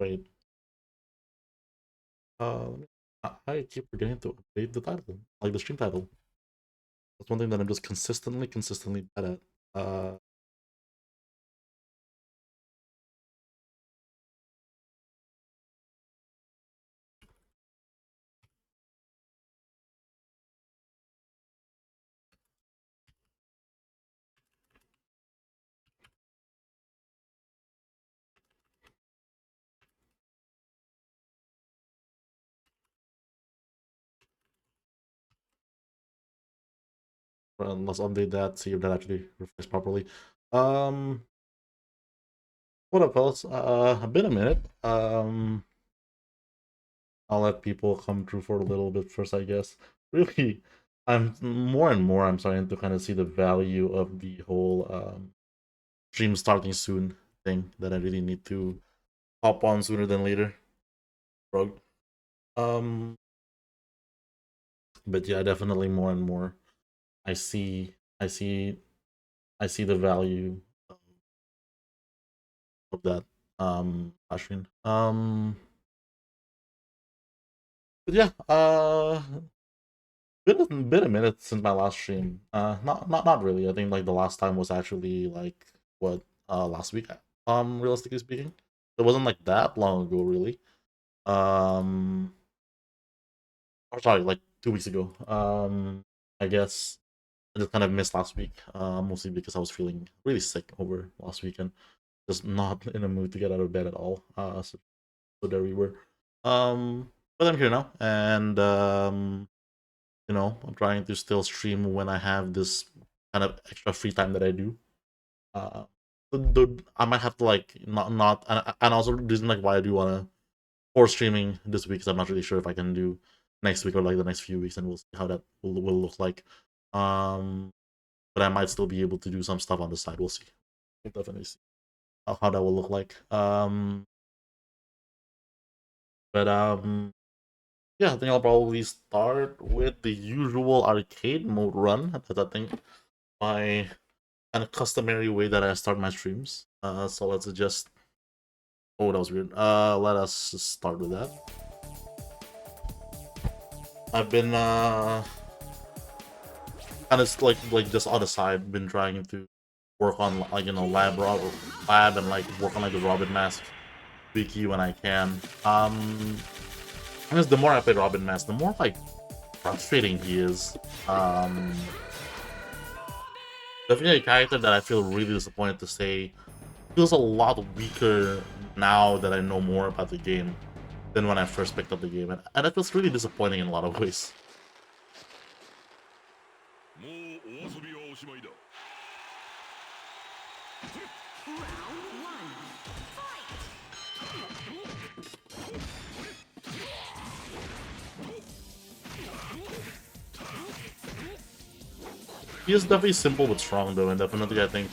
Wait. I keep forgetting to update the title, like the stream title. That's one thing that I'm just consistently bad at. Well, let's update that, see if that actually reflects properly. Um, what up, fellas? Been a minute. I'll let people come through for a little bit first, I guess. Really, I'm more and more. I'm starting to kind of see the value of the whole stream starting soon thing. That I really need to hop on sooner than later. Bro. Um, but yeah, definitely more and more. I see, I see, I see the value of that. Ashwin. But yeah. Been a minute since my last stream. Not really. I think like the last time was actually like what last week. Realistically speaking, it wasn't like that long ago, really. Um, or sorry, like 2 weeks ago. I guess I just kind of missed last week. Mostly because I was feeling really sick over last weekend. Just not in a mood to get out of bed at all. So there we were. But I'm here now, and I'm trying to still stream when I have this kind of extra free time that I do. Uh, I might have to like not and also the reason like why I do wanna force streaming this week is I'm not really sure if I can do next week or like the next few weeks, and we'll see how that will look like. Um, but I might still be able to do some stuff on the side. We'll see. We'll definitely see how that will look like. But yeah, I think I'll probably start with the usual arcade mode run. That's I think my kind of customary way that I start my streams. So let's just. Oh, that was weird. Let us just start with that. I've been kind of like just on the side, been trying to work on like lab and like work on like the Robin Mask wiki when I can. I guess the more I play Robin Mask, the more like frustrating he is. Definitely a character that I feel really disappointed to say feels a lot weaker now that I know more about the game than when I first picked up the game, and that feels really disappointing in a lot of ways. He is definitely simple but strong though, and definitely I think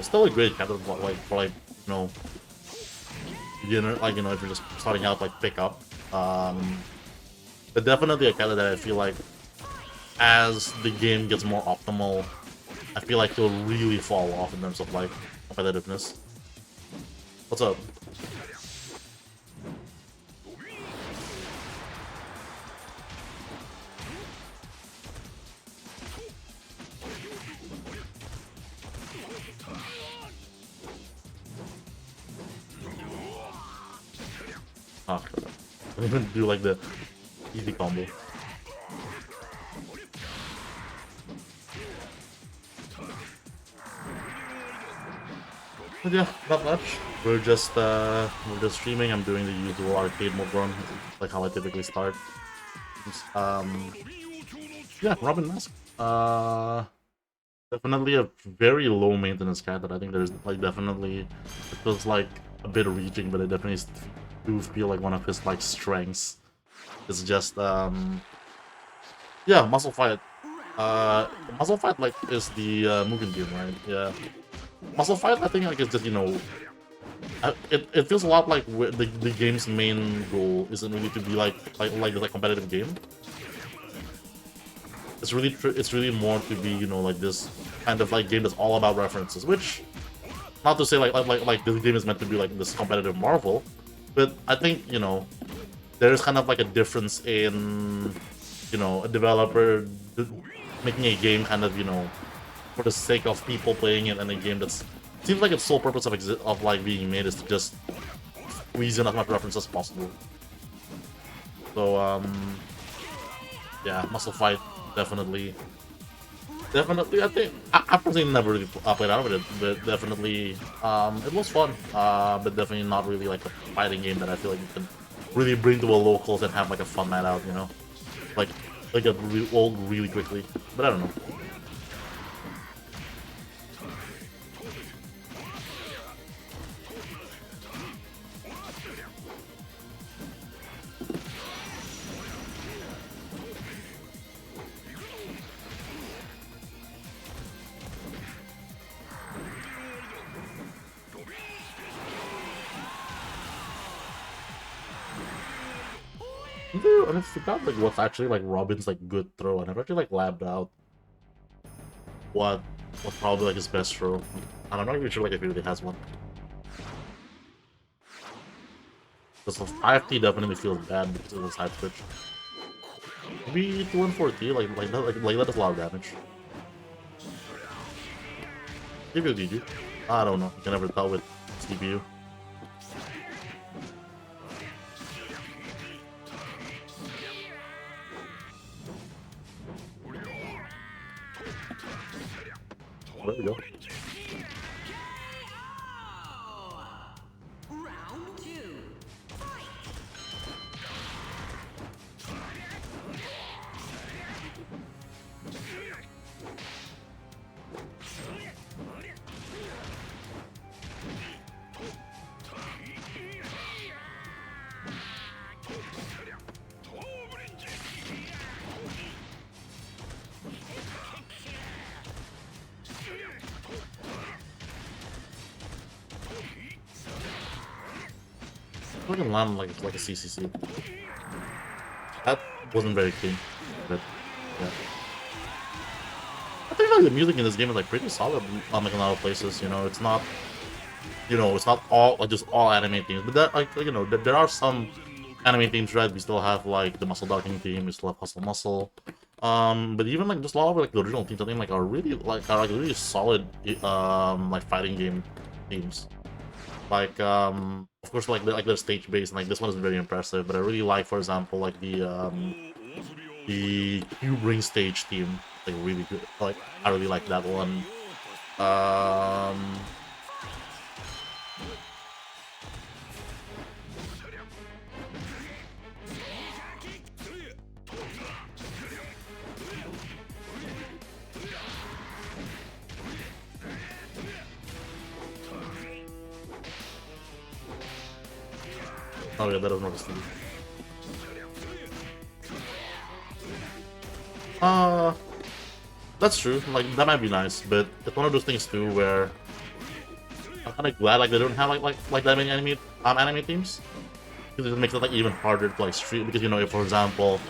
still a great character for beginner, like if you're just starting out, like pick up. But definitely a character that I feel like as the game gets more optimal, I feel like he'll really fall off in terms of like competitiveness. What's up? Ah, I'm gonna do like the easy combo. But yeah, not much. We're just streaming. I'm doing the usual arcade mode run, like how I typically start. Yeah, Robin Mask. Definitely a very low maintenance character. I think there's like definitely it feels like a bit reaching, but it definitely do feel like one of his like strengths. It's just yeah, muscle fight. Muscle fight like is the Mugen game, right? Yeah, muscle fight. I think like it's just it feels a lot like the game's main goal isn't really to be like competitive game. it's really more to be, you know, like this kind of like game that's all about references. Which, not to say like this game is meant to be like this competitive Marvel, but I think, you know, there's kind of like a difference in, you know, a developer making a game kind of, you know, for the sake of people playing it, and a game that's seems like its sole purpose of like being made is to just squeeze in as much reference as possible. So yeah, Muscle Fight definitely. Definitely, I think I personally never really played out with it, but definitely, it was fun. But definitely not really like a fighting game that I feel like you can really bring to a locals and have like a fun night out, you know, like get really old really quickly. But I don't know. And I forgot like what's actually like Robin's like good throw. I never actually like labbed out what what's probably like his best throw. I'm not even sure like if he really has one. Because the 5T definitely feels bad because of the side switch. Maybe 2 and 4T, that does a lot of damage. Maybe a GG. I don't know. You can never tell with CPU. There we go. I can land like a CCC. That wasn't very clean, but yeah. I think like the music in this game is like pretty solid, like in a lot of places. You know, it's not, you know, it's not all like just all anime themes, but that like you know there are some anime themes, right? We still have like the Muscle Docking theme, we still have Hustle Muscle, but even like just a lot of like the original themes I think like are really solid like fighting game themes. Like of course like they're stage based, and like this one is very impressive, but I really like, for example, like the Cube Ring stage theme, like really good. Like I really like that one. Um oh yeah, that was not Steve. Uh that's true. Like that might be nice, but it's one of those things too where I'm kind of glad like they don't have like that many anime themes, because it makes it like even harder to like stream. Because you know, if for example,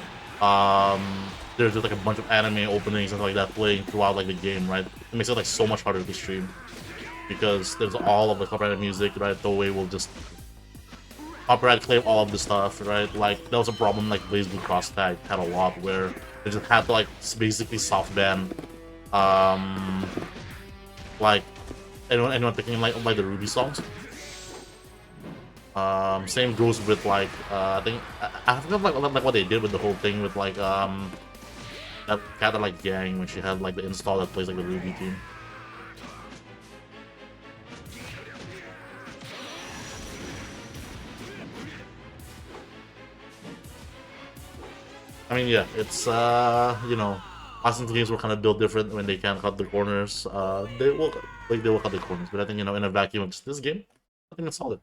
um, there's just like a bunch of anime openings and stuff like that playing throughout like the game, right? It makes it like so much harder to stream because there's all of the copyrighted music, right? The way we'll just copyright claim all of the stuff, right? Like that was a problem like BlazBlue Cross Tag had a lot where they just had to like basically soft ban, um, like anyone picking like the Ruby songs. Same goes with like I think I forgot like what they did with the whole thing with like that cat that like Gang when she had like the install that plays like the Ruby theme. I mean, yeah, it's you know, licensed games were kind of built different when they can't cut the corners. They will cut the corners, but I think, you know, in a vacuum of just this game, I think it's solid.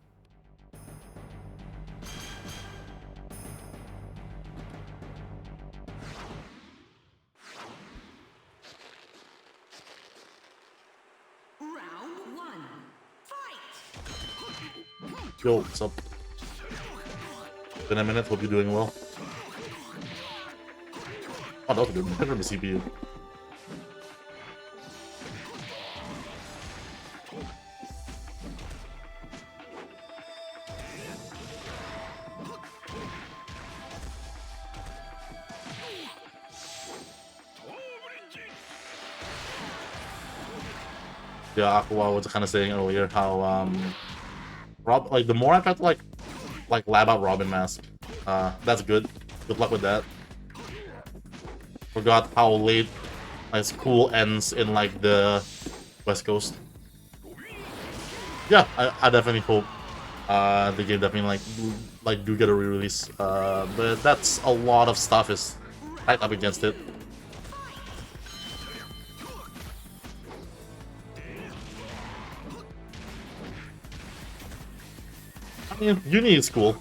Yo, what's up? Been a minute. Hope you're doing well. Oh, that was good. From the CPU. Yeah, Aqua was kind of saying earlier how like the more I try to like lab out Robin Mask, that's good. Good luck with that. Forgot how late like school ends in like the West Coast. Yeah, I definitely hope the game definitely like do get a re-release. But that's a lot of stuff is right up against it. I mean, Uni is cool.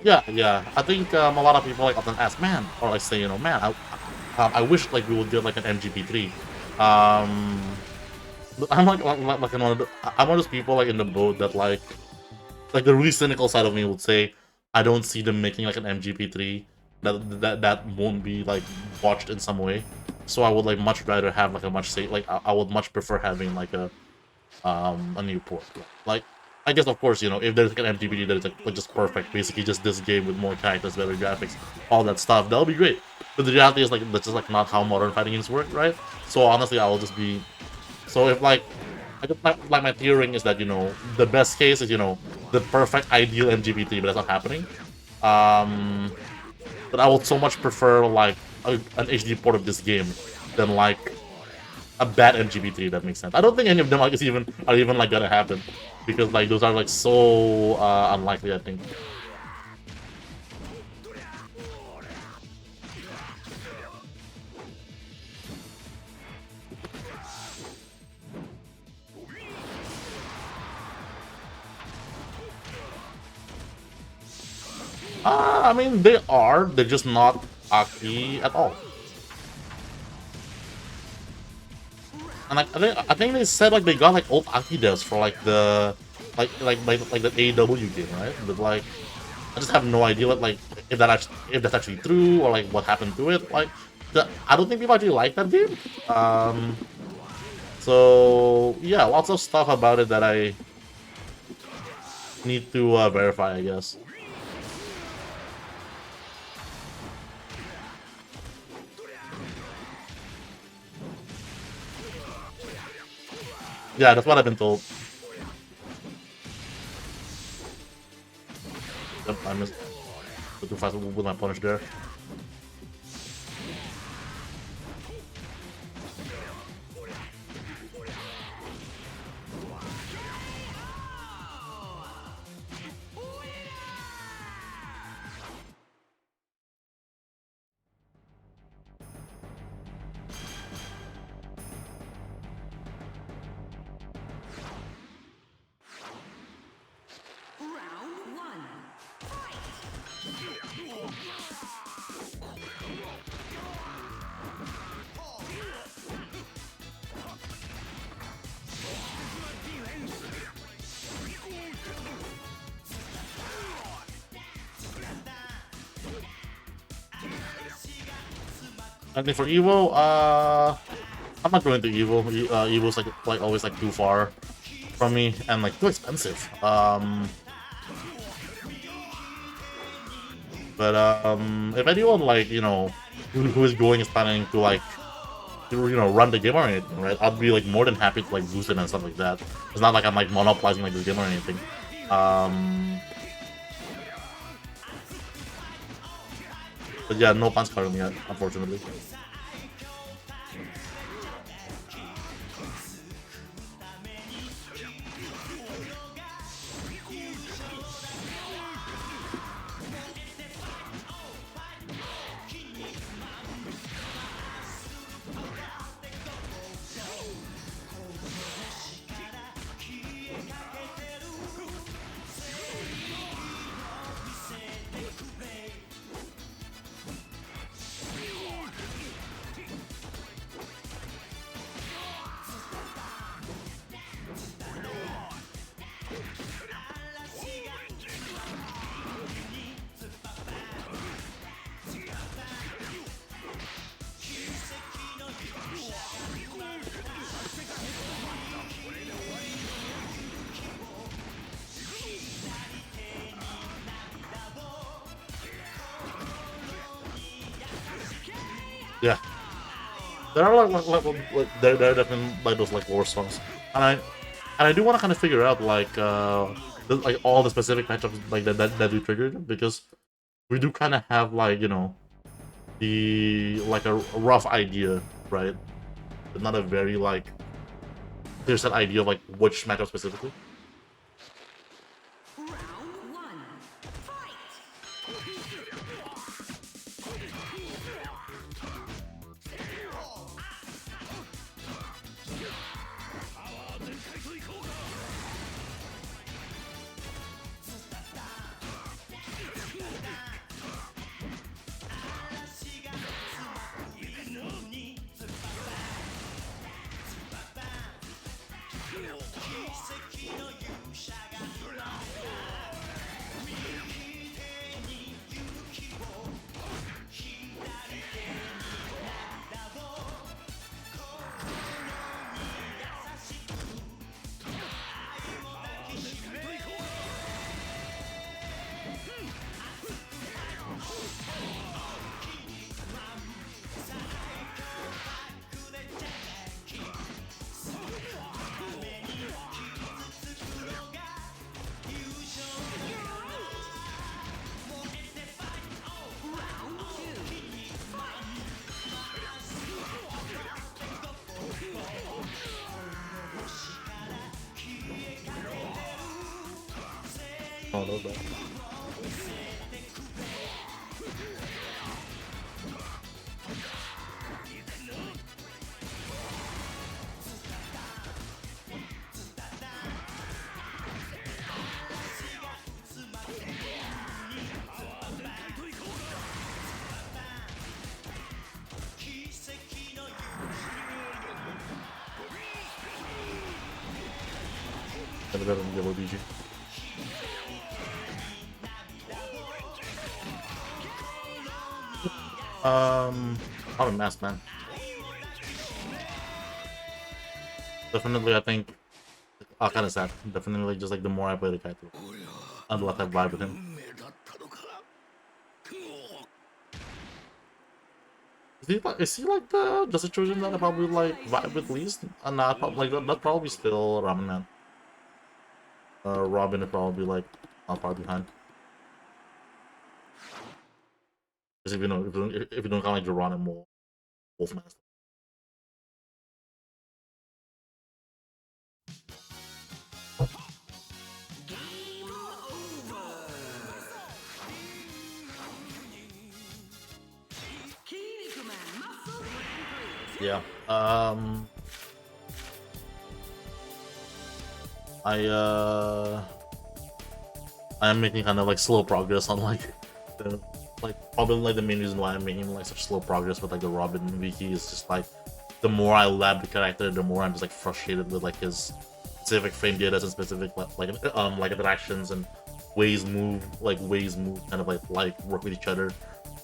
Yeah. I think a lot of people like often ask, man, or like say, you know, man, I wish like we would get like an MGP3. But I'm like I'm one of those people like in the boat that like the really cynical side of me would say I don't see them making like an MGP3 that won't be like watched in some way. So I would like much rather have like a much say like I would much prefer having like a new port. Like I guess of course, you know, if there's like an MGP3 that is like just perfect, basically just this game with more characters, better graphics, all that stuff, that'll be great. But the reality is like that's just like not how modern fighting games work, right? So honestly, I will just be so if like like my theory is that, you know, the best case is, you know, the perfect ideal MGP3, but that's not happening. But I would so much prefer like an HD port of this game than like a bad MGP3. That makes sense. I don't think any of them like are even like gonna happen because like those are like so unlikely. I think. I mean, they are. They're just not Aki at all. And like, I think they said like they got like old Aki devs for like the like the AEW game, right? But like, I just have no idea what like if that's actually true or like what happened to it. Like, I don't think people actually like that game. So yeah, lots of stuff about it that I need to verify, I guess. Yeah, that's what I've been told. Yep, I missed too fast with my punish there. I think for Evo, I'm not going to Evo. Evo's like always like too far from me and like too expensive. But if anyone like, you know, who is going is planning to like you know, run the game or anything, right? I'd be like more than happy to like boost it and stuff like that. It's not like I'm like monopolizing like this game or anything. But yeah, no plans currently yet, unfortunately. Yeah, there are there are definitely like those like lore songs, and I do want to kind of figure out like like all the specific matchups like that we triggered, because we do kind of have like, you know, the like a rough idea, right? But not a very like clear set idea of like which matchup specifically. Oh, no, bad. And better than Yellow BG. I'm a mass man. Definitely, I think. Kind of sad. Definitely, just like the more I play the character, and the less I vibe with him. Is he like the just a chosen that I probably like vibe with least? And not probably like that's probably still Ramen Man. Robin is probably like not far behind. Because if you know if you don't count like Geronimo, Wolfman. Yeah. I I am making kind of like slow progress on like the probably like the main reason why I'm making like such slow progress with like the Robin wiki is just like the more I lab the character, the more I'm just like frustrated with like his specific frame data and specific like interactions and ways move kind of like work with each other,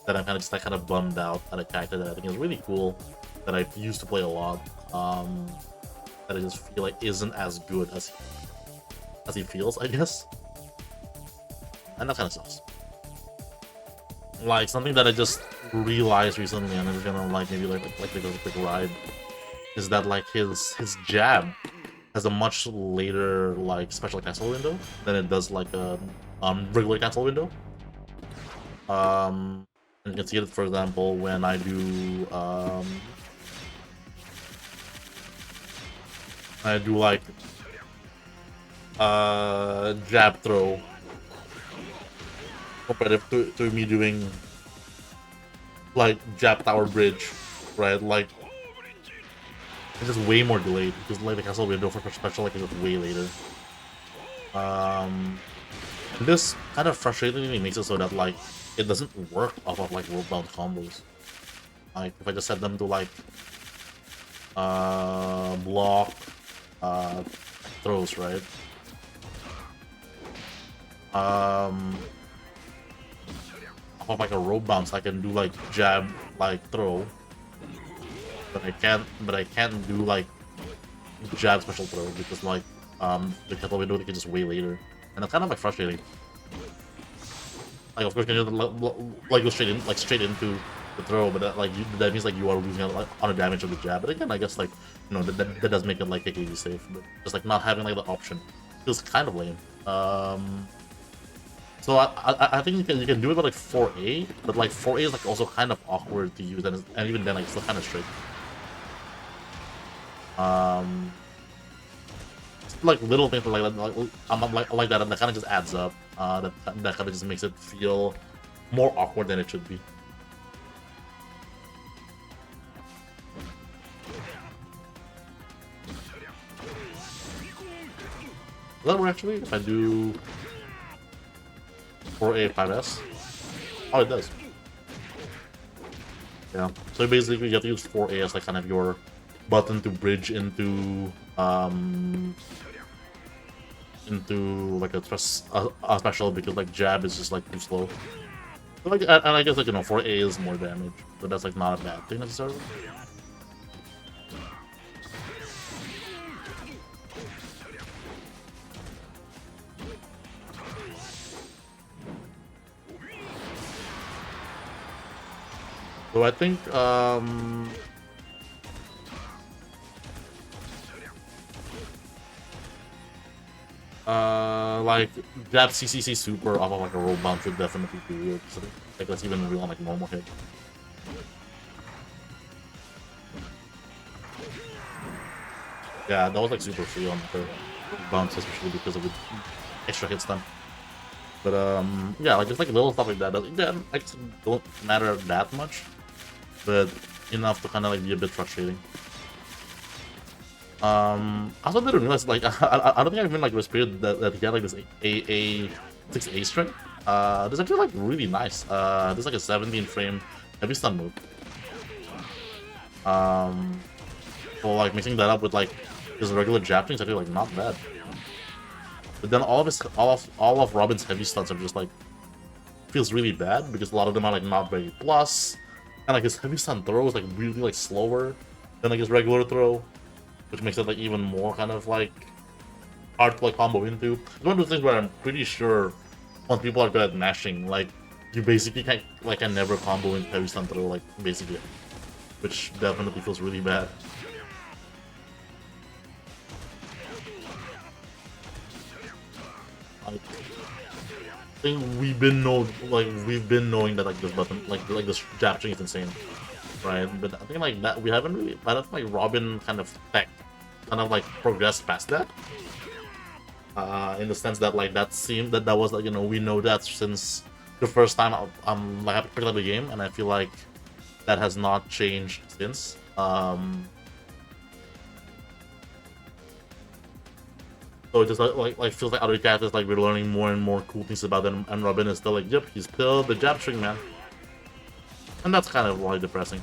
that I'm kind of just like kind of bummed out at a character that I think is really cool, that I used to play a lot, that I just feel like isn't as good as he feels, I guess. And that kind of sucks. Like something that I just realized recently, and I'm just gonna like maybe like take a quick ride, is that like his jab has a much later like special cancel window than it does like a regular cancel window. And you can see it, for example, when I do like jab throw comparative to me doing like jab tower bridge, right? Like it's just way more delayed because like the castle window for special like is just way later. This kind of frustratingly makes it so that like it doesn't work off of like world bound combos. Like if I just set them to like block throws, right? Off of like a rope bounce I can do like jab like throw. But I can't do like jab special throw because like the castle window is just way later. And that's kind of like frustrating. Like of course you can just like go straight into the throw, but that means like you are losing on a damage of the jab. But again, I guess like that does make it like KKG safe, but just like not having like the option feels kind of lame. So I think you can do it with like 4A, but like 4A is like also kind of awkward to use, and even then like it's still kind of straight. Like little things like that, like that kind of just adds up. That kind of just makes it feel more awkward than it should be. Does that work actually? If I do 4A 5S? Oh, it does. Yeah. So basically, you have to use 4A as like kind of your button to bridge into like a special, because like jab is just like too slow. So, like, and I guess like 4A is more damage, but that's like not a bad thing necessarily. So I think like jab CCC super off of like a roll bounce would definitely be weird. So like that's even real on like normal hit. Yeah, that was like super free on the bounce, especially because of the extra hit stun. But yeah, like just like little stuff like that. Again, like don't matter that much, but enough to kind of like be a bit frustrating. I also didn't realize like I don't think I even like respected that he had like this A 6A string. This is actually like really nice. This is like a 17 frame heavy stun move. So like mixing that up with like his regular jab thing is actually like not bad. But then all of Robin's heavy stuns are just like feels really bad because a lot of them are like not very plus, and like his heavy stun throw is like really like slower than like his regular throw, which makes it like even more kind of like hard to like combo into. It's one of those things where I'm pretty sure when people are good at mashing, like you basically can never combo into heavy stun throw, like basically, which definitely feels really bad. I think we've been knowing that like this button, like this jab string is insane, right? But I think like that we haven't really, I don't think like Robin kind of tech kind of like progressed past that. In the sense that like that was like we know that since the first time I'm like I picked up the game, and I feel like that has not changed since. So it just like feels like other characters like we're learning more and more cool things about them, and Robin is still like, yep, he's still the jab string man, and that's kind of like depressing.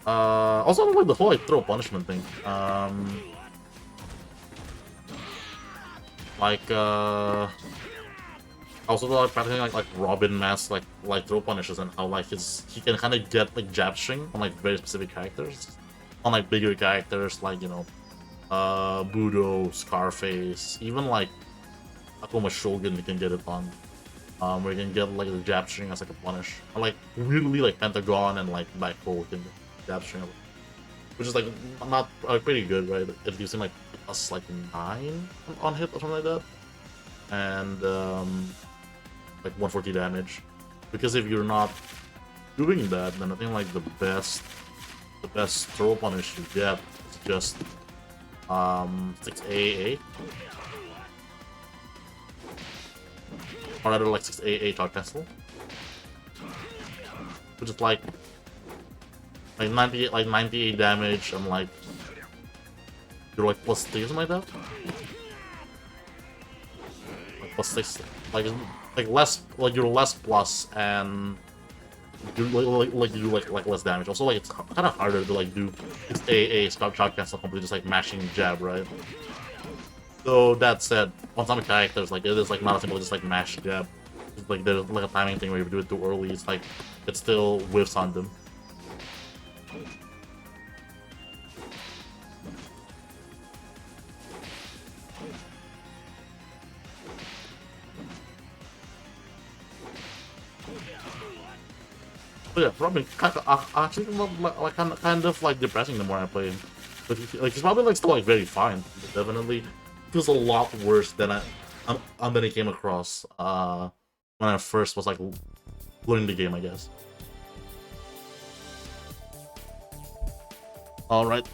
Also like the whole like throw punishment thing. Like also like practicing like Robin mass like throw punishes, and how like he can kind of get like jab string on like very specific characters, on like bigger characters like Budo, Scarface, even like Akuma Shogun you can get it on. Where you can get like the jab string as like a punish. And like really like Pentagon and like Black Hole can get jab string, which is like not pretty good, right? It gives him like plus like 9 on hit or something like that, and like 140 damage. Because if you're not doing that, then I think like the best throw punish you get is just 6AA, or rather like 6AA charge cancel, which is like 98 damage, and like you're like plus 3 or something like that, like plus 6, like less, like you're less plus, and you do like less damage. Also like it's kind of harder to like do AA start charge cancel completely just like mashing jab, right? So that said, on some characters like it is like not as simple as just like mash jab. It's like there's like a timing thing where if you do it too early, it's like it still whiffs on them. But yeah, Robin actually like kind of like depressing the more I play him. But he's probably like still like very fine. But definitely feels a lot worse than than I came across when I first was like learning the game, I guess. All right.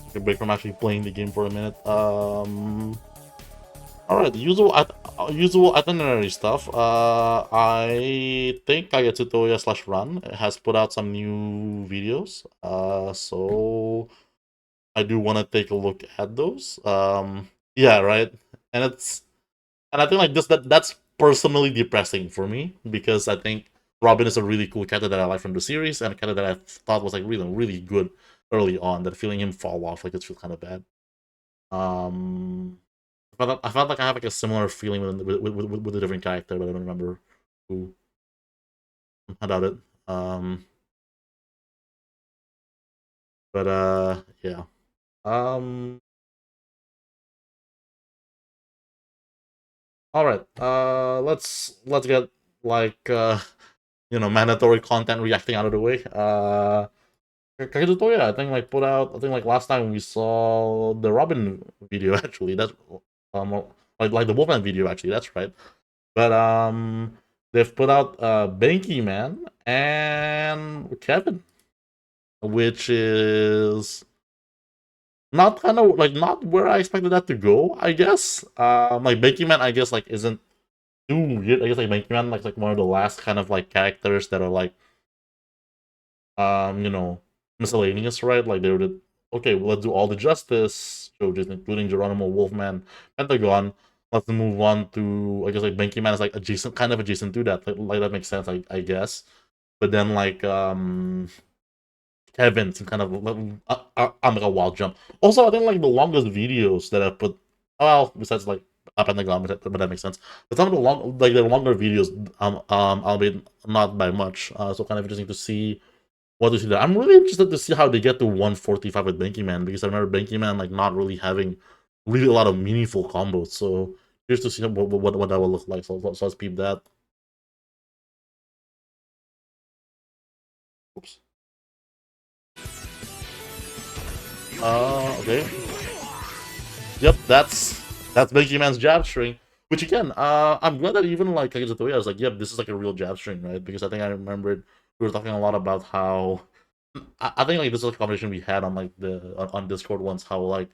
Take a break from actually playing the game for a minute. All right, the usual itinerary stuff. I think Kagetotoya slash Run has put out some new videos. So I do want to take a look at those. Yeah, right. And I think like that's personally depressing for me because I think Robin is a really cool character that I like from the series and a character that I thought was like really good early on. That feeling him fall off like it's feel kind of bad. Um, I felt like I have like a similar feeling with a different character, but I don't remember who. I doubt it. But yeah. Um, all right. Let's get like mandatory content reacting out of the way. Kagetotoya, I think like put out. I think like last time we saw the Robin video actually. That's um like the Wolfman video actually. That's right. But they've put out Banky Man and Kevin, which is not kind of like not where I expected that to go. I guess like Banky Man, I guess like isn't too weird. I guess like Banky Man like one of the last kind of like characters that are like miscellaneous, right? Like they were okay, well, let's do all the justice shows, including Geronimo, Wolfman, Pentagon. Let's move on to I guess like Banky Man is like adjacent to that. Like that makes sense, I guess. But then like Kevin, some kind of I'm like a wild jump. Also, I think like the longest videos that I put, well, besides like Pentagon, but that makes sense. But some of the longer videos, albeit not by much. So kind of interesting to see what to see there. I'm really interested to see how they get to 145 with Banky Man because I remember Banky Man like not really having really a lot of meaningful combos. So curious to see what that will look like. So let's peep that. Oops. Okay. Yep, that's Banky Man's jab string. Which again, I'm glad that even like Kagetotoya, I was like, yep, this is like a real jab string, right? Because I think I remembered we were talking a lot about how I think like this is a conversation we had on like on Discord once, how like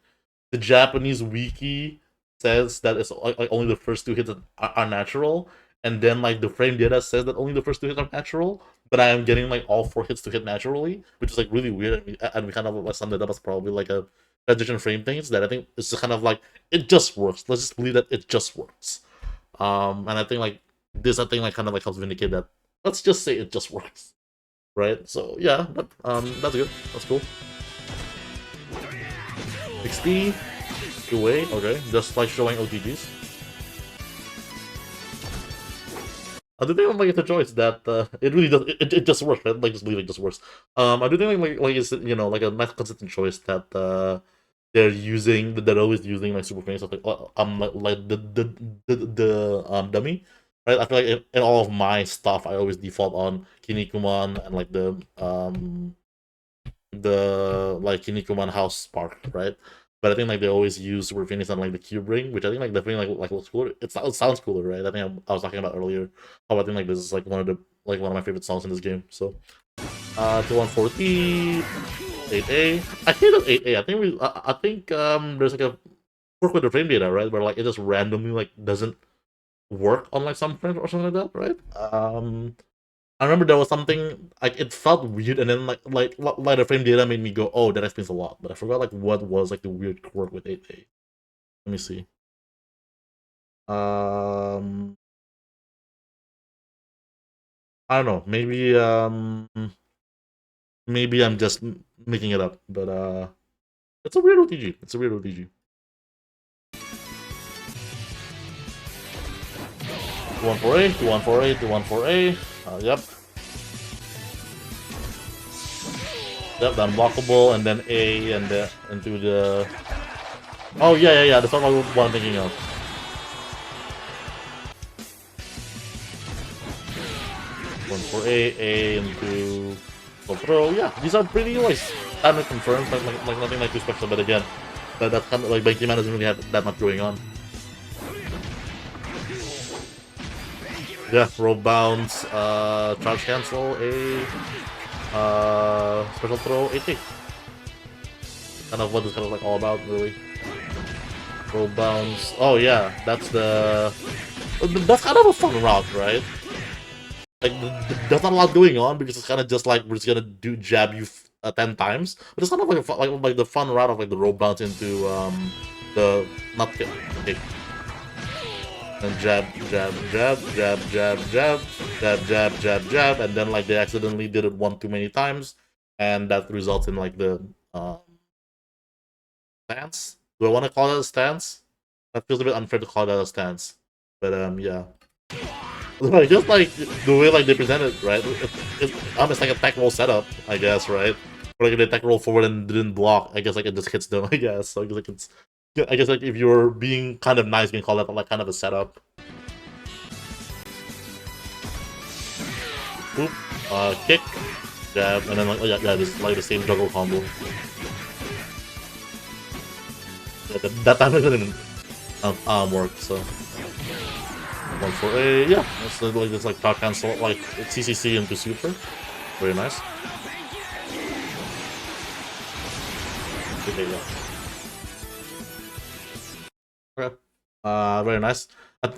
the Japanese wiki says that it's like only the first two hits are natural, and then like the frame data says that only the first two hits are natural, but I am getting like all four hits to hit naturally, which is like really weird, and we kind of like summed it up as probably like a transition frame things that I think is just kind of like it just works. Let's just believe that it just works. And I think like this, I think like kind of like helps vindicate that. Let's just say it just works, right? So yeah, that's good. That's cool. 60 away, okay, just like showing OTGs. I do think like it's a choice that it really does it just works, right? Like just believe it just works. I do think like it's like a nice consistent choice that they're using they're always using like super famous stuff like the dummy. Right, I feel like in all of my stuff, I always default on Kinnikuman and like the like Kinnikuman House Spark, right? But I think like they always use Super Phoenix on like the Cube Ring, which I think like definitely like looks cooler. It sounds cooler, right? I think I was talking about earlier how I think like this is like one of my favorite songs in this game. So to 140, 8A. I hated 8A. I think there's like a work with the frame data, right? Where like it just randomly like doesn't work on like some frames or something like that, right? I remember there was something like it felt weird, and then like the frame data made me go, "Oh, that explains a lot." But I forgot like what was like the weird quirk with 8A. Let me see. I don't know. Maybe I'm just making it up, but it's a weird OTG. It's a weird OTG. 2148, 2148, 2148. Yep. Yep, the unblockable, and then A, and then into the. Oh yeah. That's not what I'm thinking of. 1-4-A into full throw. Yeah, these are pretty like standard confirmed, like nothing like too special. But again, that's kind of like Banky Man doesn't really have that much going on. Yeah, roll bounce, charge cancel, special throw, 8K. Kind of what it's kind of like all about, really. Roll bounce. Oh yeah, that's kind of a fun route, right? Like there's not a lot going on because it's kind of just like we're just gonna do jab you 10 times, but it's kind of like a like the fun route of like the roll bounce into the not kick. Okay. And jab, jab, jab, jab, jab, jab, jab, jab, jab, jab, and then like they accidentally did it one too many times, and that results in like the stance. Do I want to call that a stance? That feels a bit unfair to call that a stance, but yeah. Like just like the way like they present it, right? It's like a tech roll setup, I guess, right? Or like if they tech roll forward and didn't block, I guess like it just hits them, I guess. So like it's, I guess like if you're being kind of nice, you can call that like kind of a setup. Boop, kick, jab, and then like oh, yeah, just like the same juggle combo. Yeah, that time it didn't work, so 1-4-A, yeah, that's like just like top cancel like CCC into super, very nice. Okay, yeah. Okay. Very nice.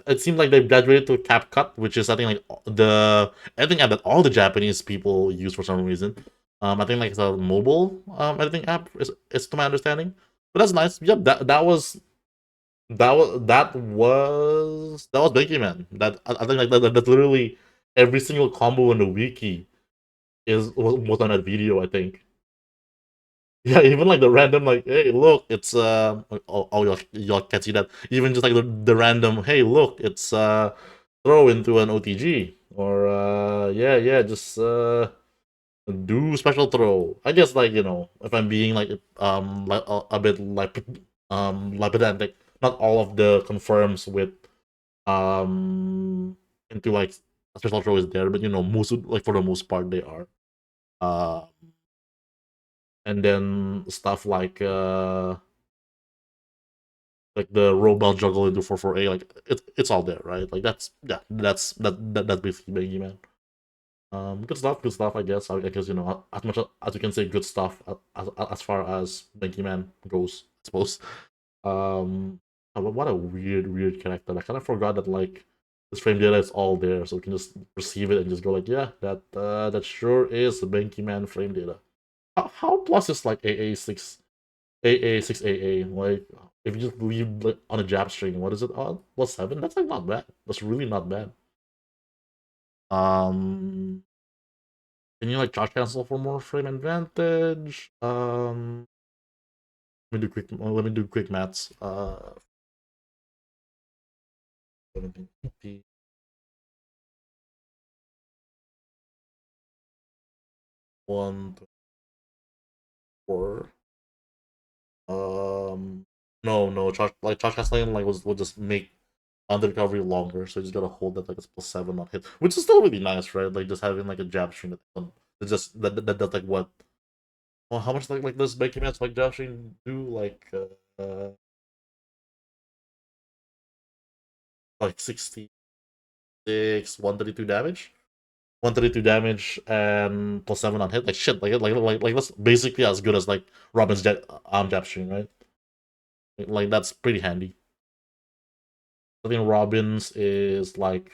It seemed like they graduated to CapCut, which is I think like the editing app that all the Japanese people use for some reason. I think like it's a mobile editing app is to my understanding. But that's nice. Yep, that was Banky Man. That I think like that's literally every single combo in the wiki was on that video, I think. Yeah, even like the random like, hey, look, it's y'all can't see that. Even just like the random, hey, look, it's throw into an OTG or yeah, just do special throw. I guess like if I'm being like like a bit like pedantic, not all of the confirms with into like a special throw is there, but most like for the most part they are. Uh, and then stuff like the robot juggle into 4-4-A, like it's all there, right? Like that's basically Bangy Man. Good stuff, I guess. I guess as much as you can say good stuff as far as Banky Man goes, I suppose. What a weird character. I kind of forgot that like this frame data is all there, so we can just receive it and just go like, yeah, that sure is Banky Man frame data. How plus is like AA6AA, like if you just leave like, on a jab string, what is it? +7? That's like not bad. That's really not bad. Um can you like charge cancel for more frame advantage? Let me do quick maths. 1750. 1 to 4. No, charge canceling like will just make under recovery longer, so you just gotta hold that like it's +7 on hit, which is still really nice, right? Like just having like a jab string that just that's like what. Well, how much like this Banky Man's like jab string do like 66 132 damage. 132 damage and +7 on hit. Like shit, like that's basically as good as like Robin's arm jab string, right? Like that's pretty handy. I think Robin's is like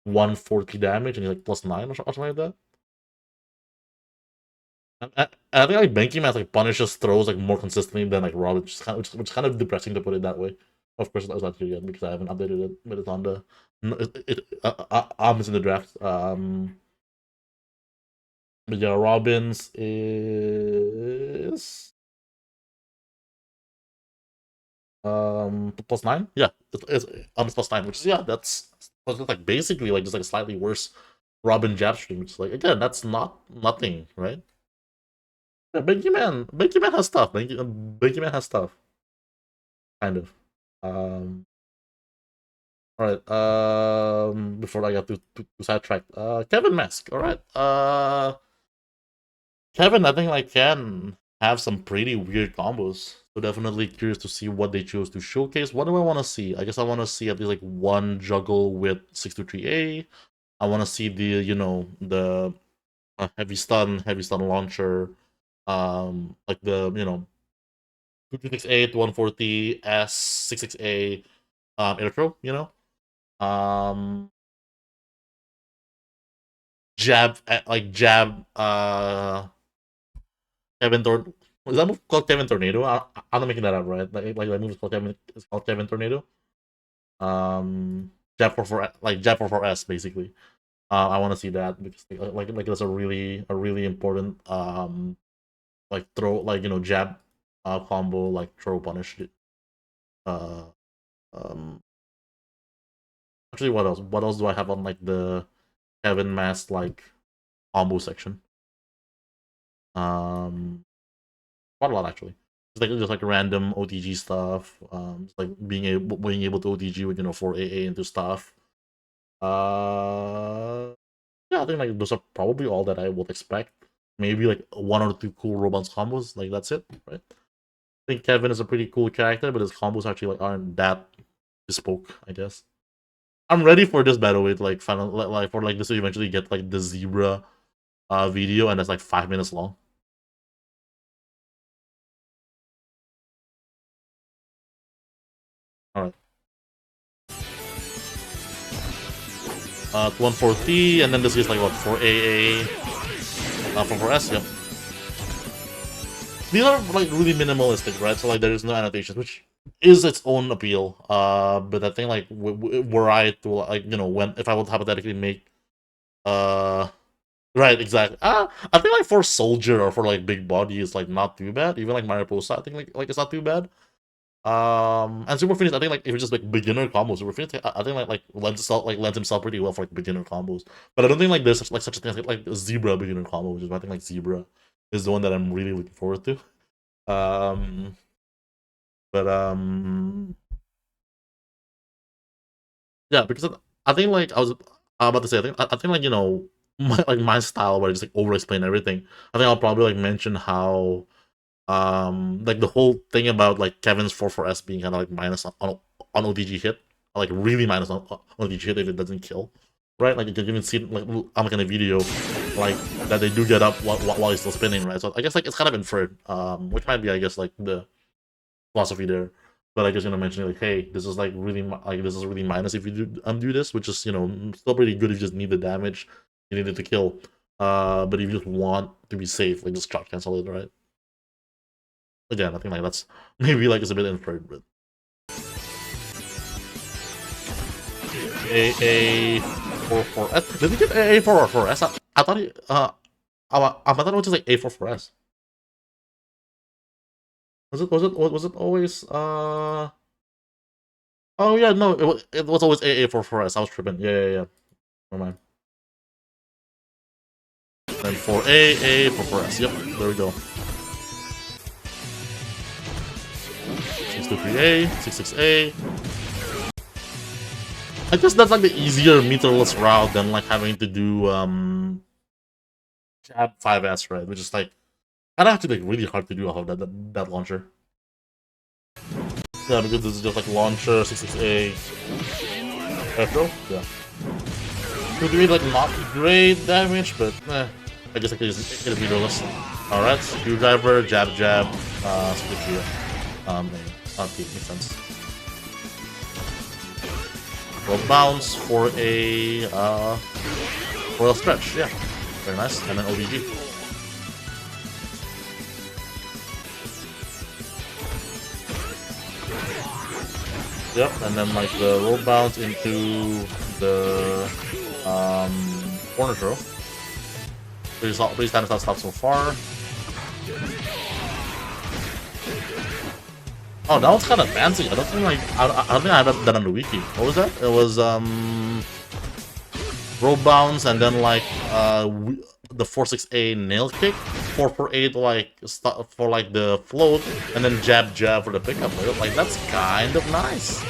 140 damage and he's like +9 or something like that. I think like Banky Man like punishes throws like more consistently than like Robin, which is kind of depressing to put it that way. Of course, that's not here yet because I haven't updated it, but it's on the it's in the draft. But yeah, Robin's is +9. Yeah, it's +9, which is yeah, that's like basically like just like a slightly worse Robin jab stream. Which is like again, that's not nothing, right? Yeah, Banky Man has stuff. Banky Man has stuff, kind of. Um, Alright, before I got too sidetracked, Kevin Mask, alright. Kevin, I think like can have some pretty weird combos. So definitely curious to see what they chose to showcase. What do I want to see? I guess I want to see at least like one juggle with 623A. I want to see the, you know, the heavy stun launcher, like the, you know, 268, 140, S, 66A, intro, you know? Um, jab, like jab, Kevin Tornado. Is that move called Kevin Tornado? I'm not making that up, right? Like that move is called Kevin. It's called Kevin Tornado. Jab for like jab for S basically. I want to see that because like that's a really important like throw, like, you know, jab combo, like throw punish. Uh um Actually, what else? What else do I have on like the Kevin Mask like combo section? Quite a lot actually. Just like random OTG stuff. Just like being able to OTG with, you know, 4AA into stuff. Yeah, I think like those are probably all that I would expect. Maybe like one or two cool robots combos. Like that's it, right? I think Kevin is a pretty cool character, but his combos actually like aren't that bespoke, I guess. I'm ready for this battle with like final, like for like this to eventually get like the zebra video, and that's like 5 minutes long. All right. 140, and then this is like what 4AA, 4S. Yep. These are like really minimalistic, right? So like there is no annotations, which is its own appeal. But I think like were I to, like, you know, when if I would hypothetically make right, exactly. I think like for soldier or for like big body is like not too bad. Even like Mariposa, I think like it's not too bad. And Super Phoenix, I think like if it's just like beginner combos, Super Phoenix, I think like lends himself pretty well for like beginner combos. But I don't think like there's like such a thing as like a Zebra beginner combo, which is why I think like Zebra is the one that I'm really looking forward to. Um, but yeah, because I think like I was about to say, I think like, you know, my style where I just like over explain everything. I think I'll probably like mention how like the whole thing about like Kevin's 4-4S being kind of like minus on OTG hit, like really minus on OTG hit if it doesn't kill, right? Like you can even see like I'm like in a video like that they do get up while he's still spinning, right? So I guess like it's kind of inferred, which might be, I guess, like the philosophy there. But I just, you know, mentioning like, hey, this is like really like this is really minus if you do this, which is, you know, still pretty good if you just need the damage you needed to kill. But if you just want to be safe, like just charge cancel it, right? Again, I think like that's maybe like it's a bit inferred, but a 4-4S. Did he get a 4-4S? I thought he I thought it was just like A 4-4S. Was it always Oh yeah, no, it was always A 4-4S. I was tripping. Yeah. Never mind. Then 4A 4-4S. Yep, there we go. 623A, 66A. I guess that's like the easier meterless route than like having to do Jab 5S, right? Which is like I'd have to like really hard to do off of that launcher. Yeah, because this is just like launcher 66A airthrow. Yeah. Could be like not great damage, but I guess I could just get a meterless. Alright, screwdriver, jab, split here. Okay, makes sense. Roll bounce for a stretch, yeah. Very nice. And then OBG. Yep, and then like the roll bounce into the corner throw. Pretty standard stuff so far. Oh, that one's kind of fancy. I don't think like I don't think I had that on the wiki. What was that? It was roll bounce and then like the 4-6A nail kick, 4-4-8 like for like the float, and then jab for the pickup. Like that's kind of nice.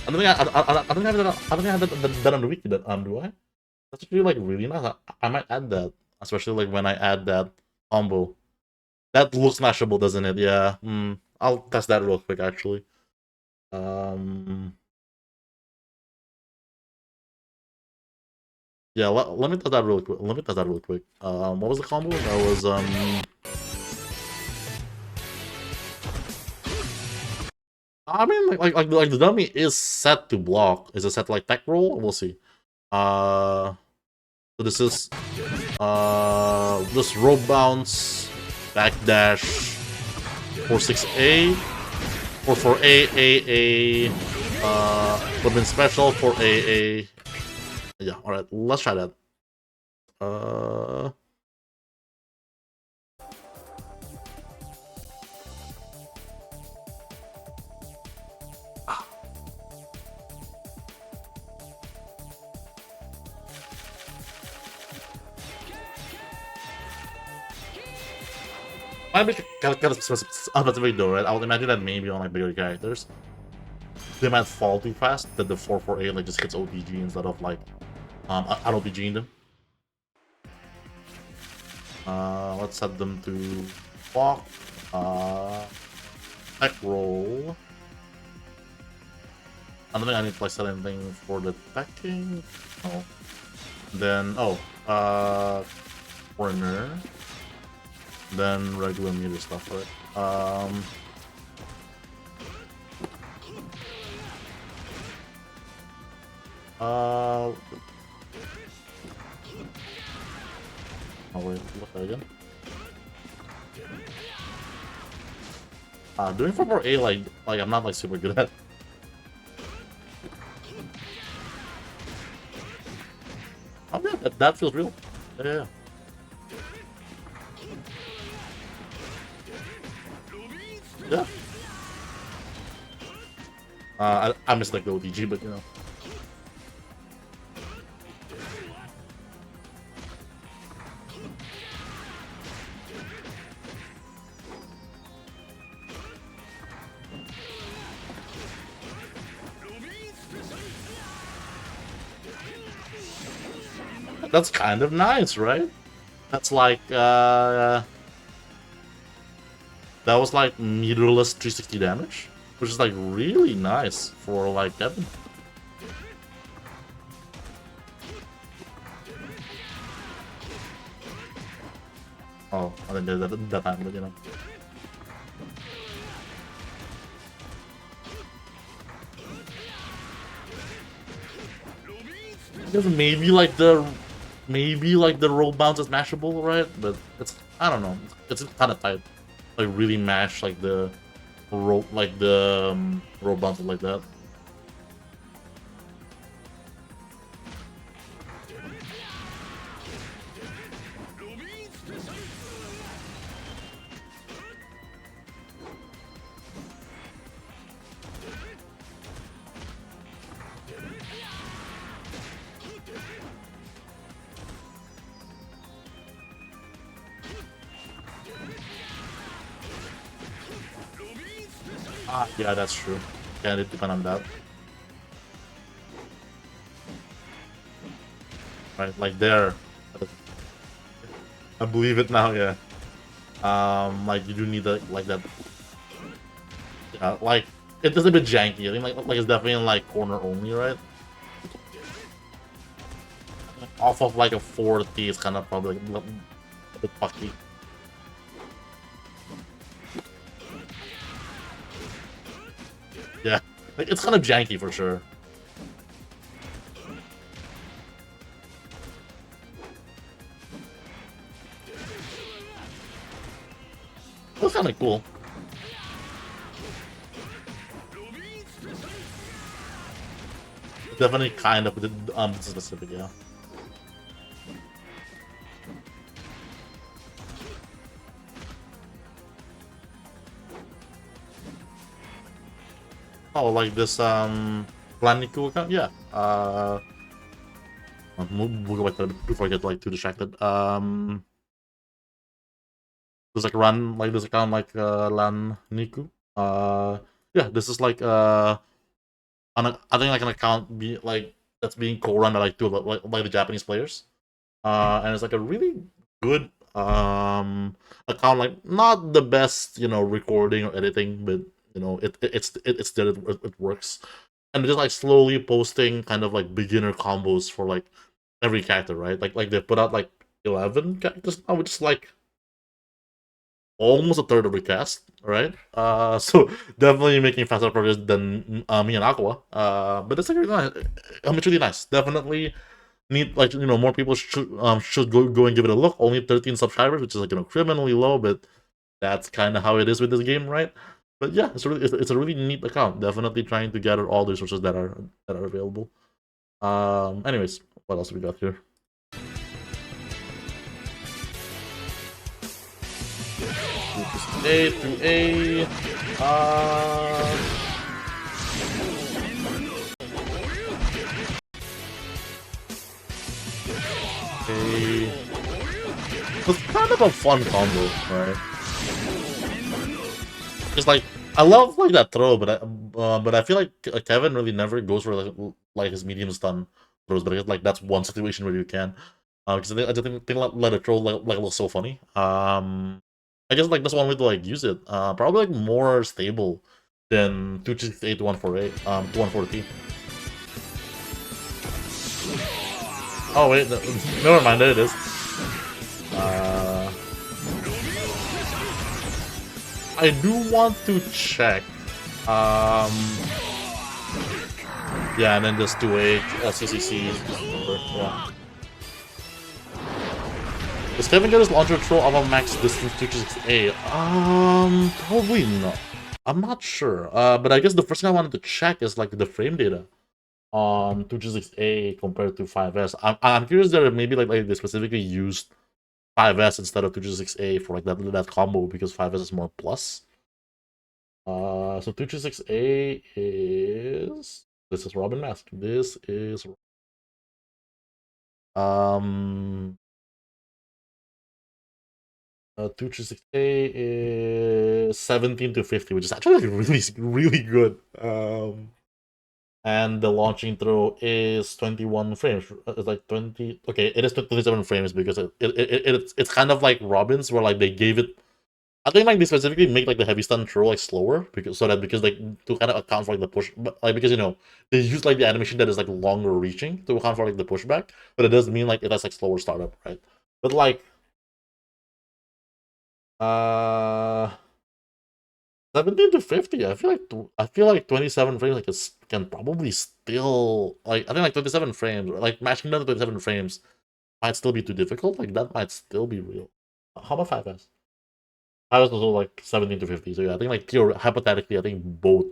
I don't think I don't have that. I don't think I have that on the wiki. That do I? That's actually like really nice. I might add that, especially like when I add that combo. That looks mashable, doesn't it? Yeah. I'll test that real quick actually. Um. Yeah. Let me test that really quick. Let me test that really quick. What was the combo? That was I mean, like the dummy is set to block. Is it set like tech roll? We'll see. So this is this rope bounce, backdash, 46A, or for A, would have been special for A. Yeah, all right, let's try that. Uh, I mean, kind of specific though, right? I would imagine that maybe on like bigger characters, they might fall too fast. That the 448 like just hits OTG instead of like OTGing them. Let's set them to walk. Tech roll. I don't think I need to like set anything for the attacking. Oh. Then corner. Then regular meter stuff, right? Oh wait, what that again? Doing 4-4-A like I'm not like super good at. Oh yeah, that feels real. Yeah. Yeah. I miss like the OTG, but you know. That's kind of nice, right? That's like that was like meterless 360 damage, which is like really nice for like Kevin. Oh, I didn't do that time, but you know. Because maybe like the roll bounce is mashable, right? But it's I don't know. It's kind of tight. Like really mash like the roll roll bounces like that. Yeah, that's true. Yeah, it depend on that. Right, like there. I believe it now, yeah. Like you do need like that. Yeah, like it is a bit janky. I think like it's definitely in like corner only, right? Off of like a 40, it's kind of probably like, a bit fucky. Yeah, like, it's kind of janky for sure. It's kind of cool. Definitely kind of specific, yeah. Oh, like this Planico account? Yeah. We'll go back to it before I get like too distracted. There's like run like this account like Lan Niku. Yeah, this is like I think like an account be like that's being co-run by like two like the Japanese players. And it's like a really good account, like not the best, recording or editing, but it's there, it works. And just like slowly posting kind of like beginner combos for like every character, right? Like they put out like 11 characters now, which is like almost a third of the cast, right? So definitely making faster progress than me and Aqua. But it's like really nice. It's really nice. Definitely need, like, more people should go and give it a look. Only 13 subscribers, which is like, criminally low, but that's kind of how it is with this game, right? But yeah, it's a really neat account. Definitely trying to gather all the resources that are available. Anyways, what else we got here? A through A. Okay. It's kind of a fun combo, right? It's like, I love like that throw, but I feel like Kevin really never goes for like his medium stun throws. But I guess like that's one situation where you can, because I just think let it throw like looks so funny. I guess like that's one way to like use it. Probably like more stable than 268 to 148 to 140. Oh wait, never mind. There it is. I do want to check. Yeah, and then just 2H, CCC. Yeah. Does Kevin get his launcher throw off a max distance 226A? Probably not. I'm not sure. But I guess the first thing I wanted to check is like the frame data on 226A compared to 5S. I'm curious that maybe like they specifically used 5S instead of 226A for like that combo because 5S is more plus. So 226A is, this is Robin Mask. This is 226A is 17 to 50, which is actually really really good. And the launching throw is 21 frames. It's like 20. Okay, it is 27 frames because it's kind of like Robin's, where like they gave it. I think like they specifically make like the heavy stun throw like slower because like to kind of account for like the push, but like because they use like the animation that is like longer reaching to account for like the pushback, but it doesn't mean like it has like slower startup, right? But like uh 17 to 50, I feel like 27 frames like can probably still, like, I think like 27 frames, like matching down to 27 frames might still be too difficult. Like that might still be real. How about 5S? 5S was also like 17 to 50. So yeah, I think like hypothetically, I think both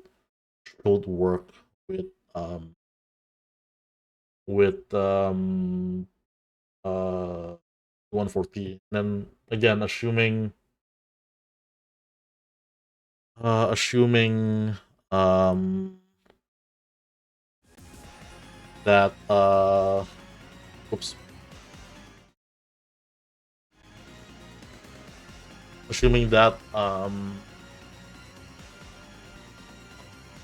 should work with with um 140. And then again, assuming that oops, assuming that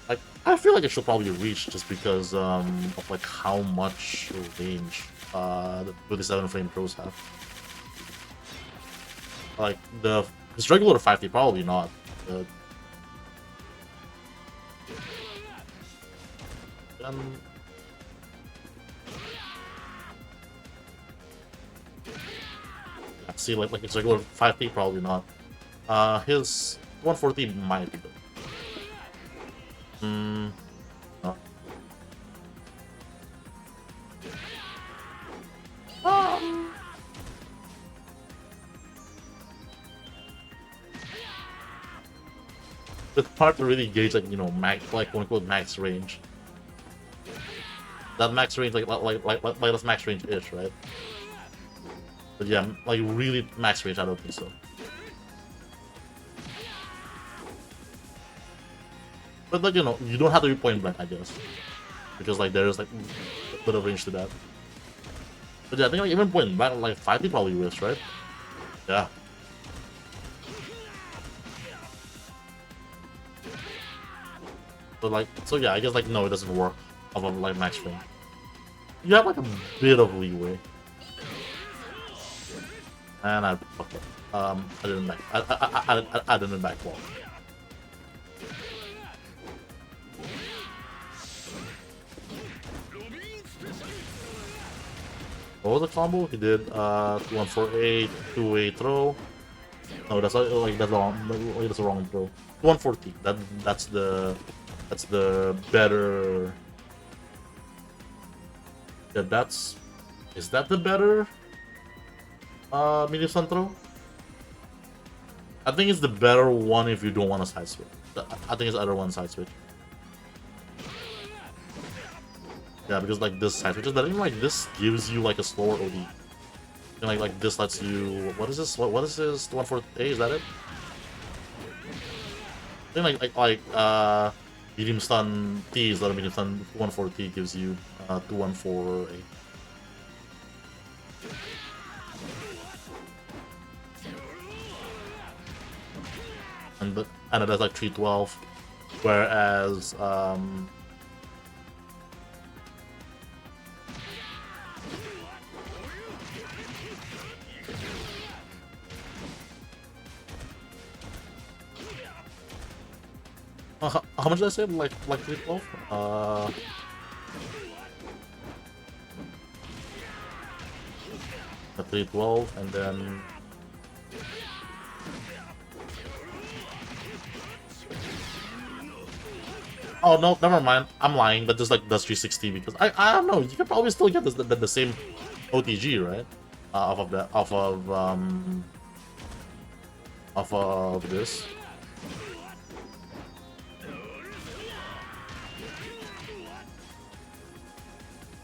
like, I feel like it should probably reach just because of like how much range the 27 frame pros have. Like it's regular 5D, probably not. Then see, like it's regular 5D, probably not. His 140 might be good. No. It's hard to really gauge like max, like quote unquote max range. That max range like that's max range ish, right? But yeah, like really max range, I don't think so. But like you don't have to be point blank, I guess, because like there's like a bit of range to that. But yeah, I think like even point blank, like 5D probably whiffs, right? Yeah. So yeah, I guess like no, it doesn't work off of like max frame. You have like a bit of leeway. And I fucked up. I didn't back. I didn't back wall. What was the combo? He did 148, 2-way throw. No, that's like that's wrong. Like, that's the wrong throw. 140. That's the better. Yeah, that's is that the better medium sun throw? I think it's the better one if you don't want to side switch. I think it's the other one side switch. Yeah, because like this side switch is better. Even like this gives you like a slower OD. And like this lets you. What is this? What is this? 148? Is that it? I think medium stun T is not a medium stun. 140 gives you 214A. And it has like 312, whereas how much did I say? Like 312? 312, and then oh no, never mind. I'm lying. That just like does 360 because I don't know. You can probably still get the same OTG, right? Off of this.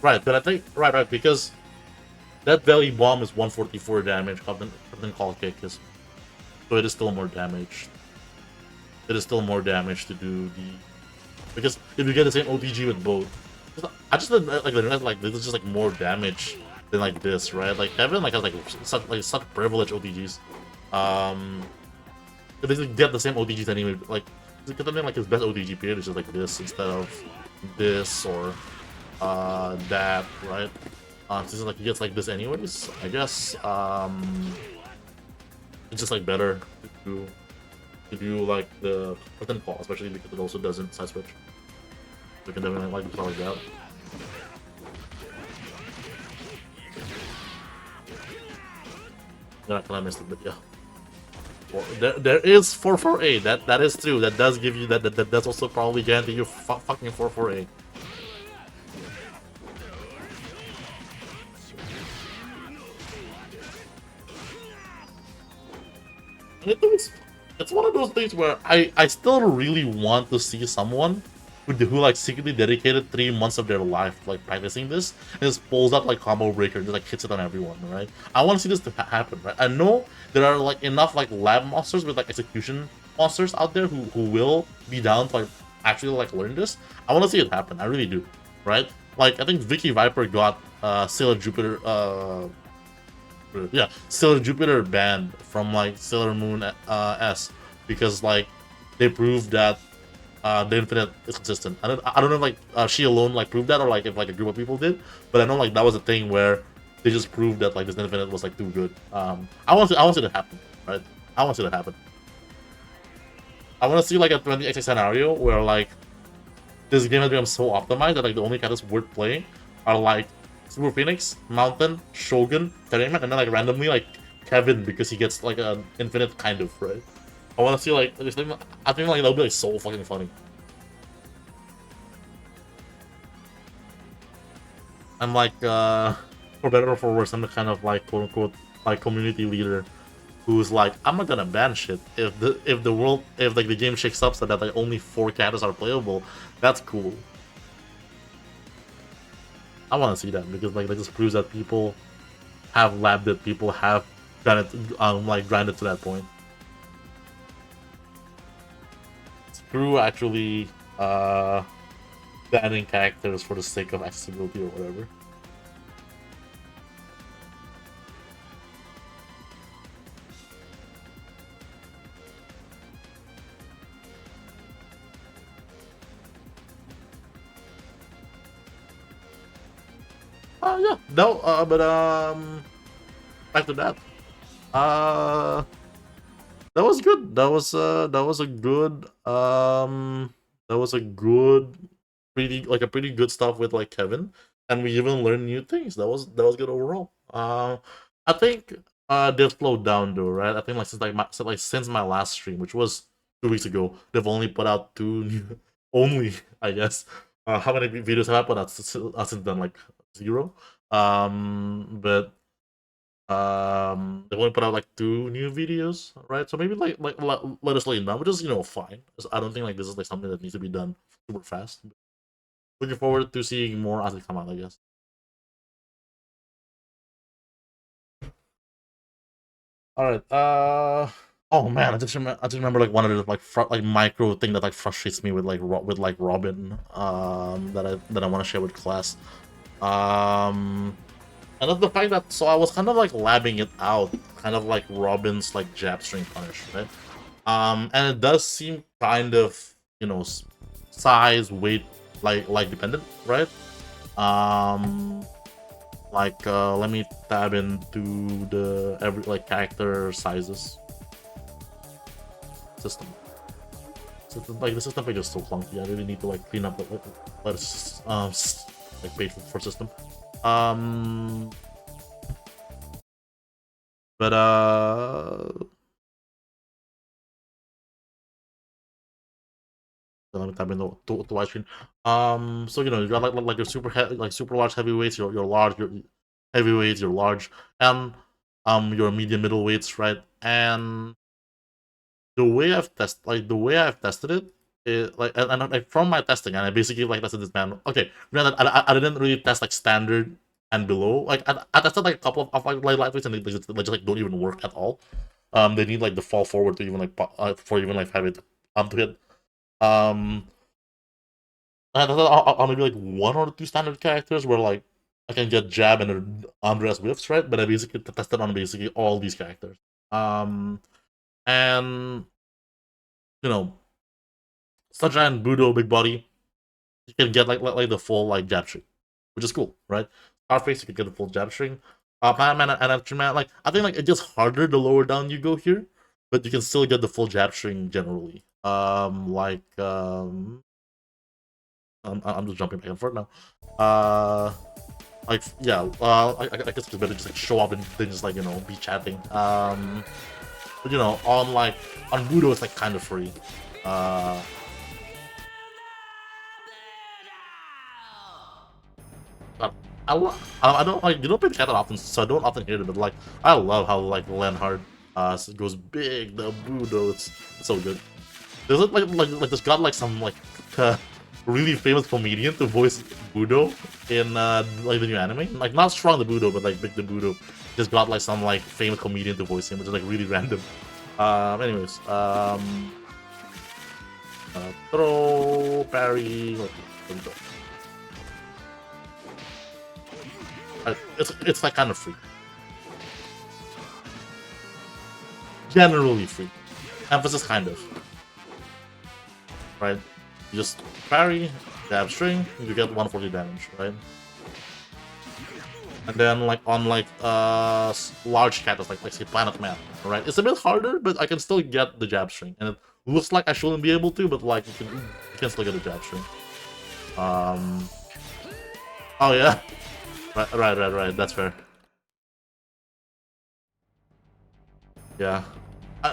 Right, but I think right because that belly bomb is 144 damage. Captain Call Kick is, so it is still more damage. It is still more damage to do the because if you get the same OTG with both, I just like this is just like more damage than like this, right? Like Kevin like has like such privileged OTGs. They basically get the same OTGs anyway. Like something like his best OTG period is just like this instead of this or that, right? Since like he gets like this anyways, I guess it's just like better to do like the Curtain Call, especially because it also doesn't side switch. We can definitely like stuff like that. Yeah, I missed it, but yeah. Well, there is 448. That is true. That does give you that's also probably guarantee you fucking 448. It's one of those things where I still really want to see someone who like secretly dedicated 3 months of their life like practicing this and just pulls out like combo breaker and just like hits it on everyone, right? I want to see this to happen, right? I know there are like enough like lab monsters with like execution monsters out there who will be down to like actually like learn this. I want to see it happen. I really do, right? Like I think Vicky Viper got Sailor Jupiter yeah, Sailor Jupiter banned from like Sailor Moon S because like they proved that the infinite is consistent. I don't know if like she alone like proved that or like if like a group of people did, but I know like that was a thing where they just proved that like this infinite was like too good. I want to see that happen, right? I want to see that happen. I want to see like a 20x scenario where like this game has become so optimized that like the only characters worth playing are like Super Phoenix, Mountain, Shogun, Terryman, and then like randomly like Kevin because he gets like an infinite kind of, right? I want to see like I think like that'll be like so fucking funny. I'm like for better or for worse, I'm the kind of like quote unquote like community leader who's like I'm not gonna ban shit if like the game shakes up so that like only 4 characters are playable. That's cool. I want to see that because like that just proves that people have labbed it, people have grinded to that point. Screw actually banning characters for the sake of accessibility or whatever. Yeah, no, but back to that. Uh, that was good. That was a good that was a good, pretty like a pretty good stuff with like Kevin, and we even learned new things. That was good overall. I think they've slowed down though, right? I think like since my last stream, which was 2 weeks ago, they've only put out two new only, I guess. How many videos have I put out since then? Like zero. But they only put out like two new videos, right? So maybe let us slow down, which is fine. 'Cause I don't think like this is like something that needs to be done super fast. Looking forward to seeing more as they come out, I guess. All right. Oh man, I just remember like one of the like micro thing that like frustrates me with like Robin. That I want to share with class. And that's the fact that I was kind of like labbing it out, kind of like Robin's like jab string punish, right? And it does seem kind of size, weight, like dependent, right? Um, let me tab into the every like character sizes system. Like the system page is so clunky. I really need to like clean up like page for system. But let me type in the wide screen. So you got like your super large heavyweights, your large, your heavyweights, your large, and your medium middleweights, right? And the way I've tested it, like from my testing, and I basically like tested this man. Okay, granted, I didn't really test like standard and below. Like I tested like a couple of like lightweights, and they just like don't even work at all. They need like the fall forward to even like for even like have it to hit. I thought on maybe like one or two standard characters where like I can get jab and Andreas whiffs, right? But I basically tested on basically all these characters. And you know, Sunshine and Budo, big body, you can get like the full like jab string, which is cool, right? Scarface, you can get the full jab string. Man and Action Man, like I think like it gets harder the lower down you go here, but you can still get the full jab string generally. I'm just jumping back and forth now. Like yeah, I guess it's better just like show up and then just like be chatting. But on Budo it's like kind of free. But I don't like, you don't play chat that often, so I don't often hear it. But like I love how like Lenhard goes big. The Budo, it's so good. There's like there's got like some like really famous comedian to voice Budo in like the new anime. Like not Strong the Budo, but like Big the Budo. Just got like some like famous comedian to voice him, which is like really random. Anyways, throw, parry, it's like kind of free. Generally free. Emphasis kind of. Right? You just parry, jab string, you get 140 damage, right? And then like on like large characters like say Planet Man, right? It's a bit harder, but I can still get the jab string. And it looks like I shouldn't be able to, but like you can still get the jab string. Oh yeah. Right. That's fair. Yeah.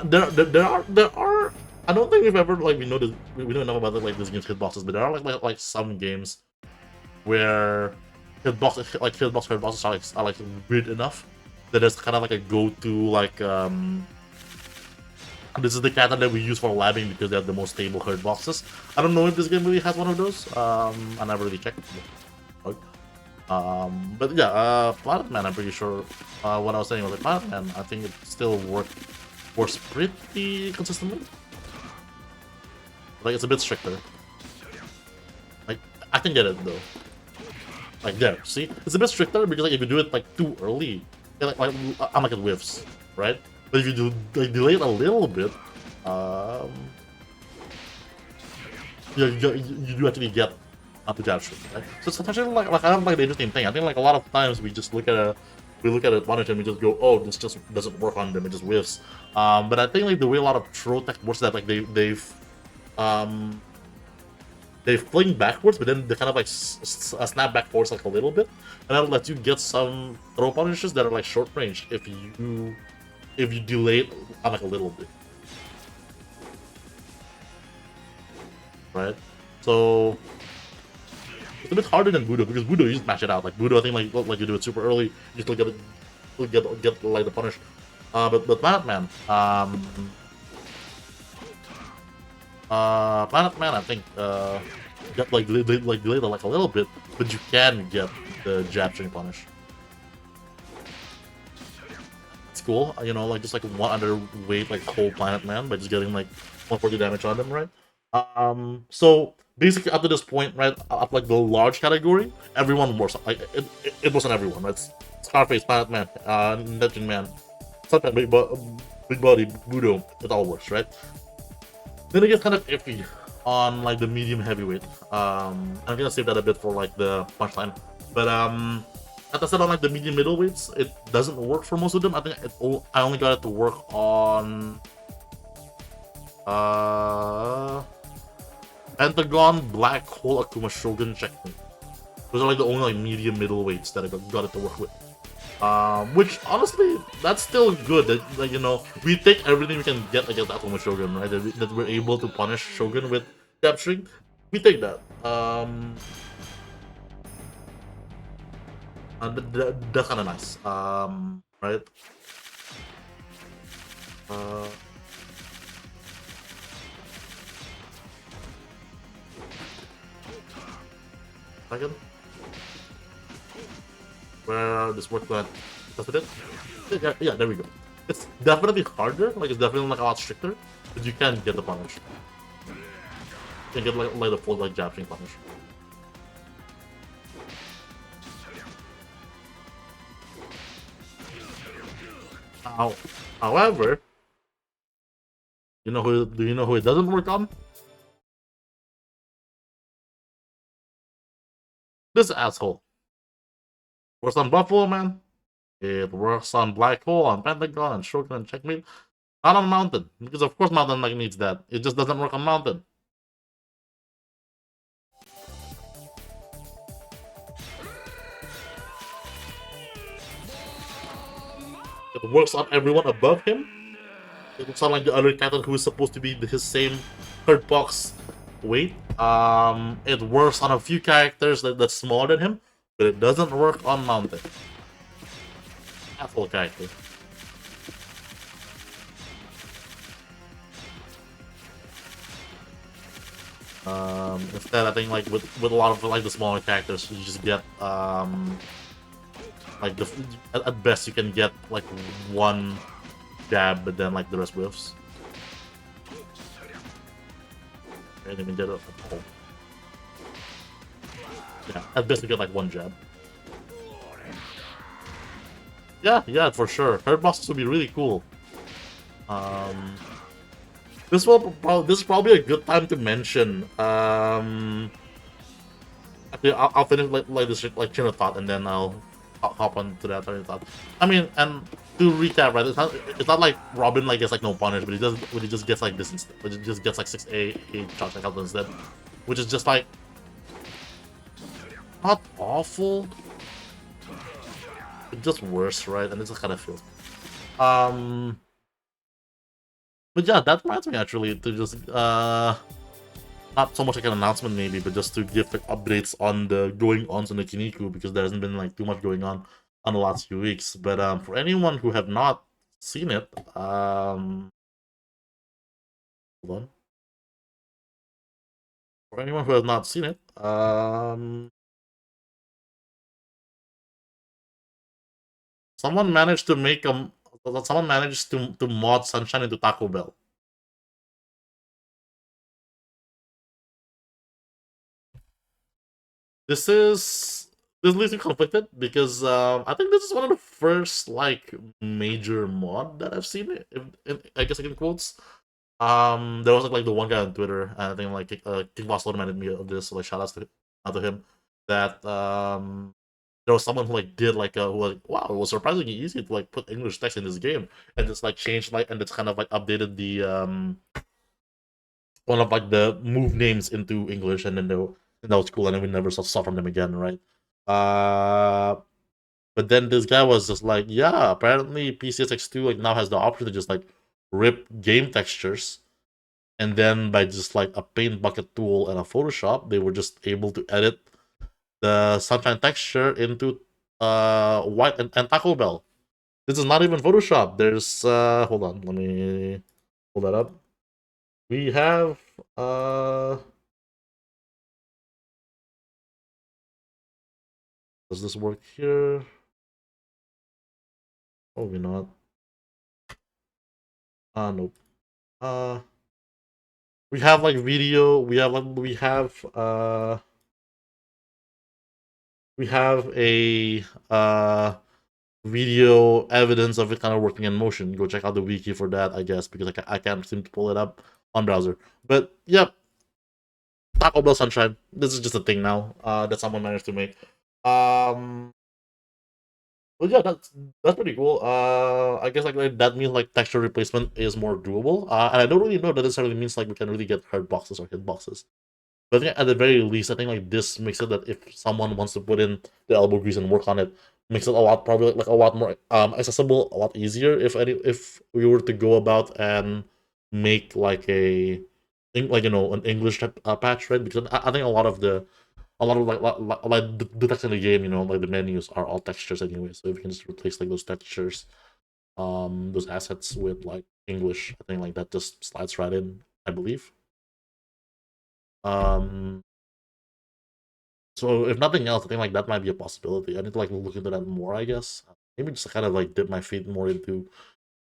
There are. I don't think we've ever like we know enough about like this game's hitboxes, but there are like some games where hitboxes are like weird enough that there's kind of like a go-to like this is the character that we use for labbing because they have the most stable hitboxes. I don't know if this game really has one of those. I never really checked. But yeah, Planet Man, I'm pretty sure what I was saying was like Planet Man, I think it still works pretty consistently. Like it's a bit stricter. Like I can get it though. Like there, see? It's a bit stricter because like if you do it like too early, I'm like it whiffs, right? But if you do like delay it a little bit, you do actually get to jab string, right? So it's actually like kind of like the interesting thing. I think like a lot of times we just look at a punish and we just go, oh, this just doesn't work on them, it just whiffs. But I think like the way a lot of throw tech works, that like um they fling backwards, but then they kind of like snap back forwards like a little bit, and that'll let you get some throw punishes that are like short range if you delay it on like a little bit, right? So it's a bit harder than Budo, because Budo you just match it out. Like Budo, I think like you do it super early, you just get like the punish. But Planet Man, Planet Man, I think get like delayed like a little bit, but you can get the jab string punish. It's cool, you know, like just like one underweight like whole Planet Man by just getting like 140 damage on them, right? So basically up to this point, right, up like the large category, everyone works. Like it wasn't everyone, right? Scarface, Planet Man, Legend Man, sometimes Big Body, Budo, it all works, right? Then it gets kind of iffy on like the medium heavyweight. I'm gonna save that a bit for like the punchline. But as I said, on like the medium middleweights, it doesn't work for most of them. I think I only got it to work on Pentagon, Black Hole, Akuma, Shogun, Checkmate. Those are like the only like medium middleweights that I got it to work with. Which honestly, that's still good. That, like, you know, we take everything we can get against Akuma Shogun, right? That we're able to punish Shogun with jab string. We take that. That's kind of nice. Right. Second. Where this worked at? That's it. Yeah, there we go. It's definitely harder. Like it's definitely like a lot stricter, but you can get the punish. You can get like the full like jab string punish. However, do you know who it doesn't work on? This asshole. Works on Buffalo Man. It works on Black Hole, on Pentagon, and Shogun and Checkmate. Not on Mountain, because of course Mountain like needs that. It just doesn't work on Mountain. It works on everyone above him. It looks like the other captain who is supposed to be his same third box weight. It works on a few characters that's smaller than him, but it doesn't work on Mountain. Asshole character. Instead, I think like with a lot of like the smaller characters, you just get like at best you can get like one jab, but then like the rest whiffs. And even get a oh. Yeah, at best you get like one jab. Yeah, for sure. Hurt bosses would be really cool. This is probably a good time to mention. Actually, I'll finish like this like chain of thought, and then I'll hop on to that train of thought. I mean, and to recap, right? It's not like Robin like gets like no punish, but he just gets like this instead. But he just gets like 6A charge like instead, which is just like not awful, but just worse, right? And it just kind of feels. But yeah, that reminds me actually to just not so much like an announcement maybe, but just to give like, updates on the going-ons on the Kiniku, because there hasn't been like too much going on the last few weeks. But for anyone who have not seen it, hold on. For anyone who has not seen it, someone managed to make someone managed to mod Sunshine into Taco Bell. This leaves me conflicted because I think this is one of the first like major mod that I've seen. I guess in quotes. There was like the one guy on Twitter, and I think like Kickboss recommended me of this, so like shout outs to to him that there was someone who like did like a who like wow, it was surprisingly easy to like put English text in this game and just like changed like and it's kind of like updated the one of like the move names into English and then and that was cool and then we never saw from them again, right? Uh but then this guy was just like, yeah, apparently PCSX2 like now has the option to just like rip game textures, and then by just like a paint bucket tool and a Photoshop, they were just able to edit the sunshine texture into white and Taco Bell. This is not even Photoshop. There's hold on, let me pull that up. We have does this work here? Oh, we not. Nope. Uh we have like video, we have a video evidence of it kind of working in motion. Go check out the wiki for that, I guess, because I can't seem to pull it up on browser. But yep, Taco Bell Sunshine. This is just a thing now that someone managed to make. Um, but yeah, that's pretty cool. I guess like that means like texture replacement is more doable. And I don't really know that necessarily means like we can really get hurt boxes or hit boxes. But I think at the very least, I think like this makes it that if someone wants to put in the elbow grease and work on it, makes it a lot probably like a lot more accessible, a lot easier. If we were to go about and make like like an English type patch, right? Because I think a lot of like the text in the game, like the menus are all textures anyway. So if you can just replace like those textures, those assets with like English, I think like that just slides right in, I believe. Um, So if nothing else, I think like that might be a possibility. I need to like look into that more, I guess. Maybe just kind of like dip my feet more into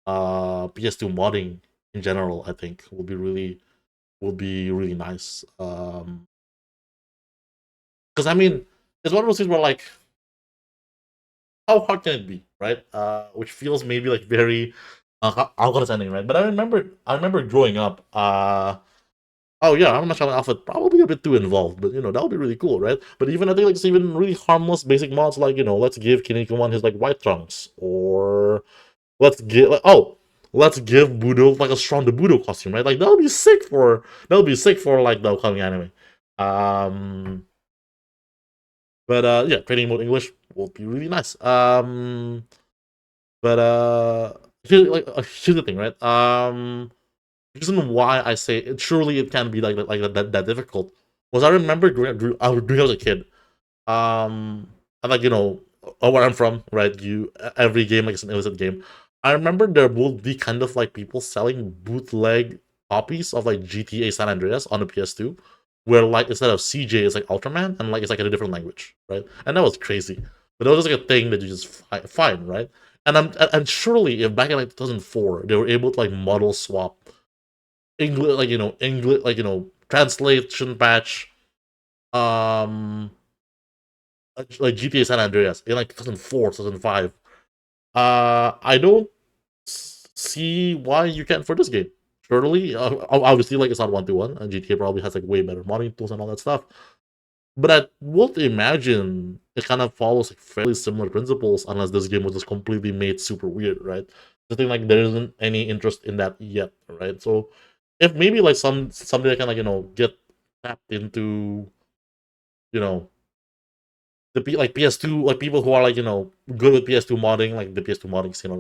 PS2 modding in general, I think will be really nice. Because I mean, it's one of those things where like how hard can it be, right? Which feels maybe like very condescending, right? But I remember growing up, oh yeah, I'm not sure Alpha probably a bit too involved, but that would be really cool, right? But even I think like just even really harmless basic mods like let's give Kinnikuman his like white trunks, or let's give Budo like a strong Budo costume, right? Like that would be sick for like the upcoming anime. Um, but yeah, training mode English will be really nice. But here's the thing, right? Reason why I say surely it can be like that difficult was I remember growing up as a kid. And like where I'm from, right? Every game like it's an illicit game. I remember there would be kind of like people selling bootleg copies of like GTA San Andreas on the PS2, where like instead of CJ it's like Ultraman and like it's like in a different language, right? And that was crazy, but it was just like a thing that you just find, right? And surely if back in like 2004 they were able to like model swap English, like English, like translation patch, um, like GTA San Andreas in like 2004, 2005. I don't see why you can't for this game. Surely, obviously, like it's not 1-to-1, and GTA probably has like way better modding tools and all that stuff. But I would imagine it kind of follows like fairly similar principles, unless this game was just completely made super weird, right? I think like there isn't any interest in that yet, right? So if maybe like somebody that can like get tapped into you know like PS2, like people who are like good with PS2 modding, like the PS2 modding scene, or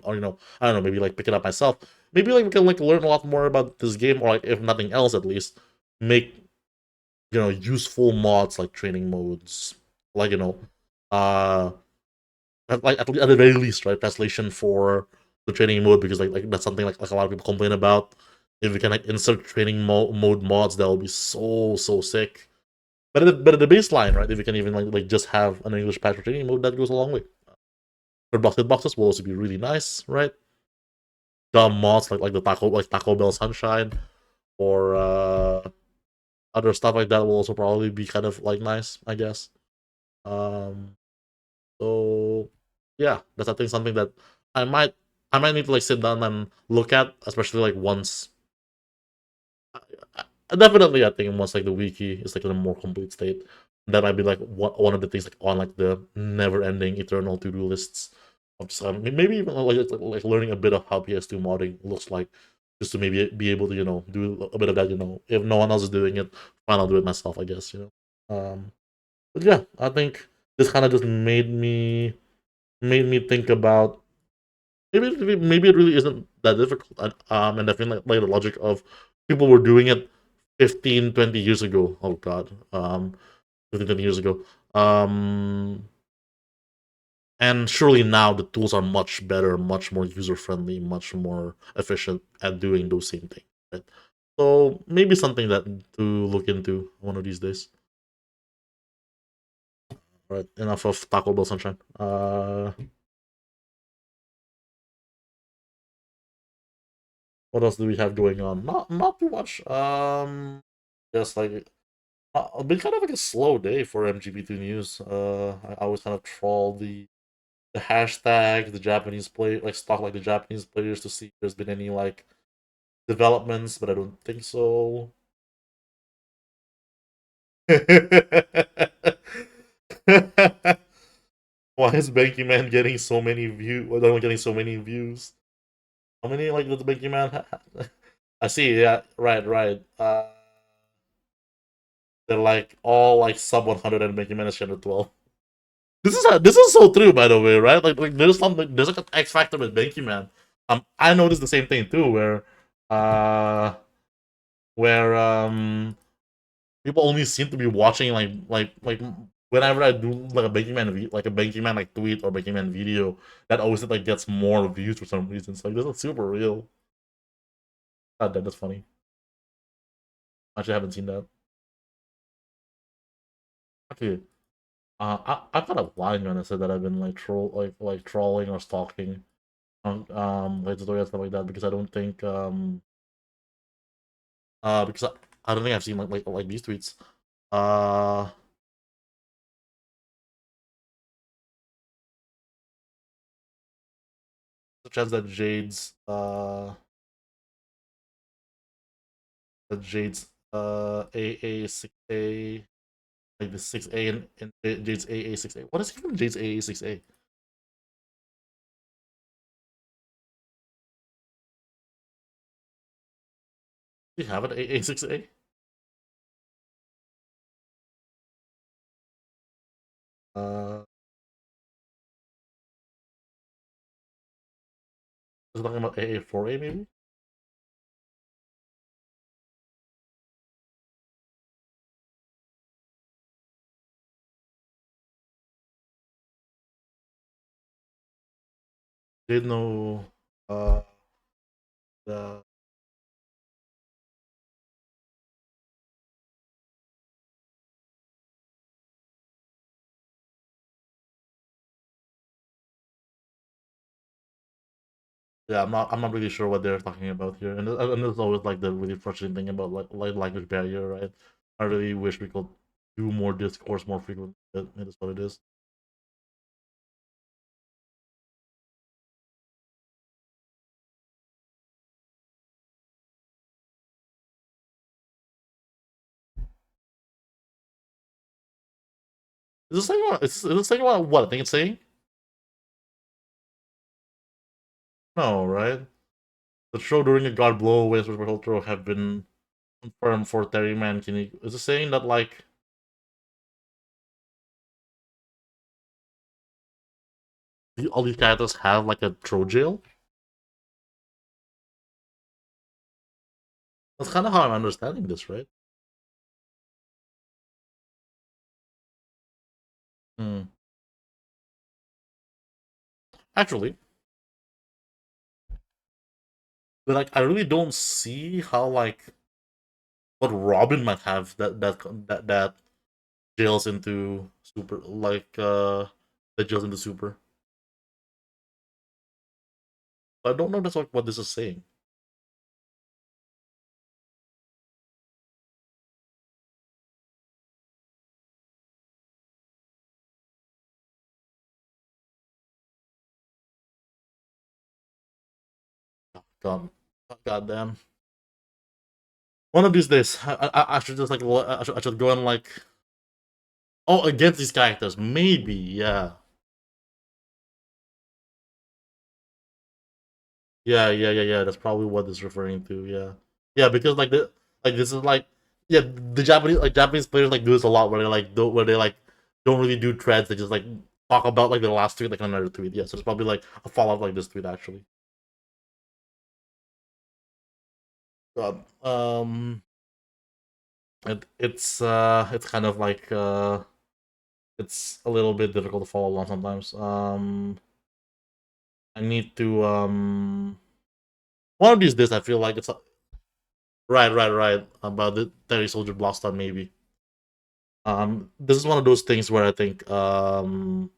or I don't know, maybe like pick it up myself. Maybe like we can like learn a lot more about this game, or like if nothing else, at least make useful mods like training modes, like uh at the very least, right? Translation for the training mode, because like that's something like a lot of people complain about. If we can like insert training mode mods, that would be so sick. But at the baseline, right? If we can even like just have an English patch for training mode, that goes a long way. But boxes will also be really nice, right? Dumb mods like the Taco Bell Sunshine, or other stuff like that will also probably be kind of like nice, I guess. Um, so yeah, that's I think something that I might I might need to like sit down and look at, especially like once definitely, I think once like the wiki is like in a more complete state, that might be like one of the things like on like the never-ending eternal to-do lists of just maybe even like learning a bit of how PS2 modding looks like, just to maybe be able to do a bit of that. If no one else is doing it, fine, I'll do it myself. I guess. But yeah, I think this kind of just made me think about maybe it really isn't that difficult. And I feel like the logic of people were doing it 15, 20 years ago. Oh god. 15, 20 years ago. Um and surely now the tools are much better, much more user friendly, much more efficient at doing those same things. Right? So maybe something that to look into one of these days. Right. Enough of Taco Bell Sunshine. What else do we have going on? Not too much. Just like it's been kind of like a slow day for MGP2 news. I always kind of troll the hashtag, the Japanese play, like stalk like the Japanese players to see if there's been any like developments, but I don't think so. Why is Banky Man getting so many views? Why am I getting so many views? How many like does Banky Man? I see. Yeah, right. They're like all like sub 100 and Banky Man is 112. This is so true, by the way, right? Like there's like an X factor with Banky Man. I noticed the same thing too, uh where people only seem to be watching like whenever I do like a Banky Man like a Banky Man like tweet or Banky Man video, that always like gets more views for some reason. So like this is super real. That's funny. Actually, I haven't seen that. Okay, I'm kind of lying when I said that I've been like trolling or stalking like tutorials stuff like that because I don't think because I don't think I've seen like these tweets. Uh, such as AA6A, like the 6A and Jade's AA6A. What is even Jade's AA6A? Do you have an AA6A? Uh, is it talking about AA4A maybe? Didn't know the yeah, I'm not really sure what they're talking about here, and there's always like the really frustrating thing about like language barrier, right? I really wish we could do more discourse more frequently. But it is what it is. Is this saying what? Is this saying what I think it's saying? No, right? The show during a God blow with Super Throw have been confirmed for Terry Mancini. Is it saying that like all these characters have like a throw jail? That's kind of how I'm understanding this, right? Hmm. Actually, but like I really don't see how like what Robin might have that jails into super that jails into super. I don't know that's what this is saying. God, God damn. One of these days, I should just like I should go and like against these characters. Maybe, yeah. Yeah. That's probably what it's referring to. Yeah, yeah, because like this is like yeah, the Japanese players like do this a lot where they like where they like don't really do threads. They just like talk about like the last tweet like another tweet. Yeah, so it's probably like a follow up like this tweet actually. God. It's kind of like it's a little bit difficult to follow along sometimes. I need to one of these days I feel like it's right about the Terry Soldier Blast on maybe. This is one of those things where I think one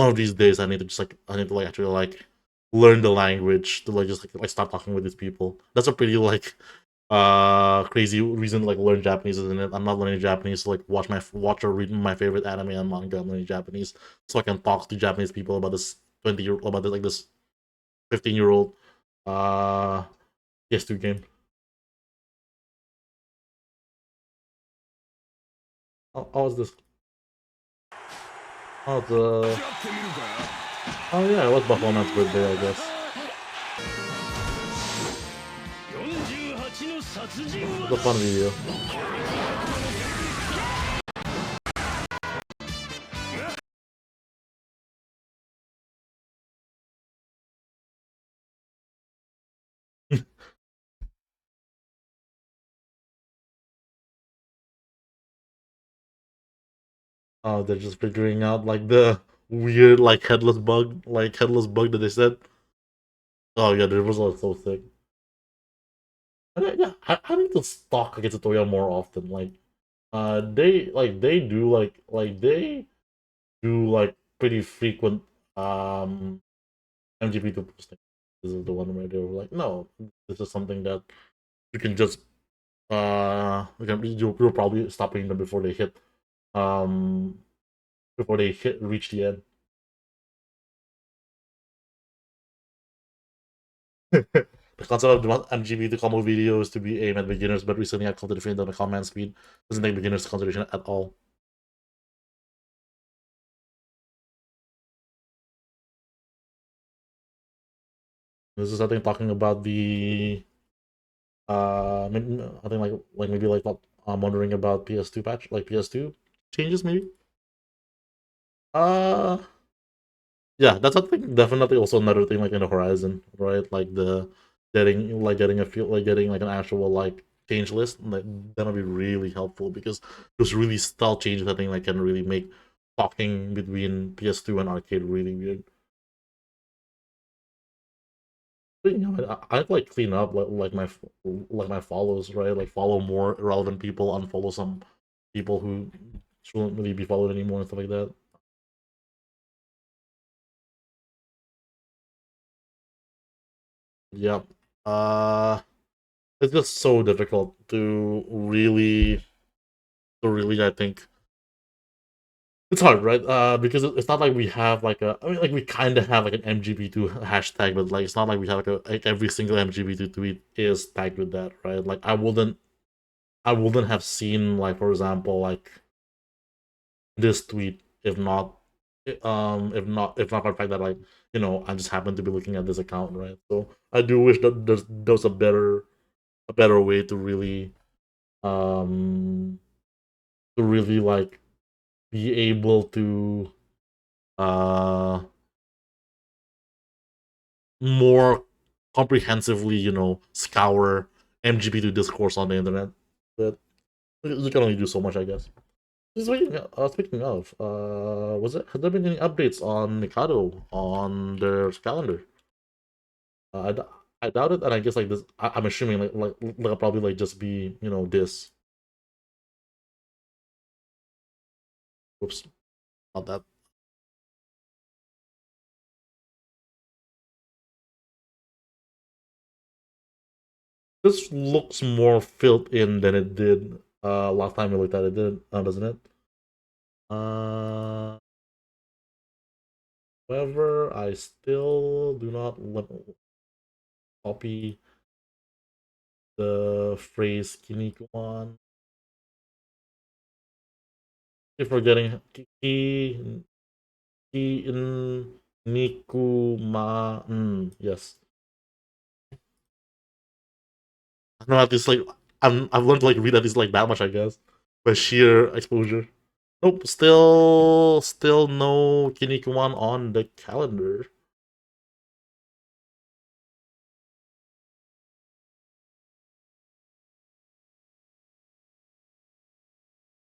of these days I need to like actually like learn the language to like just like start talking with these people. That's a pretty like crazy reason to like learn Japanese, isn't it? I'm not learning Japanese to like watch or read my favorite anime and manga. I'm learning Japanese so I can talk to Japanese people about this 20-year about this like this 15-year-old PS2 game. How is this? Oh the oh yeah, it was Buffalo Man's birthday, I guess. It's a fun video. Oh, they're just figuring out like the weird like headless bug that they said. Oh yeah, the results are so sick. Yeah, I need to stalk against tutorial more often. Like, they do they do like pretty frequent MGP2 posting. This is the one where they were like, no, this is something that you can just you'll probably stop hitting them um before they reach the end. The concept of the MGB to combo videos to be aimed at beginners, but recently I come to defend that the command speed doesn't take beginners into consideration at all. This is I think talking about the maybe, I think like maybe like I'm wondering about PS2 patch like PS2 changes maybe. Uh yeah, that's I think definitely also another thing like in the horizon, right? Like the getting a feel like getting like an actual like change list like that'll be really helpful because those really style changes I think like can really make talking between PS2 and arcade really weird. But, you know, I'd like clean up like my follows, right? Like follow more irrelevant people, unfollow some people who shouldn't really be followed anymore and stuff like that. Yep. It's just so difficult to really I think it's hard, right? Because it's not like we have like a I mean like we kind of have like an MGB2 hashtag, but like it's not like we have like every single MGB2 tweet is tagged with that, right? Like I wouldn't have seen like for example like this tweet if not for the fact that like you know I just happen to be looking at this account, right? So I do wish that there's a better way um to really like be able to uh more comprehensively, you know, scour MGP2 discourse on the internet. But you can only do so much, I guess. Speaking of, has there been any updates on Mikado on their calendar? I doubt it, and I guess like this, I'm assuming like will probably like just be you know this. Oops, not that. This looks more filled in than it did last time we looked at it, doesn't it? Uh, However, I still do not copy the phrase Kinnikuman. Keep forgetting Kinnikuman. Yes. I know at least like I've learned to like read at least like that much, I guess. By sheer exposure. Nope, still no Kinnikuman on the calendar.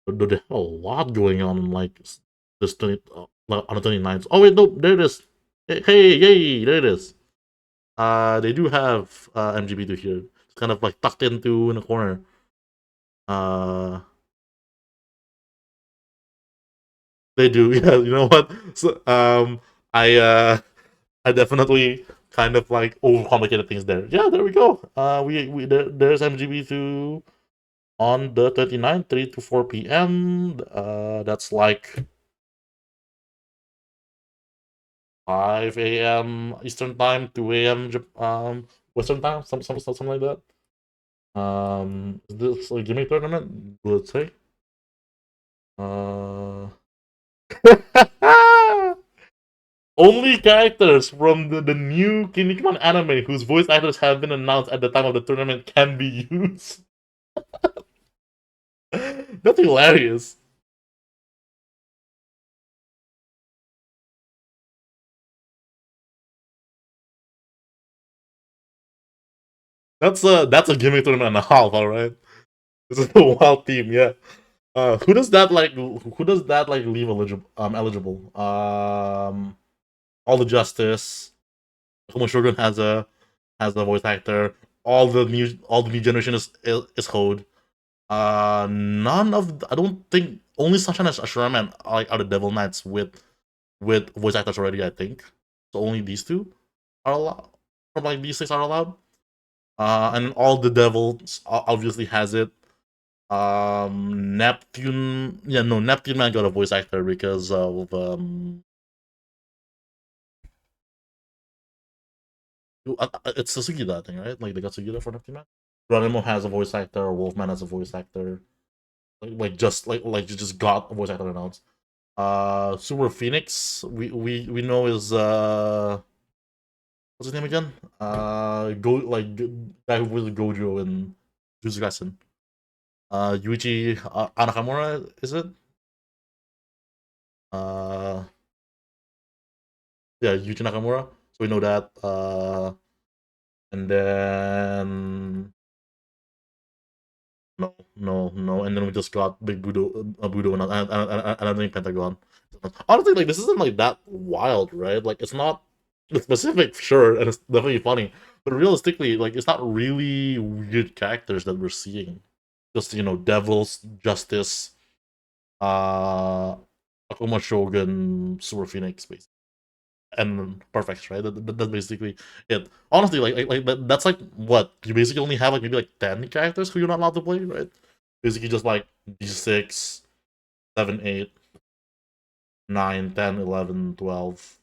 They have a lot going on like this 20 on the 29th. Oh wait, nope, there it is. Hey, yay, there it is. They do have MGB2 here. It's kind of like tucked into in the corner. Uh, they do. Yeah, you know what? So, I definitely kind of like overcomplicated things there. Yeah, there we go. There's MGB2 on the 29th, 3 to 4 p.m. That's like 5 a.m. Eastern time, 2 a.m. Western time, something like that. Is this a gimmick tournament? Let's say. Uh, only characters from the new Kinnikuman anime whose voice actors have been announced at the time of the tournament can be used. That's hilarious. That's a gimmick tournament and a half, all right. This is a wild team, yeah. Who does that like? Who does that like leave eligible? Eligible. All the Justice. Komo Shogun has a voice actor. All the new generation is Hode. None of I don't think only Sunshine and Ashraman are the Devil Knights with voice actors already. I think so. Only these two are allowed. From like these six are allowed. And all the Devils obviously has it. Neptune, yeah, no, Neptune Man got a voice actor because of it's Sugida thing, right? Like they got Sugida for Neptune Man. Geronimo has a voice actor. Wolfman has a voice actor. Like you just got a voice actor announced. Super Phoenix, we know is what's his name again? Go like guy who was Gojo in Jujutsu Kaisen. Yuichi Anakamura, is it? Uh, yeah, Yuichi Nakamura. So we know that. And then no, and then we just got Big Budo, and I think Pentagon. Honestly, like this isn't like that wild, right? Like it's specific, sure, and it's definitely funny, but realistically, like it's not really weird characters that we're seeing. Just Devils, Justice, uh, Akuma Shogun, Super Phoenix, basically, and Perfect, right? That's basically it. Honestly, that's like what you basically only have like maybe like 10 characters who you're not allowed to play, right? Basically, just like D6, 7, 8, 9, 10, 11, 12,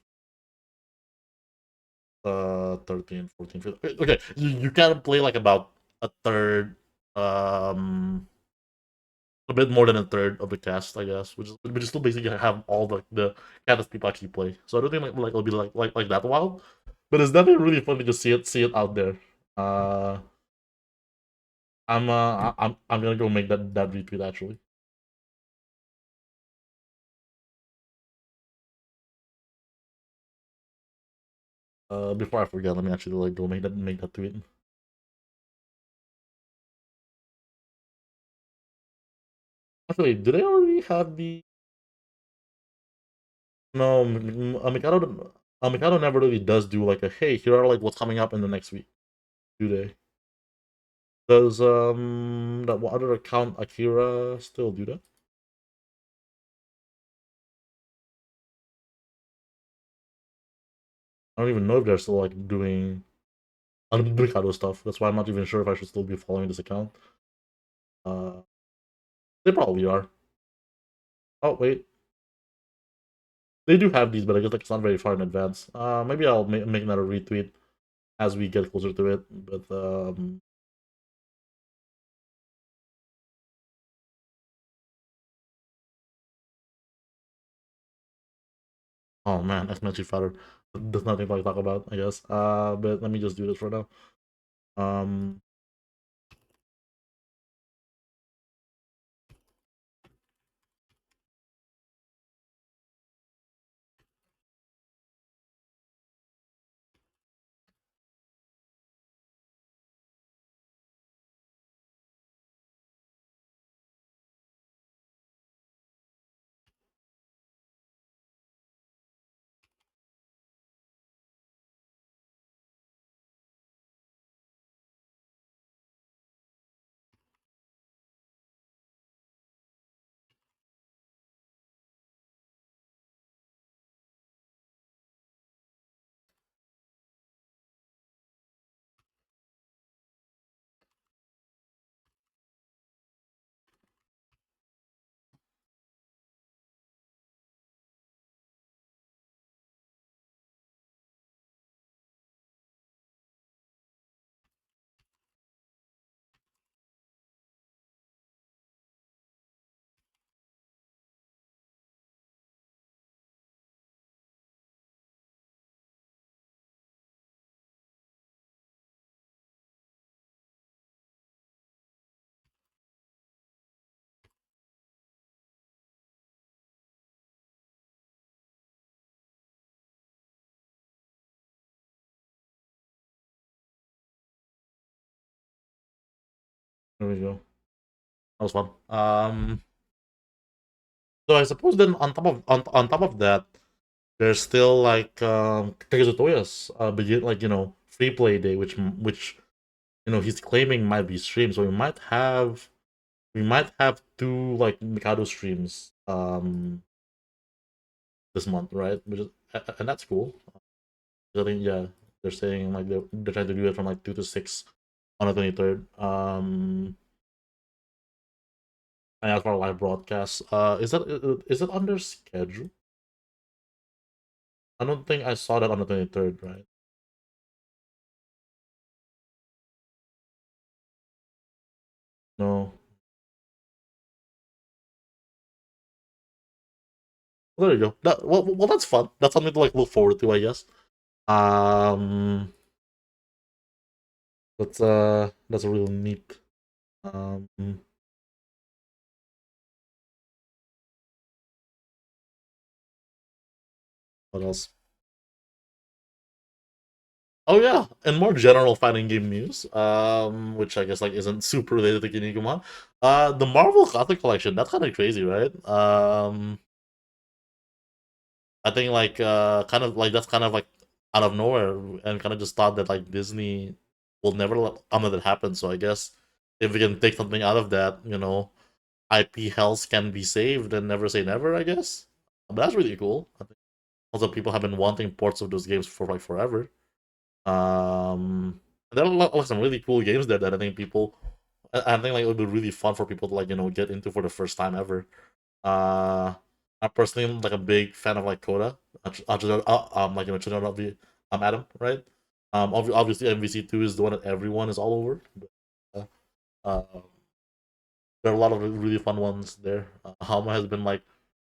13, 14, 15. Okay, you can play like about a third, a bit more than a third of the cast, I guess, which is still basically have all the cast people actually play. So I don't think like it'll be like that wild, but it's definitely really fun to just see it out there. Uh, I'm gonna go make that retweet actually. Before I forget, let me actually like go make that tweet. Actually, do they already have the? No, Mikado never really does do like a hey, here are like what's coming up in the next week. Do they? Does that other account Akira still do that? I don't even know if they're still like doing Mikado stuff. That's why I'm not even sure if I should still be following this account. Uh, they probably are. Oh wait, they do have these, but I guess like it's not very far in advance. Maybe I'll make another retweet as we get closer to it. But Oh man, X-Men Fighter. There's nothing to like, talk about, I guess. But let me just do this for now. Um, there we go. That was fun. So I suppose then on top of that, there's still like Kazutoya's begin like free play day, which he's claiming might be streamed. So we might have two like Mikado streams this month, right? And that's cool. I think yeah, they're saying like they're trying to do it from like 2 to 6 on the 23rd. And as for live broadcast, is it under schedule? I don't think I saw that on the 23rd, right? No. Well, there you go. Well, that's fun. That's something to like look forward to, I guess. Um, that's a real neat. Um, what else? Oh yeah, and more general fighting game news, which I guess like isn't super related to Kinnikuman. The Marvel Classic Collection, that's kind of crazy, right? I think like kind of like that's kind of like out of nowhere, and kind of just thought that like Disney will never let that happen. So I guess if we can take something out of that, IP health can be saved and never say never. I guess. But that's really cool. I think also people have been wanting ports of those games for like forever. There are like some really cool games there that I think people. I think like it would be really fun for people to like get into for the first time ever. Uh, I'm personally like a big fan of like Coda. Like Children of the Adam, right? Obviously MVC2 is the one that everyone is all over. But, uh, there are a lot of really fun ones there. Halma has been like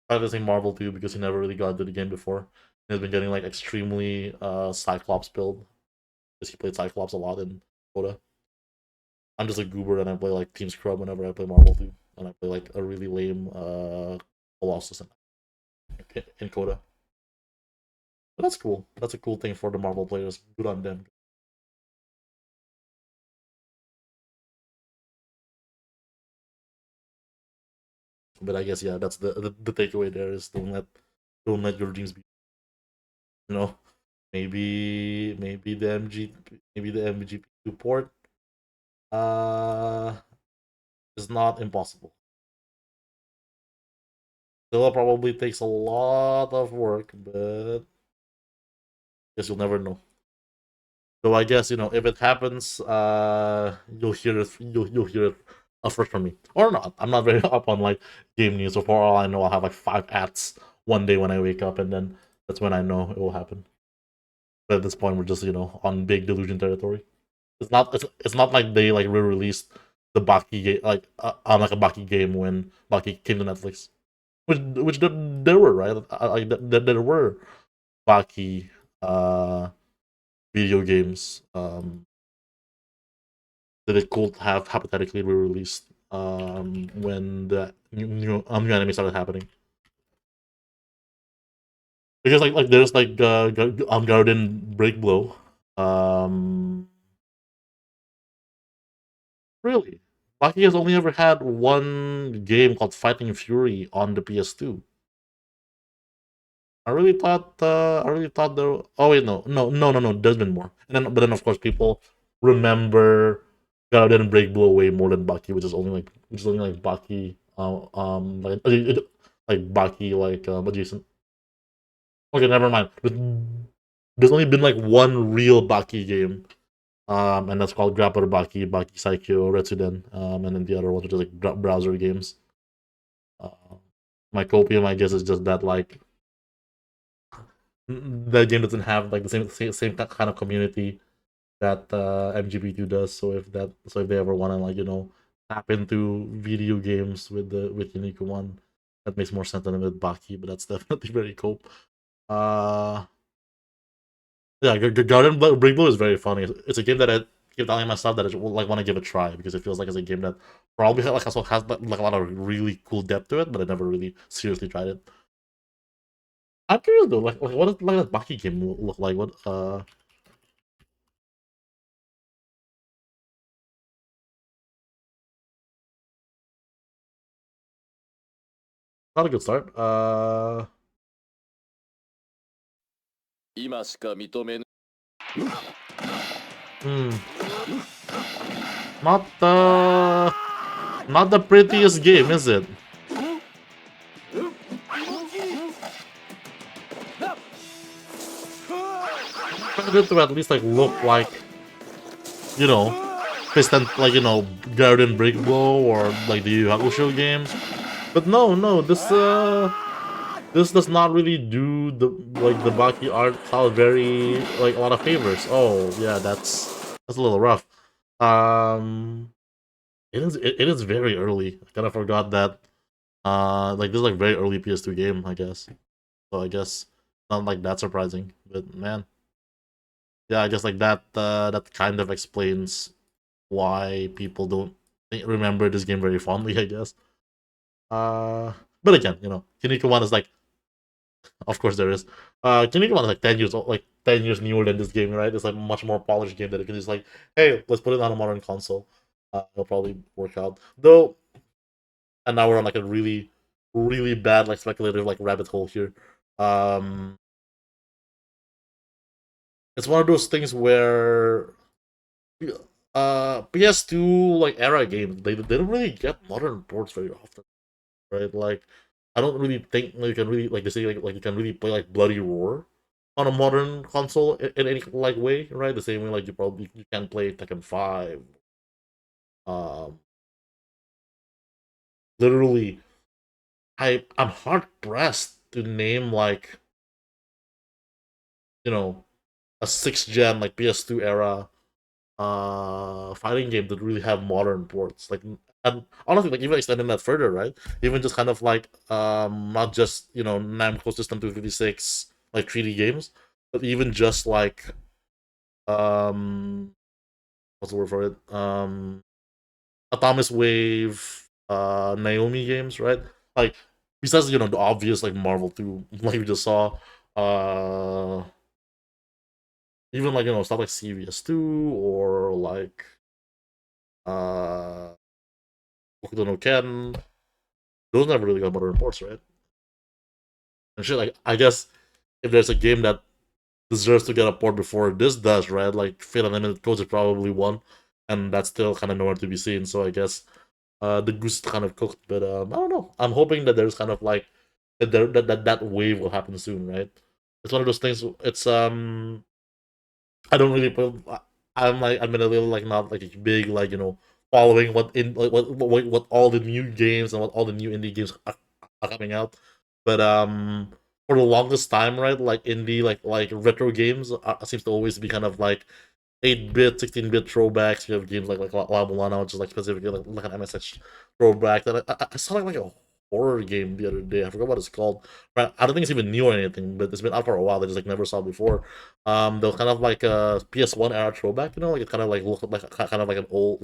practicing Marvel too because he never really got into the game before. He's been getting like extremely Cyclops build because he played Cyclops a lot in Coda. I'm just a goober and I play like Team Scrub whenever I play Marvel too, and I play like a really lame Colossus in Coda. But that's cool. That's a cool thing for the Marvel players. Good on them. But I guess yeah, that's the takeaway there is don't let your dreams be you know maybe the MGP port uh is not impossible. Still probably takes a lot of work, but guess you'll never know. So I guess if it happens, you'll hear it first from me or not. I'm not very up on like game news. So for all I know, I'll have like 5 ads one day when I wake up, and then that's when I know it will happen. But at this point, we're just on big delusion territory. It's not like they like re-released the Baki game like on like a Baki game when Baki came to Netflix, which there were right. There were Baki video games that it could have hypothetically be released when the new anime started happening. Because like there's like Garden Break Blow. Um, really, Baki has only ever had one game called Fighting Fury on the PS2. I really thought there. Oh wait, no. There's been more, and then but then of course people remember Garden Break Blow way more than Baki, which is only like Baki, like Baki adjacent. Okay, never mind. But there's only been like one real Baki game, and that's called Grapple Baki, Baki Saikyo, Retsuden, and then the other ones are just like browser games. Uh, my copium, I guess, is just that like the game doesn't have like the same kind of community that MGP2 does. So if they ever want to like tap into video games with the with Unique One, that makes more sense than with Baki. But that's definitely very cool. Uh, yeah, Garden Break Blue is very funny. It's a game that I keep telling myself that I like want to give a try because it feels like it's a game that probably like also has like a lot of really cool depth to it, but I never really seriously tried it. I'm curious though, like what does like that Baki game look like? What not a good start. 今しか認めぬ hmm, not the prettiest game, is it? Expected it to at least like look like you know, piston like Garden Break Blow or like the Yu Yu Hakusho games. But no, this does not really do the Baki art style very like a lot of favors. Oh yeah, that's a little rough. Um, it is very early. I kind of forgot that. Like this is like very early PS2 game, I guess. So I guess not like that surprising. But man, yeah, I guess like that kind of explains why people don't remember this game very fondly. I guess. But again, Kinnikuman One is like, of course there is. Kinnikuman One is like 10 years old, like 10 years newer than this game, right? It's like much more polished game that it can just like, hey, let's put it on a modern console. It'll probably work out. Though, and now we're on like a really, really bad like speculative like rabbit hole here. Um, it's one of those things where PS2 like era games they don't really get modern ports very often, right? Like I don't really think like, you can really like they say like you can really play like Bloody Roar on a modern console in any like way, right? The same way like you can play Tekken 5. Um, literally, I'm hard pressed to name like you know a 6th gen like PS2 era fighting game that really have modern ports like. And honestly, like even extending that further, right? Even just kind of like not just Namco System 256 like 3D games, but even just like um what's the word for it? Atomic Wave, Naomi games, right? Like besides the obvious like Marvel 2, like we just saw, uh even like stuff like CVS 2 or like uh Hokuto no Ken, those never really got modern reports, right? And shit, like I guess if there's a game that deserves to get a port before this does, right? Like Fate Unlimited Codes is probably one, and that's still kind of nowhere to be seen. So I guess the goose is kind of cooked. But I don't know. I'm hoping that there's kind of like that wave will happen soon, right? It's one of those things. It's I don't really put. I'm like admittedly like not like a big like following what all the new games and what all the new indie games are coming out, but for the longest time, right, like indie like retro games seems to always be kind of like 8-bit, 16-bit throwbacks. You have games like La Mulana, which is like specifically like an MSX throwback that I saw like a horror game the other day. I forgot what it's called. Right, I don't think it's even new or anything, but it's been out for a while. I just like never saw it before. They were kind of like a PS1 era throwback, you know, like it kind of like looked like kind of like an old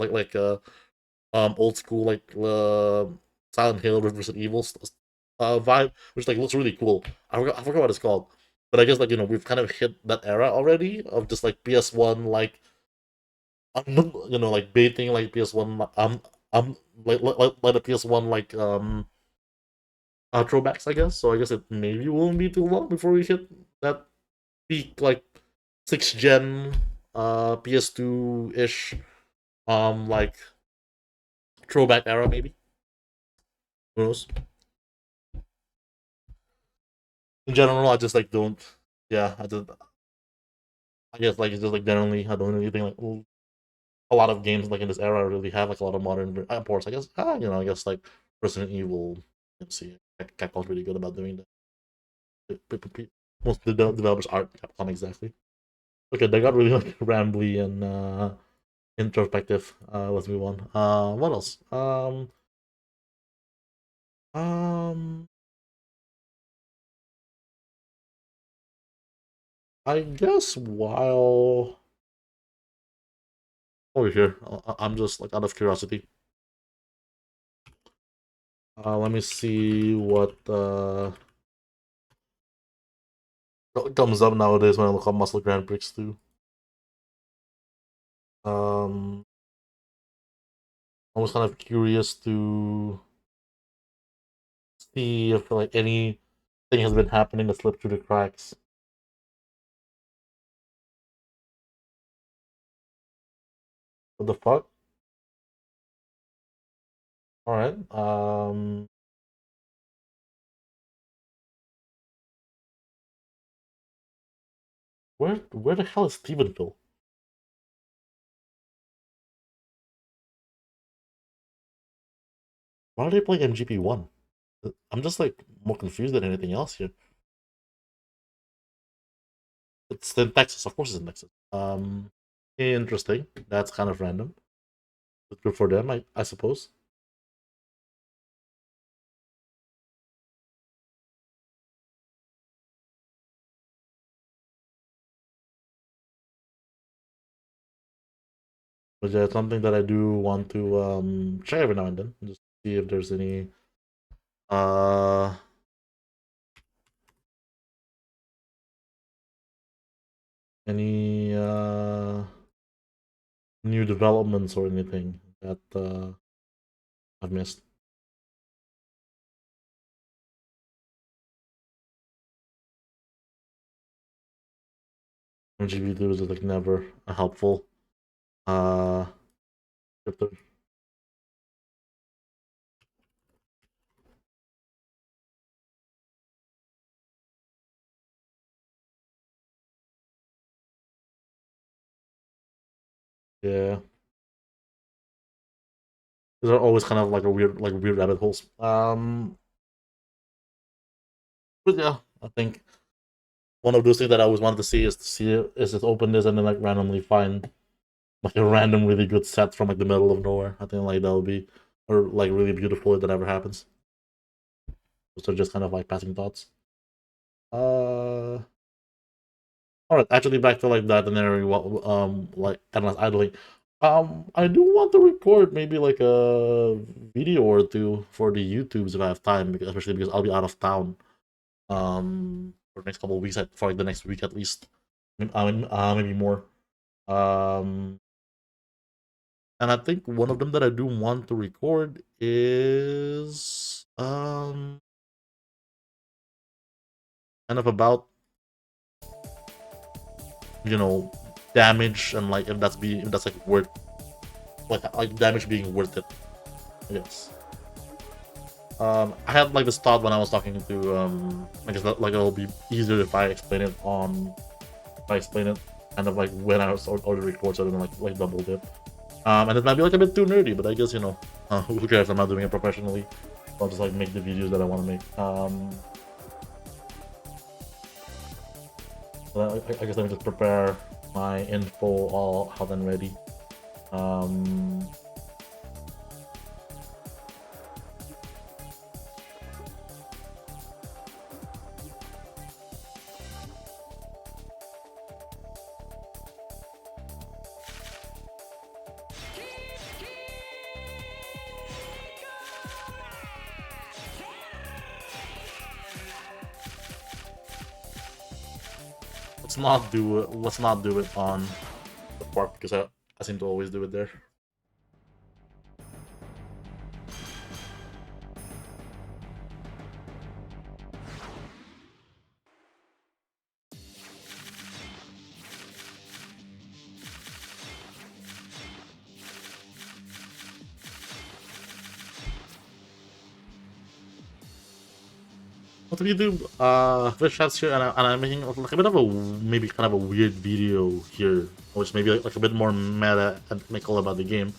old school like Silent Hill Resident Evil vibe, which like looks really cool. I forgot what it's called, but I guess like we've kind of hit that era already of just like PS1 like like baiting like PS1 like the PS1 like throwbacks, I guess. So I guess it maybe won't be too long before we hit that peak like 6th gen PS2 ish like throwback era maybe. Who knows? In general, I just like don't. Yeah, I guess like it's just like generally I don't really think like a lot of games like in this era really have like a lot of modern ports. I guess I guess like Resident Evil. Let's see, Capcom's really good about doing that. Most of the developers aren't Capcom exactly. Okay, they got really like rambly and introspective. Let's move on. What else? Um, I guess while over here, I'm just like out of curiosity. Let me see what comes up nowadays when I look up Muscle Grand Prix too. I was kind of curious to see if like anything has been happening that slipped through the cracks. What the fuck? All right. Where the hell is Stephenville? Why are they playing MGP1? I'm just like more confused than anything else here. It's in Texas, of course it's in Texas. Interesting. That's kind of random. But good for them, I suppose. But yeah, it's something that I do want to check every now and then, just see if there's uh any new developments or anything that I've missed. MGB2 is like never a helpful uh scripter. Yeah. These are always kind of like a weird rabbit holes. But yeah, I think one of those things that I always wanted to see is just open this and then like randomly find like a random really good set from like the middle of nowhere. I think like that would be or like really beautiful if that ever happens. So just kind of like passing thoughts. Uh all right, actually back to like that and then like endless idling. I do want to record maybe like a video or two for the YouTubes if I have time, because especially because I'll be out of town for the next couple of weeks, for like the next week at least. Maybe more. Um, and I think one of them that I do want to record is kind of about you know damage and like if that's like worth like damage being worth it. Yes. I had like this thought when I was talking to I guess like it'll be easier if I explain it kind of like when I was already record, so I didn't like double dip. And it might be like a bit too nerdy, but I guess who cares? I'm not doing it professionally. I'll just like make the videos that I want to make. I guess let me just prepare my info all out and ready. let's not do it on the park because I seem to always do it there. What do you do? Fish chats here, and I'm making like a bit of a maybe kind of a weird video here, which maybe like a bit more meta and technical about the game,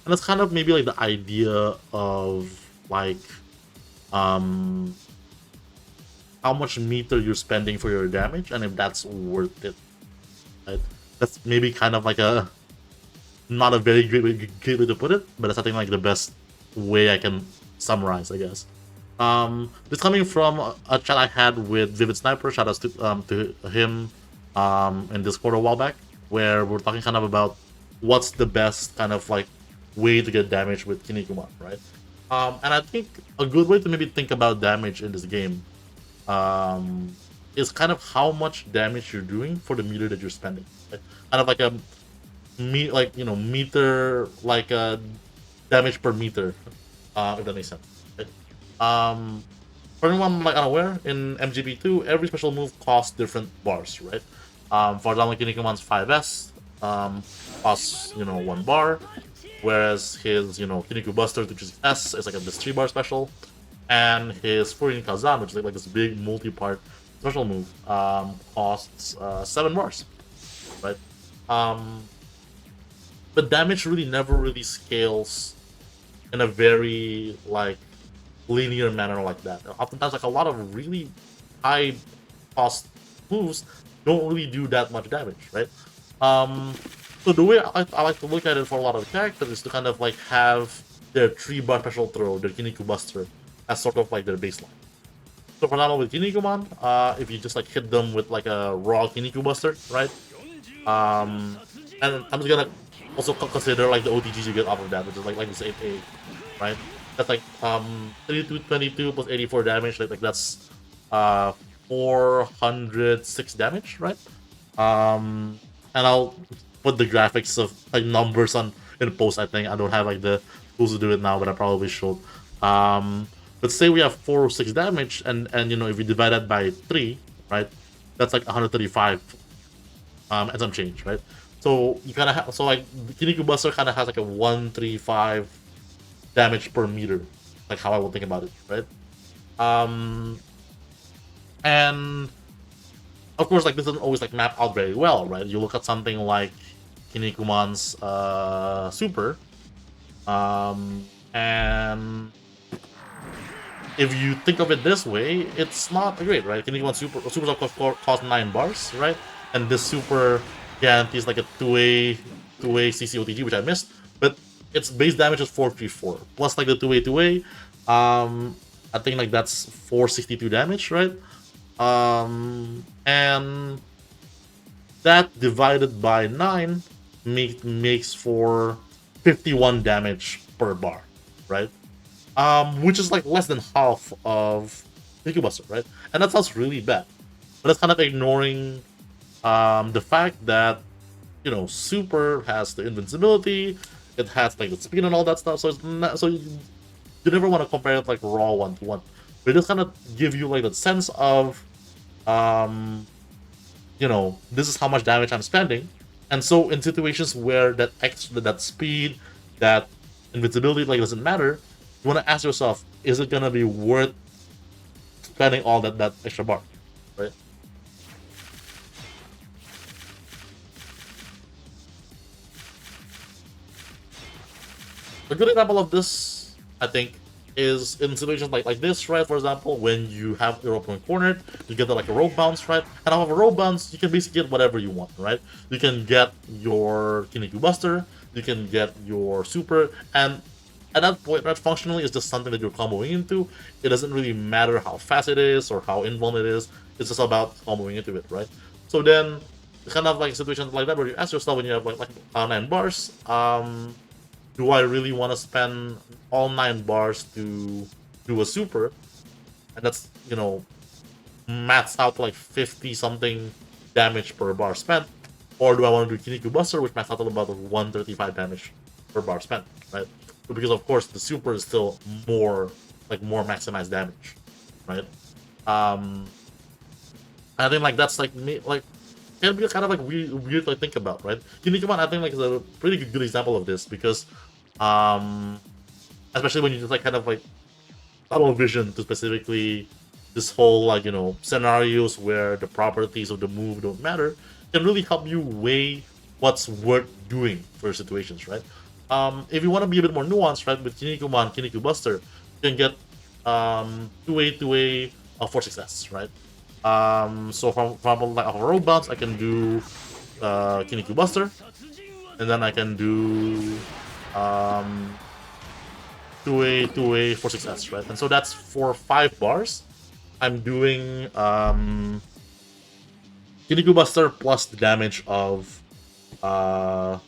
and it's kind of maybe like the idea of like um how much meter you're spending for your damage, and if that's worth it. Right? That's maybe kind of like a not a very great way to put it, but it's I think like the best way I can summarize, I guess. This coming from a chat I had with Vivid Sniper. Shout outs to him in Discord a while back, where we're talking kind of about what's the best kind of like way to get damage with Kinnikuman, right? And I think a good way to maybe think about damage in this game is kind of how much damage you're doing for the meter that you're spending. Right? Kind of like a meter, like a damage per meter, if that makes sense. Right? For anyone like unaware, in MGP2, every special move costs different bars, right? For example, Kinnikuman's 5S costs 1 bar, whereas his Kinniku Buster, which is S, is like this 3 bar special, and his Furin Kazan, which is like this big multi-part special move, costs 7 bars, right? But damage really never really scales in a very like linear manner like that. Oftentimes, like a lot of really high cost moves don't really do that much damage, right? So the way I like to look at it for a lot of characters is to kind of like have their 3 bar special throw, their Kinniku Buster, as sort of like their baseline. So for example, with Kinnikuman, if you just like hit them with like a raw Kinniku Buster, right? And I'm just gonna also consider like the OTGs you get off of that, which is like this 8A, right? That's like 3222 plus 84 damage, like that's 406 damage, right? And I'll put the graphics of like numbers on in post. I think I don't have like the tools to do it now, but I probably should. Let's say we have 406 damage, and if you divide that by 3, right? That's like 135 and some change, right? So you kind of have, so like Kinniku Buster kind of has like a 135 damage per meter, like how I would think about it, right? And of course, like this doesn't always like map out very well, right? You look at something like Kinnikuman's Super, and if you think of it this way, it's not great, right? Kinnikuman Super's of course cost 9 bars, right? And this Super guarantees like a 2A CCOTG, which I missed, but its base damage is 434 plus like the 2A. I think like that's 462 damage, right? And that divided by 9 makes for 51 damage per bar, right? Which is like less than half of Kinniku Buster, right? And that sounds really bad, but it's kind of ignoring the fact that Super has the invincibility, it has like the speed and all that stuff. So it's not, so you never want to compare it like raw 1-to-1. But it just kind of give you like the sense of this is how much damage I'm spending. And so in situations where that speed, that invincibility like doesn't matter, you want to ask yourself, is it gonna be worth spending all that extra bar, right? A good example of this, I think, is in situations like this, right? For example, when you have your opponent cornered, you get like a rope bounce, right? And off of a rope bounce, you can basically get whatever you want, right? You can get your Kinniku Buster, you can get your Super, and at that point, right, functionally, it's just something that you're comboing into. It doesn't really matter how fast it is or how invulnerable it is. It's just about comboing into it, right? So then, kind of like situations like that where you ask yourself when you have like 9 bars, do I really want to spend all 9 bars to do a Super? And that's, maths out to like 50 something damage per bar spent, or do I want to do Kinniku Buster, which max out at about 135 damage per bar spent, right? Because of course the super is still more maximized damage, right? I think like that's like me like can be kind of like weird to like, think about, right? Kinnikuman I think like is a pretty good example of this because especially when you just like kind of like tunnel vision to specifically this whole like scenarios where the properties of the move don't matter can really help you weigh what's worth doing for situations, right? If you want to be a bit more nuanced, right, with Kinnikuman, Kinniku Buster, you can get two-way for success, right? So from like a road bounce, I can do Kinniku Buster, and then I can do um, two-way for success, right? And so that's for 5 bars. I'm doing Kinniku Buster plus the damage of uh,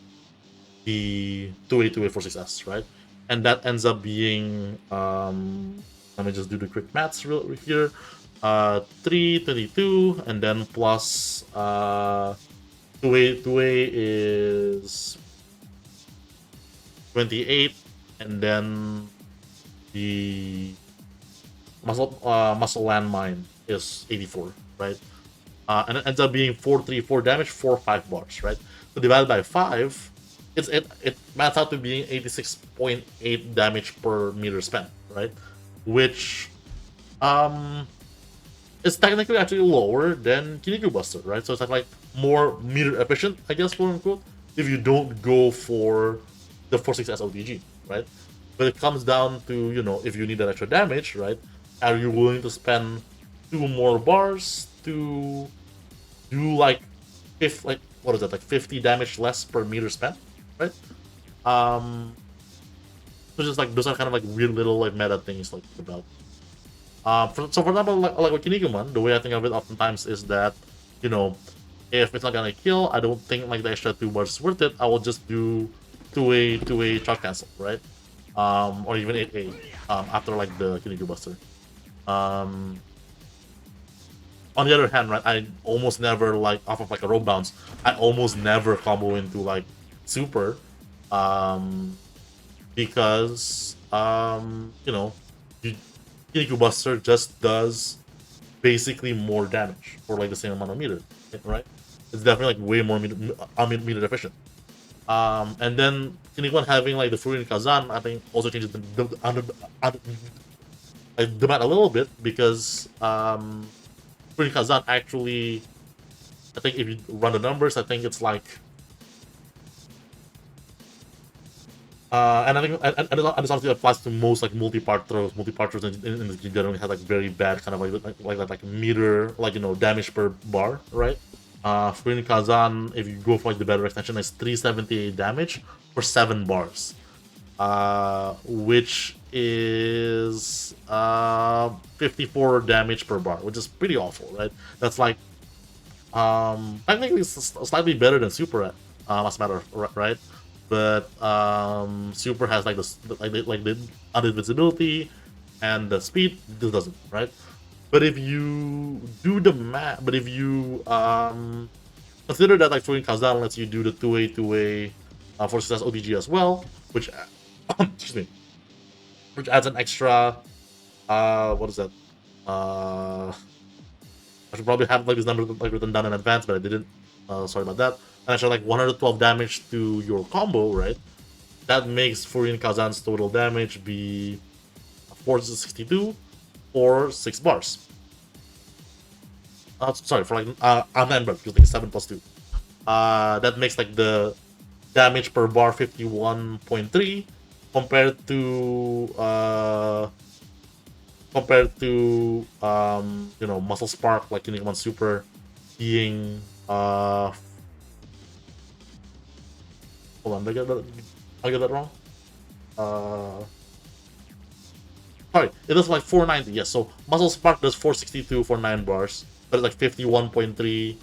the two-way for success, right? And that ends up being let me just do the quick maths real here. 322, and then plus two-way is 28, and then the muscle landmine is 84, right? And it ends up being 434 damage for 5 bars, right? So divided by 5, it maths out to being 86.8 damage per meter spent, right? Which is technically actually lower than Kinniku Buster, right? So it's like more meter efficient, I guess, quote unquote, if you don't go for the 4-6S OTG, right? But it comes down to, if you need that extra damage, right? Are you willing to spend 2 more bars to do like what is that, like 50 damage less per meter spent, right? So just like those are kind of like weird little like meta things like about. So for example, like with Kinnikuman, the way I think of it oftentimes is that, if it's not gonna kill, I don't think like the extra 2 bars is worth it. I will just do two-way charge cancel, right? Or even 8A after like the Kinniku Buster. On the other hand, right, I almost never like off of like a rope bounce. I almost never combo into like super, because Kinniku Buster just does basically more damage for like the same amount of meter, right? It's definitely like way more meter efficient. And then Kinnikuman having like the Furin Kazan, I think also changes the map a little bit because Furin Kazan actually, I think if you run the numbers, I think it's like and I think and this honestly applies to most like multi-part throws. Multi-part throws in the game generally have like very bad kind of like meter damage per bar, right? Furin Kazan, if you go for like the better extension, is 378 damage for 7 bars, which is 54 damage per bar, which is pretty awful, right? That's like technically slightly better than Super as a matter of right, but Super has like the uninvincibility and the speed. This doesn't, right? But if you do the math, but if you consider that like Furin Kazan lets you do the two-way for success ODG as well, which excuse me, which adds an extra what is that? I should probably have like this number like written down in advance, but I didn't. Sorry about that. And actually like 112 damage to your combo, right? That makes Furin Kazan's total damage be 462 or 6 bars. Sorry, for like 9 bars, because like 7 plus 2. That makes like the damage per bar 51.3 compared to Muscle Spark like Kinnikuman Super being hold on, did I get that wrong? Sorry, it does like 490. Yes, so Muscle Spark does 462 for 9 bars, but it's like 51.3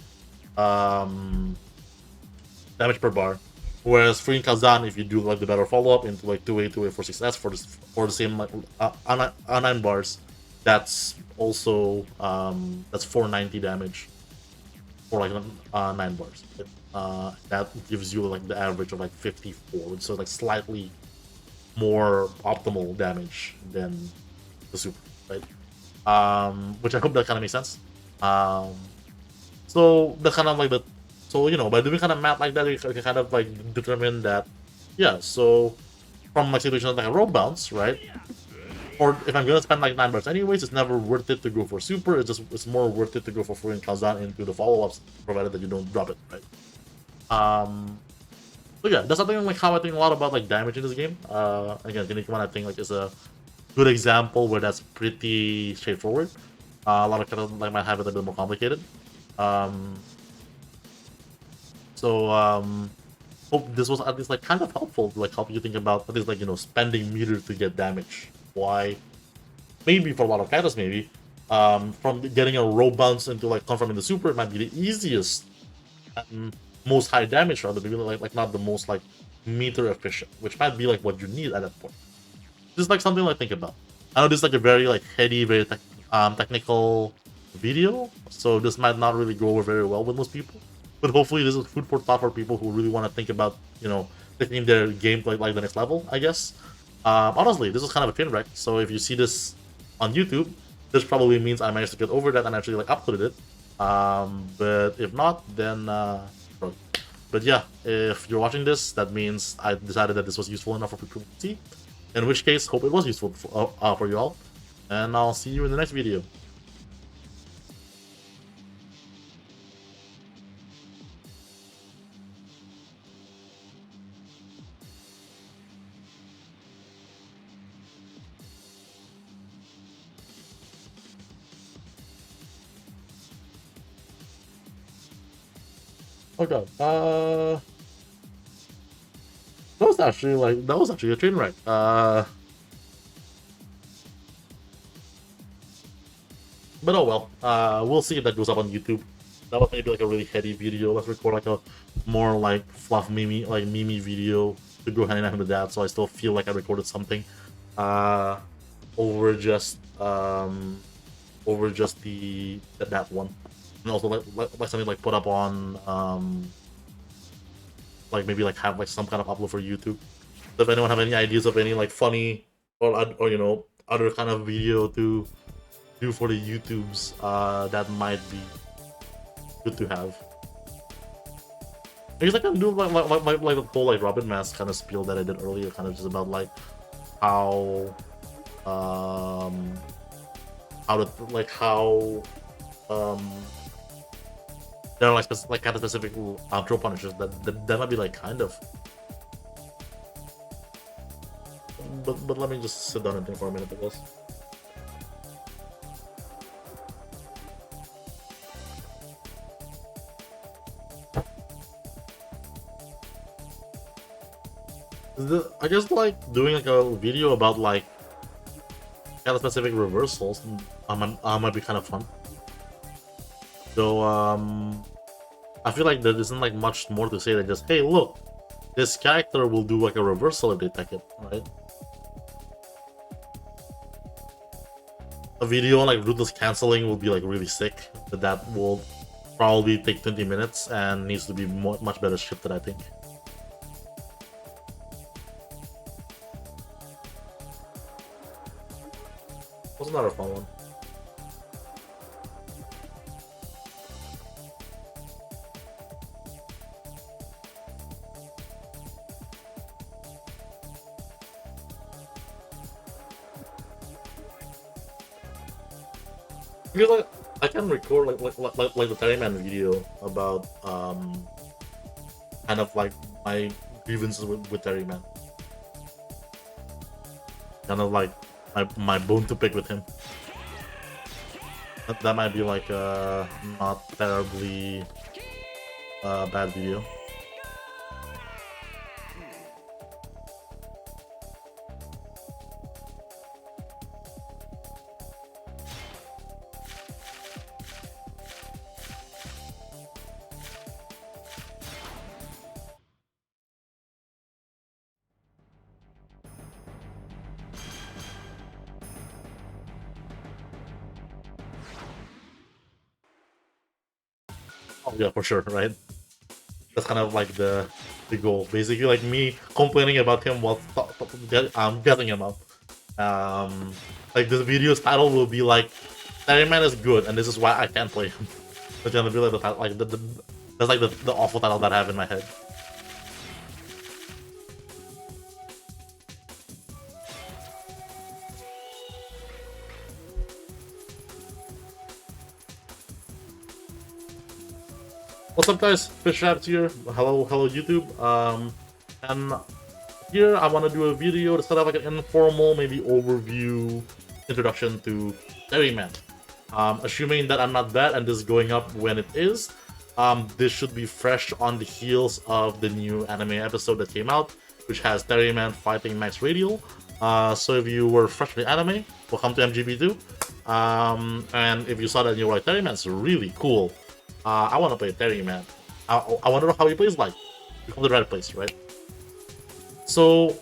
damage per bar. Whereas Furin Kazan, if you do like the better follow up into like two-way for 6S for the same like on 9 bars, that's also that's 490 damage. for like 9 bars. That gives you like the average of like 54, so like slightly more optimal damage than the super, right? Which I hope that kind of makes sense. Um, so the kind of like the so by doing kind of math like that, you can kind of like determine that, yeah. So from like situations like a rope bounce, right? Or if I'm gonna spend like 9 bars anyways, it's never worth it to go for super. It's more worth it to go for free and comes down into the follow ups, provided that you don't drop it, right? Um, so yeah, that's something like how I think a lot about like damage in this game. Again, Kinnikuman I think like is a good example where that's pretty straightforward. A lot of characters like might have it a bit more complicated. Um, so hope this was at least like kind of helpful to like help you think about at least like spending meter to get damage. Why? Maybe for a lot of characters, maybe from getting a row bounce into like confirming the super, it might be the easiest and most high damage rather, maybe like not the most like meter efficient, which might be like what you need at that point. Just like something like think about. I know this is like a very like heady, very technical video, so this might not really go over very well with most people. But hopefully, this is food for thought for people who really want to think about taking their gameplay like the next level. I guess. Honestly, this is kind of a train wreck. So if you see this on YouTube, this probably means I managed to get over that and actually like uploaded it. But if not, then but yeah, if you're watching this, that means I decided that this was useful enough for people to see. In which case, hope it was useful for you all. And I'll see you in the next video. Oh god. That was actually a train wreck. But oh well. We'll see if that goes up on YouTube. That was maybe like a really heady video. Let's record like a more like fluff meme video to go hand in hand with that. So I still feel like I recorded something. Uh, over just that one, and also like something like put up on like maybe like have like some kind of upload for YouTube. So if anyone have any ideas of any like funny or other kind of video to do for the YouTubes, that might be good to have. I guess I can do like the whole like Robin Mask kind of spiel that I did earlier, kind of just about like how um how to like how um there are like kind of specific throw punishers that might be like kind of. But let me just sit down and think for a minute, I guess. I guess like doing like a video about like kind of specific reversals might be kind of fun. So I feel like there isn't like much more to say than just, hey, look, this character will do like a reversal if they tech it, right? A video on like rootless canceling will be like really sick, but that will probably take 20 minutes and needs to be much better scripted, I think. What's another fun one? Because like I can record like the Terryman video about kind of like my grievances with Terryman. Kind of like my bone to pick with him. That might be like a not terribly bad video. Oh Yeah, for sure, right? That's kind of like the goal. Basically, like me complaining about him while getting him up. Um, like this video's title will be like, "Terryman is good, and this is why I can't play him." That's gonna be like the title, like that's like the awful title that I have in my head. What's up, guys? Fish Rabbits here. Hello, YouTube. And here I want to do a video to set up like an informal, maybe overview introduction to Terryman. Assuming that I'm not bad and this is going up when it is, this should be fresh on the heels of the new anime episode that came out, which has Terryman fighting Max Radial. So if you were fresh in the anime, welcome to MGB2. And if you saw that and you were like, Terryman's really cool, I want to play Terryman. I want to know how he plays like. You come to the right place, right? So,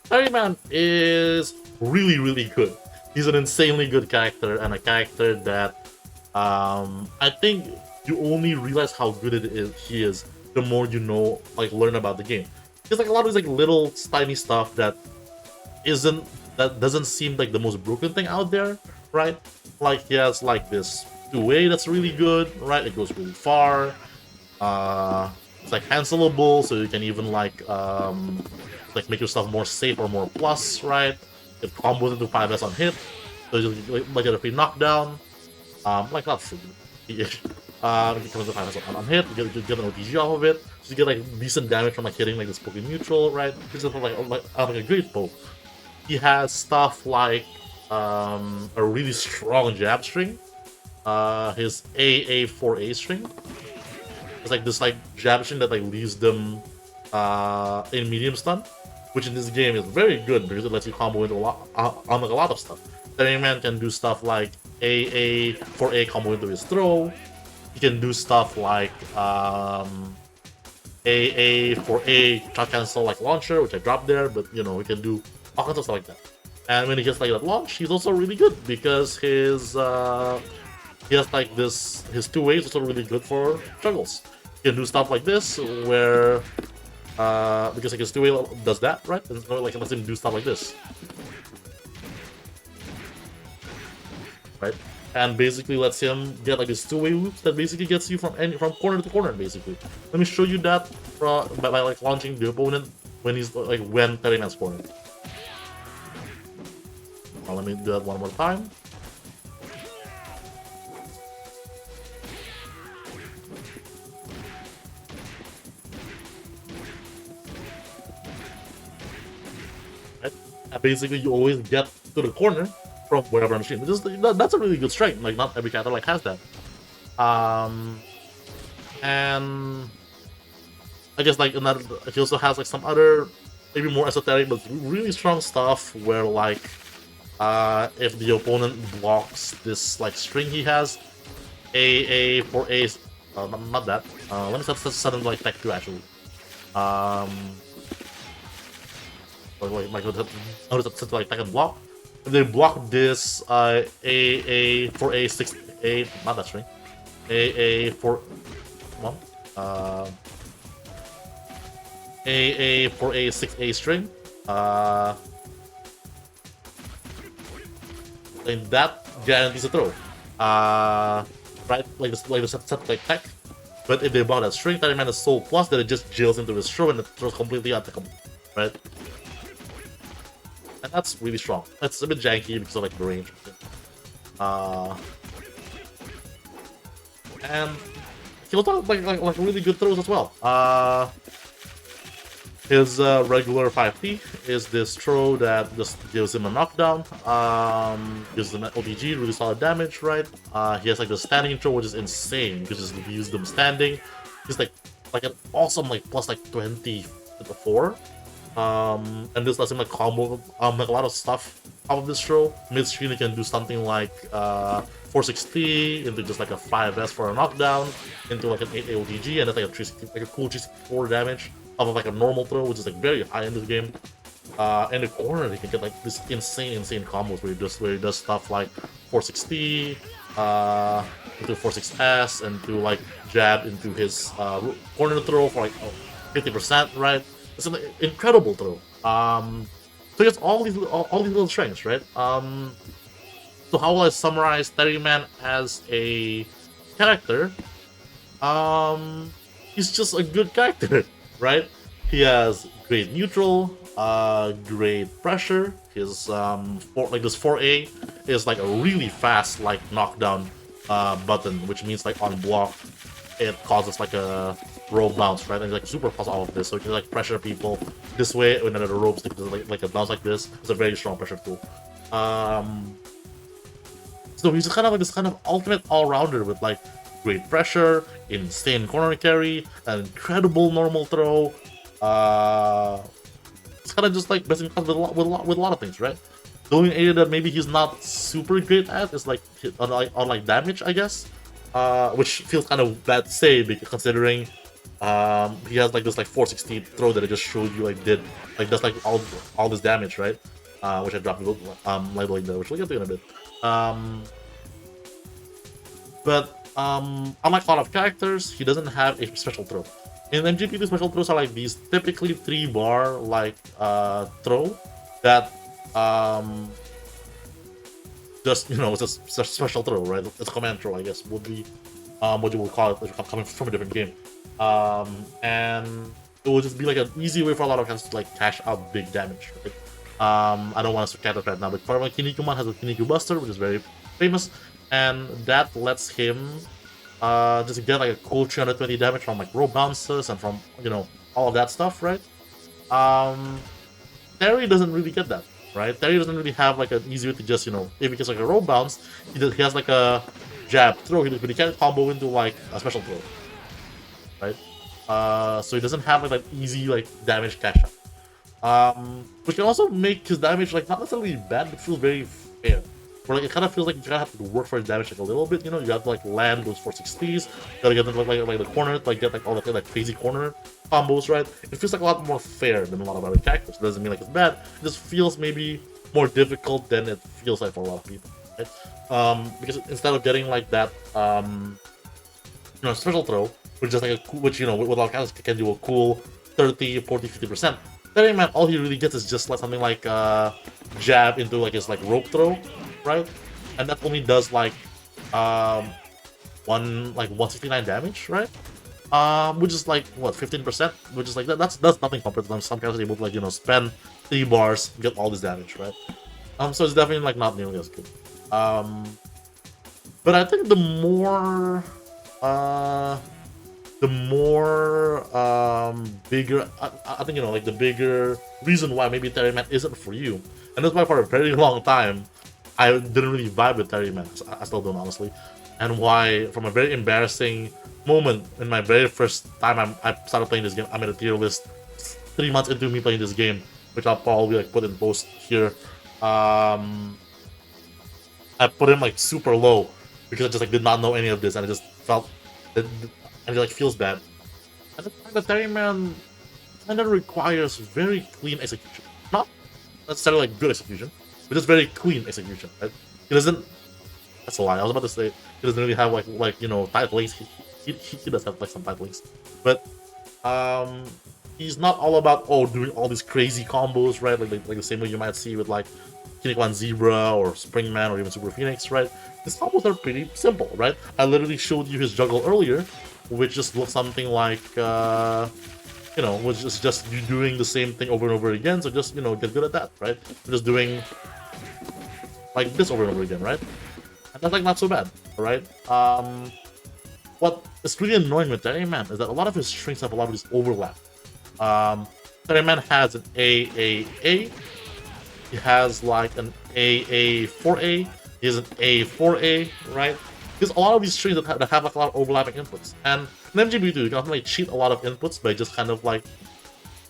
Terryman is really good. He's an insanely good character, and a character that I think you only realize how good he is the more you know, like, learn about the game. There's like a lot of these like little tiny stuff that doesn't seem like the most broken thing out there, right? Like he has like this two-way that's really good, right? It goes really far. It's like cancelable, so you can even like make yourself more safe or more plus, right? It combos into 5S on hit, so you like get a free knockdown. Like not free, it comes to 5S on hit. You get an OTG off of it, so you get like decent damage from like hitting like this Poké neutral, right? This is like a great poke. He has stuff like a really strong jab string. His AA4A string. It's like this like jab string that like leaves them in medium stun, which in this game is very good because it lets you combo into a lot on like a lot of stuff. Terryman can do stuff like AA4A combo into his throw. He can do stuff like AA4A shot cancel like launcher, which I dropped there, but you know, he can do all kinds of stuff like that. And when he gets like that launch, he's also really good because his he has like this his two ways also really good for struggles. He can do stuff like this where because like his two way does that, right? And so, like it lets him do stuff like this. Right? And basically lets him get like this two-way loops that basically gets you from corner to corner, basically. Let me show you that by like launching the opponent when Terryman's corner. Now let me do that one more time. Right? And basically you always get to the corner from wherever I'm shooting. That's a really good strength. Like not every character like has that. And I guess like another, he also has like some other maybe more esoteric but really strong stuff where like if the opponent blocks this like string he has, AA4A, not that. Let me set him like Tech 2 actually. Set like Tech and block. If they block this AA4A 6A, not that string. AA4 come on. AA4A 6A string. And that guarantees a throw. Right? Like the set like tech. But if they block that string, Terryman is so plus that it just jails into his throw and the throw is completely unattackable. Right? And that's really strong. That's a bit janky because of like the range. And he also like really good throws as well. His regular 5T is this throw that just gives him a knockdown, gives him an OTG, really solid damage, right? He has like the standing throw, which is insane because he uses them standing. He's like an awesome like plus like 20 to the 4. And this lets him like combo like a lot of stuff out of this throw. Mid-screen he can do something like 460 into just like a 5S for a knockdown, into like an 8 AOTG, and that's like a cool 364 damage off of like a normal throw, which is like very high in this game. In the corner, he can get like this insane combos where he does stuff like 460, into 4-6S and to like jab into his corner throw for like 50%, right? It's an incredible throw. So he has all these little strengths, right? So how will I summarize Terryman as a character? He's just a good character, right? He has great neutral, great pressure. His like this 4A is like a really fast like knockdown button, which means like on block it causes like a roll bounce, right? And like super fast all of this, so you can like pressure people this way when the ropes like a bounce like this. It's a very strong pressure tool. So he's kind of like this kind of ultimate all-rounder with like great pressure, insane corner carry, an incredible normal throw. It's kind of just like best in class with a lot of things, right? The only area that maybe he's not super great at is like on like damage, I guess. Which feels kind of bad to say because considering he has like this like 460 throw that I just showed you like did like does like all this damage, right? Which I dropped labeling there, which we'll get to in a bit. But unlike a lot of characters, he doesn't have a special throw. In MGP, the special throws are like these typically 3-bar like throw that just it's a special throw, right? It's a command throw, I guess, would be what you would call it if coming from a different game. And it will just be like an easy way for a lot of characters to like cash out big damage, right? I don't want to cat right now, but for my Kinnikuman has a Kinniku Buster, which is very famous, and that lets him just get like a cool 320 damage from like rope bounces and from all of that stuff, right? Terry doesn't really get that, right? Terry doesn't really have like an easy way to just if he gets like a rope bounce, he has like a jab throw, but he can't combo into like a special throw, right? So he doesn't have like that easy like damage cash out. Which can also make his damage like not necessarily bad, but feel very fair. Where like it kind of feels like you kind of have to work for his damage like a little bit. You have to like land those 460s. You gotta get them like the corner, like get like all the like crazy corner combos, right? It feels like a lot more fair than a lot of other characters. It doesn't mean like it's bad. It just feels maybe more difficult than it feels like for a lot of people, right? Because instead of getting like that, special throw, which is like which with a lot of characters can do a cool 30, 40, 50%. Terryman, all he really gets is just like something like jab into like his like rope throw, right? And that only does like 169 damage, right? Which is like what 15%, which is like that's nothing compared to them. Some characters able to like spend 3 bars, get all this damage, right? So it's definitely like not nearly as good. But I think the more bigger I think like the bigger reason why maybe Terryman isn't for you, and that's why for a very long time I didn't really vibe with Terryman. I still don't, honestly. And why from a very embarrassing moment in my very first time I started playing this game, I'm in a tier list 3 months into me playing this game, which I'll probably like put in post here. I put him like super low because I just like did not know any of this, and I just felt that, and it like feels bad. And the fact that Terryman kind of requires very clean execution, not necessarily like good execution, but just very clean execution. Right? He doesn't. That's a lie. I was about to say he doesn't really have like tight links. He does have like some tight links, but he's not all about doing all these crazy combos, right? Like the same way you might see with like Kinnikuman Zebra or Springman or even Super Phoenix, right? His combos are pretty simple, right? I literally showed you his juggle earlier, which just looks something like which is just you doing the same thing over and over again. So just get good at that, right? Just doing like this over and over again, right? And that's like not so bad, right? What is really annoying with Terryman is that a lot of his strings have a lot of this overlap. Terryman has an AAA, he has like an AA4A, he has an A4A, right? There's a lot of these strings that have like a lot of overlapping inputs. And in MGB2, you can often like cheat a lot of inputs by just kind of like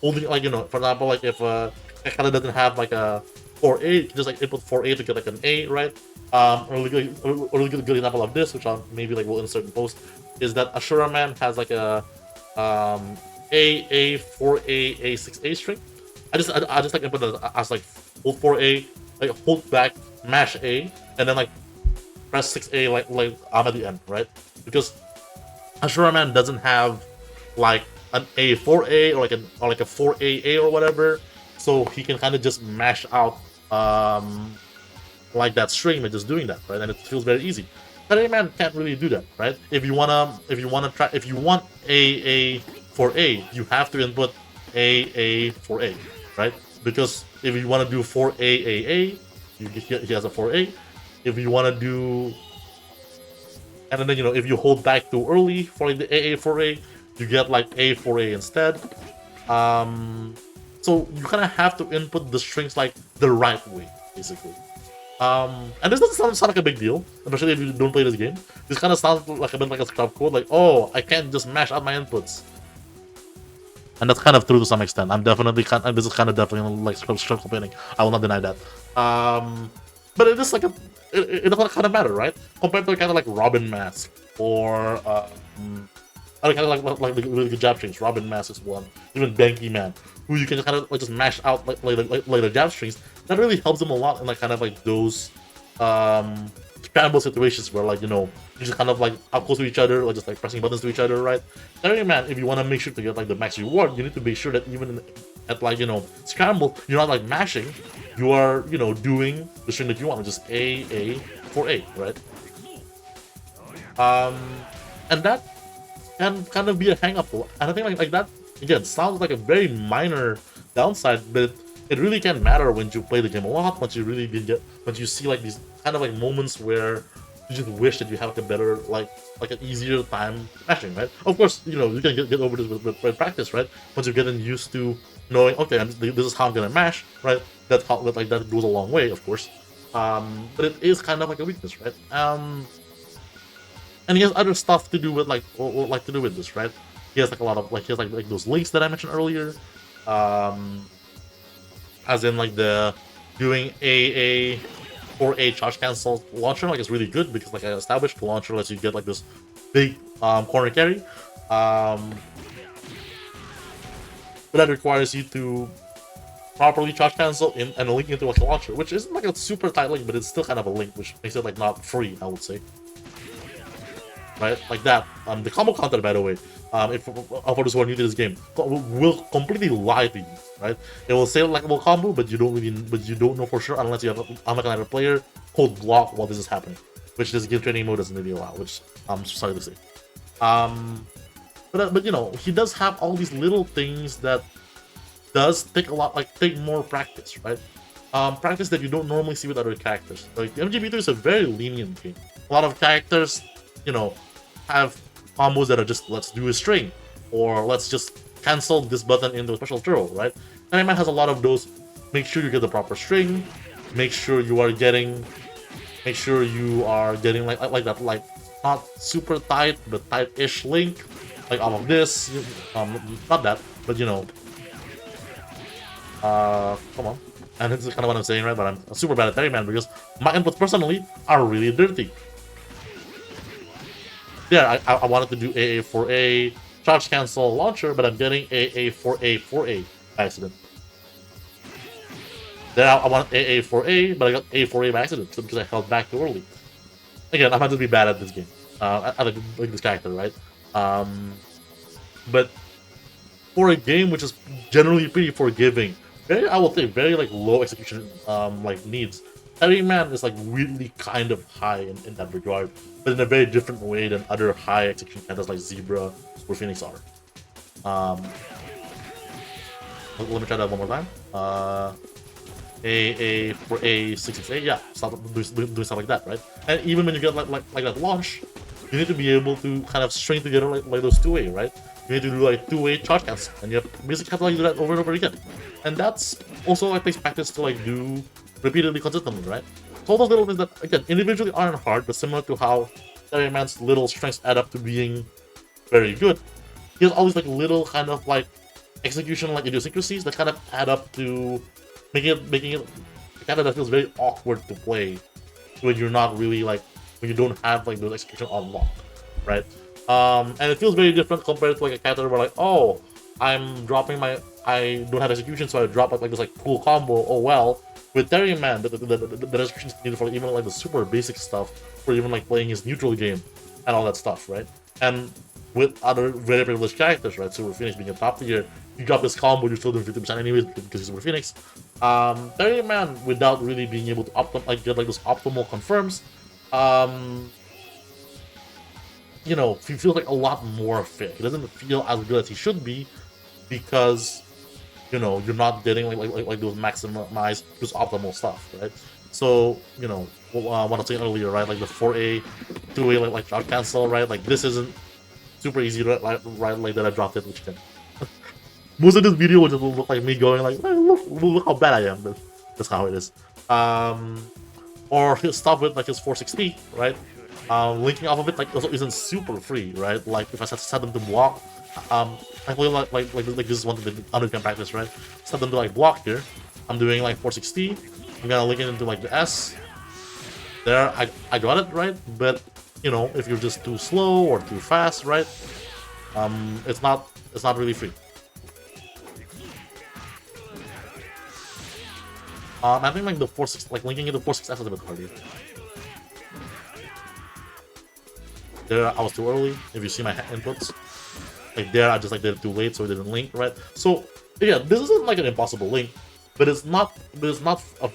holding, like, for example, like if it kind of doesn't have like a 4A, you can just like input 4A to get like an A, right? A really good example of this, which I'll maybe like will insert in post, is that Ashura Man has like a AA4A A6A string. I just like input it as like hold 4A, like hold back, mash A, and then like press 6A like I'm at the end, right? Because Ashura Man doesn't have like an A4A or like a 4AA or whatever, so he can kind of just mash out like that string and just doing that, right? And it feels very easy. Saturday Man can't really do that, right? If you want AA for A, you have to input AA for A, right? Because if you want to do 4AAA, he has a 4A. If you want to do, and then you know, if you hold back too early for like the AA 4A, you get like A4A instead. So you kind of have to input the strings like the right way, basically. And this doesn't sound like a big deal, especially if you don't play this game. This kind of sounds like a bit like a scrub code, like, oh, I can't just mash out my inputs. And that's kind of true to some extent. This is kind of definitely like scrub complaining. I will not deny that. But it is like it doesn't kind of matter, right? Compared to kind of like Robin Mask or other kind of like the really good jab strings. Robin Mask is one. Even Denki Man, who you can kind of like just mash out like the jab strings. That really helps them a lot in like kind of like those scramble situations where like, you know, you just kind of like up close to each other or just like pressing buttons to each other, right? Anyway, man, if you want to make sure to get like the max reward, you need to make sure that even at like, you know, scramble, you're not like mashing, you are, you know, doing the string that you want, which is A for A, right? And that can kind of be a hang up, and I think like that again sounds like a very minor downside, but it really can matter when you play the game a lot. Once you see like these kind of like moments where you just wish that you have like a better like an easier time mashing, right? Of course, you know, you can get over this with practice, right? Once you're getting used to knowing, okay, this is how I'm gonna mash, right? That goes a long way, of course. But it is kind of like a weakness, right? And he has other stuff to do with like or to do with this, right? He has like a lot of he has like those links that I mentioned earlier, as in like the doing AA or a charge cancel launcher. Like it's really good because like I established, the launcher lets you get like this big corner carry, but that requires you to properly charge cancel and link into like a launcher, which isn't like a super tight link, but it's still kind of a link, which makes it like not free, I would say. Right, like that. The combo counter, by the way, for those who are new to this game, will completely lie to you. Right, it will say like a combo, but you don't know for sure unless you have unlike another player hold block while this is happening, which this game training mode doesn't really allow. Which I'm sorry to say. But you know, he does have all these little things that does take more practice, right? Practice that you don't normally see with other characters. Like MGB2 is a very lenient game. A lot of characters, you know, have combos that are just let's do a string, or let's just cancel this button into a special throw, right? And has a lot of those. Make sure you get the proper string. Make sure you are getting like that, like not super tight but tight-ish link, like all of this. Not that, but you know. Come on. And this is kind of what I'm saying, right? But I'm super bad at Terry Man because my inputs personally are really dirty. Yeah, I wanted to do AA for A charge cancel launcher, but I'm getting AA for A by accident. Then I want AA for A, but I got A for A by accident because I held back too early. Again, I'm going to be bad at this game. I like this character, right? But for a game which is generally pretty forgiving, I will say very like low execution like needs. Terry Man is like weirdly kind of high in that regard, but in a very different way than other high execution characters like Zebra or Phoenix are. Let me try that one more time. A for A668, yeah, start doing stuff like that, right? And even when you get like that launch, you need to be able to kind of string together like those 2A, right? You need to do like 2A charge cancel, and you basically have to like do that over and over again. And that's also like takes practice to like do repeatedly, consistently, right? So all those little things that again individually aren't hard, but similar to how Terry Man's little strengths add up to being very good, he has always like little kind of like execution like idiosyncrasies that kind of add up to making it kind of that feels very awkward to play when you're not really like when you don't have like those execution on lock, right? And it feels very different compared to like a character where like, oh, I don't have execution, so I drop like this like cool combo. Oh well, with Terry Man, the restrictions needed for even like the super basic stuff, or even like playing his neutral game and all that stuff, right? And with other very privileged characters, right? Super Phoenix being a top tier, you drop this combo, you're still doing 50% anyways because he's Super Phoenix. Terry Man, without really being able to get like those optimal confirms, um, you know, he feels like a lot more fit. He doesn't feel as good as he should be because, you know, you're not getting like those maximized, just optimal stuff, right? So, you know, what I was saying earlier, right? Like the 4A, 2A, like shot cancel, right? Like this isn't super easy, right? Like that I dropped it, which can. Most of this video will just look like me going like, hey, look how bad I am. But that's how it is. Or he'll stop with like his 460, right? Linking off of it like also isn't super free, right? Like if I set them to block, I feel like this is one of the other can practice, right? Set them to like block here. I'm doing like 460. I'm gonna link it into like the S. There, I got it right, but you know if you're just too slow or too fast, right? It's not really free. I think like the 460, like linking into 460 is a bit harder. There, I was too early. If you see my inputs, like there, I just like did it too late, so it didn't link right. So yeah, this isn't like an impossible link, but it's not a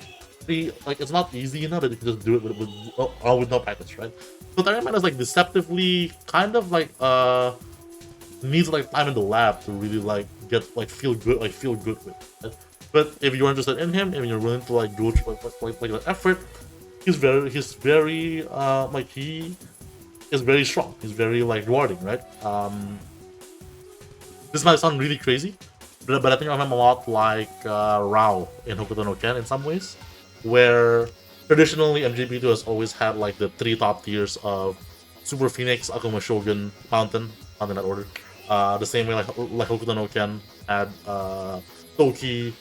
free, like it's not easy enough that you can just do it with no practice, right? So Terry Man is like deceptively kind of like needs like time in the lab to really like get like feel good with. Right? But if you're interested in him, and you're willing to like go through like the effort, he's very like he is very strong. He's very like rewarding, right? This might sound really crazy, but I think of him a lot like Rao in Hokuto no Ken in some ways, where traditionally MJP2 has always had like the 3 top tiers of Super Phoenix, Akuma Shogun, Mountain in that order. The same way like Hokuto no Ken had Toki,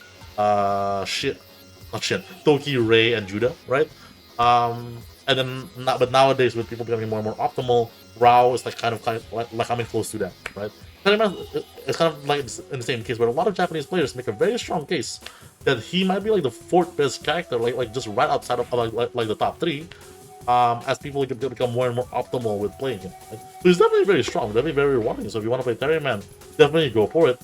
Toki, Ray, and Judah, right? And then, but nowadays with people becoming more and more optimal, Rao is like kind of like coming close to that, right? It's kind of like in the same case where a lot of Japanese players make a very strong case that he might be like the 4th best character, like just right outside of like the top 3, as people become more and more optimal with playing him. Right? So he's definitely very strong, definitely very rewarding. So if you want to play Terry Man, definitely go for it.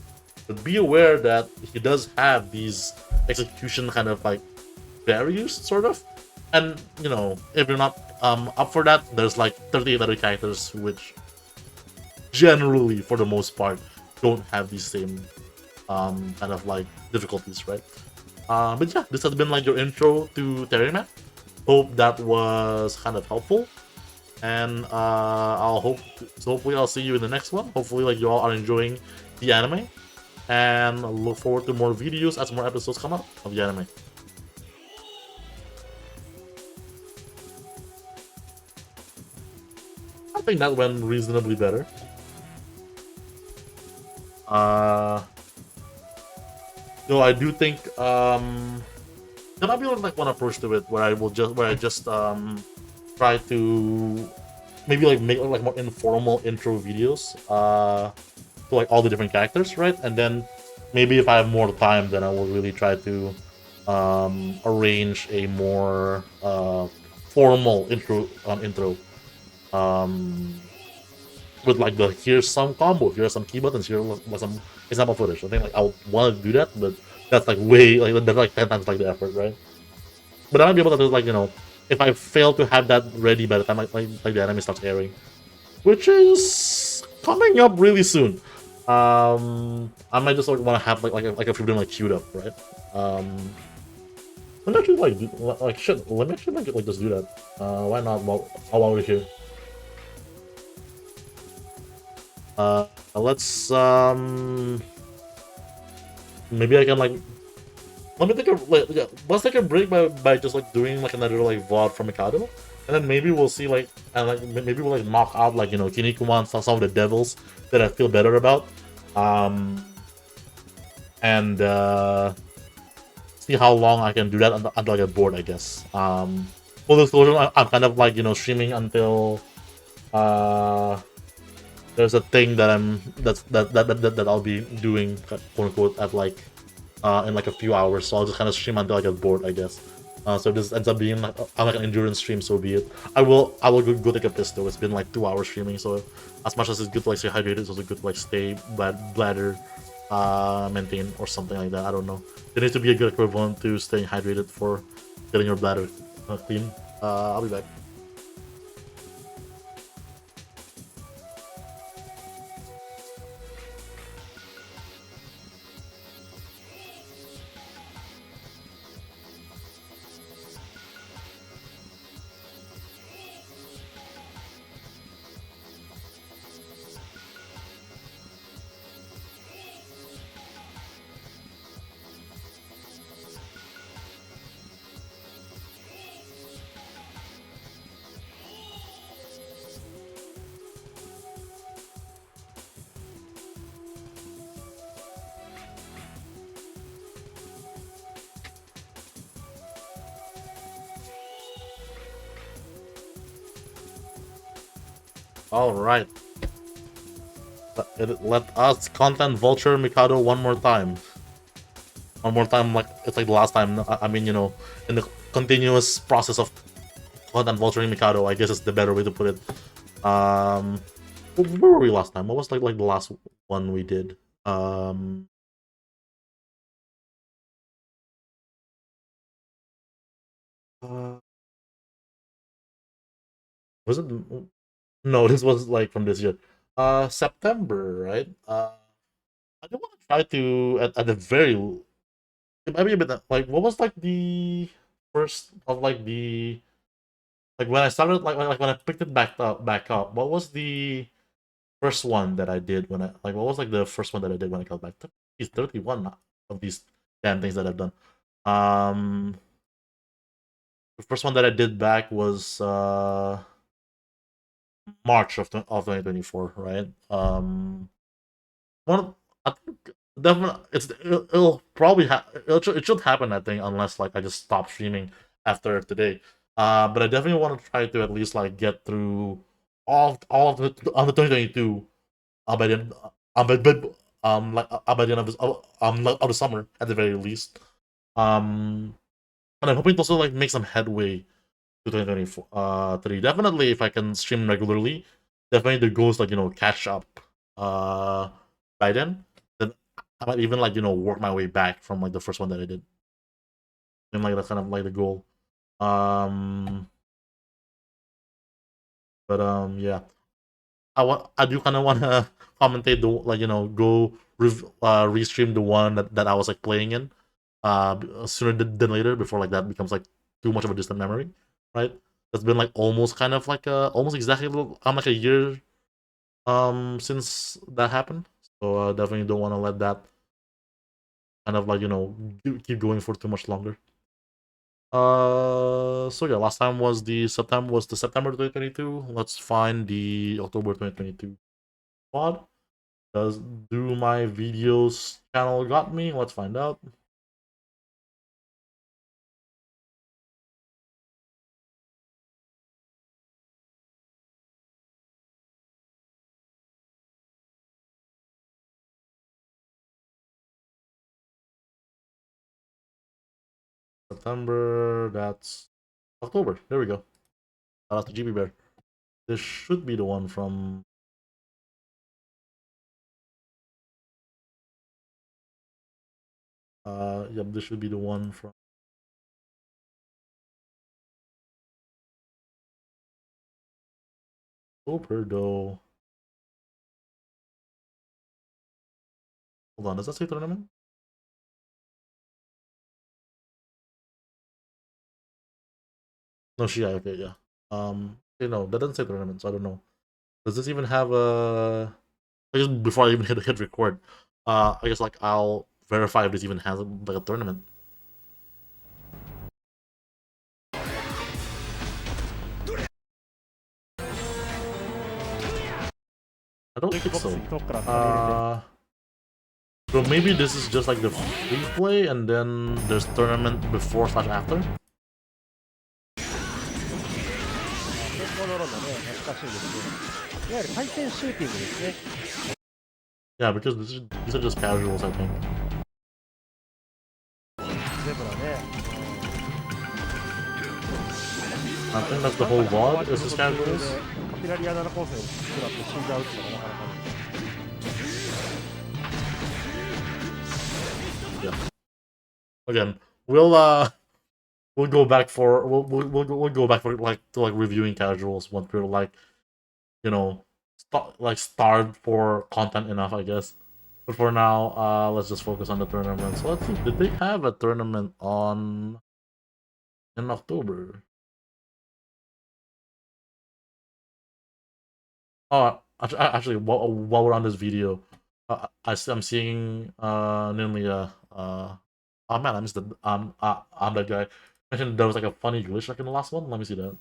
But be aware that he does have these execution kind of like barriers, sort of. And, you know, if you're not up for that, there's like 38 other characters which generally, for the most part, don't have these same kind of like difficulties, right? But yeah, this has been like your intro to Terry Man. Hope that was kind of helpful. And hopefully I'll see you in the next one. Hopefully like you all are enjoying the anime. And look forward to more videos as more episodes come out of the anime. I think that went reasonably better. Though I do think there might be like one approach to it where I just try to maybe like make like more informal intro videos to like all the different characters, right? And then maybe if I have more time, then I will really try to arrange a more formal intro with like the here's some combo, here's some key buttons, here's like some example footage. I think like I would want to do that, but that's like way like that's like 10 times like the effort, right? But I might be able to do like, you know, if I fail to have that ready by the time like the anime starts airing, which is coming up really soon. I might just like want to have like a few of them like queued up, right? Let me actually like shit. Let me actually like just do that. Why not while we're here? Let's maybe I can like let me take a let's take a break by just like doing like another like VOD from Mikado, and then maybe we'll see like and like maybe we'll like knock out like, you know, Kinnikuman, some of the devils that I feel better about, and see how long I can do that until I get bored, I guess. Full disclosure, I'm kind of like, you know, streaming until there's a thing that that I'll be doing, quote unquote, at like in like a few hours, so I'll just kind of stream until I get bored, I guess. So if this ends up being like an endurance stream, so be it. I will go take a piss though. It's been like 2 hours streaming, so as much as it's good to like stay hydrated, it's also good to like stay bladder maintained or something like that. I don't know. There needs to be a good equivalent to staying hydrated for getting your bladder clean. I'll be back. All right. Let us content vulture Mikado one more time. One more time, like it's like the last time. I mean, you know, in the continuous process of content vulturing Mikado, I guess is the better way to put it. Where were we last time? What was like the last one we did? Uh, was it? No, this was like from this year. September, right? I do want to try to at the very. It might be a bit like what was like the first of like the like when I started like when I picked it back up. What was the first one that I did when I like what was like the first one that I did when I got back? It's 31 of these damn things that I've done. Um, the first one that I did back was March of 2024, right? One I think definitely it'll probably it should happen, I think, unless like I just stop streaming after today. But I definitely want to try to at least like get through all of the 2022 by the end by the end of this like, of the summer at the very least. Um, and I'm hoping to also like make some headway to 2024 3. Definitely if I can stream regularly, definitely the goal is like, you know, catch up uh by then I might even like, you know, work my way back from like the first one that I did. And like that's kind of like the goal. Um but yeah. I do kind of want to commentate the like, you know, go restream the one that I was like playing in sooner than later before like that becomes like too much of a distant memory, right? It's been like almost kind of like almost exactly like a year since that happened. So definitely don't want to let that kind of like, you know, keep going for too much longer. So yeah, last time was the September 2022. Let's find the October 2022 pod. Does do my videos channel got me? Let's find out. September, that's October. There we go. Shout out to GB Bear. This should be the one from yep, this should be the one from October though. Hold on, does that say tournament? No, okay, yeah. Okay, no, that doesn't say tournament, so I don't know. Does this even have a? I guess before I even hit record, I guess like I'll verify if this even has like a tournament. I don't think so. So maybe this is just like the free play, and then there's tournament before slash after. 健康ドローンのね、懐かしいですね。いわゆる対戦シューティングですね。Yeah, because these are just casuals, I think. ゼブラね。I think that's the whole VOD. Is this casuals? カピラリア7構成を食らって死んじゃうっていうのがなかなかね。Yeah. Again, we'll go back for we'll go back for like to like reviewing casuals once we're like, you know, starved for content enough, I guess. But for now, let's just focus on the tournament. So let's see, did they have a tournament in October? Oh, actually, while we're on this video, I'm seeing Ninlia. Oh man, I missed the I'm that guy. Mentioned there was like a funny glitch like in the last one. Let me see that.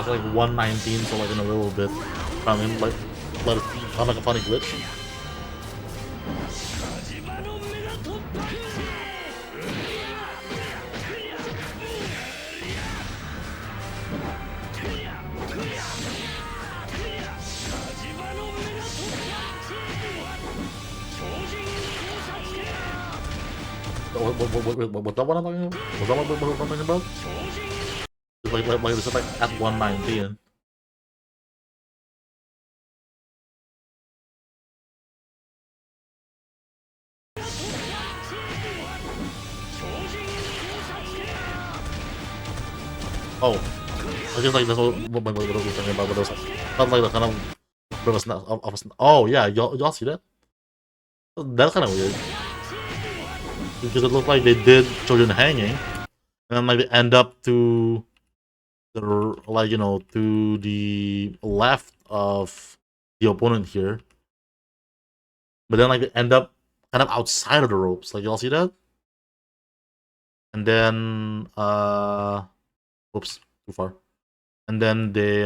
Like 119, so like in a little bit. I mean, like let it sound like a funny glitch. What that one I'm talking about? Was that what I'm talking about? It's like this is like at 119. Oh, I guess like that's what I was talking about. But it was not like the kind of oh yeah, y'all see that? That's kind of weird because it looked like they did children hanging, and then like they end up to the like to the left of the opponent here, but then like they end up kind of outside of the ropes. Like y'all see that? And then oops, too far. And then they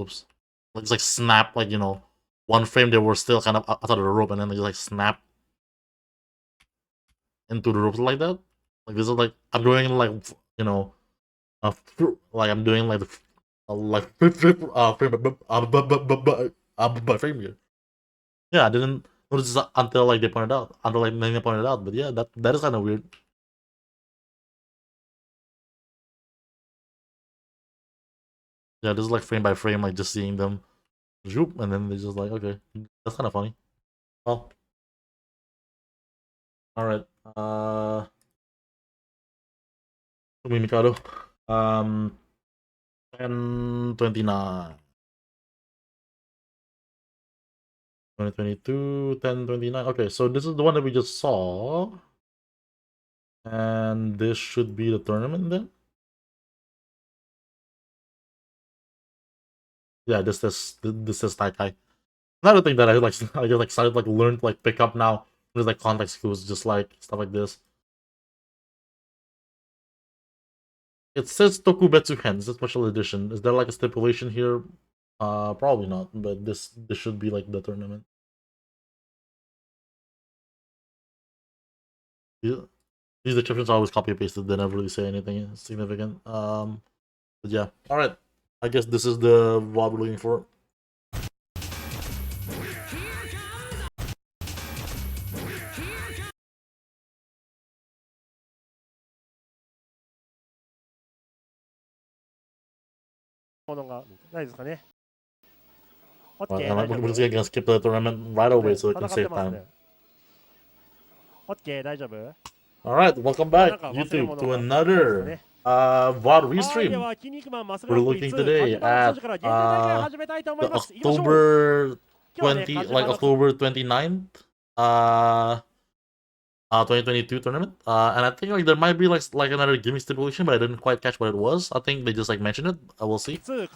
oops, like it's like snap, like one frame they were still kind of outside of the rope, and then they just like snap into the ropes like that. Like this is like I'm doing like like I'm doing like the frame here. Yeah, I didn't notice this until like they pointed out, until like Nanya pointed out. But yeah, that is kind of weird. Yeah, this is like frame by frame, like just seeing them zoop, and then they're just like, okay, that's kind of funny. Well, all right. Mikado. 1029. 2022, 1029. Okay, so this is the one that we just saw. And this should be the tournament then? Yeah, this is Taikai. Another thing that I like I just like started like learned like pick up now. There's like context clues, just like stuff like this. It says Tokubetsu Hen, it's a special edition. Is there like a stipulation here? Probably not, but this should be like the tournament. Yeah. These descriptions are always copy pasted, they never really say anything significant. But yeah. Alright. I guess this is the VOD we're looking for. We're just gonna skip the tournament right away so we can save time. Alright, welcome back, YouTube, to another VOD restream. We're looking today at the October 29th 2022 tournament. And I think like there might be like another gimmick stipulation, but I didn't quite catch what it was. I think they just like mentioned it. I will see. Okay,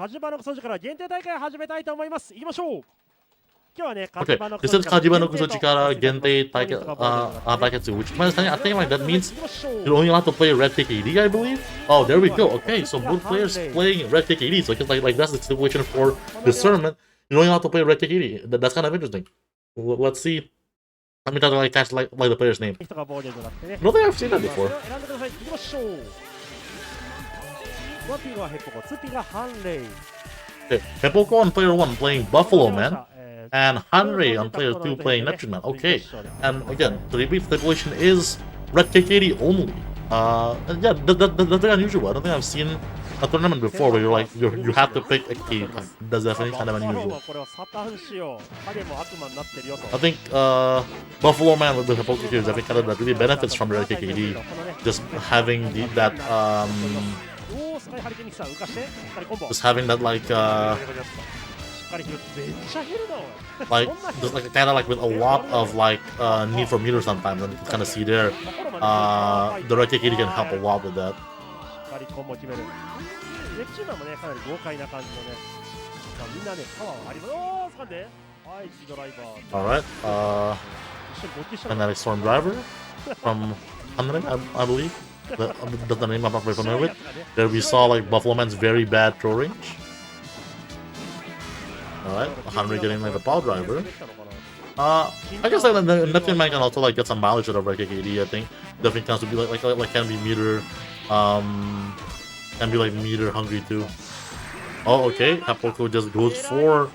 this is Kajima no Kusoji kara Gentei Taiketsu, which I think like that means you're only allowed to play Red KD, I believe. Oh, there we go. Okay, so both players playing Red KD, so it's like that's the stipulation for this tournament. You're only allowed to play Red KD. That's kind of interesting. Let's see Let me try to like catch like the player's name. 人が防御じゃなくてね。 I don't think I've seen that それ before. を選んでください。行きましょう。1ピがヘッポコ、2ピがハンレイ。 Okay, Hepoko on player 1 playing Buffalo Man, and Hanrei on player 2 playing Neptune Man. Okay, and again, the repeat stipulation is Red KKD only. And yeah, that's unusual. I don't think I've seen a tournament before where you're like you have to pick a key. That's definitely kind of unusual. これはサタン仕様。影も悪魔になってるよと。 I think Buffalo Man with the Hepoko here is definitely kind of that really benefits from Red KKD, just having that おー、スカイハリケーンミキサー浮かして、しっかりコンボ。 just having that like しっかり拾ってめっちゃ減るなおい。 like just like kind of like with a lot of like need for meter sometimes, and you can kind of see there the Red KKD can help a lot with that. しっかりコンボ決める。ネプチューナーもね、かなり豪快な感じのね。まあ、みんなね、パワーあります。おー、掴んで。はい、ドライバー。 All right, 一緒に勃起した。 Kinetic Storm Driver from Hanrei, I believe. That's the name I'm not very familiar with. There we saw like Buffalo Man's very bad throw range. Alright, Hanrei getting like the power driver. I guess like the Neptune Man can also like get some mileage out of Red KKD, I think. Definitely tends to be like can be meter can be like meter hungry too. Oh okay, Hepoko just goes for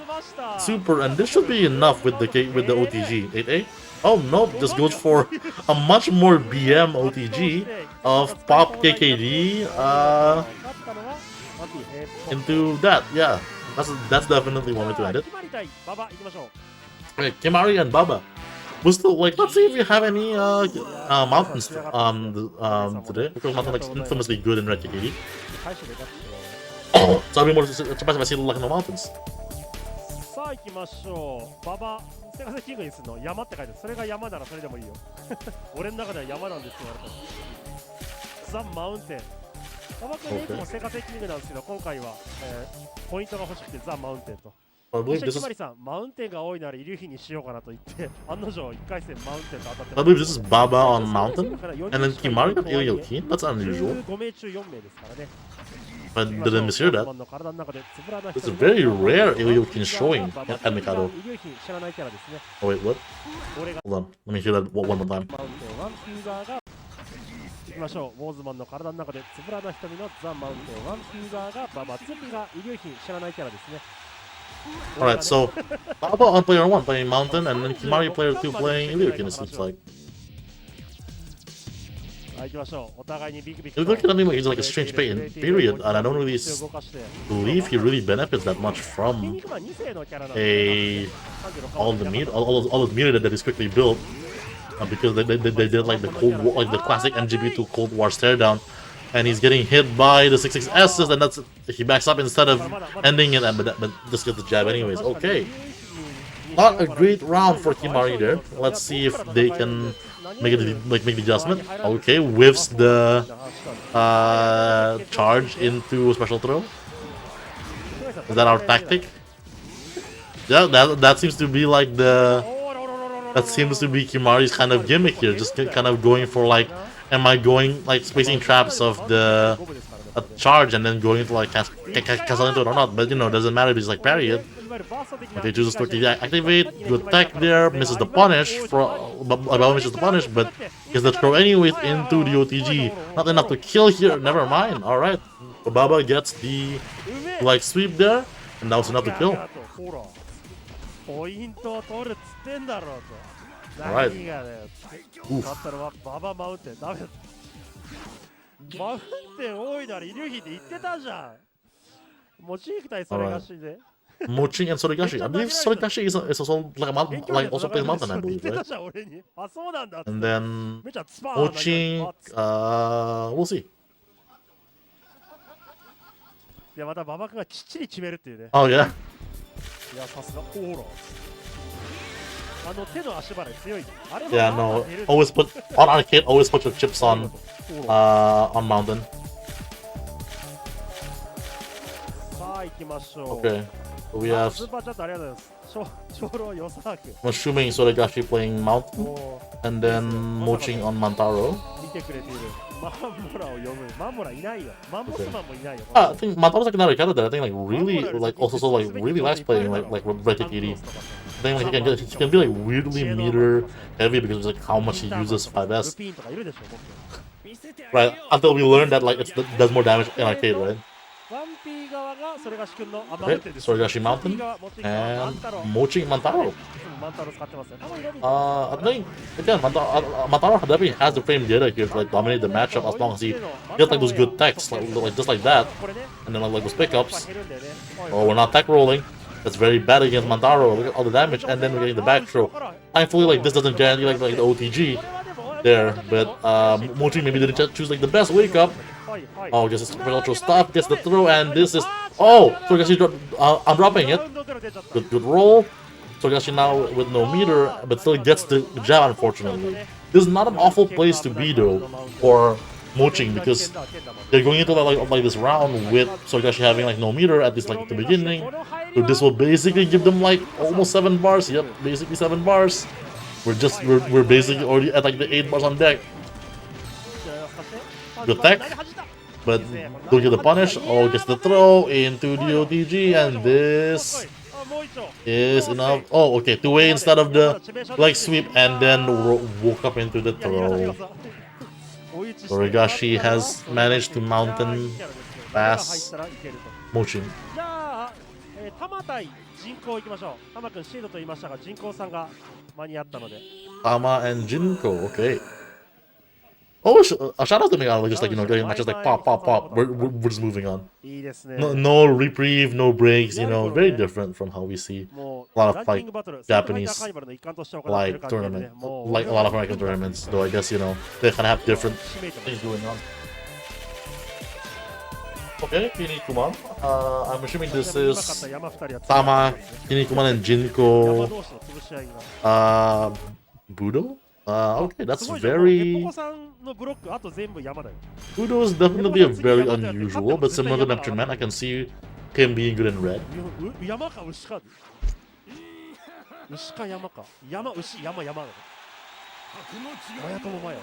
super, and this should be enough with the OTG. 8A? Oh nope, just goes for a much more BM OTG of Pop KKD into that. Yeah, that's definitely one way to end it. Okay, Kimari and Baba. We still like, let's see if you have any mountains today, because Mountain like infamously good in Red KKD. So I'll be more surprised if I see like no mountains. さあ行きましょう。ババ、セガセキングにするの山って書いてある。それが山ならそれでもいいよ。俺の中では山なんですって言われた。ザ・マウンテン。ババ君ね、いつもセガセキングなんですけど、今回は、ポイントが欲しくてザ・マウンテンと。I そ believe して this キ is マリさん、マウンテンが多いなら遺留品にしようかなと言って、案の定1回戦マウンテンと当たって I believe this is Baba on Mountain, and then Kimari got Ilyokin. That's unusual. 5名中4名ですからね。 I didn't mishear that. It's a very rare Ilyokin showing at Mikado. Oh wait, what? Hold on, let me hear that one more time. 行きましょう。ウォーズマンの体の中でつぶらな瞳のザ・マウンテンワンフィーザーがババツピが遺留品知らないキャラですね。 Alright, so Baba on player 1 playing Mountain, and then Kimari player 2 playing Ilyokin, it seems like. はい、行きましょう。お互いにビクビク。 Ilyokin, I mean, he's like a strange period, and I don't really believe he really benefits that much from all the meter that is quickly built, because they did like the Cold War, like the classic MGB2 Cold War stare down, and he's getting hit by the 6-6S's, and that's he backs up instead of ending it, but just gets the jab anyways. Okay, not a great round for Kimari there. Let's see if they can make the adjustment. Okay, whiffs the charge into special throw. Is that our tactic? Yeah, that seems to be like that seems to be Kimari's kind of gimmick here, just kind of going for like, am I going like spacing traps of the charge and then going into like cancel into it or not? But you know, doesn't matter if it's like parry it. Okay, chooses to activate, good tech there, misses the punish, misses the punish, but gets the throw anyways into the OTG. Not enough to kill here, never mind. Alright, Baba gets the like sweep there, and that was enough to kill. Alright. Oof. マウンテン多いなら遺留品で言ってたじゃん。モチーク対それがしで。 Moching and Sorigashi. I believe Sorigashi is also like a mountain, like also plays mountain, I believe, right? And then Moching, we'll see. Oh yeah. Yeah, no. Always put on arcade. Always put your chips on mountain. Okay. We have Mushuming Sorigashi playing Mountain, and then Moching on Mantaro. マンモラを呼ぶ。マンモラいないよ。マンモスマンもいないよ。 I think Mataro's like another character that I think like really like also so like really likes playing like Red Dead 80. I think like he can be like weirdly meter heavy because of like how much he uses 5S. ルピーンとかいるでしょ、もっと。 Right, until we learn that like it does more damage in arcade, right? ワンピー側がそれが主君の Okay, Sorigashi Mountain and Mochi Mantaro. マンタロ使ってますよ。 I think again Mantaro definitely has the frame data here to like dominate the matchup as long as he gets like those good techs like just like that, これね、 and then like those pickups. 減るんだよね。 Oh, we're not tech rolling. That's very bad against Mantaro. Look at all the damage, and then we're getting the back throw. Thankfully, like this doesn't guarantee like the OTG there, but Mochi maybe didn't choose like the best wake up. Oh, gets his ultra stuff, gets the throw, and this is Togashi I'm dropping it. Good roll. Togashi now with no meter, but still gets the jab. Unfortunately, this is not an awful place to be though for Mochi because they're going into like this round with Togashi having like no meter at this like at the beginning. So this will basically give them like almost 7 bars. Yep, basically 7 bars. We're basically already at like the 8 bars on deck. Good tech, but don't get the punish. Oh, gets the throw into the OTG, and this is enough. Oh, okay, 2-way instead of the leg sweep, and then woke up into the throw. Sorigashi has managed to mountain pass Mochi. じゃあ、タマ対人工いきましょう。タマ君シードと言いましたが、人工さんが間に合ったので。 Tama and Jinko, okay. Oh, shout out to me, just like, you know, getting matches like pop. We're just moving on. いいですね。 No reprieve, no breaks, you know, very different from how we see もう a lot of ランキン like グバトル Japanese カーニバルの一環として行ってい like る関係でね tournament, もう like a lot of American tournaments. Though I guess you know they kind of have different 使命感 things going on. Okay, Kinnikuman. I'm assuming this うまかった is 山2人は Tama, Kinnikuman, and 山 Jinko. 同士の潰し合いが Budo. Okay, that's すごいじゃん。もうヘッポ very. コさんのブロックあと全部山だよ。 Budo is definitely a very unusual, but similar to Neptune Man, I can see him being good in red. 山か牛か牛か山か山牛山山だね。マヤともマヤ。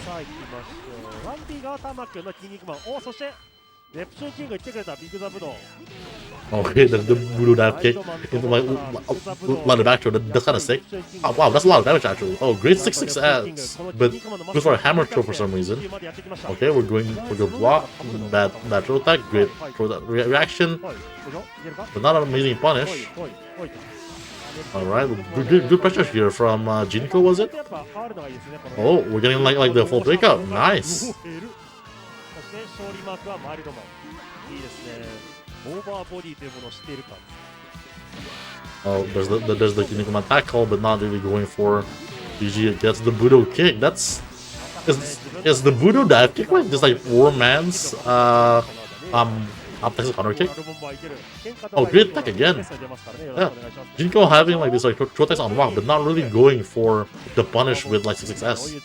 さあ行きましょう。ワンピーがタマ君の筋肉マン。お、そしてネプチューンキングが言ってくれたビッグザブドウ。 Okay, the Budo dive kick into like line of back throw. That's kind of sick. Oh, wow, that's a lot of damage actually. Oh, great 6-6 ads, but goes for a hammer throw for some reason. Okay, we're going for good block. That throw attack, great throw that reaction, but not an amazing punish. All right, good pressure here from Jinko, was it? Oh, we're getting like the full breakout. Nice. そして勝利マークはマイルドマン。いいですね。オーバーボディというものを知っているか。 Oh, there's the Kinnikuman tackle, but not really going for BG gets the Budo kick. Is the Budo dive kick like just like poor man's up Texas counter kick? Oh, great tech again. Yeah, Jinko having like this like throw attacks on rock, but not really going for the punish with like 6-6S.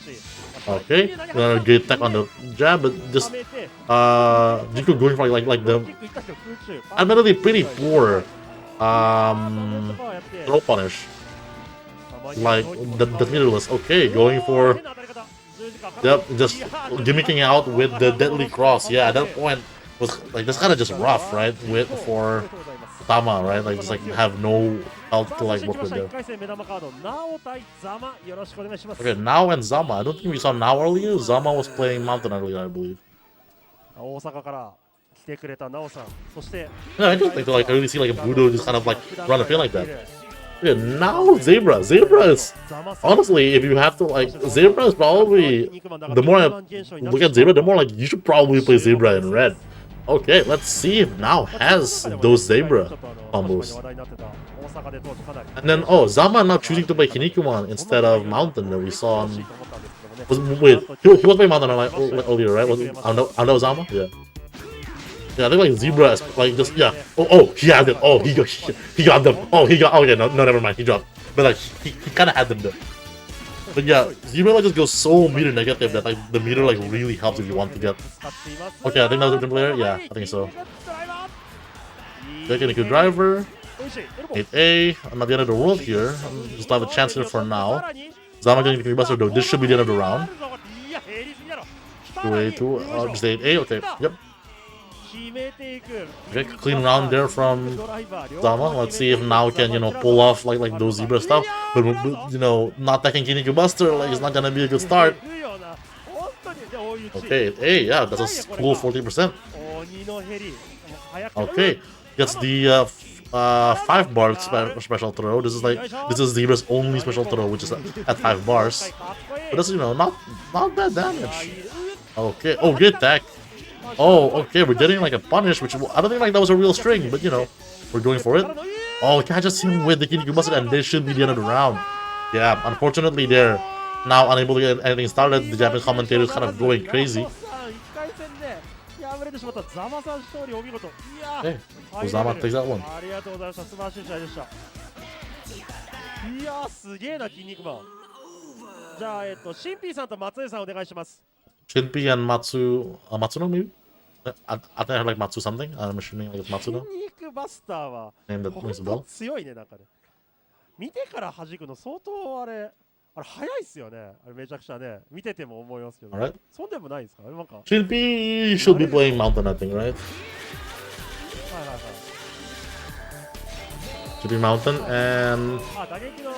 Okay, great tech on the jab, but just Jinko going for like the admittedly pretty poor throw punish. Like the meterless. Okay, going for just gimmicking out with the deadly cross. Yeah, at that point was like that's kind of just rough, right? For Tama, right? Like just like have no health to like work with there. Okay, Nao and Zama. I don't think we saw Nao earlier. Zama was playing Mountain earlier, I believe. 大阪から来てくれたナオさん。そして Yeah, I just think like I really see like a Budo just kind of like run a field like that. Yeah, now Zebra. Zebra is honestly, if you have to like Zebra is probably the more I look at Zebra, the more like you should probably play Zebra in red. Okay, let's see if now has those Zebra combos. And then Zama now choosing to play Kinnikuman instead of Mountain that we saw on. Wait, he was playing Mountain earlier, right? I know Zama? Yeah. Yeah, I think like Zebra is like just he had them. Oh, he got them. Oh, he got. Okay, no, never mind. He dropped. But like he kind of had them there. But yeah, Zebra like just goes so meter negative that like the meter like really helps if you want to get. Okay, I think that was a different player. Yeah, I think so. Getting a good driver. 8A. I'm not the end of the world here. Just have a chance here for now. Zama getting the buster though. This should be the end of the round. 2A, 2, just 8A, okay, yep. 決めていく Okay, clean round there from Zama. Let's see if now can, you know, pull off like those zebra stuff. But, you know, not taking Kinniku Buster, like, it's not gonna be a good start. いくような本当にで追い打ち Okay, hey, yeah, that's a cool 40%. 鬼のヘリ早く Okay, gets the 5 bar special throw. This is Zebra's only special throw, which is at 5 bars. But that's, you know, not bad damage. Okay, oh, good tech. Oh, okay, we're getting like a punish, which I don't think like that was a real string, but you know, we're going for it. Oh, can I just hit him with the Kinniku Buster, and this should be the end of the round. Yeah, unfortunately, they're now unable to get anything started. The Japanese commentators kind of going crazy. 1回戦で敗れてしまったザマさん勝利お見事いや Okay, Ozama takes that one. ありがとうございました素晴らしい試合でしたいやすげえな筋肉マンじゃあシンピーさんと松江さんお願いします Shinpei and Matsuno maybe? I think I heard like Matsu something. I'm assuming like it's 筋 Matsuno. 肉バスターは Name that 本 rings a 当 bell. 強いねなんかね見てから弾くの相当あれ早いっすよねあれめちゃくちゃね見てても思いますけど Alright. そんでもないですかなんか Shinpei should be playing Mountain, I think, right? はいはいはい Should be Mountain and あ打撃の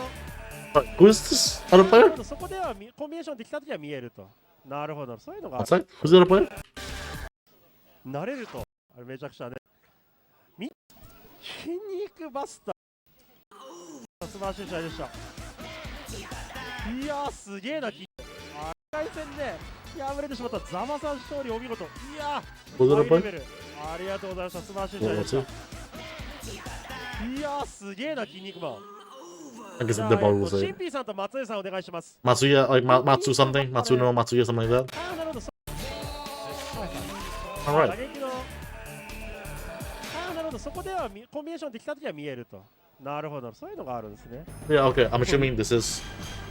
who is this other player? そこではコンビネーションできたときは見えるとなるほどそういうのが Outside? Who's the other player? 慣れるとあれめちゃくちゃね筋肉バスター素晴らしい試合でしたいやすげえな1回戦で敗れてしまったザマさん勝利お見事いや Who's the ハ other イレ player? ベルありがとうございました素晴らしい試合 What, で what's した it? いやすげえな筋肉マン I guess じゃ the あ ball will シ say ンピーさんと松江さんお願いします Matsuya, like Matsu something? Matsuno, Matsuya, something like that? ああなるほど打 Alright. 撃のなるほどそこではコンビネーションできたときは見えるとなるほどそういうのがあるんですね Yeah, okay. I'm assuming this is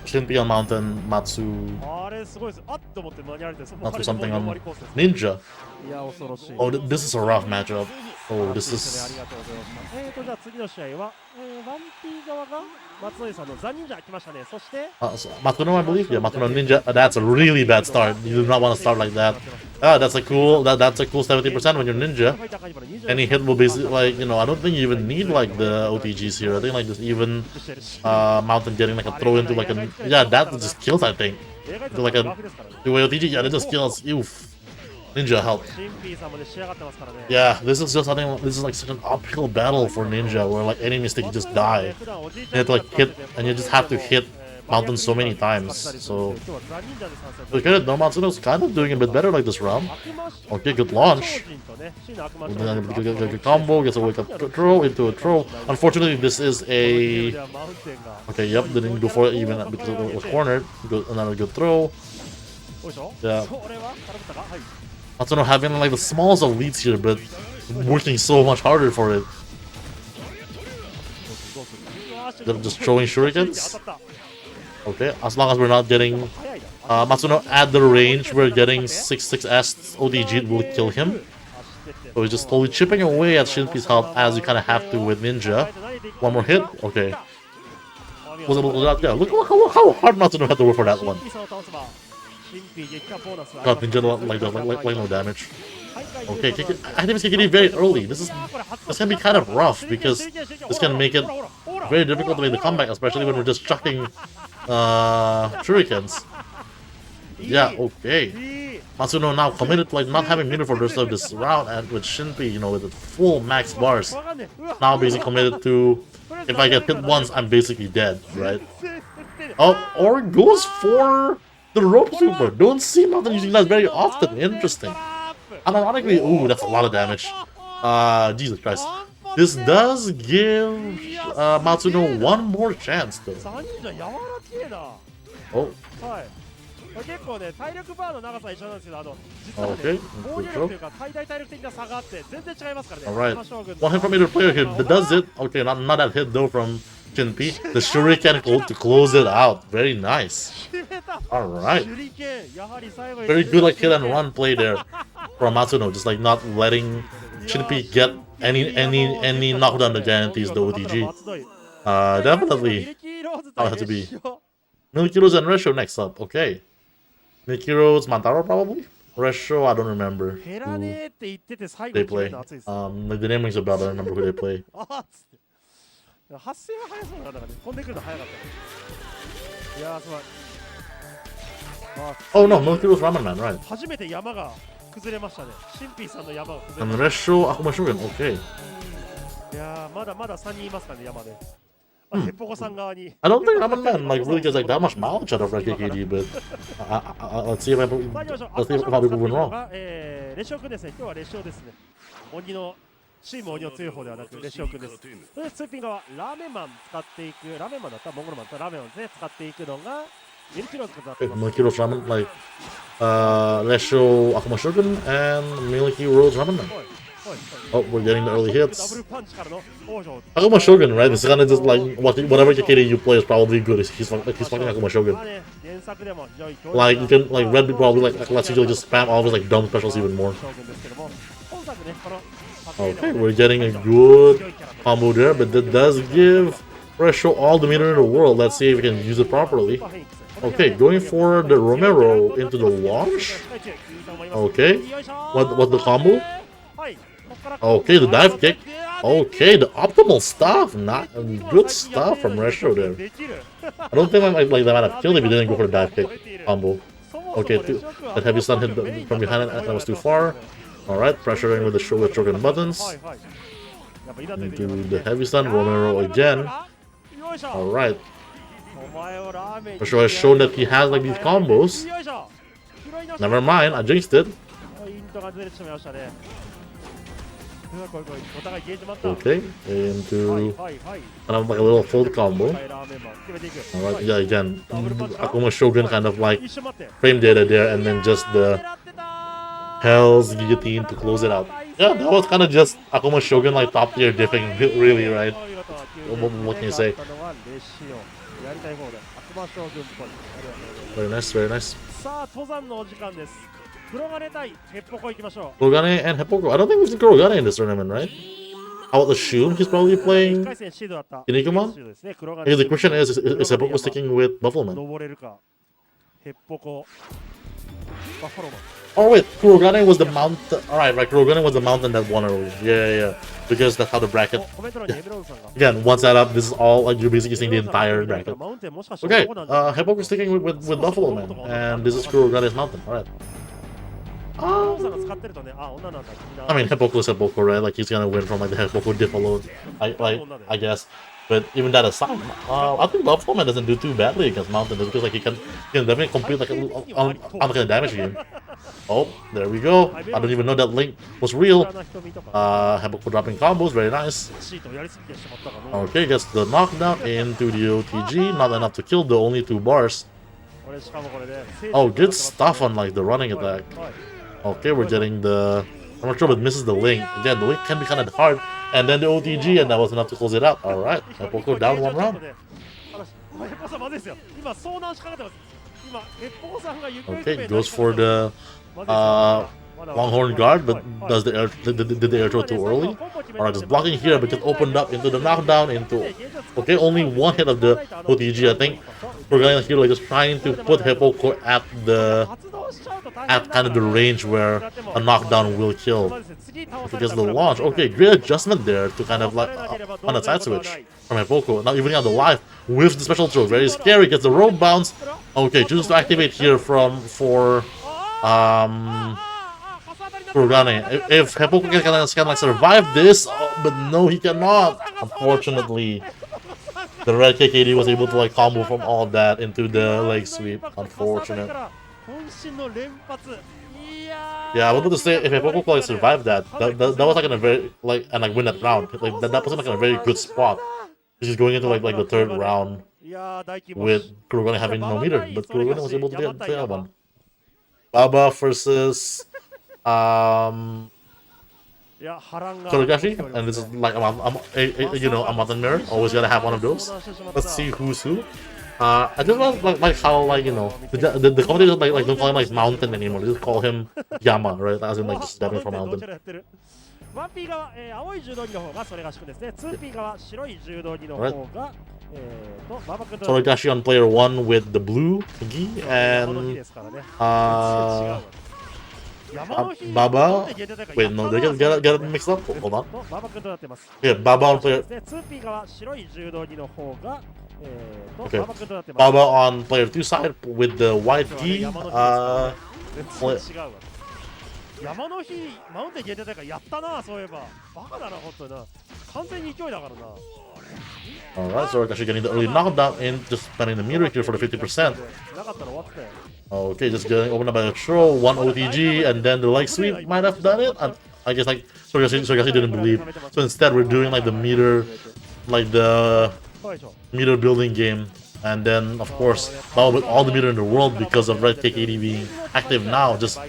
Shinpei on Mountain, Matsu, あれすごいですあっと思って間に合われてその Matsu something 終 on わりコースです Ninja. いや恐ろしい Oh, this is a rough matchup. Oh, あ this いいですねあ is. りがとうございますじゃあ次の試合は、ワンピー側が松江さんのザ・忍者来ましたねそして So Matsuno, I believe. Yeah, Matsuno Ninja. That's a really bad start. You do not want to start like that. Ah, that's a cool. That's a cool 70% when you're Ninja. ファイターカニバル20 Any hit will basically like I don't think you even need like the OTGs here. I think like just even してるし Mountain getting like a throw into like a that just kills. I think 映画 do like a ラフですからね the way OTG yeah that just kills. Oof. Ninja help. シンピーさんもね仕上がってますからね Yeah, this is just I think this is like such an uphill battle for Ninja where like any mistake you just die. 普段おじいち You ゃ have ん to like hit and you just have to hit Mountain so many times. So 今日はザ・忍者で参戦 look at it. No Matsuno's kind of doing a bit better like this round. 悪魔 Okay, good launch. 超人とね真の悪魔 And 超 then 人 good combo gets a wake up throw into a throw. Unfortunately, this is このゲーム a ではマウンテンが okay. Yep, didn't go for it even because it was cornered. Good, another good throw. おいしょ Yeah. それは空振ったかはい Matsuno having like the smallest of leads here, but working so much harder for it. どうするうわー They're just throwing 当 shurikens. たった Okay, as long as we're not getting 早いな Matsuno at the range, we're getting 6-6S ODG will kill him. So he's just slowly chipping away at Shinpei's health as you kind of have to with Ninja. One more hit. Okay. Was able to do that. Yeah, look how hard Matsuno had to work for that one. シンピー激化ボーナス God, Ninja like no damage. Okay, I think it's Kikiri very early. This can be kind of rough because this can make it very difficult to make the comeback, especially when we're just chucking shurikens. Yeah, okay. いい Matsuno now committed to like not having meter for the rest of this round, and with Shinpei, you know, with the full max bars, わかんねえうわ now basically committed to if I get hit once, I'm basically dead, right? Oh, or goes for the rope super. Don't see Mountain using that very often. Interesting. And ironically, ooh, that's a lot of damage. Jesus Christ. This does give Matsuno one more chance, though. ザ・忍者柔らけえな Oh, はいこれ結構ね体力バーの長さは一緒なんですけど実はね Okay. 防御力というか最大体力的な差があって全然違いますからね Alright. 山将軍 one hit from either player here. That does it. Okay, not that hit though from Shinpei. The shuriken to close it out. Very nice. 決めた Alright. 手裏剣やはり最後に Very good like hit and run play there from Matsuno. Just like not letting Shinpei get any knockdown that guarantees the OTG. Definitely. That had to be. Milikiro's and Resho next up. Okay. Milikiro's Mantaro probably? Resho, I don't remember 減ら who ねえって言ってて最後 they 決める play. の熱いです。Like the name rings a bell, but I don't remember who they play. あーっつって。発生は早そうなんだからね。飛んでくるの早かったね。いやー、すごい。Oh no, Milky was Ramen Man, right? 初めて山が崩れましたね。シンピーさんの山が崩れ And まし Resho Akuma Shogun, okay. た。いやー、まだまだ3人いますからね、山で。あ、ヘッポコさん側に。 I don't think Ramen Man like really gets like that much mileage out of Red KKD, but let's see if I さあ行きましょう。 let's see if I prove wrong. レシオ君ですね。今日はレシオですね。鬼のチーム鬼の強い方ではなくレシオ君です。それでツーピン側、ラーメンマン使っていく、ラーメンマンだったらモンゴルマンだったらラーメンマンですね。使っていくのがミルキローズだってます。 Milky Rose Ramen, like Resho Akuma Shogun and Milky Rose Ramen Man. はいはいはい。 Oh, we're getting the early ダ hits. ブルパンチからの王女。 Akuma Shogun, right? It's kind of just like whatever KKD you play is probably good. He's fucking Akuma Shogun. まあね、原作でも非常に強烈 Like な you can like Red Bull probably like lets you just spam all of his like dumb specials even more. 将軍ですけども、今作ね、この Okay, we're getting a good combo there, but that does give Resho all the meter in the world. Let's see if we can use it properly. Okay, going for the Romero into the launch. Okay, what's the combo? Okay, the dive kick. Okay, the optimal stuff. Not good stuff from Resho there. I don't think like that might have killed if he didn't go for the dive kick combo. Okay, that heavy stun hit from behind it. That was too far. All right, pressuring with the Shogun buttons. Into the heavy stun, Romero again. All right. Resho has shown that he has like these combos. Never mind, I jinxed it. Okay, into kind of like a little full combo. Alright, yeah, again, Akuma Shogun kind of like frame data there and then just the Hell's Guillotine to close it out. Yeah, that was kind of just Akuma Shogun like top tier diffing, really, right? What can you say? Very nice, very nice. さあ、登山のお時間です。黒金対ヘッポコ行きましょ Kurogane and Heppoko. I don't think we've seen Kurogane in this tournament, right? How about the Shun? He's probably う。1 playing 回戦シードだった。 Kinnikuman? シードですね。黒金 Because the question is Heppoko sticking with Buffalo Man? 登れるか。ヘッポコ。バッファローマン。 Oh wait, Kurogane was the mountain. Alright, right, Kurogane was the mountain that won earlier. Yeah. Because that's how the bracket. コメント欄にエメロードさんが。 Again, once that up, this is all like you're basically seeing the entire bracket. マウンテンもしかして Okay, 男なんじゃない Heppoko's sticking with Buffalo Man, and this is Kurogane's mountain. Alright. エメロードさんが使ってるとね、あ、女なんだ。みんな I mean, Heppoko's Heppoko, right? Like he's gonna win from like the Heppoko diff alone. I guess. But even that aside, I think Buffalo Man doesn't do too badly against Mountain just because like he can definitely compete like on kind of damage game. Oh, there we go. I don't even know that link was real. な瞳とか Heppoko dropping combos, very nice. シートやりすぎてしまったかな。 Okay, gets the knockdown into the OTG. Not enough to kill the only 2 bars. 俺しかもこれで。 Oh, good stuff on like the running attack. はい。 Okay, we're getting the... I'm not sure, but misses the link. Again, the link can be kind of hard. And then the OTG, and that was enough to close it out. Alright, Heppoko down 1 round. ヘッポコさんまずいですよ。今遭難しかかってます。今ヘッポコさんが行方不明 Okay, に goes for the Longhorn guard, but does the air did the air throw too early? Alright, just blocking here, but just opened up into the knockdown into... Okay, only 1 hit of the OTG, I think. We're going here like just trying to put Heppoko at the... at kind of the range where a knockdown will kill. Because of the launch. Okay, great adjustment there to kind of like on a side switch from Heppoko. Now even on the life with the special throw. Very scary, gets the rope bounce. Okay, chooses to activate here for Kurogane. If Heppoko can like survive this, but no he cannot. Unfortunately. The red KKD was able to like combo from all that into the leg sweep. Unfortunate. Yeah, I was about to say if Heppoko like survived that was like in a very like and like win that round. Like that was like in a very good spot. She's going into like the 3rd round with Kurogane having no meter, but Kurogane was able to get that one. Baba versus Togashi, and this is like you know, a mountain mirror. Always gotta have one of those. Let's see who's who. I just like how like you know the commentators like don't call him like mountain anymore. They just call him Yama, right? As in like just stepping from mountain. 1P 側、青い柔道着の方がそれがしくですね。2P 側、白い柔道着の方が、馬場君と Togashi on player 1 with the blue gi and Baba. Wait, no, they get it mixed up. Hold on. 馬場君となってます。 Yeah, Baba on そうで player. すね、2P 側、白い柔道着の方が、Okay. 馬場君となってます。 Baba on player 2 side with the white gi. 全然違うわ。山の日、マウンテン限定大会やったな、そういえば。バカだな、本当にな。完全に勢いだからな。 Alright, so we're actually getting the early knockdown in, just spending the meter here for the 50%. なかったら終わってたよ。 Okay, just getting opened up by a throw, one OTG, and then the leg sweep might have done it. And I guess like Sorgashi didn't believe. So instead, we're doing like the meter, like the そうでしょ。 meter building game. And then, of course, Baba with all the meter in the world because of Red Cake 80 being active now, just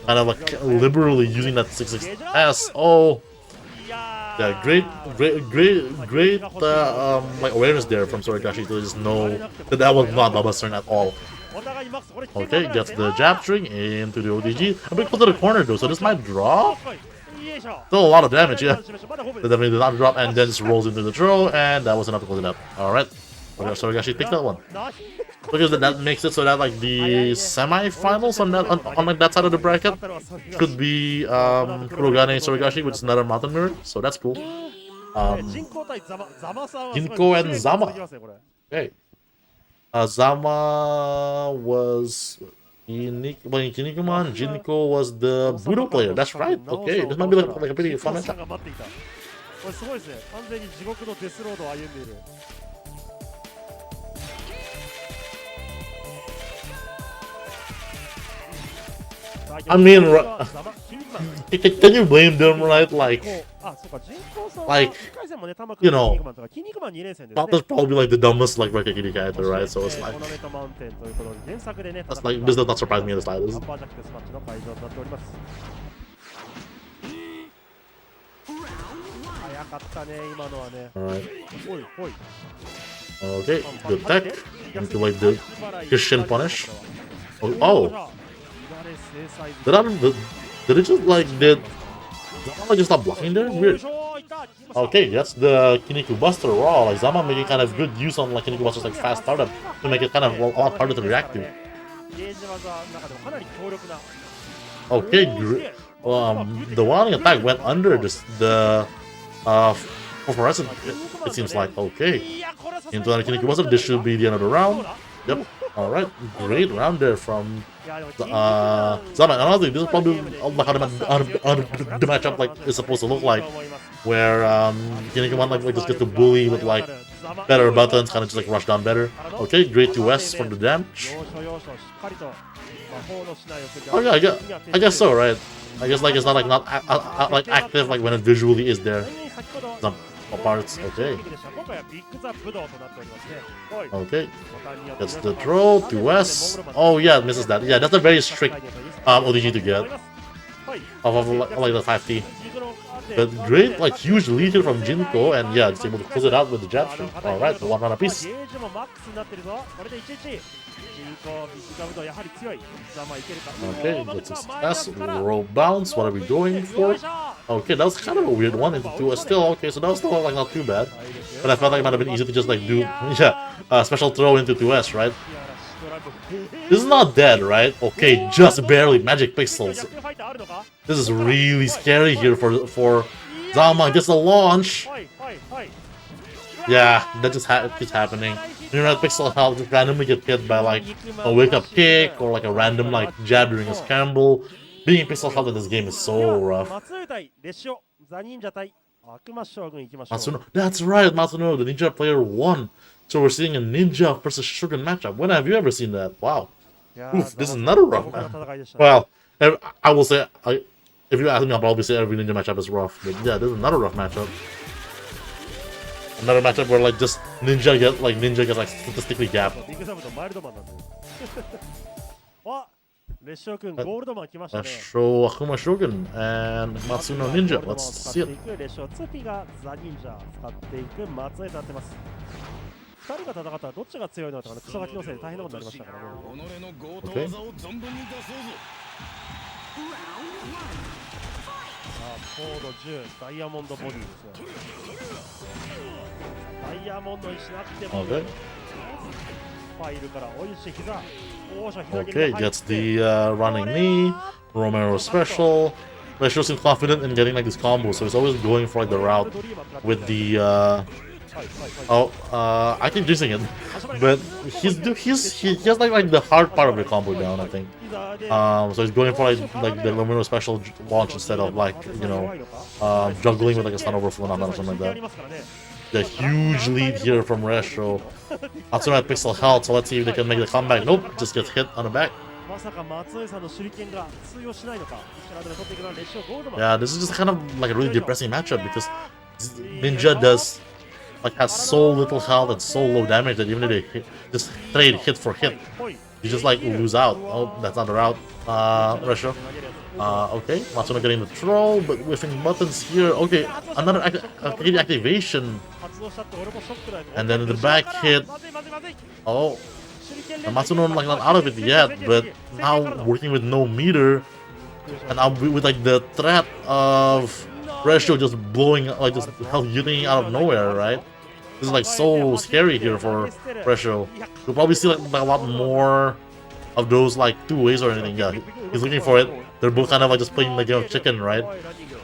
kind of like liberally using that 66S. Oh, yeah, great like awareness there from Sorgashi to just know that that was not Baba's turn at all. お互いマックス、これ Okay, gets the jab string into the OTG. A bit close to the corner though, so this might drop. よいしょ。 Still a lot of damage, yeah. まだホーム That です definitely did not drop and then just rolls into the throw, and that was enough to close it up. Alright. Sorgashi take that one. Because that makes it so that like the semi-finals on that on like that side of the bracket could be Kurogane Sorgashi, which is another mountain mirror, so that's cool. 人口対ザマさんは Jinko and Zama. すごいですねこれ Okay. Zama was Kinnikuman. Jinko was the Budo player. That's right. Okay, this might be like a pretty fun さん matchup. が待っていた。これすごいですね。完全に地獄のデスロードを歩んでいる。 I mean, can you blame them, right? Like, you know, that's probably like the dumbest like Rekakiri character, right? So it's like, that's like, this does not surprise me in the slightest. Alright. Okay, good tech. Into like the Christian punish. Oh. Did it just like did Zama just stop blocking there? Weird. Okay, that's the Kiniku Buster raw. Like Zama making kind of good use on like Kiniku Buster's like fast startup to make it kind of a lot harder to react to. Okay, the one attack went under the fluorescent. It seems like okay. Into the Kiniku Buster, this should be the end of the round. Yep. Alright, great round there from Zama. And honestly, this is probably like how the matchup like is supposed to look like, where Kinnikuman like just gets to bully with like better buttons, kind of just like rush down better. Okay, great 2S from the damage. Oh yeah, I guess so, right? I guess like it's not like like active like when it visually is there. Some parts, okay. Okay, that's the throw, 2S. Oh yeah, misses that. Yeah, that's a very strict ODG to get. Of like the 5T. But great, like huge lead here from Jinko, and yeah, it's able to close it out with the jab string. Alright, the one run apiece. Okay, that's a success. Roll bounce, what are we doing for? Okay, that was kind of a weird one into 2S still. Okay, so that was still like not too bad. But I felt like it might have been easy to just like do, yeah, special throw into 2S, right? This is not dead, right? Okay, just barely. Magic Pixels. This is really scary here for Zama. Gets a launch. Yeah, that just keeps happening. You know, Pixel Health just randomly get hit by like a wake-up kick or like a random like jab during a scramble. Being Pixel Health in this game is so rough. Matsuno. That's right, Matsuno, the ninja player won. So we're seeing a ninja versus Shogun matchup. When have you ever seen that? Wow. Oof, this is another rough match. Well, I will say, if you ask me, I'll probably say every ninja matchup is rough. But yeah, this is another rough matchup. Another matchup where like just ninja gets like statistically gapped. Let's show Akuma Shogun and Matsuno Ninja. Let's see it. Okay. コード10ダイヤモンドボディですね。ダイヤモンドにしなくても Okay. ファイルからおいし膝。Okay, gets the running knee. Romero special. Ratio seems confident in getting like this combo, so he's always going for like the route with the I keep using it, but he has like the hard part of the combo down, I think. So he's going for like the Romero special launch instead of like, you know, juggling with like a stun overflow knockdown or something like that. The huge lead here from Retro. Matsuno at pixel health, so let's see if they can make the comeback. Nope, just gets hit on the back. Yeah, this is just kind of like a really depressing matchup because Ninja does like has so little health and so low damage that even if they just trade hit for hit, you just like lose out. Oh, that's not the route. Retro. Okay, Matsuno getting the throw, but whiffing buttons here. Okay, another activation. And then the back hit. Oh, and Matsuno like not out of it yet, but now working with no meter. And now with like the threat of Ratio just blowing, like just hitting out of nowhere, right? This is like so scary here for Ratio. You'll probably see like a lot more of those like two ways or anything. Yeah, he's looking for it. They're both kind of like just playing the game of chicken, right?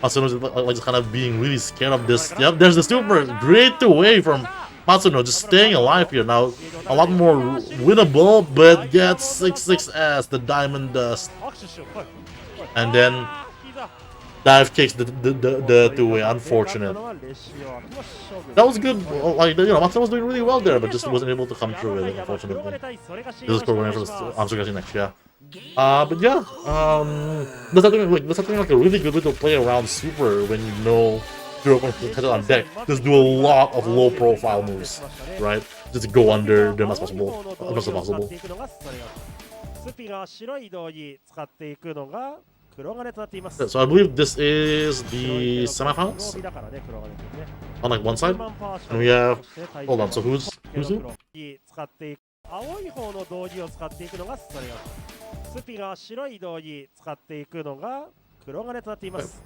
Matsuno's like just kind of being really scared of this. Yep, there's the super. Great two-way from Matsuno, just staying alive here. Now, a lot more winnable, but gets 6-6S, the Diamond Dust. And then dive kicks the two-way. Unfortunate. That was good. Like, you know, Matsuno was doing really well there, but just wasn't able to come through with it, unfortunately. This is going for the Anzugaki next, yeah. But yeah, that's something like a really good way to play around Super when you know you're going to catch it on deck. Just do a lot of low-profile moves, right? Just go under them as possible, as much as possible. So I believe this is the semifinals on like one side, and we have. Hold on. So who's who?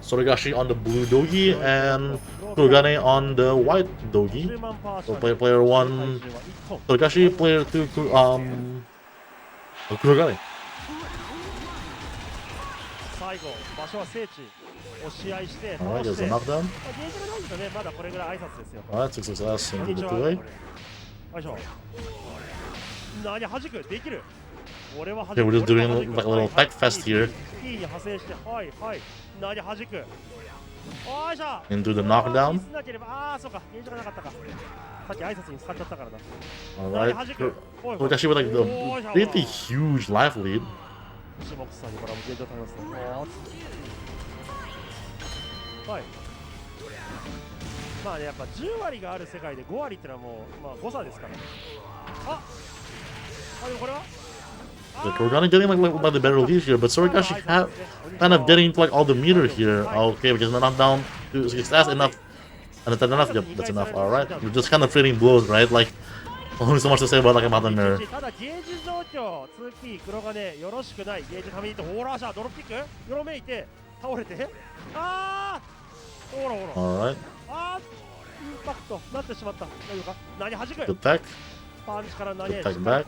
Sorigashi on the blue dogi and Kurogane on the white dogi. So player 1 Sorigashi, player 2 Kurogane. Alright, there's a knockdown. Alright, 6-6S into the two-way. Okay, we're just doing like a little tech fest here. Into the knockdown. Alright, Kurogane with like the pretty huge life lead. はいまあね、やっぱ10割がある世界で5割ってのはもう、まあ、誤差ですから。でもこれは Kurogane getting like the better lead here, but Sorigashi kind of getting like all the meter here. Okay, because not down to 6S enough. And that's enough. Yep, that's enough. Alright, you're just kind of trading blows, right? Like, only so much to say about like a mountain mirror. Alright. Good tech. Good tech back.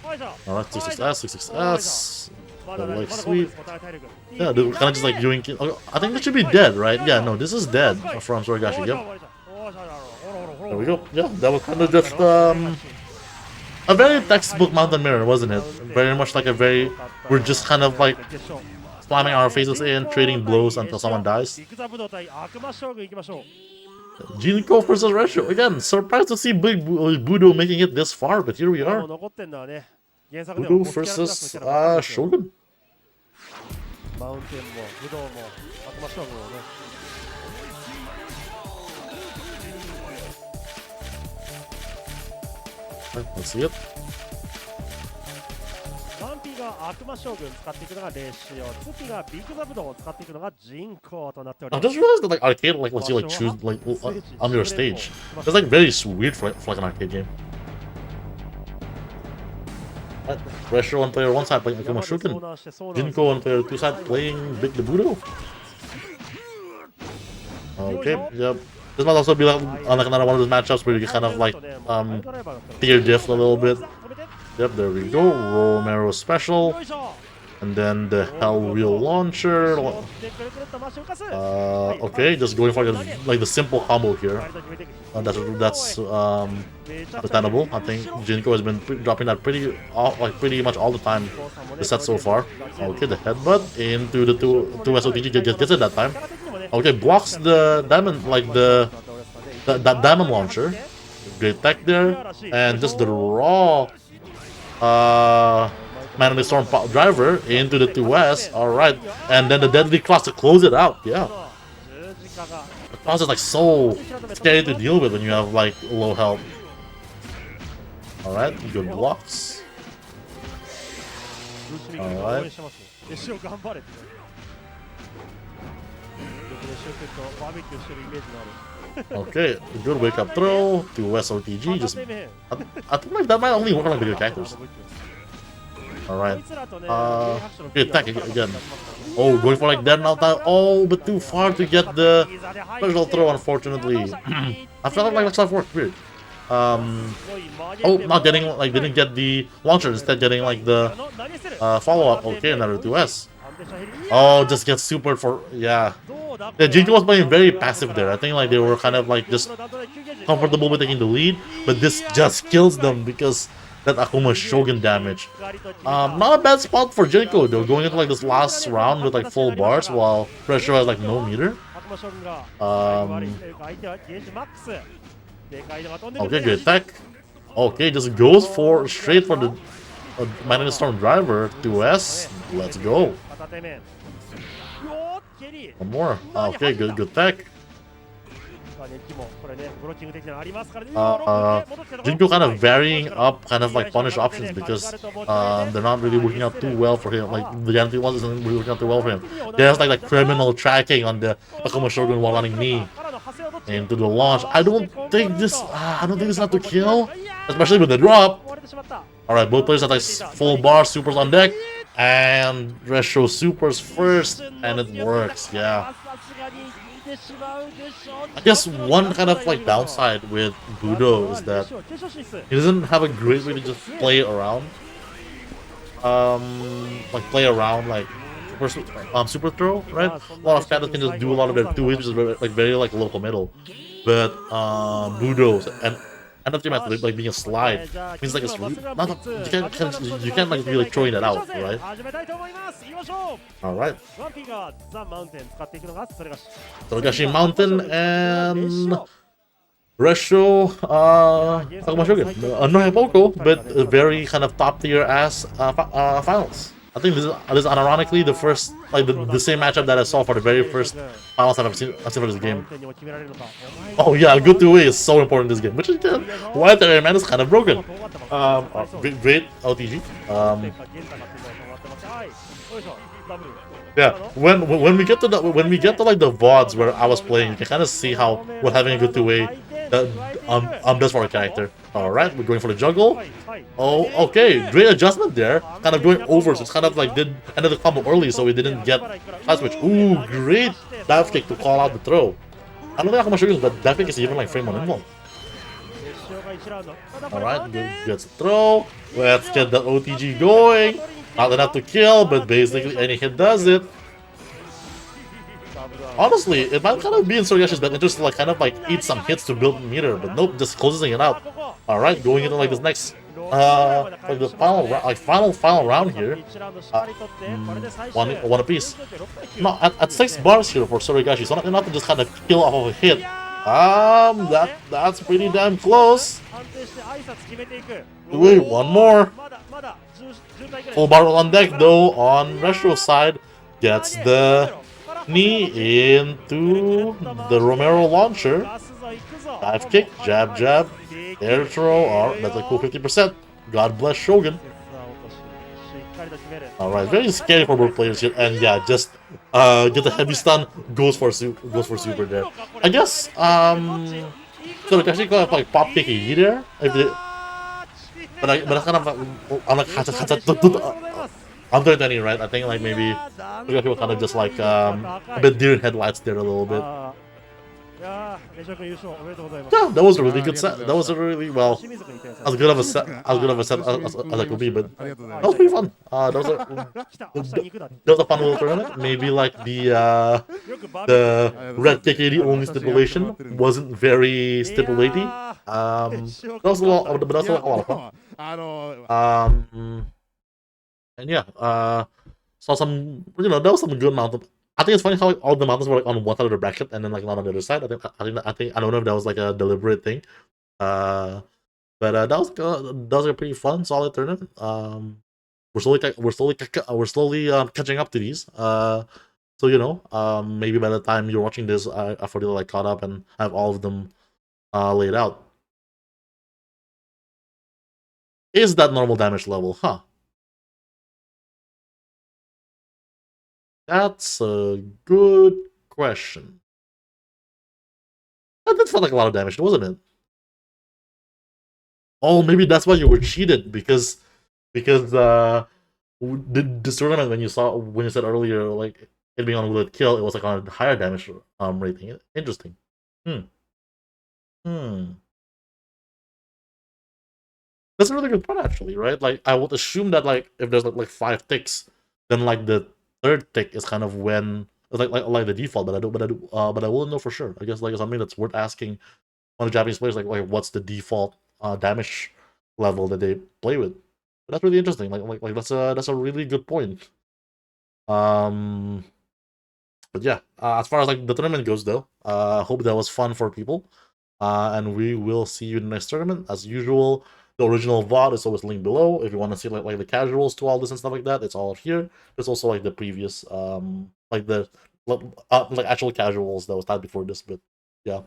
Alright, 6-6S, 6-6S. Like sweep. Yeah, they're kind of just like doing. I think this should be dead, right? Yeah, no, this is dead from Sorigashi. Yep. There we go. Yeah, that was kind of just a very textbook mountain mirror, wasn't it? Very much like a very. We're just kind of like slamming our faces in, trading blows until someone dies. Jinko versus Retro. Again, surprised to see Big Budo making it this far, but here we are. Budo versus Shogun. Let's see it. I just realized that like arcade like lets you like choose like on your stage. That's like very weird for like an arcade game. Retro on player 1 side playing Akuma Shogun. Jinko on player 2 side playing Big the Budo. Okay, yep. This might also be like another one of those matchups where you kind of like tier diff a little bit. Yep, there we go. Romero special. And then the Hell Wheel launcher. Okay, just going for like the simple combo here. That's understandable. I think Jinko has been dropping that pretty much all the time the set so far. Okay, the headbutt into the two SOTG gets it that time. Okay, blocks the diamond that diamond launcher. Great tech there, and just the raw Man of the Storm driver into the 2S. Alright. And then the Deadly Cross to close it out. Yeah. The cross is like so scary to deal with when you have like low health. Alright, good blocks. Alright. Okay, good wake up throw to SOTG. Just I think like that might only work on like bigger characters. Alright. Good attack again. Oh, going for like that now time. Oh, but too far to get the special throw, unfortunately. I felt like that's not worked. Weird. Oh, not getting like didn't get the launcher, instead getting like the follow-up. Okay, another 2S. Oh, just get super for yeah. Yeah, Jinko was playing very passive there. I think like they were kind of like just comfortable with taking the lead, but this just kills them because that Akuma Shogun damage. Not a bad spot for Jinko though, going into like this last round with like full bars while Pressure has like no meter. Okay, good attack. Okay, just goes for straight for the Man of the Storm driver 2S. Let's go. One more. Okay, good attack. Jinko kind of varying up kind of like punish options because they're not really working out too well for him. Like the Yanti ones isn't really working out too well for him. There's like criminal tracking on the Akuma Shogun while running knee into the launch. I don't think this have to kill, especially with the drop. Alright, both players have like full bar supers on deck, and Retro supers first, and it works. Yeah. I guess one kind of like downside with Budo is that he doesn't have a great way to just play around. Like super throw, right? A lot of characters can just do a lot of their 2 hits, which is very like local middle. But Budo and ultimately like being a slide means like it's you can't like really throwing that out, right? Alright. Togashi Mountain and Retro Akuma Shogun. No Hipoko, but a very kind of top tier ass finals. I think this is unironically the first, like the same matchup that I saw for the very first finals I've seen for this game. Oh yeah, good 2-way is so important in this game, which is why the man is kind of broken. Great LTG. Yeah, when we get to like the VODs where I was playing, you can kind of see how what having a good 2-way does for a character. Alright, we're going for the juggle. Oh, okay, great adjustment there. Kind of going over, so it's kind of like ended the combo early, so we didn't get side switch. Ooh, great dive kick to call out the throw. I don't know how much it is, but dive kick is even like frame on invuln. Alright, good throw. Let's get the OTG going. Not enough to kill, but basically any hit does it. Honestly, it might kind of be in Soriyashi's best interest to like kind of like eat some hits to build meter, but nope, just closing it out. Alright, going into like this next like the final round here. One apiece. No, at 6 bars here for Sorigashi, so not to just kind of kill off of a hit. That's pretty damn close. Wait, one more. Full barrel on deck though on Retro's side. Gets the knee into the Romero launcher. Dive kick, jab, air throw, that's a cool 50%. God bless Shogun. Alright, very scary for both players here, and yeah, just get the heavy stun, goes for super there. I guess so we can actually go like pop kick E there. But I kind of I'm like under 20, right? I think like maybe people kind of just like a bit deer in headlights there a little bit. やー、レショ君優勝おめでとうございます。 Yeah, that was a really good set. That was a really, well, 清水君に点差 as good of a set as it could be, but ありがとうござい that ま was す。 pretty fun. That was a 来た、明日肉だって that was a fun little tournament. Maybe like the よくバーベキュー the red KKD only stipulation wasn't very stipulating. いやー That was a lot, but that's a lot of fun. あの And yeah, saw some, that was some good mountain. I think it's funny how like, all the mountains were like on one side of the bracket and then like not on the other side. I don't know if that was like a deliberate thing. But that was a pretty fun, solid tournament. We're slowly catching up to these. So maybe by the time you're watching this, I've already like caught up and have all of them laid out. Is that normal damage level? Huh. That's a good question. That did feel like a lot of damage, wasn't it? Oh, maybe that's why you were cheated because this tournament when you said earlier like it being on with kill, it was like on a higher damage rating. Interesting. That's a really good point actually, right? Like I would assume that like if there's like 5 ticks, then like the third tick is kind of when like the default, but I wouldn't know for sure. I guess like something that's worth asking on the Japanese players, like what's the default damage level that they play with. But that's really interesting. Like that's a really good point. But yeah, as far as like the tournament goes though, hope that was fun for people. And we will see you in the next tournament as usual. The original VOD is always linked below. If you want to see like the casuals to all this and stuff like that, it's all here. There's also like the previous like the like actual casuals that was typed before this, but yeah.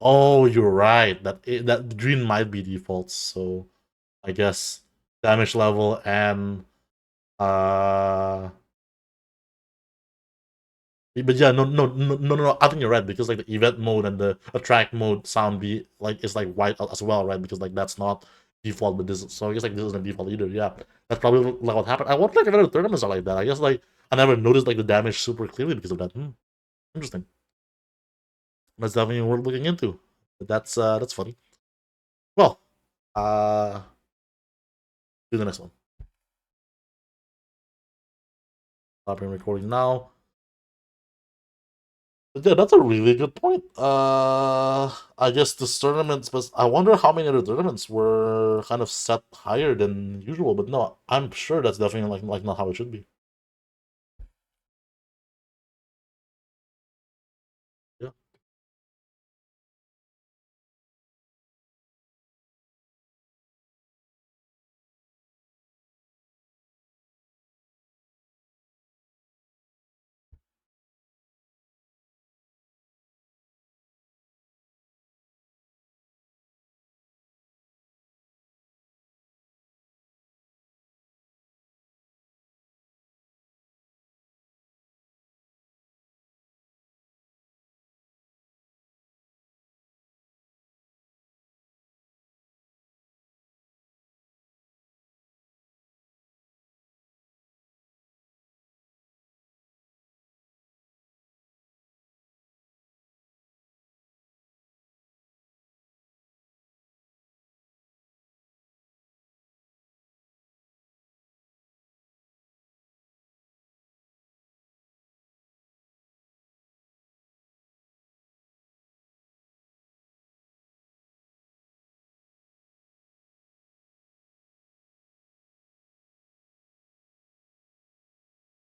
Oh, you're right. That green might be default, so I guess damage level and but yeah, no. I think you're right because like the event mode and the attract mode sound be like is like white as well, right? Because like that's not default, but this so I guess like this isn't default either. Yeah, that's probably like what happened. I wonder like if other tournaments are like that. I guess like I never noticed like the damage super clearly because of that. Interesting. That's definitely worth looking into. But that's funny. Well, do the next one. Stopping recording now. But yeah, that's a really good point. I guess this tournament, but I wonder how many other tournaments were kind of set higher than usual. But no, I'm sure that's definitely like not how it should be. Yeah.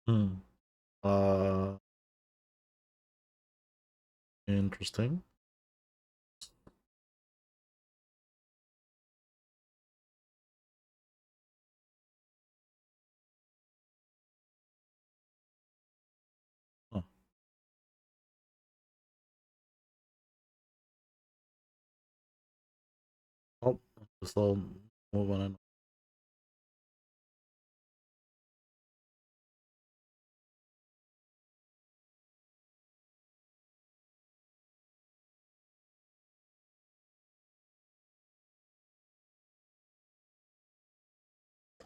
Hmm. Uh, Interesting. Huh. Oh, just move on.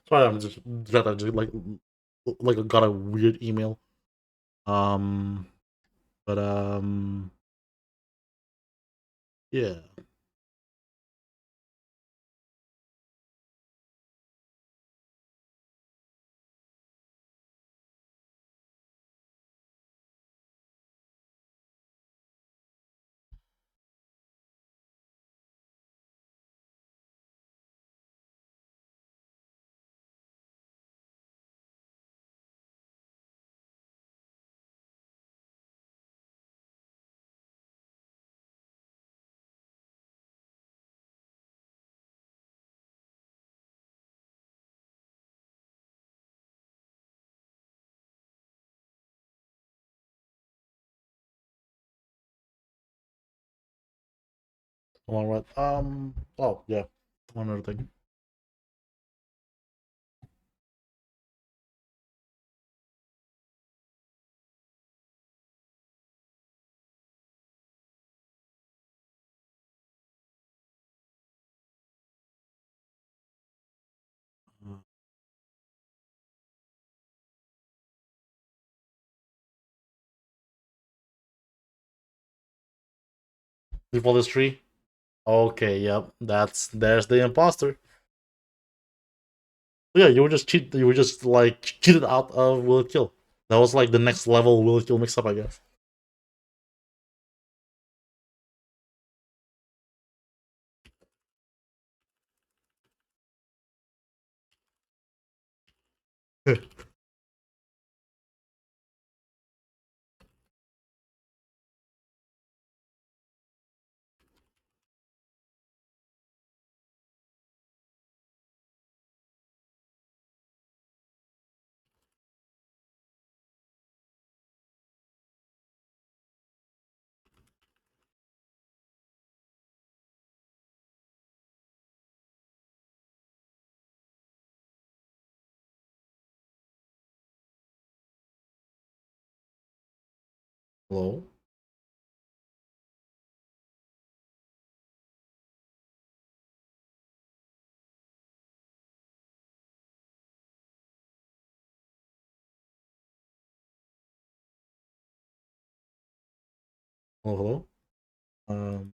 Sorry, I'm just like got a weird email. Um. But yeah. All right. Oh yeah. One other thing. Before this tree. Okay. Yep. There's the imposter. Yeah, you were just cheat. You were just like cheated out of Will It Kill. That was like the next level Will It Kill mix up, I guess. Hello. Hello. Hello. Um.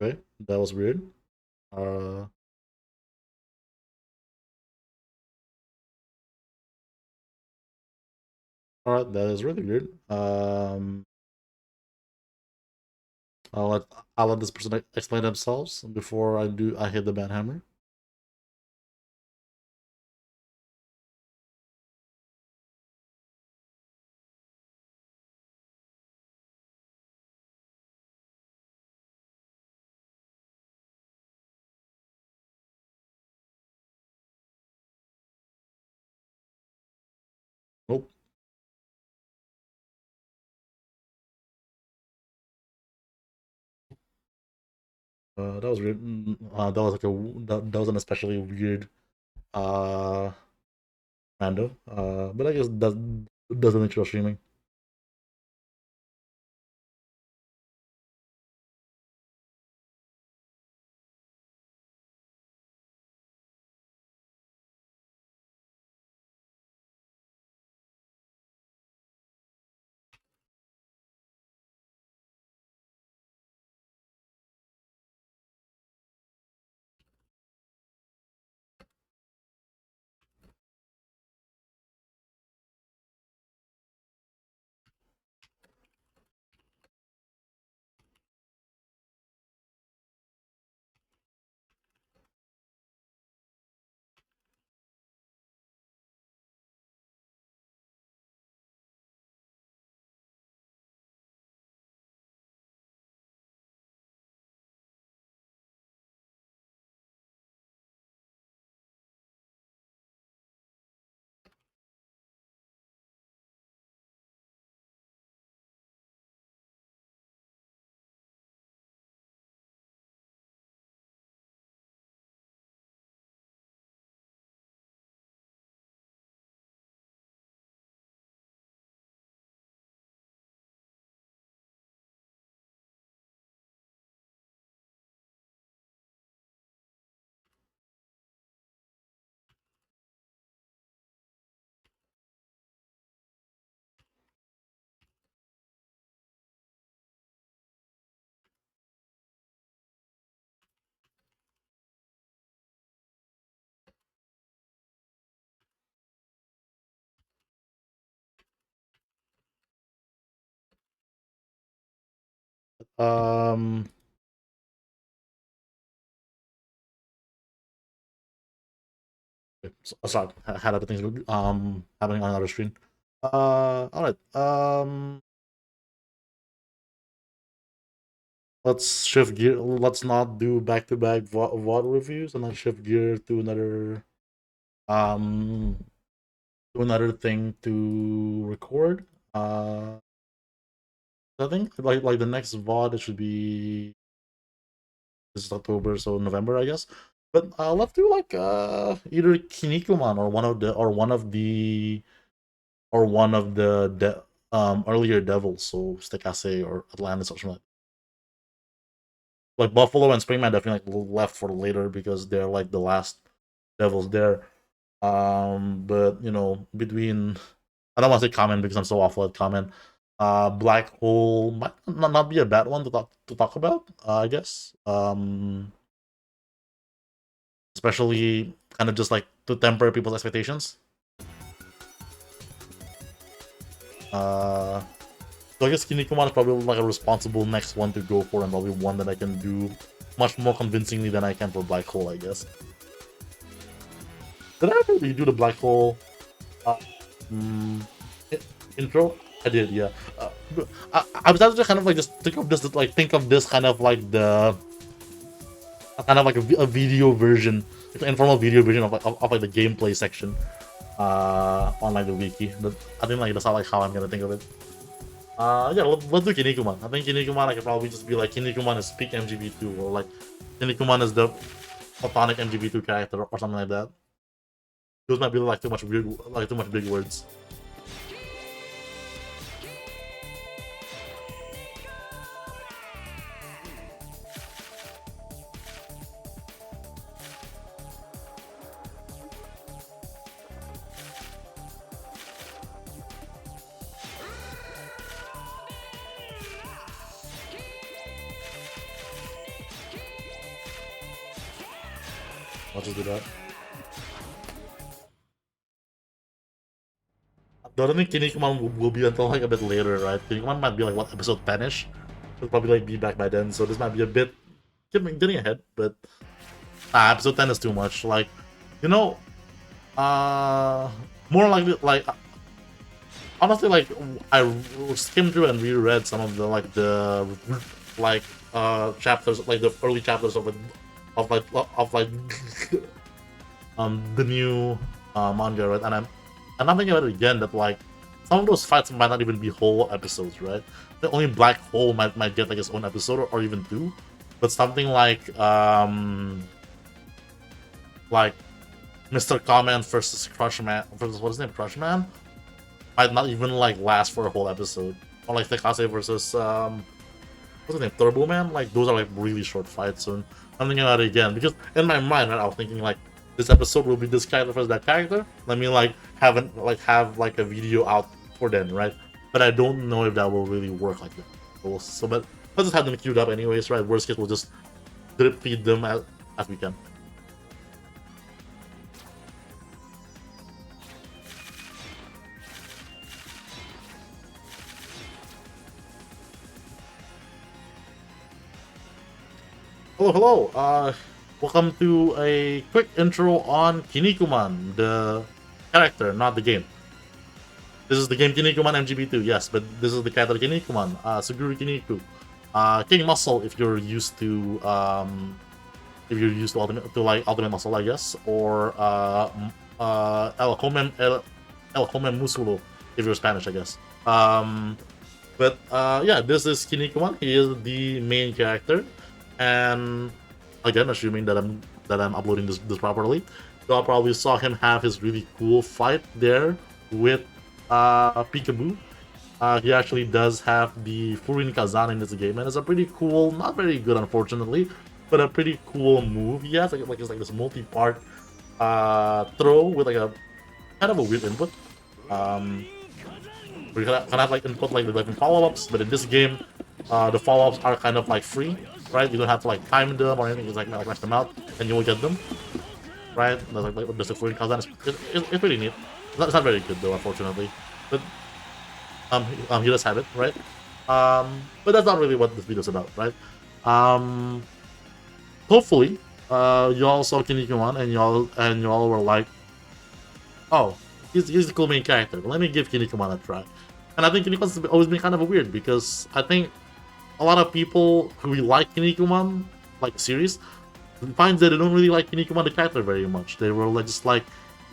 Okay. That was weird. Uh. All right. That is really weird. I'll let I'll let this person explain themselves before I hit the bad hammer. Nope. That was weird. That was like that was an especially weird uh rando. But I guess that doesn't nature of streaming. Um, sorry, I had other things happening on another screen. All right. Let's shift gear. Let's not do back-to-back VOD reviews, and let's shift gear um to another thing to record. I think like the next VOD it should be this is October, so November, I guess. But let's do like either Kinnikuman or one of the earlier devils, so Stekase or Atlantis or something like Buffalo and Springman definitely like left for later because they're like the last devils there. But you know, between I don't want to say Comment because I'm so awful at Comment. Black Hole might not be a bad one to talk about, I guess. Especially kind of just like to temper people's expectations. So I guess Kinnikuman is probably like a responsible next one to go for, and probably one that I can do much more convincingly than I can for Black Hole, I guess. Did I ever do the Black Hole intro? I did, yeah. I was actually kind of like just think of this kind of like the kind of like a video version, like an informal video version of like the gameplay section on like the wiki. But I think like that's not like how I'm gonna think of it. Yeah, let's do Kinnikuman. I think Kinnikuman I could probably just be like Kinnikuman is peak MGB2 or like Kinnikuman is the platonic MGB2 character or something like that. Those might be like too much big words. I'll just do that. I don't think Kinnikuman will be until like a bit later, right? Kinnikuman might be like what episode 10ish. It'll probably like be back by then, so this might be a bit getting ahead, but episode 10 is too much. Like, you know, more like honestly, like I skimmed through and reread some of the chapters, like the early chapters of the new manga, right? And I'm thinking about it again that like some of those fights might not even be whole episodes, right? The only Black Hole might get like its own episode or even two, but something like Mr. Comment versus Crushman versus what's his name, Crushman, might not even like last for a whole episode, or like Tekase versus what's his name, Turbo Man. Like those are like really short fights. So I'm thinking about it again because in my mind, right, I was thinking like this episode will be this character versus that character. Let me like have a video out for them, right? But I don't know if that will really work like that. So, but let's just have them queued up anyways, right? Worst case, we'll just drip feed them as we can. Hello. Welcome to a quick intro on Kinnikuman, the character, not the game. This is the game Kinnikuman MGB2, yes, but this is the character Kinnikuman, Suguru Kinniku. King Muscle if you're used to Ultimate Muscle, I guess, or El Come Musculo if you're Spanish, I guess. Yeah, this is Kinnikuman. He is the main character. And again, assuming that I'm uploading this properly, y'all probably saw him have his really cool fight there with Peekaboo. He actually does have the Furin Kazan in this game, and it's a pretty cool, not very good unfortunately, but a pretty cool move. He has like it's like this multi-part throw with like a kind of a weird input. We kind of have like input like the different follow-ups, but in this game, the follow-ups are kind of like free. Right, you don't have to like time them or anything. It's like rush them out, and you will get them. Right, there's a Furin Kazan. It's pretty neat. It's not very good though, unfortunately. But he does have it, right? But that's not really what this video is about, right? Um, Hopefully, y'all saw Kinnikuman and y'all were like, oh, he's a cool main character. Let me give Kinnikuman a try. And I think Kinnikuman's always been kind of weird because I think a lot of people who like Kinnikuman, like the series, finds that they don't really like Kinnikuman the character very much. They were like just like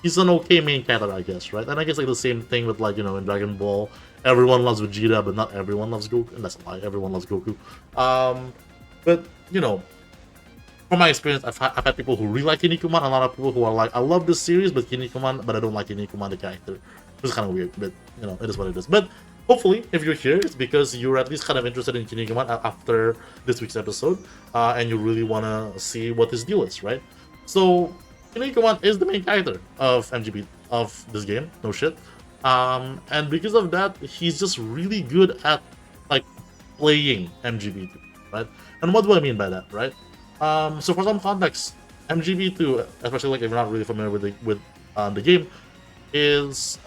he's an okay main character, I guess, right? And I guess like the same thing with like, you know, in Dragon Ball, everyone loves Vegeta, but not everyone loves Goku. And that's a lie, everyone loves Goku. But you know, from my experience, I've had people who really like Kinnikuman, and a lot of people who are like, I love this series, but I don't like Kinnikuman the character. Which is kind of weird, but you know, it is what it is. But hopefully, if you're here, it's because you're at least kind of interested in Kinnikuman after this week's episode, and you really want to see what his deal is, right? So, Kinnikuman is the main character of MGB, of this game, no shit. And because of that, he's just really good at, like, playing MGB2, right? And what do I mean by that, right? So for some context, MGB2, especially like if you're not really familiar with the game, is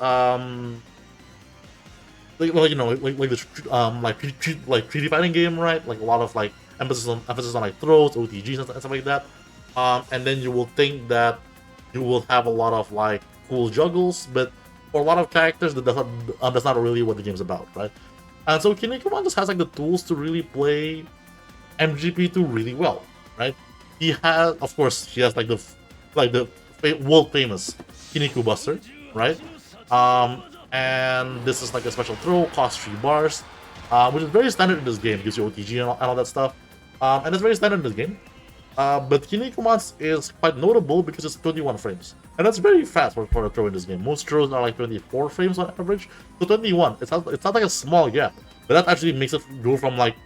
like you know like the like 3D fighting game, right? Like a lot of like emphasis on like throws, OTGs and stuff like that. And then you will think that you will have a lot of like cool juggles, but for a lot of characters that's not really what the game's about, right? And so Kinnikuman just has like the tools to really play MGB2 really well, right? He has, of course, he has like the world famous Kiniku Buster, right? And this is like a special throw, cost 3 bars, which is very standard in this game. Gives you OTG and all that stuff, and it's very standard in this game. But Kinnikuman's is quite notable because it's 21 frames, and that's very fast for a throw in this game. Most throws are like 24 frames on average, so 21. It's not like a small gap, but that actually makes it go from like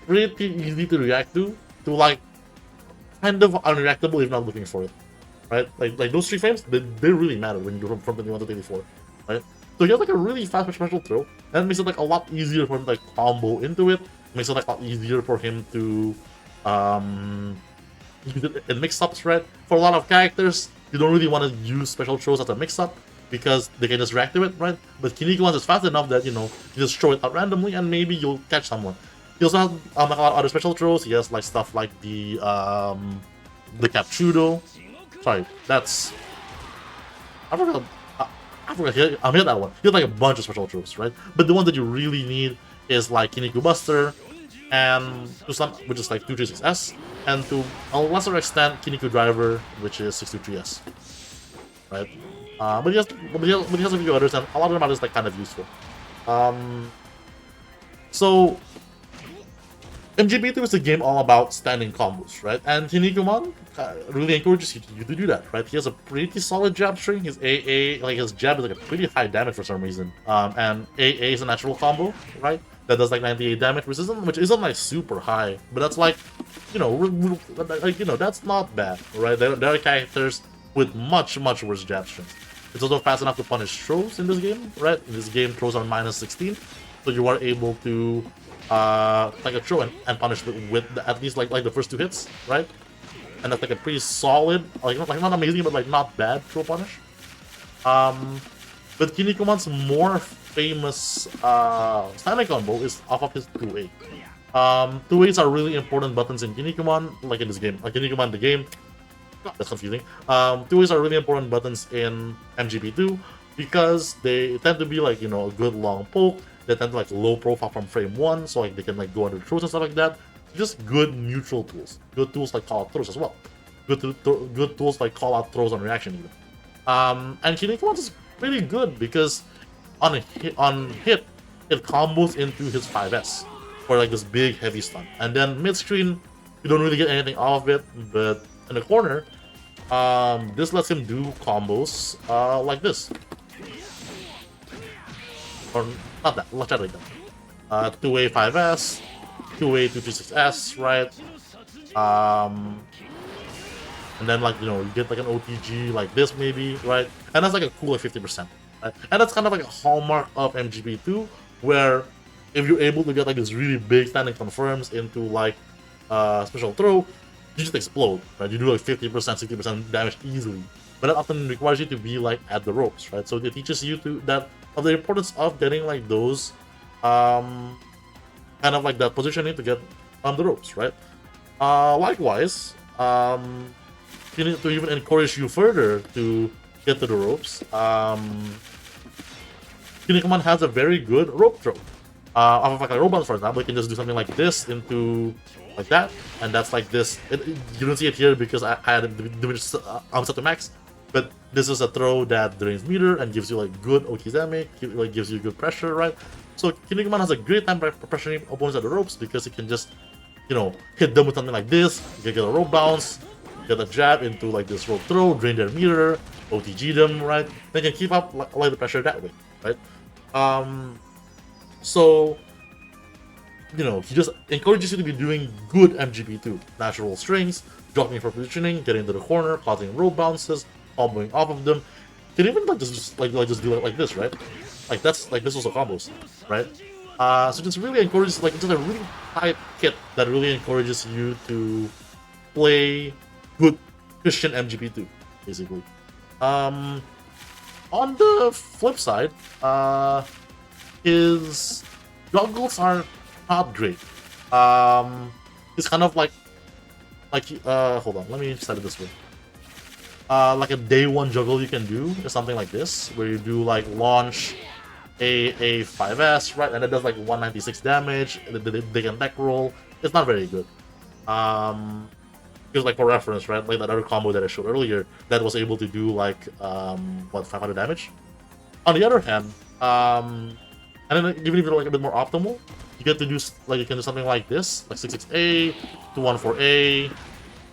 pretty easy to react to like kind of unreactable if not looking for it, right? Like those 3 frames, they really matter when you go from 21 to 24, right? So he has like a really fast special throw, and it makes it like a lot easier for him to like combo into it. It makes it like a lot easier for him to use it in mix-ups, right? For a lot of characters, you don't really want to use special throws as a mix-up because they can just react to it, right? But Kinnikuman is fast enough that, you know, you just throw it out randomly and maybe you'll catch someone. He also has a lot of other special throws. He has like stuff like the Capchudo. Sorry, that's I forgot. I made that one. He has like a bunch of special throws, right? But the one that you really need is like Kiniku Buster, and to some, which is like 236S, and to a lesser extent Kiniku Driver, which is 623S, right? But he has a few others, and a lot of them are just like kind of useful. So MGB2 is a game all about standing combos, right? And Kinnikuman really encourages you to do that, right? He has a pretty solid jab string. His AA, like his jab is like a pretty high damage for some reason. And AA is a natural combo, right? That does like 98 damage, which isn't like super high, but that's like, you know, that's not bad, right? There are characters with much worse jab strings. It's also fast enough to punish throws in this game, right? In this game, throws are -16, so you are able to like a throw and punish with at least like the first 2 hits, right? And that's like a pretty solid, like not amazing, but like not bad throw punish. But Kinnikuman's more famous standing combo is off of his 2A. 2As are really important buttons in Kinnikuman, like in this game. Like Kinnikuman the game, God, that's confusing. 2As are really important buttons in MGB2 because they tend to be like, you know, a good long poke. They tend to like low profile from frame 1, so like they can like go under throws and stuff like that. Just good neutral tools. Good tools like call out throws as well. Good tools like call out throws on reaction even. And Kinnikuman is really good because on hit it combos into his 5S for like this big heavy stun. And then mid screen you don't really get anything off of it, but in the corner, this lets him do combos like this. Or not that, let's try it like that. 2A 5S, 2A 236S, right? And then like, you know, you get like an OTG like this maybe, right? And that's like a cool like 50%, right? And that's kind of like a hallmark of MGB2, where if you're able to get like this really big standing confirms into like special throw, you just explode, right? You do like 50%, 60% damage easily. But that often requires you to be like at the ropes, right? So it teaches you of the importance of getting like those kind of like that positioning to get on the ropes, right? Likewise, you need to even encourage you further to get to the ropes. Kinnikuman has a very good rope throw. Off of like a rope bounce, for example, you can just do something like this into like that, and that's like this. You don't see it here because I had it diminished set to max, but this is a throw that drains meter and gives you like good Okizeme, like gives you good pressure, right? So Kinnikuman has a great time pressuring opponents at the ropes because he can just, you know, hit them with something like this. You can get a rope bounce, get a jab into like this rope throw, drain their meter, OTG them, right? They can keep up like the pressure that way, right? So, you know, he just encourages you to be doing good MGP2. Natural strings, dropping for positioning, getting into the corner, causing rope bounces, comboing off of them. You can even like just do it like this, right? Like that's like this was a combos, right? So just really encourages, like, it's just a really tight kit that really encourages you to play good Christian MGP2, basically. On the flip side, his juggles are not great. It's kind of like hold on, let me set it this way. Like a day one juggle you can do is something like this, where you do like launch a 5S, right, and it does like 196 damage. They can deck roll. It's not very good. Because like for reference, right, like that other combo that I showed earlier that was able to do like what, 500 damage. On the other hand, and then even if you're like a bit more optimal, you get to do like, you can do something like this, like 66A, 214A,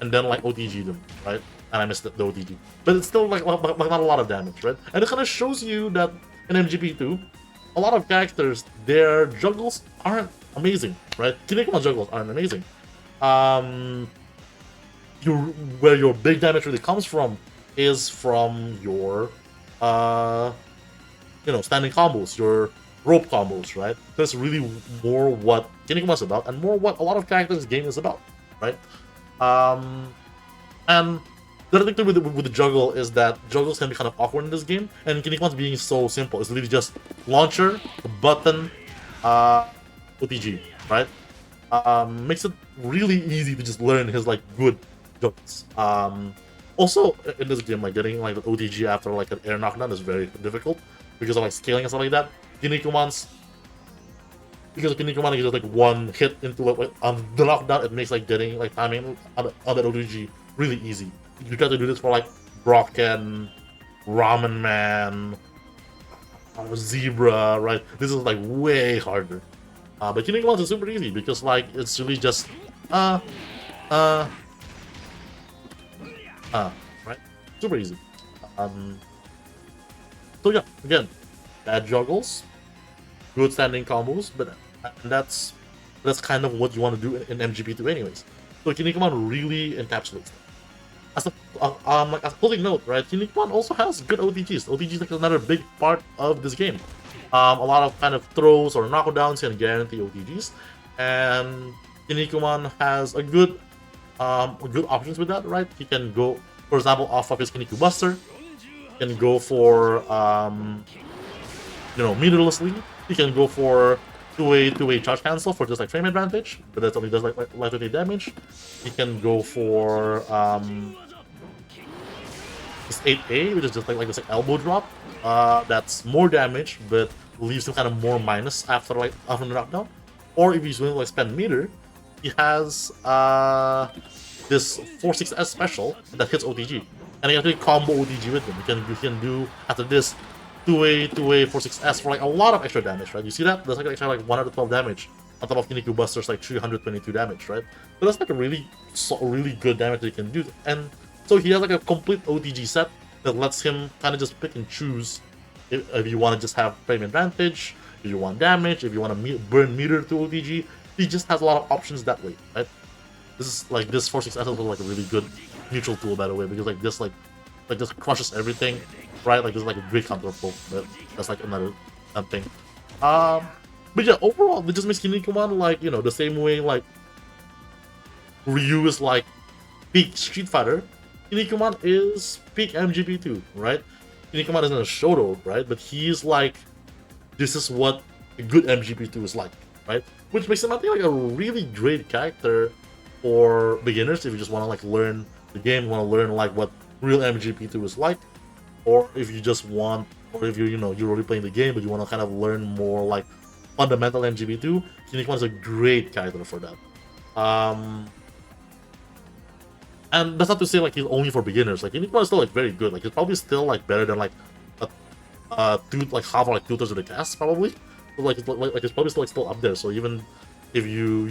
and then like OTG them, right? And I missed the OTG, but it's still like not a lot of damage, right? And it kind of shows you that in MGP2, a lot of characters, their juggles aren't amazing, right? Kinnikuman juggles aren't amazing. Where your big damage really comes from is from your, you know, standing combos, your rope combos, right? That's really more what Kinnikuman's about, and more what a lot of characters' game is about, right? And the other thing with the juggle is that juggles can be kind of awkward in this game, and Kinnikuman's being so simple. It's literally just launcher, button, OTG, right? Makes it really easy to just learn his like good juggles. Also in this game, like getting like the OTG after like an air knockdown is very difficult because of like scaling and stuff like that. Kinnikuman is just like one hit into like the knockdown, it makes like getting like timing on that OTG really easy. You try to do this for like Brocken, Ramen Man, Zebra, right? This is like way harder. But Kinnikuman is super easy because like it's really just right? Super easy. So yeah, again, bad juggles, good standing combos, but that's kind of what you want to do in MGP2 anyways. So Kinnikuman really encapsulates that. As a closing note, right, Kinnikuman also has good OTGs. OTGs is like another big part of this game. A lot of kind of throws or knockdowns can guarantee OTGs, and Kinnikuman has a good options with that, right? He can go, for example, off of his Kinniku Buster, he can go for you know, meterlessly. He can go for two-way charge cancel for just like frame advantage, but that only does like lightweight damage. He can go for this 8A, which is just like this like elbow drop. That's more damage, but leaves him kind of more minus after the knockdown. Or if he's willing to like spend meter, he has this 4-6S special that hits OTG, and he can actually combo OTG with him. You can do after this 2A 4-6S for like a lot of extra damage, right? You see that? There's like extra like 112 damage on top of Kinniku Buster's like 322 damage, right? So that's like a really good damage that you can do. And so he has like a complete OTG set that lets him kind of just pick and choose if you want to just have frame advantage, if you want damage, if you want to burn meter to OTG. He just has a lot of options that way, right? This is like this 4-6S is like a really good neutral tool, by the way, because like this just crushes everything, right? Like this is like a great counter pull, but that's like another thing. But yeah, overall, it just makes Kinnikuman like, you know, the same way like Ryu is like peak Street Fighter, Kinnikuman is peak MGP2, right? Kinnikuman isn't a Shoto, right? But he's like, this is what a good MGP2 is like. right? Which makes him, I think, like a really great character for beginners if you just want to like learn the game, want to learn like what real MGP2 is like, or if you just want, or if you're already playing the game but you want to kind of learn more like fundamental MGP2, Kinnikuman is a great character for that. And that's not to say like he's only for beginners. Like Kinnikuman is still like very good. Like he's probably still like better than like half or like 2/3 of the cast probably. So, like it's probably still up there. So even if you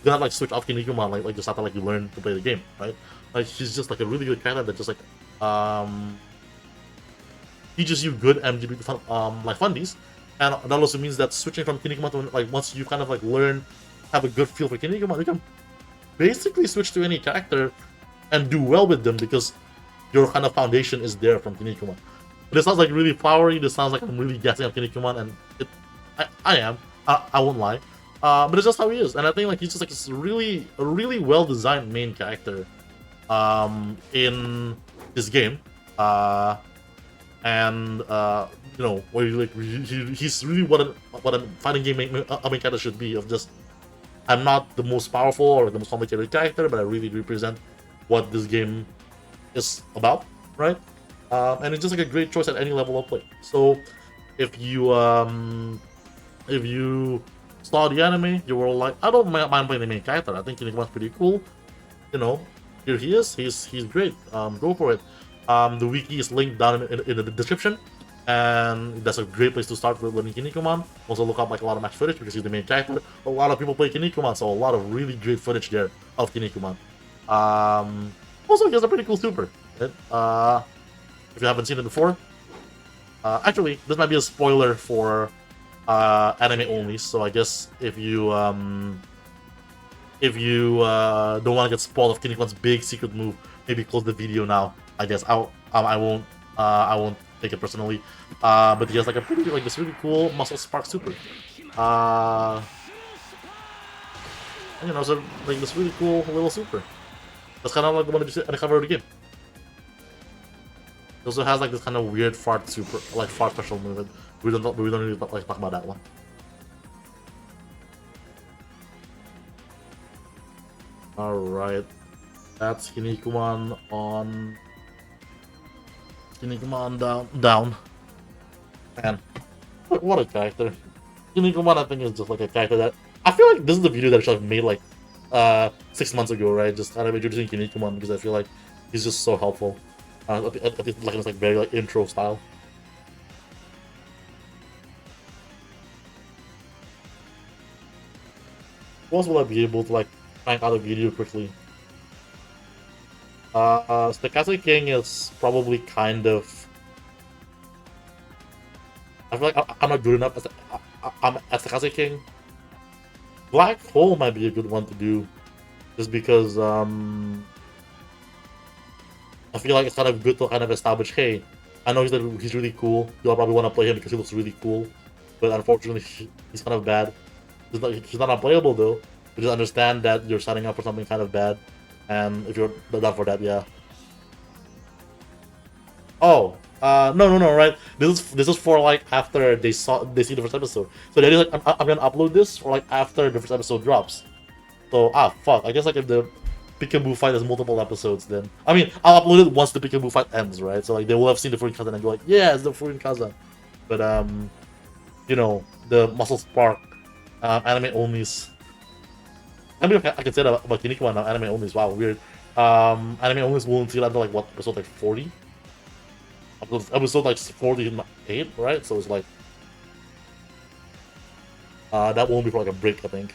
gonna like switch off Kinnikuman like just after like you learn to play the game, right? Like he's just like a really good character that just like teaches you good MGP like fundies, and that also means that switching from Kinnikuman to like once you kind of like learn, have a good feel for Kinnikuman, you can basically switch to any character and do well with them because your kind of foundation is there from Kinnikuman. This sounds like really flowery. This sounds like I'm really guessing on Kinnikuman, and I am. I won't lie. But it's just how he is, and I think like he's just like a really well designed main character in this game. Where he's really what a fighting game main character should be. Of just, I'm not the most powerful or the most complicated character, but I really represent what this game is about, right? And it's just like a great choice at any level of play. So if you saw the anime, you were like, I don't mind playing the main character. I think Kinnikuman's pretty cool. Here he is. He's great. Go for it. The wiki is linked down in the description, and that's a great place to start with learning Kinnikuman. Also look up like a lot of match footage because he's the main character. A lot of people play Kinnikuman, so a lot of really great footage there of Kinnikuman. Also, he has a pretty cool super. Right? If you haven't seen it before, actually, this might be a spoiler for anime only. So I guess if you don't want to get spoiled of Kinnikuman's big secret move, maybe close the video now. I guess I won't take it personally. But he has like a pretty like this really cool muscle spark super. So like this really cool little super. That's kind of like the one that you see at the cover of the game. It also has like this kind of weird fart super, like fart special move. We don't really like talk about that one. All right, that's Kinnikuman down. Man, what a character! Kinnikuman, I think, is just like a character that I feel like this is the video that I should have made like 6 months ago, right? Just kind of introducing Kinnikuman because I feel like he's just so helpful. I think it's like very like intro style. What else will I be able to like crank out a video quickly? Stokastic King is probably kind of. I feel like I'm not good enough as Stokastic King. Black Hole might be a good one to do, just because I feel like it's kind of good to kind of establish, hey, I know he's really cool. You'll probably want to play him because he looks really cool, but unfortunately he's kind of bad. He's not unplayable though. But just understand that you're signing up for something kind of bad, and if you're down for that, yeah. Oh, no, right? This is for like after they see the first episode. So that is like I'm gonna upload this for like after the first episode drops. So fuck. I guess like if the Peekaboo fight has multiple episodes, then I mean I'll upload it once the Peekaboo fight ends, right? So like they will have seen the Furin Kazan and go like, yeah, it's the Furin Kazan. But the Muscle Spark anime onlys. I mean, I can say that about Kinnikuman now. Anime onlys. Wow, weird. Anime onlys won't see that until like what, episode like 40? Episode like 48, right? So it's like that won't be for like a break, I think.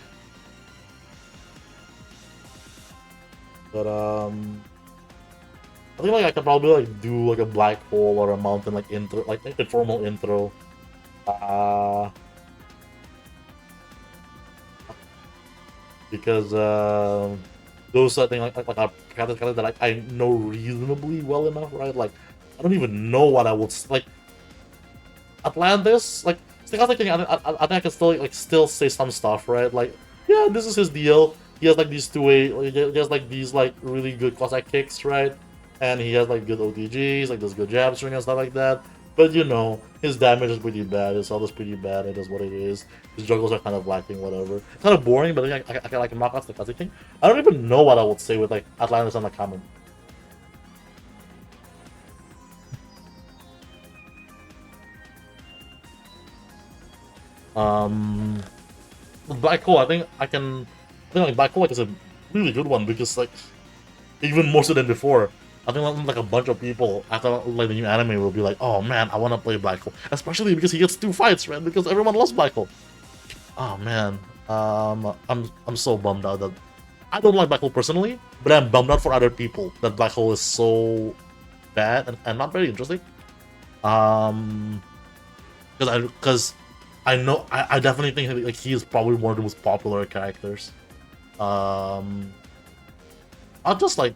But I think like I could probably like do like a black hole or a mountain like intro, like a formal intro. Because those I think like are characters that I know reasonably well enough, right? Like I don't even know what I would like. Atlantis, like I think I can still say some stuff, right? Like, yeah, this is his deal. He has like these he has like these like really good Cossack kicks, right? And he has like good OTGs, like those good jab string and stuff like that. But you know, his damage is pretty bad, his health is pretty bad, it is what it is. His juggles are kind of lacking, whatever. It's kind of boring, but I can like knock out the classic thing. I don't even know what I would say with like Atlantis on the comment. Black Hole, I think like Black Hole like, is a really good one because like even more so than before. I think like a bunch of people after like the new anime will be like, oh man, I want to play Black Hole, especially because he gets 2 fights, man. Because everyone loves Black Hole. Oh man, I'm so bummed out that I don't like Black Hole personally, but I'm bummed out for other people that Black Hole is so bad and not very interesting. Because I know I definitely think like he is probably one of the most popular characters. Not just not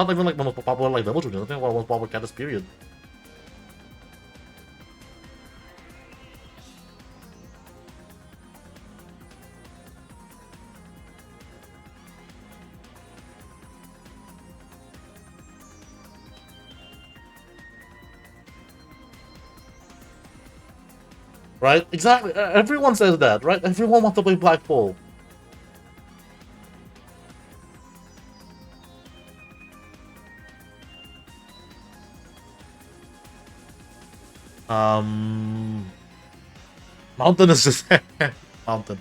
even like the most popular like Devil Children. I think one of the most popular characters. Period. Right? Exactly. Everyone says that, right? Everyone wants to play Black Hole. Mountain is just Mountain.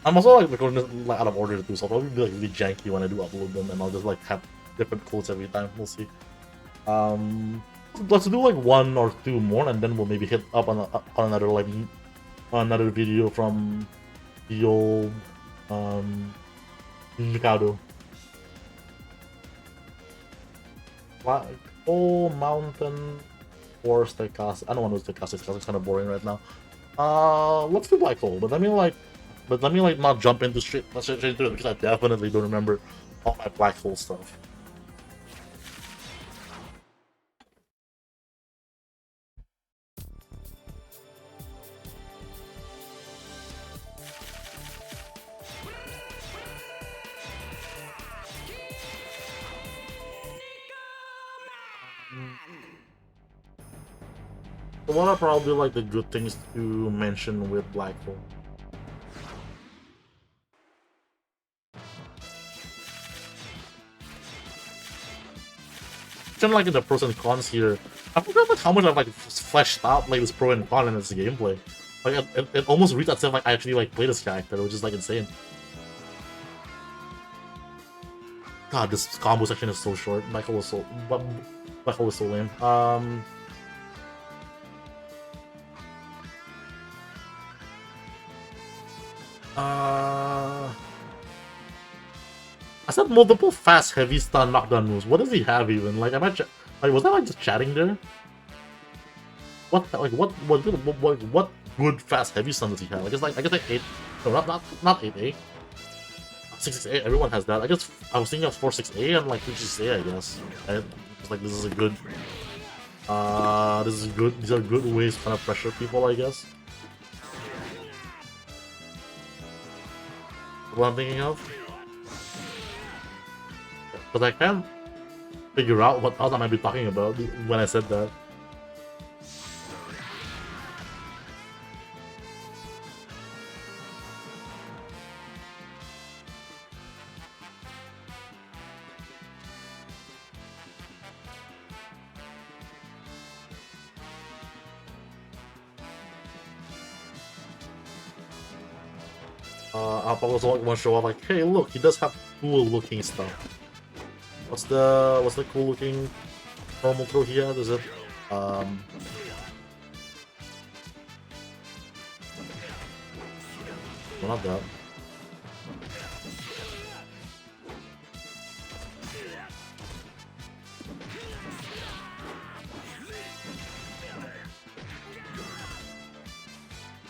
I'm also like recording this like, out of order too, so I'll probably be like really janky when I do upload them, and I'll just like have different quotes every time. We'll see. Let's do like 1 or 2 more, and then we'll maybe hit up on another like another video from the old Mikado. Black Hole, Mountain, or Stochastic. I don't want to do Stochastic because it's kind of boring right now. Let's do Black Hole, but let me like not jump into straight into it because I definitely don't remember all my Black Hole stuff. So what are probably like the good things to mention with Black Hole? Kind of like in the pros and cons here. I forgot like how much I've like fleshed out like this pro and con in this gameplay. Like it almost reads as if like I actually like play this character, which is like insane. God, this combo section is so short. Black Hole was so lame. I said multiple fast heavy stun knockdown moves. What does he have even? Like, like was that like just chatting there? What good fast heavy stun does he have? Like it's like I guess like 8. No, not 8A. 668. Everyone has that. I guess I was thinking of 46A and like 56A. I guess. It's like this is a good. These are good ways to kind of pressure people. I guess. What I'm thinking of. Because I can't figure out what else I might be talking about when I said that. I'll probably also want to show off like, hey, look, he does have cool looking stuff. What's the cool looking normal throw he has? Is it well, not that.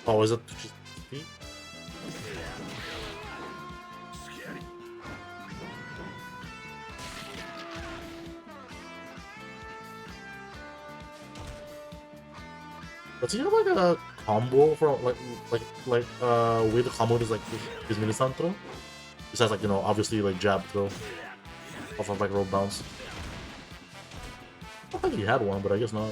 Oh, is it just me? Does he have like a combo for way the combo is like his mini stun throw? Besides like obviously like jab throw. off of like rope bounce. I think he had one, but I guess not.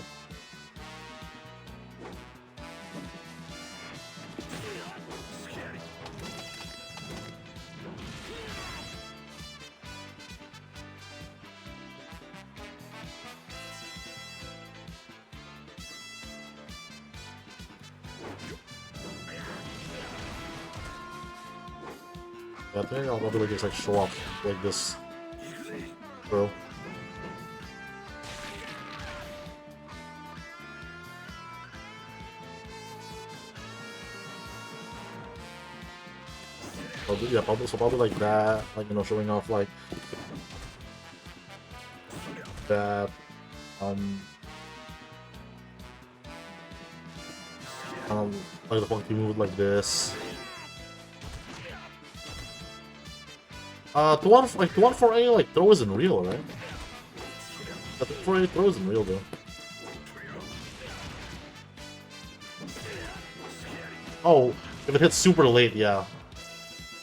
Yeah, I think I'll probably just like show off like this, bro. Probably, yeah, probably like that, like, you know, showing off like that, like the funky move like this. To one for A like throw isn't real, right? The for A throw isn't real though. Oh, if it hits super late, yeah.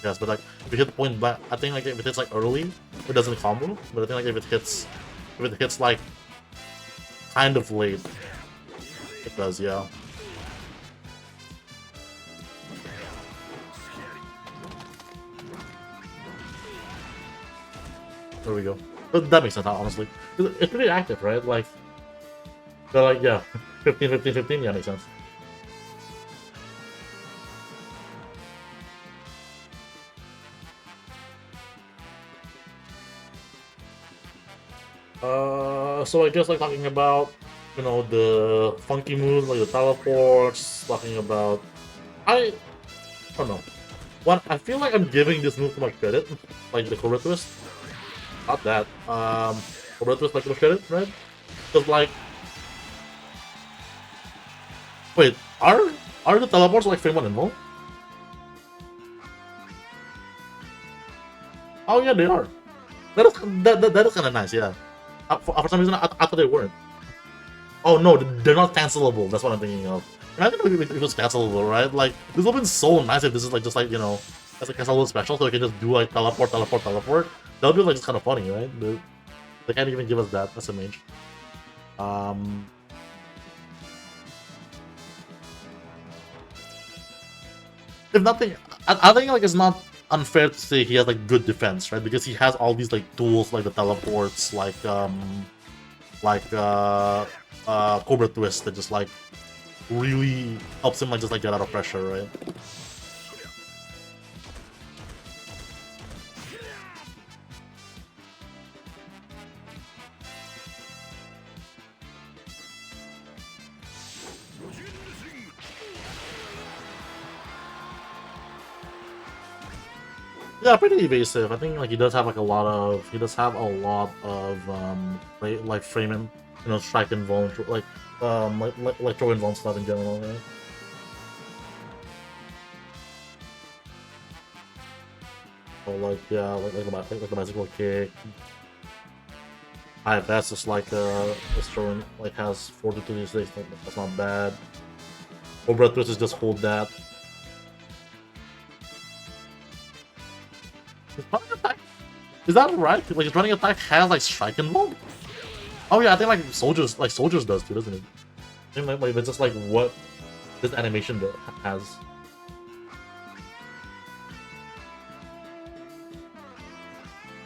Yes, but like if you hit point blank, I think like if it hits like early, it doesn't combo. But I think like if it hits like kind of late, it does, yeah. There we go. But that makes sense, honestly. It's pretty active, right? Like, so like, yeah, 15, 15, 15, yeah, makes sense. So I guess like talking about, you know, the funky moves, like the teleports, talking about, I don't know. One, I feel like I'm giving this move too much credit, like the Cobra Twist. Not that. Cobra Twist like too much credit, right? Because like, wait, are the teleports like frame 1 involved? Oh yeah, they are. That is kind of nice, yeah. For some reason, I thought they weren't. Oh no, they're not cancelable. That's what I'm thinking of. And I think if it was cancelable, right? Like this would have been so nice if this is like just like, you know, as a cancelable special, so we can just do like teleport. That would be like just kind of funny, right? They can't even give us that. That's a mage. If nothing, I think like it's not unfair to say he has like good defense, right? Because he has all these like tools, like the teleports, like Cobra Twist that just like really helps him like just like get out of pressure, right? Yeah, pretty evasive. I think like he does have like a lot of like framing, you know, strike and vuln, like throw and vuln stuff in general, right? Or like yeah, like the bicycle kick. That's just like it's throwing like has 42 these days. That's not bad. Cobra Twist is just hold that. His running attack, is that right? Like his running attack has like strike involved? Oh yeah, I think like soldiers does too, doesn't it? I think like that's just like what this animation has.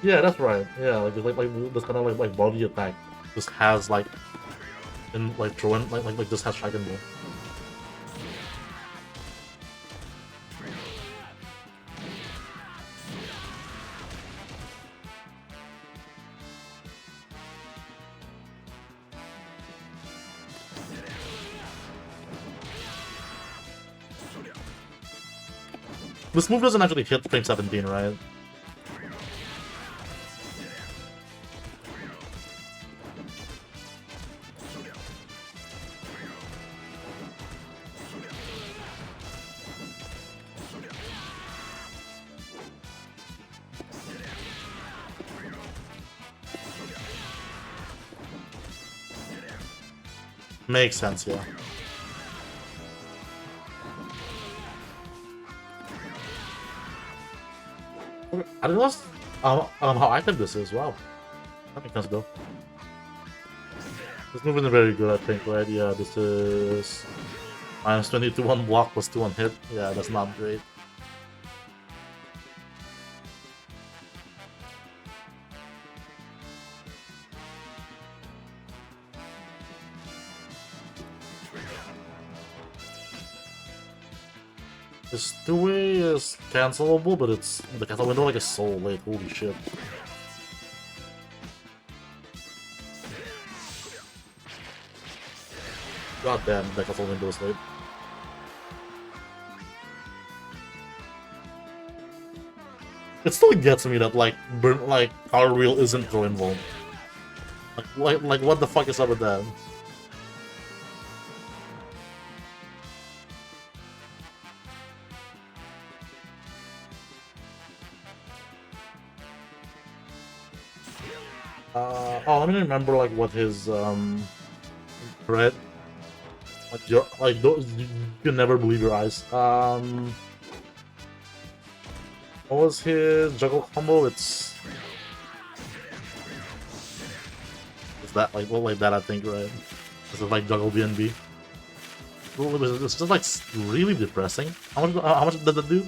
Yeah, that's right. Yeah, like this kind of like body attack just has like and like throwing like just has strike involved. This move doesn't actually hit frame 17, right? Makes sense, yeah. I don't know how active this is. Wow. That makes sense though. This move isn't very good, I think, right? Yeah, this is minus 22 on block plus 2 on hit. Yeah, that's not great. This two-way is cancelable, but it's the cancel window like is so late. Holy shit! God damn, the cancel window is late. It still gets me that like Power Wheel isn't throw involved. Like what the fuck is up with that? Oh, let me remember like what his threat. Like those you can never believe your eyes. What was his juggle combo? It's that like well like that I think, right? This is like juggle BNB. It's just like really depressing. How much does it do?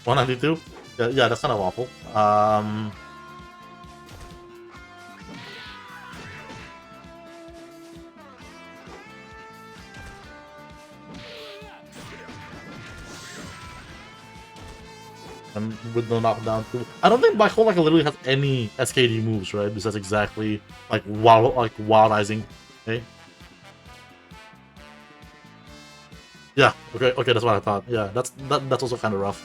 192? Yeah, that's kind of awful. And with no knockdown too. I don't think Black Hole like literally has any SKD moves, right? Besides exactly like wildizing. Okay. Yeah. Okay. That's what I thought. Yeah. That's also kind of rough.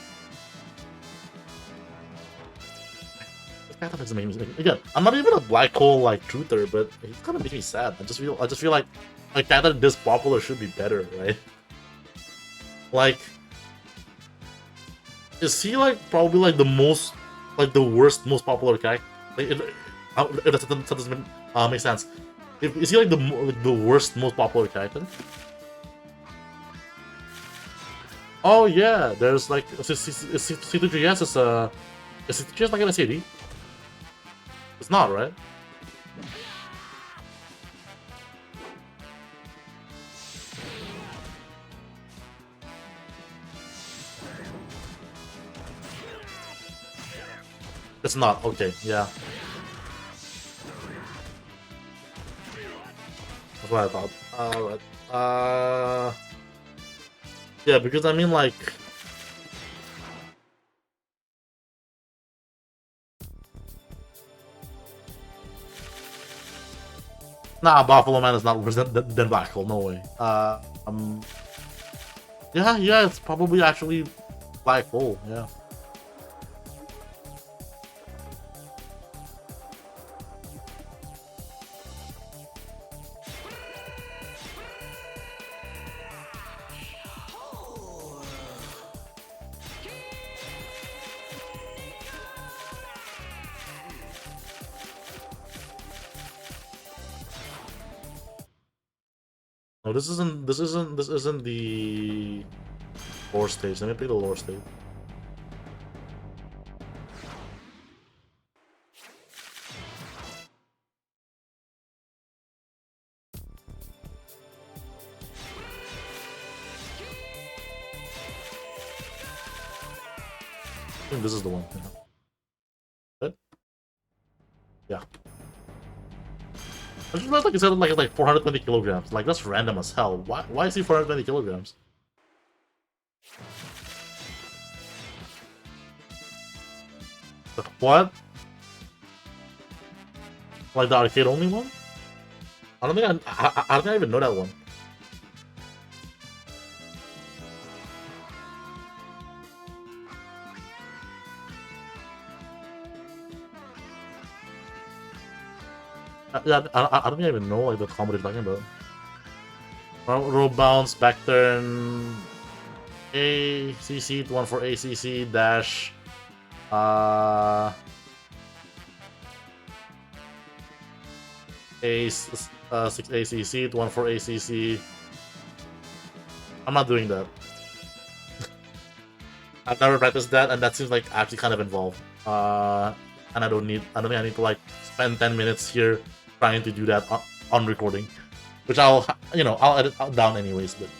Doesn't make me again. I'm not even a Black Hole like truther, but it kind of makes me sad. I just feel like character this popular should be better, right? Like, is he like probably like the most like the worst most popular character? Like, if that doesn't make sense. Is he like the worst most popular character? Oh yeah, there's like C2GS is C2GS like an SAD? It's not, right? It's not. Okay, yeah. That's what I thought. Alright. Yeah, because I mean, like, nah, Buffalo Man is not worse than Black Hole. No way. Yeah, it's probably actually Black Hole. Yeah. No, this isn't the lore stage. Let me play the lore stage. I think this is the one. Good? Yeah. I just realized like it said like it's like 420 kilograms. Like that's random as hell. Why is he 420 kilograms? What? Like the arcade only one? I don't think I don't think I even know that one. Yeah, I don't even know like the combo you're talking about. Roll bounce, back turn, ACC, one for ACC dash. Six ACC, one for ACC. I'm not doing that. I've never practiced that, and that seems like actually kind of involved. And I don't think I need to like spend 10 minutes here trying to do that on recording, which I'll edit down anyways. But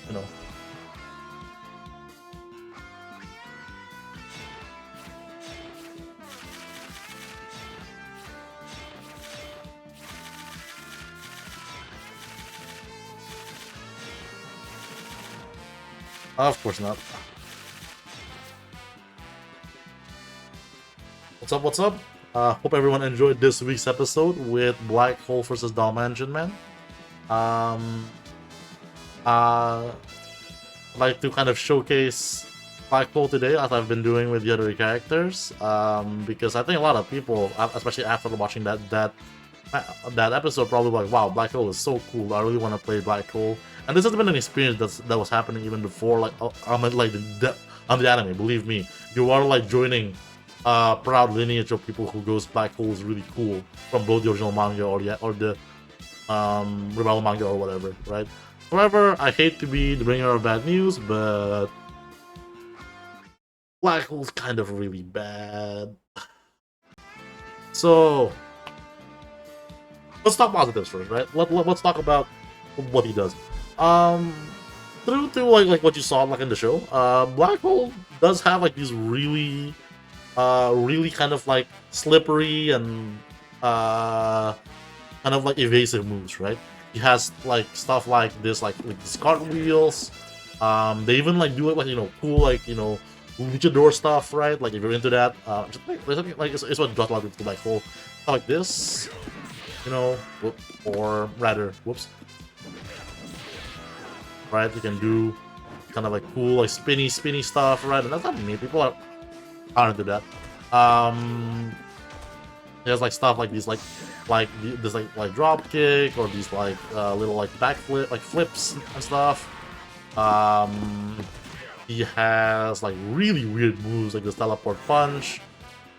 of course not. What's up? What's up? Hope everyone enjoyed this week's episode with Black Hole versus Dalmatian Man. I'd like to kind of showcase Black Hole today, as I've been doing with the other characters, because I think a lot of people, especially after watching that episode, probably like, wow, Black Hole is so cool. I really want to play Black Hole. And this has been an experience that was happening even before, like on the anime. Believe me, you are like joining proud lineage of people who goes Black Hole is really cool from both the original manga or the Rebel manga or whatever, right? However, I hate to be the bringer of bad news, but Black Hole's kind of really bad. So let's talk positives first, right? Let's talk about what he does. Through like what you saw like in the show, Black Hole does have like these really kind of like slippery and kind of like evasive moves, right? He has like stuff like this, like these cartwheels. They even like do it like cool like luchador stuff, right? Like if you're into that, it's what draws a lot of people to Black Hole. Stuff like this, or rather, whoops. Right, you can do kind of like cool, like spinny stuff, right? And that's not me. People aren't into that. There's like stuff like these, like this, like drop kick, or these like little like backflip, like flips and stuff. He has like really weird moves, like this teleport punch.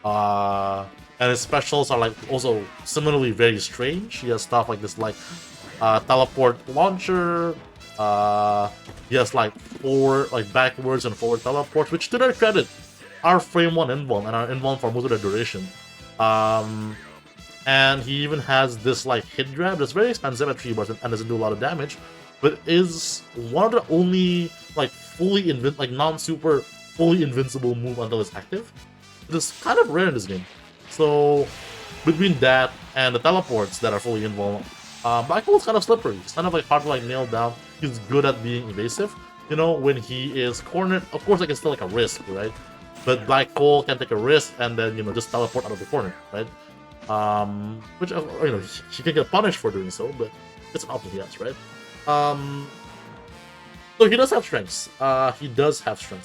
And his specials are like also similarly very strange. He has stuff like this, like teleport launcher. He has like backwards and forward teleports, which to their credit are frame 1 invuln and are invuln for most of the duration. And he even has this like hit grab that's very expensive at 3 bars and doesn't do a lot of damage, but is one of the only like non-super fully invincible move until it's active. It is kind of rare in this game. So between that and the teleports that are fully invuln, Black Hole's kind of slippery. It's kind of like hard to like nail down. He's good at being evasive. When he is cornered, of course, like it's still like a risk, right? But Black Hole can take a risk and then just teleport out of the corner, right? Which he can get punished for doing so, but it's an option he has, right? So he does have strengths.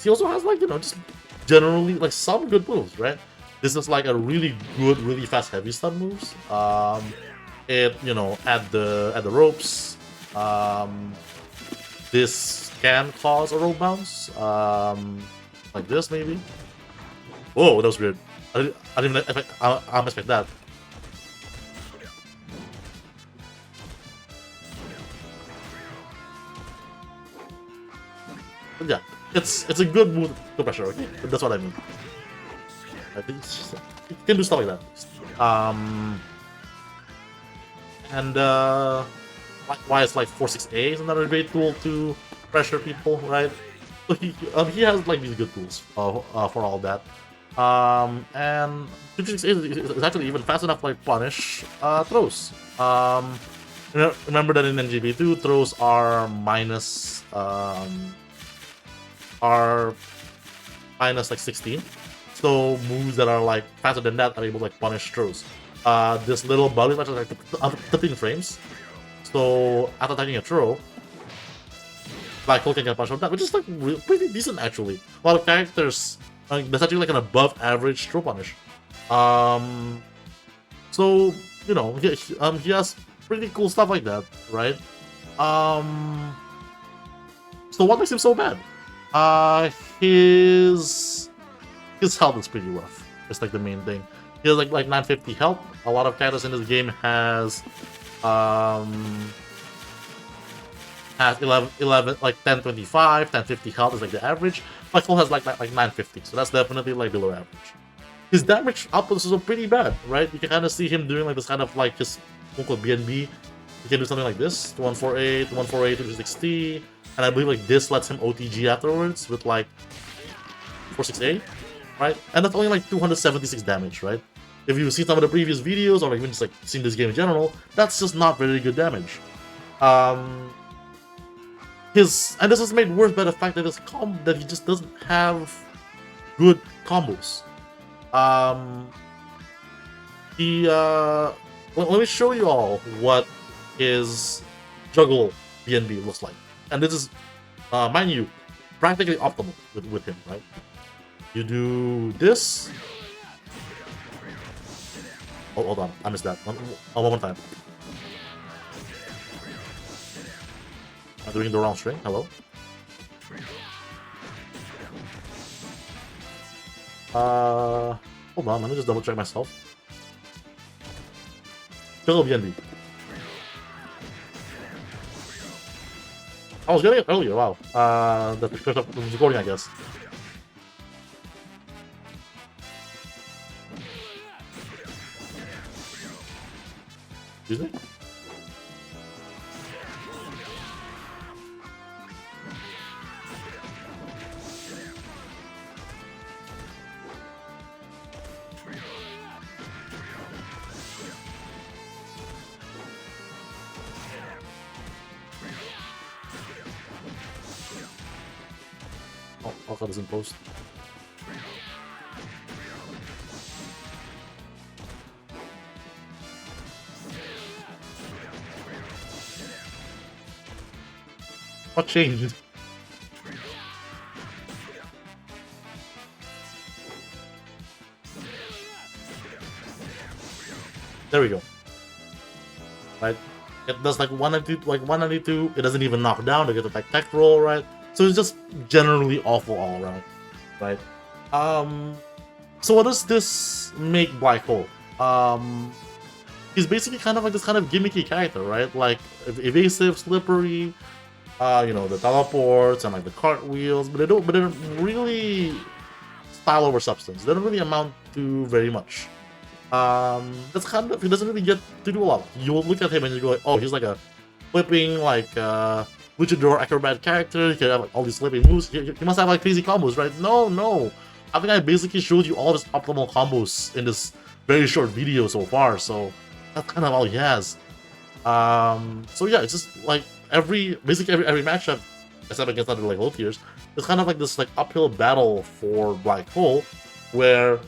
He also has like just generally like some good moves, right? This is like a really good, really fast heavy stun moves. At the ropes. This can cause a rope bounce. Like this maybe. Whoa, that was weird. I didn't expect that. But yeah, it's a good move to pressure. Okay, that's what I mean. I think you can do stuff like that. And likewise, like 4-6A is another great tool to pressure people, right? So he has like these good tools for all that. And 2-6A is actually even fast enough to like punish throws. Remember that in NGB2, throws are minus like 16. So moves that are like faster than that are able to like punish throws. This little bug is actually like 13 frames. So after attacking a throw, Black Hole can get a punch from that, which is like pretty decent actually. A lot of characters, that's actually like an above average throw punish. So he has pretty cool stuff like that, right? So what makes him so bad? His health is pretty rough. It's like the main thing. He has like 950 health. A lot of characters in this game has has 11 like 1025, 1050 health is like the average. Black Hole has like 950, so that's definitely like below average. His damage output is also pretty bad, right? You can kind of see him doing like this kind of like his quote BNB. He can do something like this, 148, 148, 260, and I believe like this lets him OTG afterwards with like 468, right? And that's only like 276 damage, right? If you've seen some of the previous videos or even just like seen this game in general, that's just not very good damage. And this is made worse by the fact that that he just doesn't have good combos. Let me show you all what his juggle BNB looks like, and this is, mind you, practically optimal with him, right? You do this. Oh, hold on, I missed that. One more time. I'm doing the wrong string. Hello. Hold on, let me just double check myself. Juggle BNB. I was getting it earlier, wow. That's because of the recording, I guess. Excuse me? Oh, Alpha doesn't post. What changed? There we go. Right? It does like 192, it doesn't even knock down, they get the tech roll, right? So it's just generally awful all around, right? So what does this make Black Hole? He's basically kind of like this kind of gimmicky character, right? Like evasive, slippery, you know, the teleports and like the cartwheels, but they don't really style over substance. They don't really amount to very much. That's kind of, he doesn't really get to do a lot. You'll look at him and you go like, oh, he's like a flipping like luchador acrobat character. He can have like all these flipping moves. He must have like crazy combos, right? No. I think I basically showed you all his optimal combos in this very short video so far. So that's kind of all he has. So yeah, it's just like basically every matchup, except against other like low tiers, it's kind of like this like uphill battle for Black Hole, where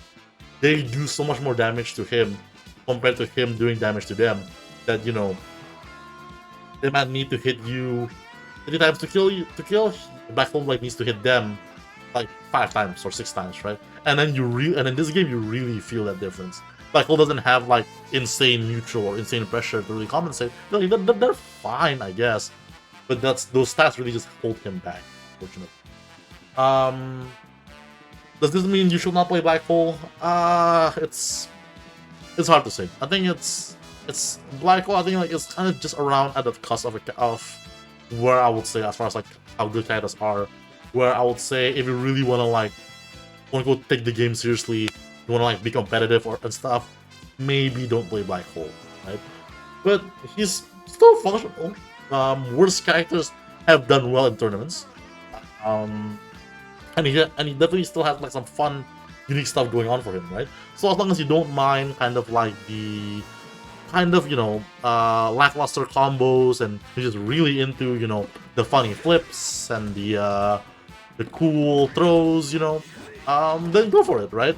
they do so much more damage to him compared to him doing damage to them, that, you know, they might need to hit you 3 times to kill you. Black Hole like needs to hit them like 5 times or 6 times, right? And then in this game you really feel that difference. Black Hole doesn't have like insane neutral or insane pressure to really compensate. No, they're fine, I guess, but those stats really just hold him back, unfortunately. Does this mean you should not play Black Hole? It's hard to say. I think it's Black Hole. I think like it's kind of just around at the cusp of where I would say, as far as like how good characters are, where I would say if you really want to like go take the game seriously, you want to like be competitive and stuff, maybe don't play Black Hole, right? But he's still functional. Worse characters have done well in tournaments. And he definitely still has like some fun, unique stuff going on for him, right? So as long as you don't mind kind of like the you know, lackluster combos, and you're just really into, you know, the funny flips and the cool throws, you know, then go for it, right?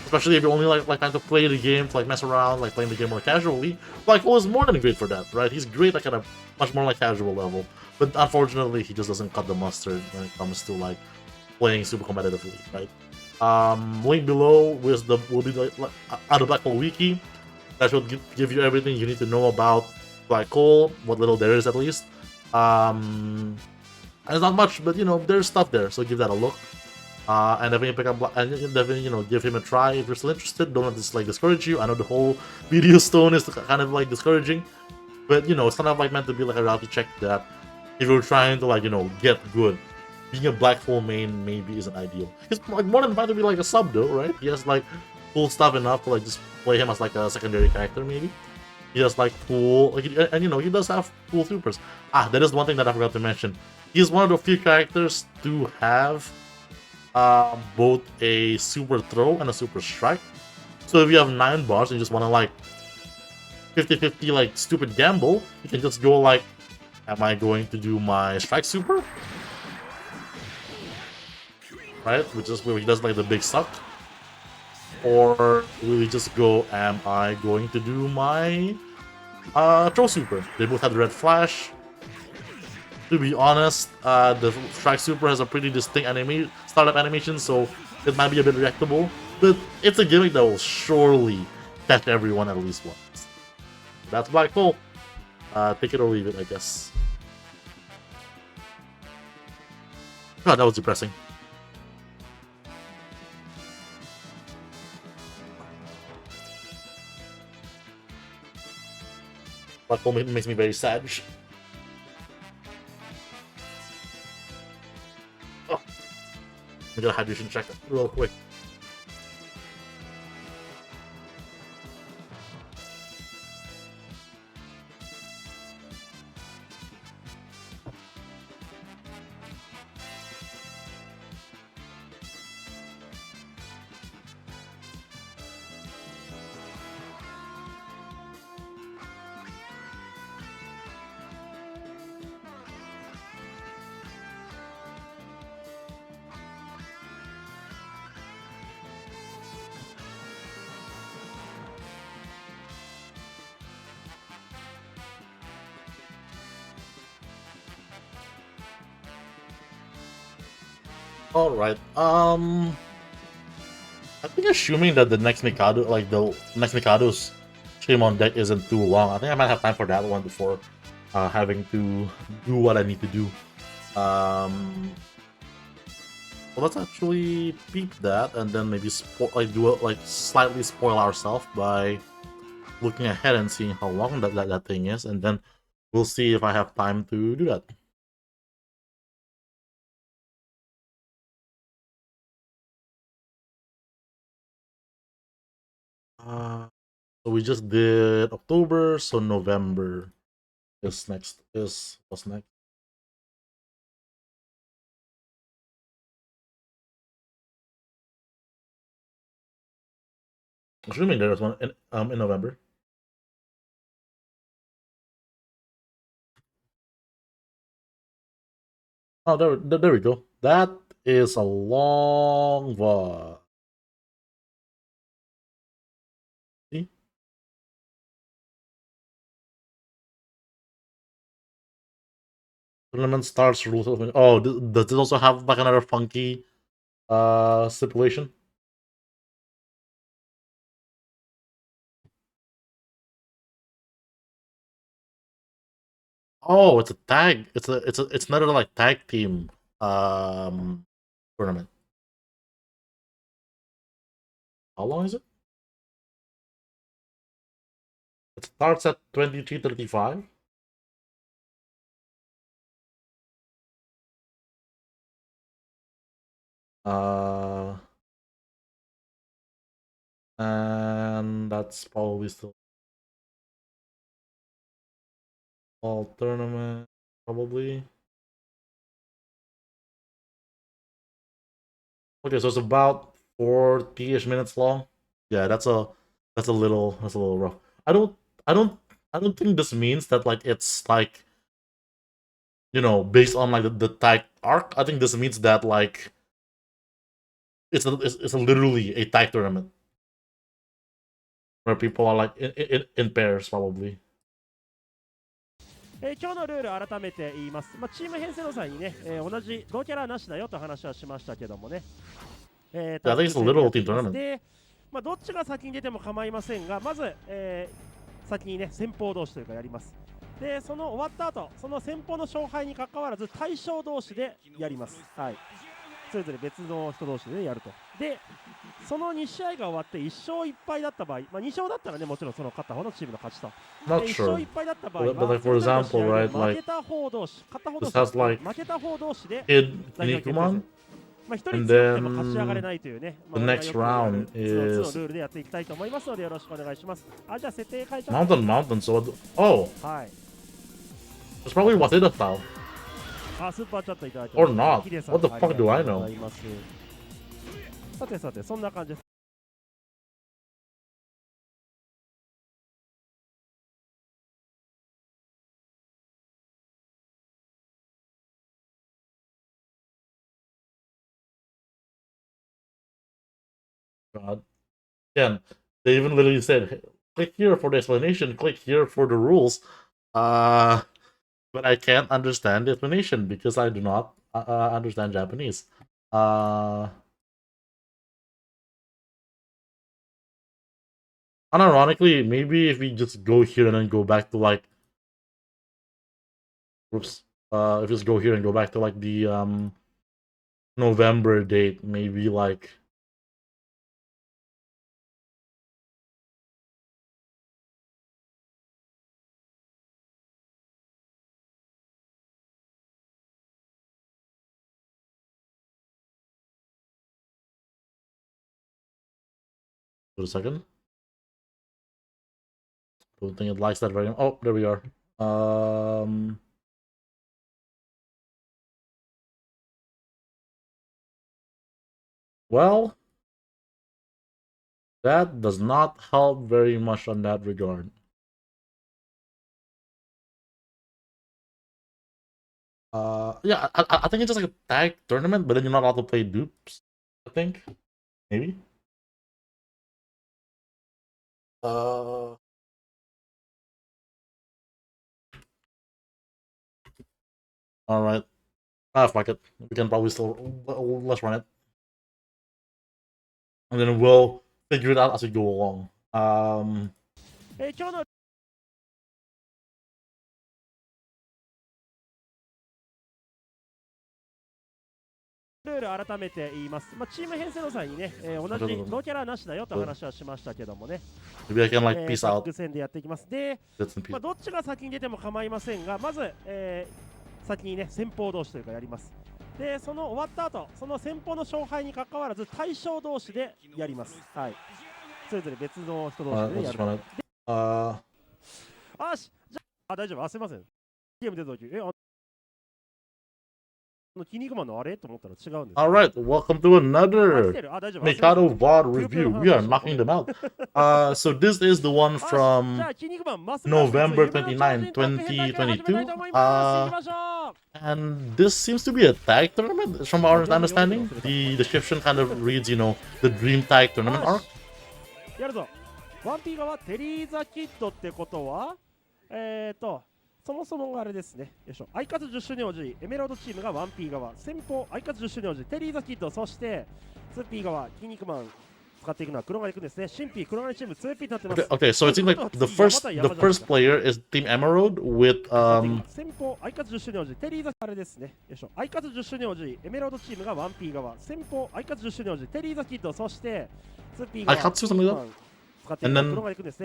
Especially if you only like kind of play the game to like mess around, like playing the game more casually. Black Hole is more than great for that, right? He's great at kind of much more like casual level. But unfortunately, he just doesn't cut the mustard when it comes to like playing super competitively, right? Link below will be like the Black Hole wiki. That should give you everything you need to know about Black Hole, what little there is at least. And it's not much, but you know, there's stuff there, so give that a look. And definitely pick up and definitely, you know, give him a try if you're still interested. Don't let this like discourage you. I know the whole video stone is kind of like discouraging. But it's kind of like meant to be like a reality check that if you're trying to like get good, being a black hole main maybe isn't ideal. He's like more than fine to be like a sub though, right? He has like cool stuff enough to like just play him as like a secondary character maybe. He has like cool, like, and he does have cool supers. That is one thing that I forgot to mention. He's one of the few characters to have both a super throw and a super strike. So if you have 9 bars and you just want to like 50-50 like stupid gamble, you can just go like, am I going to do my strike super? Right, which is where he does like the big suck. Or will we just go, am I going to do my throw super? They both have the red flash. To be honest, the strike super has a pretty distinct startup animation, so it might be a bit reactable. But it's a gimmick that will surely catch everyone at least once. That's Black Hole. Take it or leave it, I guess. God, that was depressing. Black Hole makes me very sad. Oh. Let me get a hydration check real quick. Alright, I think assuming that the next Mikado, like the next Mikado's stream on deck isn't too long, I think I might have time for that one before having to do what I need to do. Well, let's actually peep that and then maybe slightly spoil ourselves by looking ahead and seeing how long that thing is, and then we'll see if I have time to do that. So we just did October, so November what's next. Assuming there was one in November. Oh, there we go. That is a long VOD. See? Tournament starts rules. Oh, does it also have like another funky stipulation? Oh, it's a tag. It's another like tag team tournament. How long is it? It starts at 23:35. And that's probably still all tournament, probably. Okay, so it's about 40-ish minutes long. Yeah, that's a little rough. I don't think this means that like it's like based on like the tag arc. I think this means that like it's a literally a tag tournament where people are like in pairs probably. 今日のルール改めて言います、チーム編成の際にね、同じ5キャラなしだよと話はしましたけどもね、Yeah, I think it's a literal team tournament. で、どっちが先に出ても構いませんが、まず、先にね先鋒同士というかやります。でその終わった後、その先鋒の勝敗にかかわらず対象同士でやります。はい。それぞれ別の人同士で、ね、やると。で、その2試合が終わって1勝1敗だった場合、まあ、2勝だったらね、もちろんその勝った方のチームの勝ちと。Not 1 sure. 勝1敗だった場合 But は、 like for それぞれの試 example, 合 right? で負 Like けた方同士、勝った方同 this 士、 has like 負けた方同士で Kid 代表決定戦。 Kinnikuman. まあ、1人 And 強くても勝ち上がれ then ないというね、 the まあ、 next round 2の is ルールでやっていきたいと思いますので、よろしくお願いします。あ、じゃあ設定変えちゃう。 Mountain. So oh, はい。 that's probably what did the foul. あ、スーパーチャットいただいて Or not. ヒデさん What the fuck do I ありがとう know? ございます。さてさて、そんな感じです。God. Yeah, they even literally said, click here for the explanation, click here for the rules. But I can't understand the explanation because I do not understand Japanese. Unironically, maybe if we just go here and then go back to like, oops, if we just go here and go back to like the November date, maybe like. Wait a second. Don't think it likes that very much. Oh, there we are. Well, that does not help very much on that regard. Yeah, I think it's just like a tag tournament, but then you're not allowed to play dupes. I think, maybe. All right. Ah, fuck it. We can probably still let's run it, and then we'll figure it out as we go along. 今日のルール改めて言います。まあ、チーム編成の際にね、同じノーキャラなしだよと話はしましたけどもね。Maybe I can like peace タッ out. グ戦でやっていきます。で、 Bits and まあ、 pieces. どっちが先に出ても構いませんが、まず、先にね、先鋒同士というかやります。で、その終わった後、その先鋒の勝敗に関わらず対象同士でやります。はい。それぞれ別の人同士で、ね、や Let's る。 run it. あし、じゃあ、大丈夫、すいません。ゲーム出た時、キニグマのあれと思ったら違うんです。All right, welcome to another Mikado VOD review. We are knocking them out. So this is the one from November 29, 2022. And this seems to be a tag tournament, from our understanding. The description kind of reads, you know, the Dream Tag Tournament arc. やるぞ。ワンピー側テリーザキッドってことは、そもそもがあれですね。よいしょ。アイカツ10周年王子、エメラルドチームが 1P 側、先方、アイカツ10周年王子、テリーザキッド、そして 2P 側、キン肉マン使っていくのは黒金くんですね。新 P、黒金チーム 2P になってます。Okay, so it seems like the first player is Team Emerald with 先方、アイカツ10周年王子、テリーザあれですね。よいしょ。アイカツ10周年王子、エメラルドチームが 1P 側、先方、アイカツ10周年王子、テリーザキッド、そして 2P 側、Aikatsu, something like that? And then this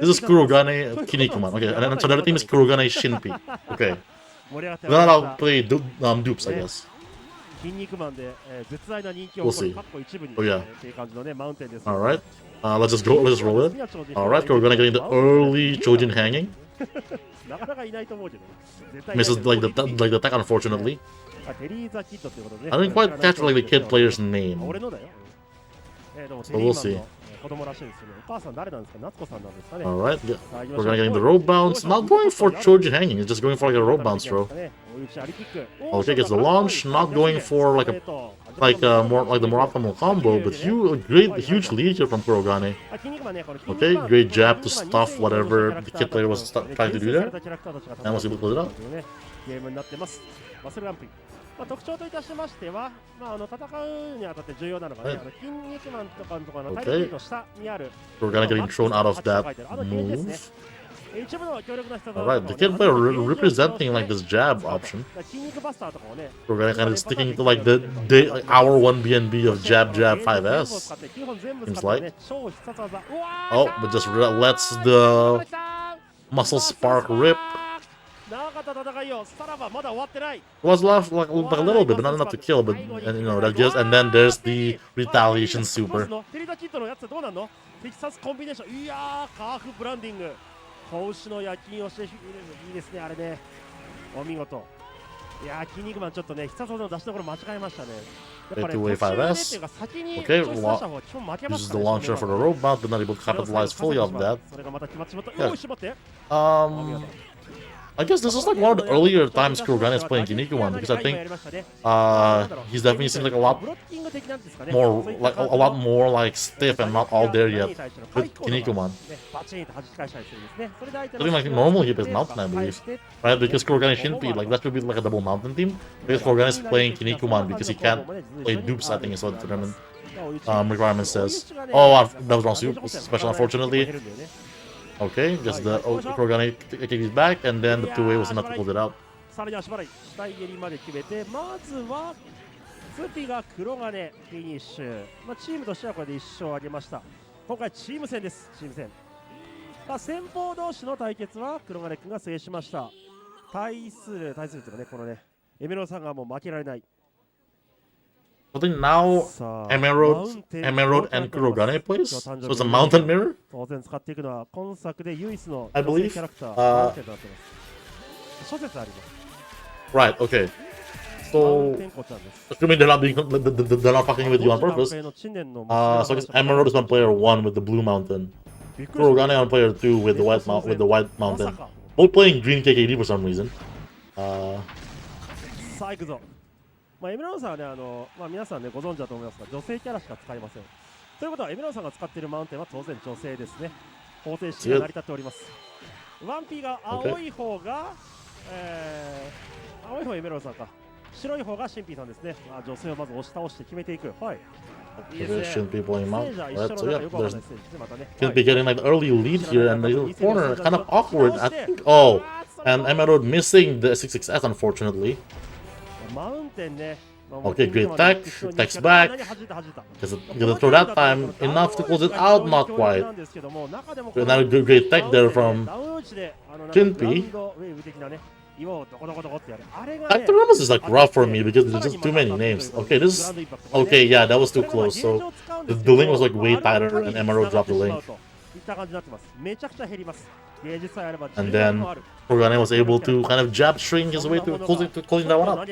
is Kurogane Kinnikuman. Okay, and then so the other team is Kurogane Shinpi. Okay. Then I'll play dupes, I guess. 筋肉マンで、絶大な人気を We'll 誇 see. るカッコ一部に、 Oh, yeah. っていう感じのね、マウンテンです。 Alright. Let's just go. Let's just roll it. Alright, Kurogane getting the early Chojin hanging. なかなかいないと思うけど、絶対 Misses like the attack, unfortunately. テリーザキッドってことでね。 I didn't quite catch like the kid player's name. 俺のだよ。でもテ So リ we'll ー see. マンの子供らしいですよね。お母さん誰なんですか？夏子さんなんですかね。 Alright, yeah. Kurogane getting the rope bounce. Not going for Chojin hanging. He's just going for like a rope bounce throw. Okay, gets the launch. Not going for like more like the more optimal combo, but huge lead here from Kurogane. Okay, great jab to stuff whatever the kid player was trying to do there. And we'll see what close it out. ゲームになってます。それが特徴といたしましては、戦うにあたって重要なのがね、筋肉マンとかの体力の下にある Kurogane getting thrown out of that move. 一部の強力な必殺 Alright, they kept representing like this jab option. 筋肉バスターとかをね We're kind of sticking to like the hour 1 BNB of jab jab 5S. Seems like. Oh, but just lets the muscle spark rip. 長かった戦いをさらばまだ終わってない Was left like a little bit, but not enough to kill. But and, you know that gives, and then there's the retaliation super. テリダキットのやつどうなんのテキサスコンビネーションいやーカーフブランディング子牛の夜勤をしていいですねあれねお見事いやー筋肉マンちょっとね必殺技の出しどころ間違えましたねやっぱね 2-way 5S. Okay, uses the launcher for the rope mount, but not able to capitalize fully off that. それがまた決まってしまった Yeah. おいしまって I guess this is like one of the earlier times Kurogane is playing Kinnikuman, because I think he's definitely seems like a lot more like a lot more like stiff and not all there yet with Kinnikuman. I think like normally he plays Mountain, I believe, right? Because Kurogane Shinpei, like that should be like a double Mountain team. Because Kurogane is playing Kinnikuman because he can't play dupes. I think is what the tournament requirement says. Oh, that was wrong. Special, unfortunately. Okay, just the Kurogane takes back, and then the 2-way was enough to hold it out. さらに足払い死体蹴りまで決めてまずはツピが黒金フィニッシュ、チームとしてはこれで1勝を挙げました。今回チーム戦です。チーム戦、先鋒同士の対決は黒金君が制しました。対するというかね、このねエメロさんがもう負けられない。I think now Emerald and Kurogane plays. So it's a Mountain Mirror. 当然使っていくのは今作で唯一の I 女性 believe. キャラクターマウンテンとなってます。諸説あります。 Right. Okay. マウン So テンコちゃんです。 assuming they're not fucking with you on purpose. So I guess Emerald is on player 1 with the blue mountain. Kurogane on player 2 with the white mountain. Both playing green KKD for some reason. さあ行くぞ。エメロンさんはね、皆さんねご存知だと思いますが、女性キャラしか使いません。ということはエメロンさんが使っているマウンテンは当然女性ですね。方程式が成り立っております。ワンピーが青い方が、青い方エメロンさんか。白い方がシンピーさんですね。女性をまず押し倒して決めていく。はい。Shinpei playing Mount. Right, so yeah, there's Shinpei getting like the early lead here, and the corner kind of awkward. I think. Oh, and Emerald missing the 6-6S unfortunately. Okay, great tech. Tech's back. Gonna throw that time enough to close it out. Not quite. Another great tech there from Shinpei. Actoramos is like rough for me because there's just too many names. Okay, this. Okay, yeah, that was too close. So the link was like way tighter, and Emerald dropped the link. And then Kurogane was able to kind of jab string his way to closing that one up.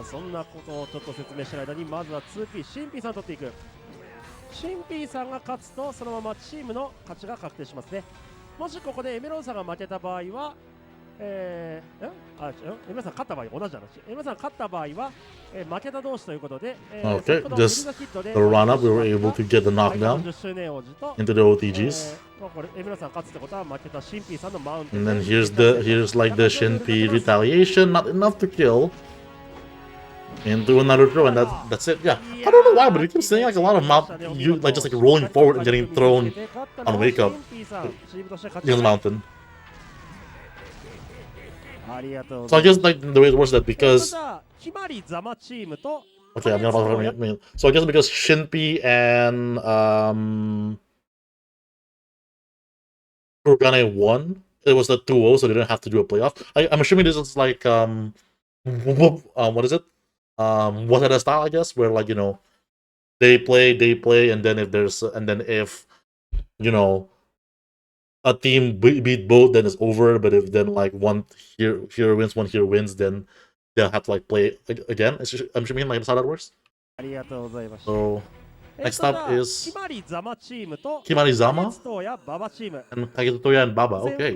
そんなことをちょっと説明してる間にまずは 2P シンピーさん取っていく。シンピーさんが勝つとそのままチームの勝ちが確定しますね。もしここでエメロンさんが負けた場合はエメロンさん勝った場合同じ話。エメロンさん勝った場合は負けた同士ということで Okay, just the run up, we were able to get the knockdown into the OTGs. エメロンさん勝つってことは負けたシンピーさんのマウント。 And then here's like the Shinpei retaliation, not enough to kill. Into another throw, and that's it. Yeah, I don't know why, but it keeps saying like a lot of like just like rolling forward and getting thrown on wake up in the mountain. So I guess like the way it works that because okay, so I guess because Shinpei and Kurogane won, it was the 2-0, so they didn't have to do a playoff. I'm assuming this is like what is it? What other style, I guess, where like, you know, they play, and then if you know a team beat both, then it's over. But if then like one here wins, one here wins, then they'll have to like play again. I'm assuming like that's how that works. So next up is Kimari Zama and Kagetotoya and Baba. Okay.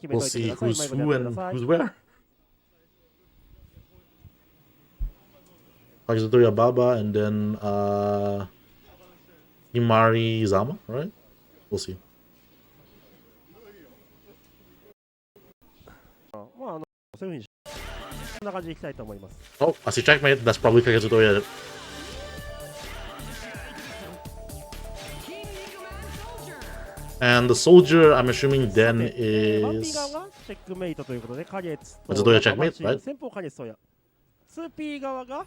We'll see who's who and who's where. Kagetotoya Baba and then Kimari Zama, right? We'll see. Oh, I see checkmate. That's probably Kagetotoya. And the soldier, I'm assuming さ then て、ワンピー is 側がチェックメイトということで、カゲツと Was it Doya ママ checkmate, チーム right? 先方カゲツとや。2P 側が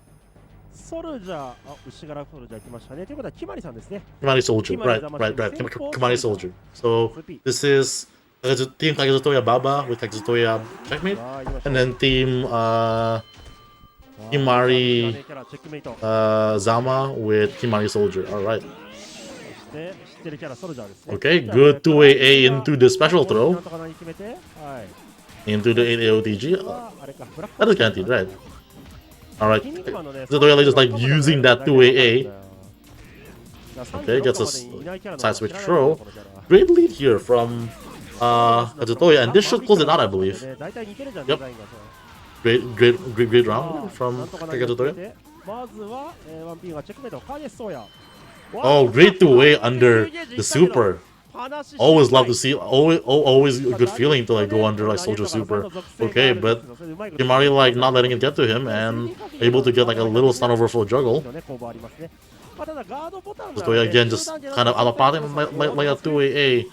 ソルジャー、あ、牛柄ソルジャー来ましたね。ということは、キマリさんですね。 Kimari soldier. Kimari Right. Zamashi. Kimari soldier. So 2P。 this is Team Kagezutoya Baba with Kagezutoya checkmate. さあ、行きましょう And then Team さあ Kimari キャラチェックメイト。 Zama with Kimari soldier. Alright. そして知ってるキャラソルジャーですね。 Okay, good 2AA into the special な throw. んとか何決めて、はい。 Into the 8AOTG. あれか、ブラック That is guaranteed, right? Alright. 筋肉マンのね Kagezutoya like just like using that 2AA. 36 Okay, gets a までいないキャラの side switch 知らない throw. このキャラ Great lead here from Kagezutoya, and this should close it out, I believe. 大体似てるじゃん、 Yep. デザインがさ Great round from なんとか何か決め Kagezutoya. てまずは、ワンピーがチェックメイト、カゲソーヤ。 Oh, great 2A under the super. Always love to see, always a good feeling to like go under like Soldier Super. Okay, but Kimari like not letting it get to him and able to get like a little stun overflow juggle. Kagezutoya again just kind of alapatting like a 2AA.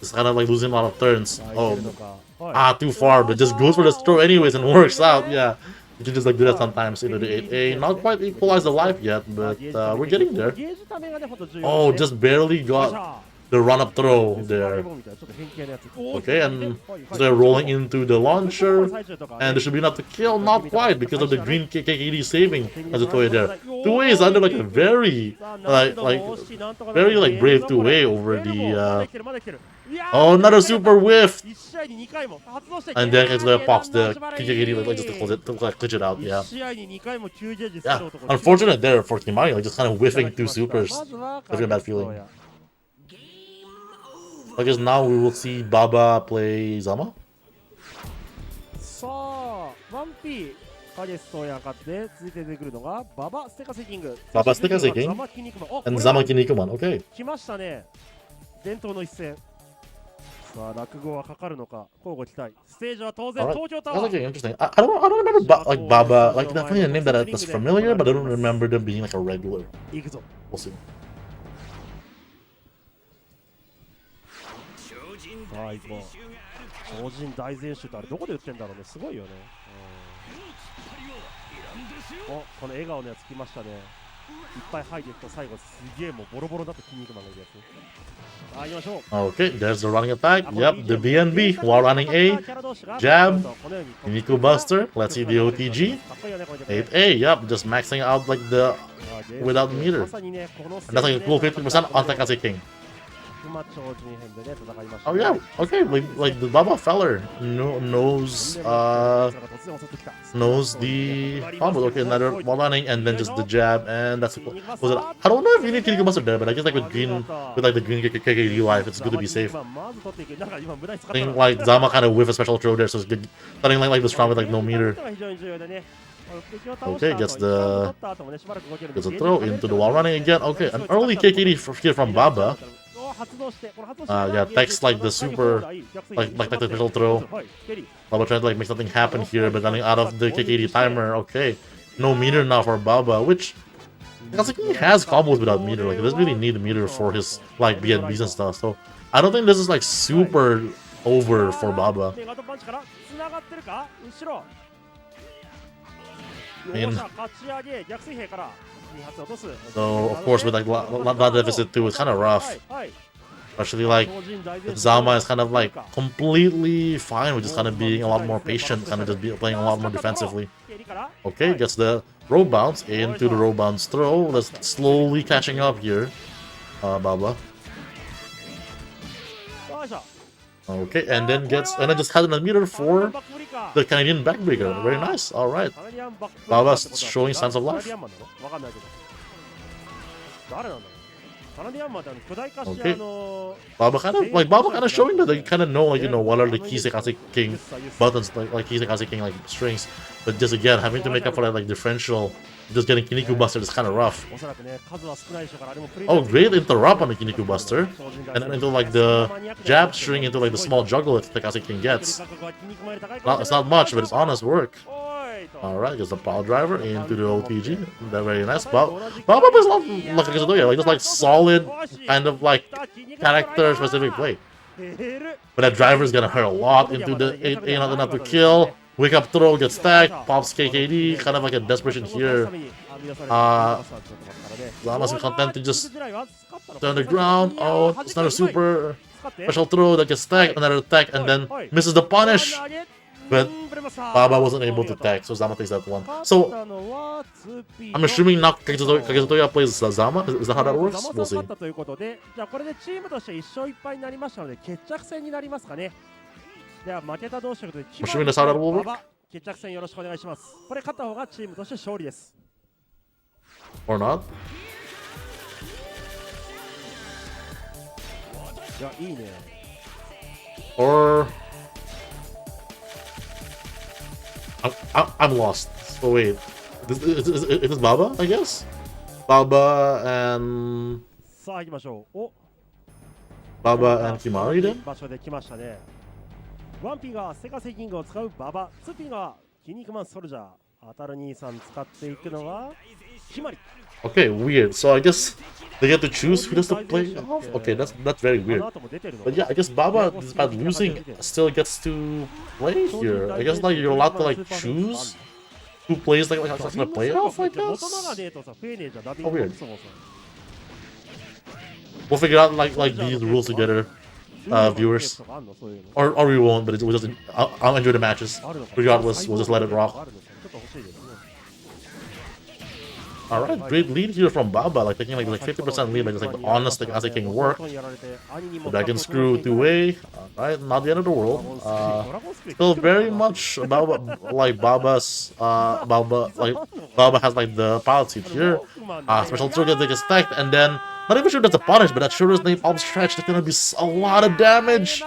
Just kind of like losing a lot of turns. Oh, too far, but just goes for the throw anyways and works out. Yeah, you can just like do that sometimes into the 8A. Not quite equalize the life yet, but we're getting there. Oh, just barely got the run-up throw there. Okay, and so they're rolling into the launcher, and there should be enough to kill. Not quite, because of the green KKD saving Kagezutoya there. 2A is under like a very, very brave 2A over the, oh, another super whiff! And then Kagezutoya pops the KKD like just to close it, to like glitch it out, yeah. Yeah, unfortunate there for Kimari, like just kind of whiffing two supers. Having a bad feeling. I guess now we will see Baba play Zama. さあ、1P、カゲソーヤ勝って続いて出てくるのがババステカセキング。 Baba Steka Seking ザマキニクマン。お and これは Zama Kinnikuman. Okay. 来ましたね。伝統の一戦。さあ、落語はかかるのか、交互期待。ステージは当然 Alright. 東京タ That's ワー。 actually interesting. I don't remember like Baba, like definitely a name that's familiar, but I don't remember them being like a regular. 行くぞ。 We'll see. さあ、行こう。超人大全集ってあれどこで売ってんだろうね。すごいよね。お、この笑顔のやつ来ましたね。いっぱい入っていくと最後すげえもうボロボロだと筋肉マンがいるやつ。さあ、行きましょう。 Okay, there's the running attack. Yep, the BNB while running A. Jab, Nico Buster. Let's see the OTG. 8A, yep, just maxing out like the without meter. And that's like a cool 50% on Tekase King. Oh yeah, okay, like the Baba Feller knows the combo. Okay, another while running and then just the jab, and that's was it. I don't know if you need Kinnikuman Buster there, but I guess like with like the green KKD life, it's good to be safe. I think like Zama kind of whiff a special throw there, so it's good. Starting like this round with like no meter. Okay, gets a throw into the wall running again. Okay, an early KKD here from Baba. Yeah, text like the super, like the special throw. Baba trying to like make something happen here, but running out of the KKD timer. Okay, no meter now for Baba, which because like, he has combos without meter. Like he doesn't really need the meter for his like BNBs and stuff. So I don't think this is like super over for Baba. I mean, so of course with like that deficit too, it's kind of rough. Especially like Zama is kind of like completely fine with just kind of being a lot more patient, kind of just playing a lot more defensively. Okay, gets the roll bounce into the roll bounce throw. That's slowly catching up here, Baba. Okay, and then just has an meter for the Canadian backbreaker. Very nice. All right, Baba's showing signs of life. Okay. Baba kind of showing that they kind of know, like, you know, what are the Kisekase King buttons, like Kisekase King like strings, but just again having to make up for that like differential, just getting Kinniku Buster is kind of rough. Oh, great interrupt on the Kinniku Buster, and then into like the jab string into like the small juggle that Tekase King gets. It's not much, but it's honest work. Alright, gets the power driver into the OTG. They're very nice. Baba is not like a Kazutoya, like just like solid kind of like character specific play. But that driver is gonna hurt a lot into the 8 not enough to kill. Wake up throw gets stacked, pops KKD, kind of like a desperation here. Zama's content to just stay on the ground. Oh, it's not a super special throw that gets stacked, another attack, and then misses the punish. But Baba wasn't able to tag, so Zama takes that one. So, I'm assuming now Kagezotoya plays Zama? Is that how that works? We'll see. Assuming that's how that will work? Or not? Or... I'm lost. So wait, is this Baba? I guess Baba and Kimari then. ワンピがセガセキングを使うババ、ツピがキニクマンソルジャー、当たる兄さん使っていくのはキマリ。Okay, weird. So I guess they get to choose who does the play off. Okay, that's very weird. But yeah, I guess Baba, despite losing, still gets to play here. I guess like you're allowed to like choose who plays like that's gonna play off. I guess. Oh, weird. We'll figure out like these rules together, viewers, or we won't. But we'll just I'll enjoy the matches regardless. We'll just let it rock. Alright, great lead here from Baba, like taking like 50% lead, like just like honest like as it can work. The Dragon Screw 2-way, alright, not the end of the world. Still very much Baba, like Baba's Baba has like the pilot seat here. Special throw gets stacked, and then not even sure that's a punish, but that Shura's name up stretch, there's gonna be a lot of damage.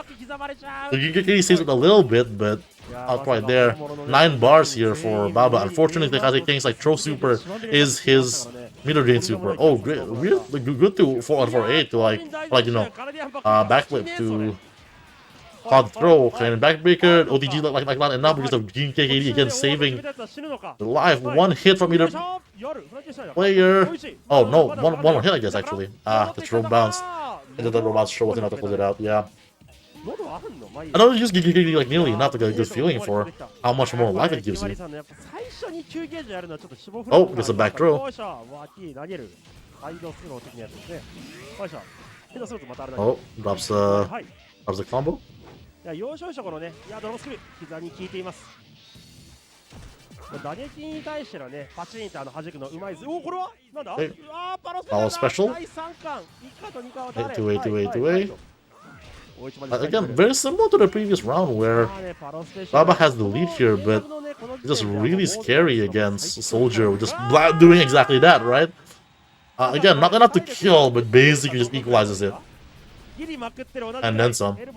The Gigaki saves it a little bit, but out right there. 9 bars here for Baba. Unfortunately, Kaze King's like throw super is his meter drain super. Oh, great, really good to 4-4-8 to like you know, backflip to hard throw and backbreaker. OTG like not enough because of Green KKD again saving the life. One hit from either player. Oh no, one hit I guess actually. The throw bounced. And the robot sure wasn't enough to close it out. Yeah. I don't use Gigaki like nearly enough to get a good feeling for how much more life it gives you. Oh, it's a back throw. Oh, drops the combo. Follow special. 2-way. Again, very similar to the previous round where Baba has the lead here, but it's just really scary against Soldier, just doing exactly that, right? Again, not enough to kill, but basically just equalizes it. And then some. And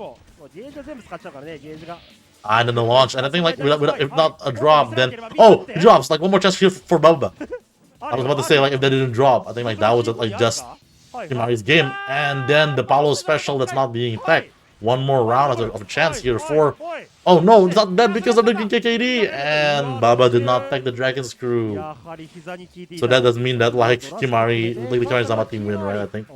then the launch, and I think like if not a drop, then oh, it drops. Like one more chance here for Baba. I was about to say like if they didn't drop, I think like that was like just Kimari's game, and then the Paolo special that's not being attacked. One more round of a chance here for... Oh no, it's not dead because of the KKD, and Baba did not take the Dragon Screw. So that does mean that like Kimari Zama team win, right? I think.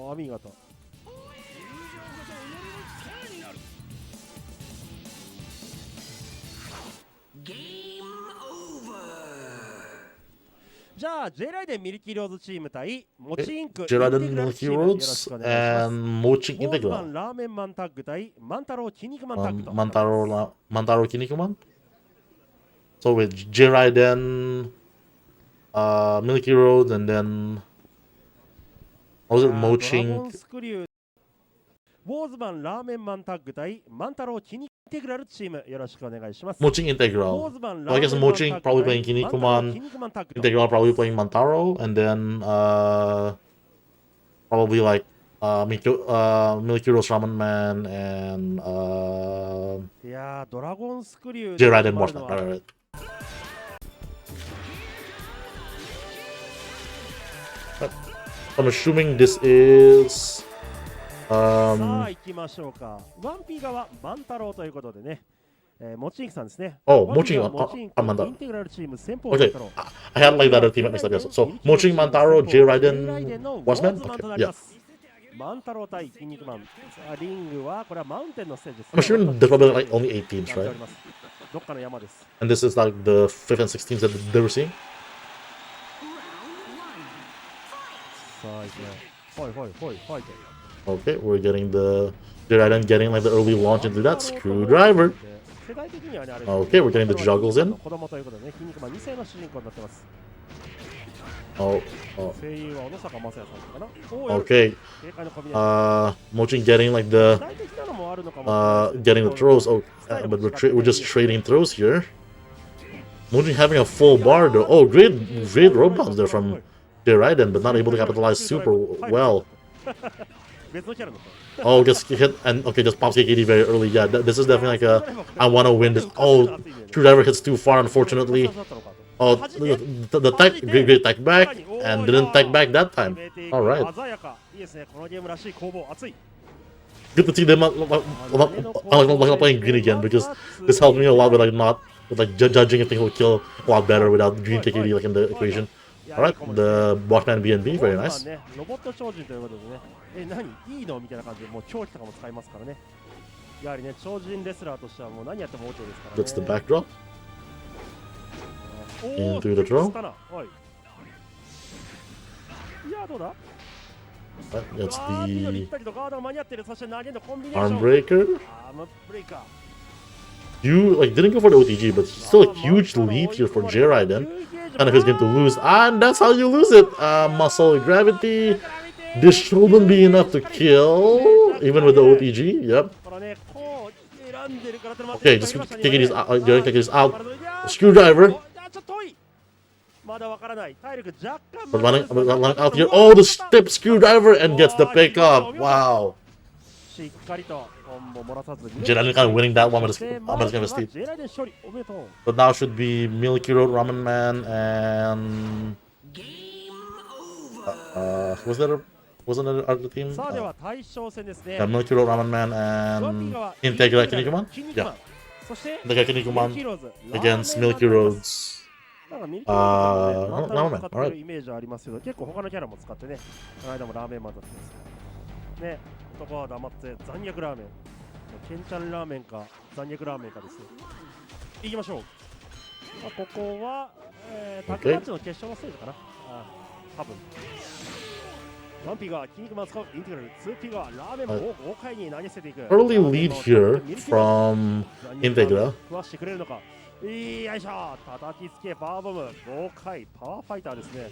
J-Raiden Milky Roads チーム対モチインク J-Raiden Milky Roads and Mochin Integral. ラーメンマンタッグ対万太郎キニクマンタッグと Mantaro Kinnikuman? So with J-Raiden, Milky Roads, and then what was it, Mochin? ウォーズマンラーメンマンタッグ対万太郎キニインテグラルチームよろしくお願いします。 Mochin Integral. So I guess Mochin probably playing Kinnikuman, Integral probably playing Mantaro, and then probably like Milky Roads Ramen Man and J-Raiden Marshman. Right. But I'm assuming this is さあ行きましょうか。ワンピー側万太郎ということでね、モチンキさんですね。 Oh, 本日 Mochin はモチンキイ Amanda. ンテグラルチーム先方 Okay, だろう。 I had like that other team at mixed up. Yes. So Mochin Mantaro, J Raiden, Wasman. Okay, yeah. マンタロウ対筋肉マン。さあリングはこれはマウンテンのステージです。 I'm assuming there's probably like only 8 teams, やってお right? ります。どっかの山です。 And this is like the 5th and 6th teams that they were seeing. さあ、いくよ。ほいほいほいほいと。 Okay, we're getting the J Raiden getting like the early launch into that screwdriver. 世代的にはね、あれ Okay, we're getting the juggles in. 子供ということでね、筋肉マン2世の主人公になってます。 Oh, oh. 声優は小野坂正也さんかな。おー Okay. 軽快なコンビネーション Mochin getting like the 世代的なのもあるのかもしれないですけど getting the throws. Oh, but we're just trading throws here. Mochin having a full bar though. Oh, great rope bounce there from J Raiden, but not able to capitalize super well. 別のキャラの Oh, just hit and okay, just pops KKD very early. Yeah, this is definitely like a I want to win this. Oh, screwdriver hits too far, unfortunately. Oh, the tech, great tech back, and didn't tech back that time. All right. 鮮やか。いいですね。このゲームらしい攻防熱い。 Good to see them like playing green again because this helped me a lot with like not with like judging if things will kill a lot better without green KKD like in the equation. All right, the Bossman BNB, very nice. ロボット超人ということでね、何いいのみたいな感じでもう狂気とかも使いますからね。やはりね、超人レスラーとしてはもう何やっても OK ですからね。 That's the backdrop. おー into the throw. スタナはい。いや、どうだ That's あー緑行 the ったけどガードが間に合ってる。そして投げのコンビネーショ arm ン。 breaker. アームブレイカー。 You like didn't go for the OTG, but still a huge lead here for J Raiden. Kind of his game to lose, and that's how you lose it. Muscle gravity. This shouldn't be enough to kill, even with the OTG. Yep. Okay, just taking these out. Taking these out. Screwdriver. But running out here. Oh, the step screwdriver and gets the pickup. Wow. J Raiden kind of winning that one with his kind of steep. But now should be Milky Road Ramen Man and wasn't there other team? Yeah, Milky Road Ramen Man and Integra Kinnikuman? Yeah. Integra Kinnikuman against Milky Roads. Ramen Man, alright. イメージありますけど、結構他のキャラも使ってね、この間もラーメンマンだったんですね。男は黙って残虐ラーメン。ケンちゃんラーメンか残虐ラーメンかですね。行きましょう。まあ、ここは、タッグマッチの決勝のステージかな。多分。ワンピが筋肉マン使うインテグラル、ツーピがラーメンを豪快に投げ捨てていく。Early lead here from Integra. 食わしてくれるのか。よいしょ、叩きつけパワーボム、豪快パワーファイターですね。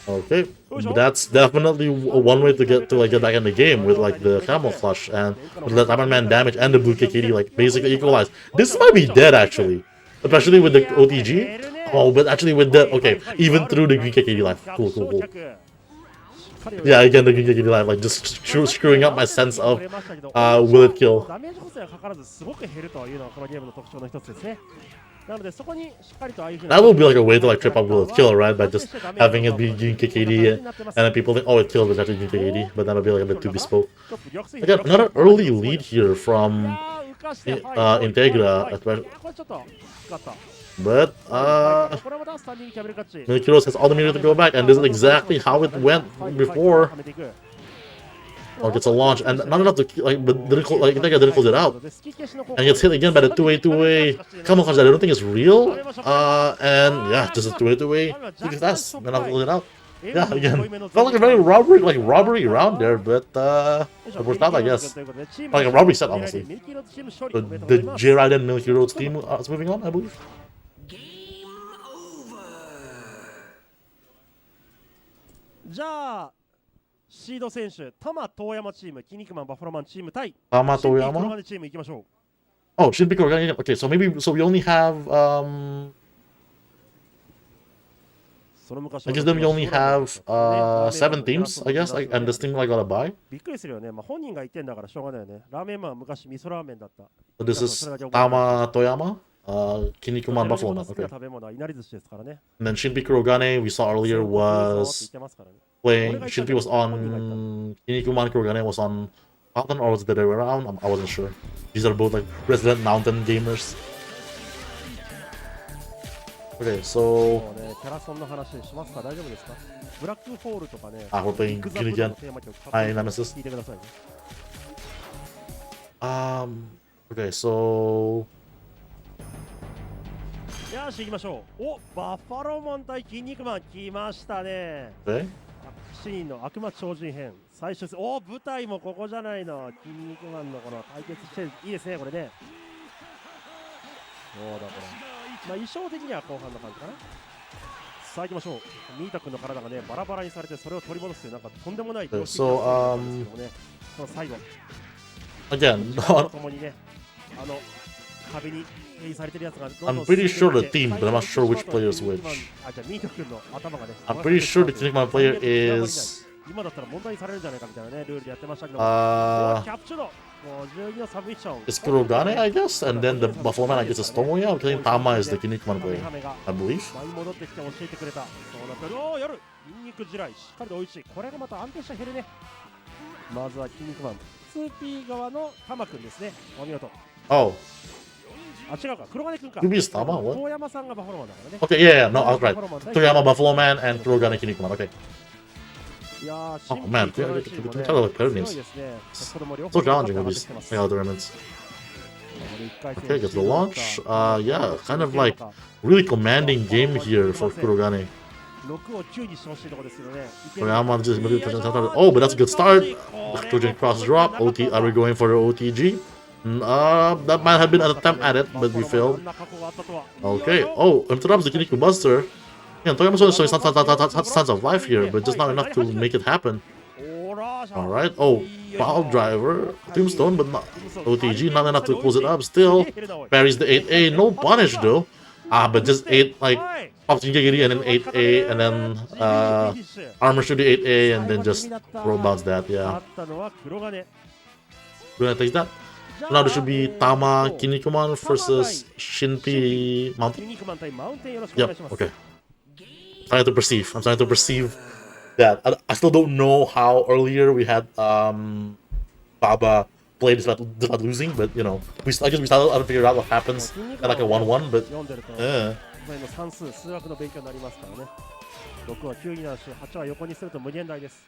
Okay, that's definitely one way to get back in the game with like the camel flush and with the Ramen Man damage and the blue KKD like basically equalized. This might be dead actually, especially with the OTG. Oh, but actually with the okay, even through the green KKD life. Cool. Yeah, again the green KKD life like just screwing up my sense of will it kill. That would be like a way to like trip up will it kill, right? By just having it be green KKD and then people think, oh, it killed, but it's actually green KKD, but that would be like a bit too bespoke. Again, another early lead here from Integra, but Milky Rose has all the meter to go back, and this is exactly how it went before. Oh, gets a launch, and not enough to like, but didn't close it out, and gets hit again by the two-way camouflage that I don't think is real. And yeah, just a two-way. Look at that, and I'll close it out. Yeah, again, felt like a very robbery round there, but it worked out, I guess. Like a robbery set, honestly. But the J Raiden Milky Roads team is moving on, I believe. Ja. シード選手、多摩遠山チーム、キニクマンバファローマンチーム対 Tama Toyama? チーム行きましょう。 Oh, Shinpei Kurogane. Okay, so maybe we only have I guess then we only have 7 teams, I guess, like, and this team like got a bye. びっくりするよね。まあ本人が言ってんだからしょうがないよね。ラーメンマンは昔味噌ラーメンだった。 So this is Tama Toyama, Kinnikuman Buffalo Man. 好きな Okay. 食べ物はいなり寿司ですからね。 And then Shinpei Kurogane we saw earlier was playing. Shinpei was on Kinnikuman. Kurogane was on Mountain, or was it the other way around? I wasn't sure. These are both like resident mountain gamers. Okay, そ so うね、キャラソンの話しますか？大丈夫ですか？ブラックホールとかね、 we're ビ playing ッグザ Kin ブルー again. のテーマ曲かっこい Hi, いから Nemesis. 聞いてくださいね。Okay, so よし行きましょう。お、バッファローマン対筋肉マン来ましたね。 okay. 7人の悪魔超人編最終戦。お、舞台もここじゃないの。筋肉マンのこの対決していいですねこれね。そうだこれ、まあ、衣装的には後半の感じかな。さあ行きましょう。ミータ君の体がねバラバラにされてそれを取り戻すというなんかとんでもないドロッキーなストーリーなんですけどもね、その最後 Again, ともにね、あの壁に掲示されてるやつがどんど I'm ん pretty 進ん sure で the いって team, but I'm not sure which player is 筋肉マン which. あ、じゃあミータ君の頭がね I'm pretty sure the Kin Nikman player is 今だったら問題にされるんじゃないかみたいなねルールでやってましたけど、キ uh ャプチュード52のサブミッション it's Kurogane, I guess, and then the Buffalo Man I guess is Tomoya. I'm thinking Tama is the Kin Nikman player, I believe. 舞い戻ってきて教えてくれた。そうなっておお、やるニンニク地雷しっかりと追いつい、これがまた安定した減るね。まずは筋肉マン 2P 側のタマ君ですね。お見事。 Oh, あ、違うか、黒金君か。 2P is Tama? What? 遠山さんがバファローマンだからね。 Okay, yeah, yeah, no, I was right. Toyama Buffalo Man and Kurogane Kin Nikman. Okay. いやー、 Oh man, we gotta tell the player names. So challenging with these tournaments. Okay, get the launch. Yeah, kind of like really commanding game here for Kurogane. 6を9にしてほしいところですよね。 Toyama just oh, but that's a good start. Trojan cross drop. OT, are we going for the OTG? That might have been an attempt at it, but we failed. Okay. Oh, interrupts the Kiniku Buster. Yeah, Toyama showing signs of life here, but just not enough to make it happen. Alright. Oh, Foul Driver. Tombstone, but not OTG, not enough to close it up. Still, parries the 8A. No punish though. But just 8, like, pops Gigiri and then 8A, and then armor shoot the 8A, and then just throw bounce that, yeah. We're gonna take that. Now there should be Tama Kinnikuman versus Shinpi Mountain. Yep, okay. I'm trying to perceive that. I still don't know how earlier we had Baba play despite losing, but you know, I guess we started to figure out what happens at like a 1-1, but yeah. 算数、数学の勉強になりますからね。6は9になるし、8は横にすると無限大です。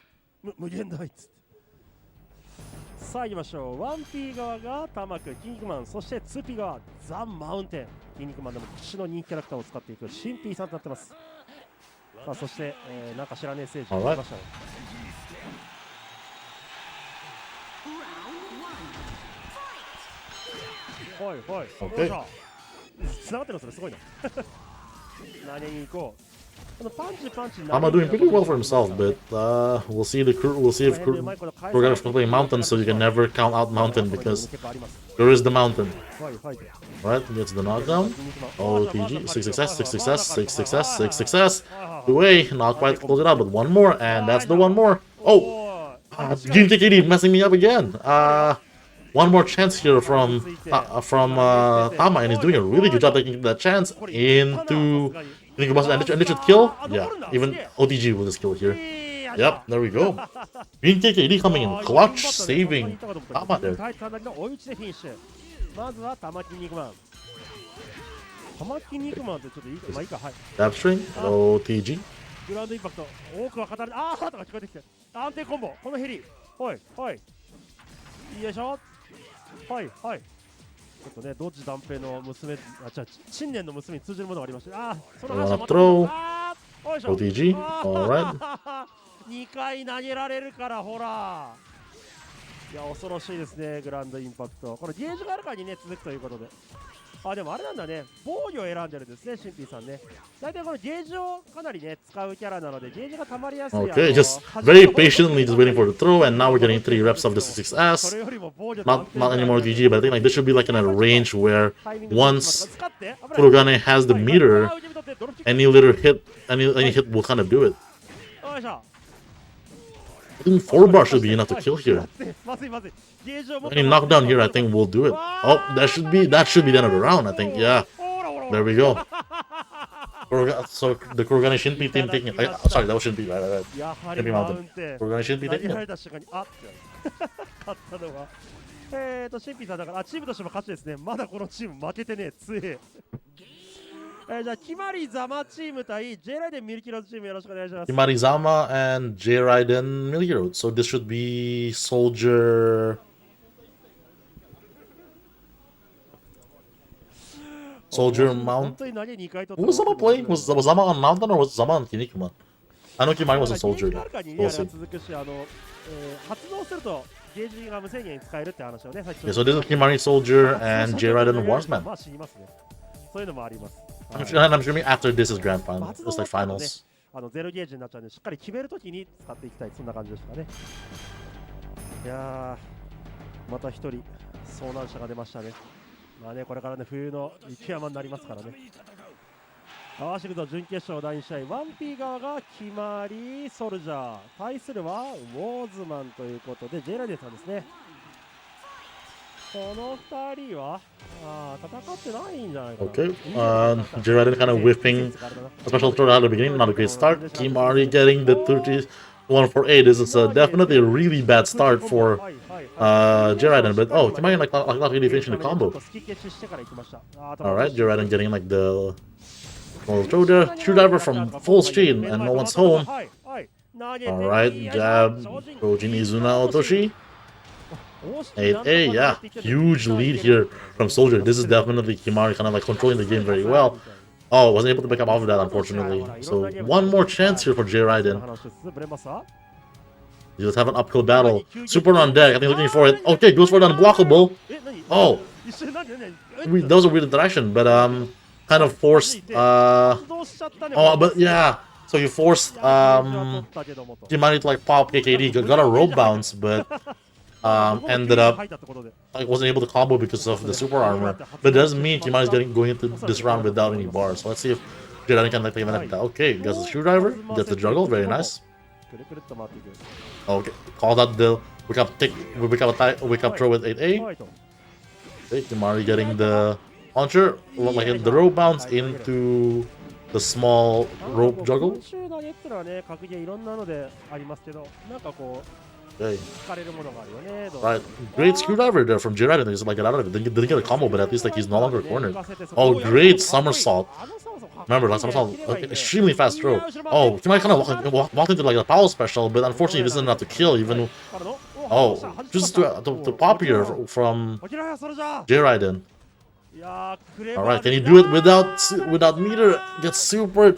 無限大っつって。さあ行きましょう。1P 側がタマク、キン肉マン、そして 2P 側、ザ・マウンテン。キン肉マンでも口の人気キャラクターを使っていく新 P さんとなってます。さあそして、なんか知らねえステージが来ましたね。はいはい。Okay. つながってるのそれすごいな。何に行こう。Tama doing pretty well for himself, but we'll see if Kurogane is playing Mountain, so you can never count out Mountain because there is the Mountain. Right, gets the knockdown. OTG, 6 success, 6 success, 6 success, 6 success. 2A, not quite close it out, but one more, and that's the one more. Oh, GTKD messing me up again. One more chance here from Tama, and he's doing a really good job taking that chance into and it should kill. Yeah, even OTG will just kill here. Yep, there we go. Green KKD coming in clutch, saving Tama there. まずは玉木肉マン。玉木肉マンってちょっといいか、まあいいか、はい。Tap string, OTG. グラウンドインパクト、多くは語れない。あーとか聞こえてきて。安定コンボ、このヘリ。はい、はい。よいしょ。はい、はい。ちょっとね、ドッジ断平の娘、新年の娘に通じるものがありました。あー、その話はまた。OTG, alright. 2回投げられるから、ほら。いや、恐ろしいですね、グランドインパクト。これゲージがあるからにね、続くということで。あ、でもあれなんだね、防御を選んでるんですね、シンピーさんね。大体このゲージをかなりね、使うキャラなので、ゲージが溜まりやすい。Okay, just very patiently just waiting for the throw, and now we're getting 3 reps of the 6S. Not anymore DG, but I think like this should be like in a range where once Kurogane has the meter, any hit will kind of do it. I think 4 bar should be enough to kill here. Any knockdown here, I think will do it. Oh, that should be the end of the round, I think. Yeah, there we go. So the Kurogane Shinpi team taking it. Sorry, that was Shinpi, right. Shinpi Mountain. Kurogane Shinpi taking it. シンピーさんだから、チームとしても勝ちですね。まだこのチーム負けてね、強え。じゃあ、決まりザマチーム対 J ライデンミルキロズチームよろしくお願いします。 Kimarizama and J Raiden Milky Road. So this should be Soldier Mount. 本当に何2回と Who was Zama playing? Was Zama on Mountain or was Zama on Kinnikuman? I know Kimari was a soldier な though. んかに We'll は see. 続くし、発動するとゲージが無制限に使えるって話をね、さっき Okay, so this is Kimari Soldier and J Raiden Warsman. まあ死にますね。そういうのもあります。 I'm assuming after this is grand final. It's like finals. ゼロゲージになっちゃうんで、しっかり決めるときに使っていきたい、そんな感じですかね。いやー、また一人遭難者が出ましたね。まあね、これからね、冬の雪山になりますからね。合わせてくと準決勝第2試合、1P 側が決まり、ソルジャー、対するはウォーズマンということで、J ライデンさんですね。この2人は戦ってないんじゃないかな。 Okay, J Raiden kind of whipping a special throw at the beginning. Not a great start. Kimari getting the 31-4-8. This is definitely a really bad start for J Raiden. But oh, Kimari like not really finishing the combo. Alright, J Raiden getting like the throw there. Screwdriver from full stream and no one's home. Alright, jab. Dojin Izuna Otoshi. 8A, yeah. Huge lead here from Soldier. This is definitely Kimari kind of like controlling the game very well. Oh, wasn't able to pick up off of that, unfortunately. So one more chance here for J Raiden. You just have an uphill battle. Super on deck. I think looking for it. Okay, goes for the unblockable. Oh, that was a weird interaction, but kind of forced. Oh, but yeah. So you forced Kimari to like pop KKD. Got a rope bounce, but ended up like wasn't able to combo because of the super armor. But it doesn't mean Kimari is going into this round without any bars. So let's see if J Raiden can like take advantage of that. Okay, gets the screwdriver, gets the juggle, very nice. Okay, call out the wake up throw with 8A. Okay, Kimari getting the launcher, like the rope bounce into the small rope juggle. Okay. Right, great screwdriver there from J Raiden. He's like get out of it. Didn't get a combo, but at least like he's no longer cornered. Oh, great somersault. Remember, like somersault, extremely fast throw. Oh, Kimari kind of walked into like a power special, but unfortunately this isn't enough to kill. Even oh, just to pop here from J Raiden. Alright, can you do it without meter? Get super.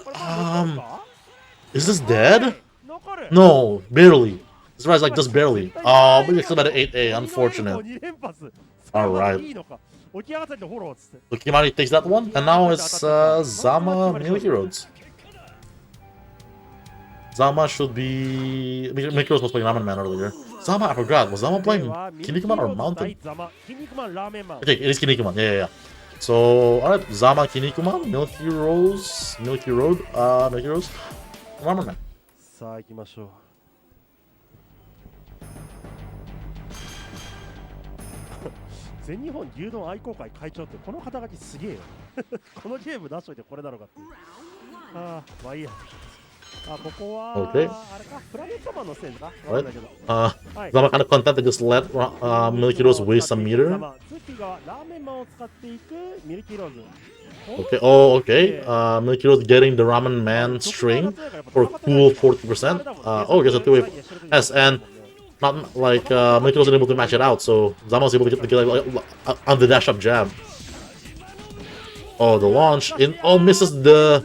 Is this dead? No, barely. This guy's like just barely. Oh, but it's still at an 8A. Unfortunate. Alright. So Kimari takes that one, and now it's Zama Milky Roads. Zama should be. Milky Roads was playing Ramen Man earlier. Zama, I forgot. Was Zama playing Kinnikuman or Mountain? Okay, it is Kinnikuman. Yeah. So, alright, Zama Kinnikuman, Milky Road, Ramen Man. さあ行きましょう。全日本牛丼愛好会会長ってこの肩書きすげえよ。このゲーム出しといてこれだろうかっていう。まあいいや。ここは、Okay. あれか、フラメンコマンのせいか。Right. Zama kind of content to just let Milky Rose waste some meter. Okay, oh, okay. Milky Rose getting the Ramen Man string for a cool 40%. Oh, gets a 2-way S, and not like Milky Rose wasn't able to match it out, so Zama was able to get like, on the dash up jab. Oh, the launch in. Oh, misses the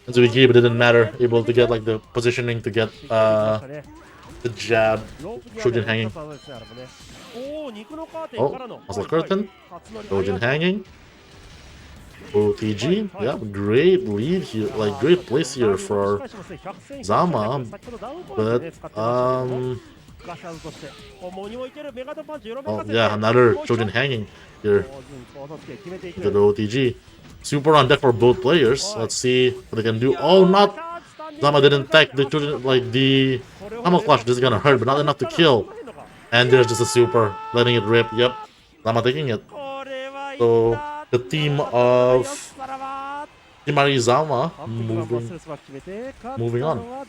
Zubigi, but it didn't matter. Able to get like the positioning to get the jab, Shojin hanging. Oh, muscle curtain, Shojin hanging. OTG, yeah, great lead here, like great place here for Zama, but oh yeah, another Shojin hanging here. The OTG. Super on deck for both players. Let's see what they can do. Oh, not Zama didn't tech the Shojin, like the camouflage. This is gonna hurt, but not enough to kill. And there's just a super, letting it rip. Yep, Zama taking it. So the team of Kimari Zama moving on.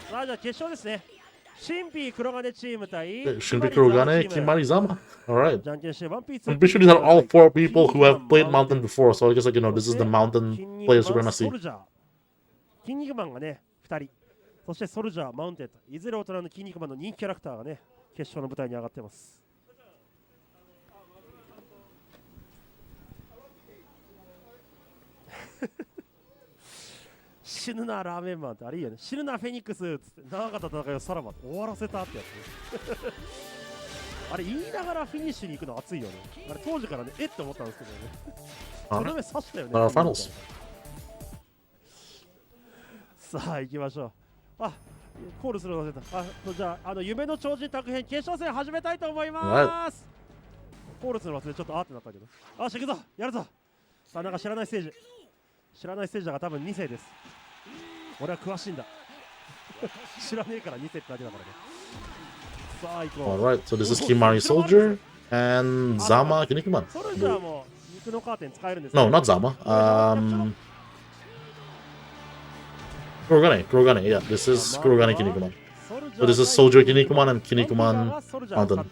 さあじゃあ決勝ですね。新ピー黒金チーム対 Shinbi Kurogane, Kimari Zama. Alright. じゃんけんしてワンピース I'm pretty sure these are all four people who have played Mountain before, so I guess, like, you know, this is the Mountain player supremacy. 筋肉マンがね、2人。そしてソルジャー、マウンテンと、いずれ大人の筋肉マンの人気キャラクターがね、決勝の舞台に上がってます。死ぬなラーメンマンってあれいいよね。死ぬなフェニックスっつって長かった戦いをさらば終わらせたってやつ、ね、あれ言いながらフィニッシュに行くの熱いよね。あれ当時からねえって思ったんですけどね。その目刺したよね。Finals. さあ行きましょう。あ、コールするの忘れた。じゃあ夢の超人宅編決勝戦始めたいと思います。コールするの忘れちょっとあってなったけど。あ、行くぞやるぞ。さあなんか知らないステージ。知らないステージだが多分2世です。俺は詳しいんだ。知らねえから2世ってだけだからね。さあ行こう。Alright, so this is Kimari Soldier and Zama Kinnikuman. ソルジャーも肉のカーテン使えるんです。No, not Zama. Kurogane, yeah, this is Kurogane Kinnikuman. So this is Soldier Kinnikuman and Kinnikuman Mountain.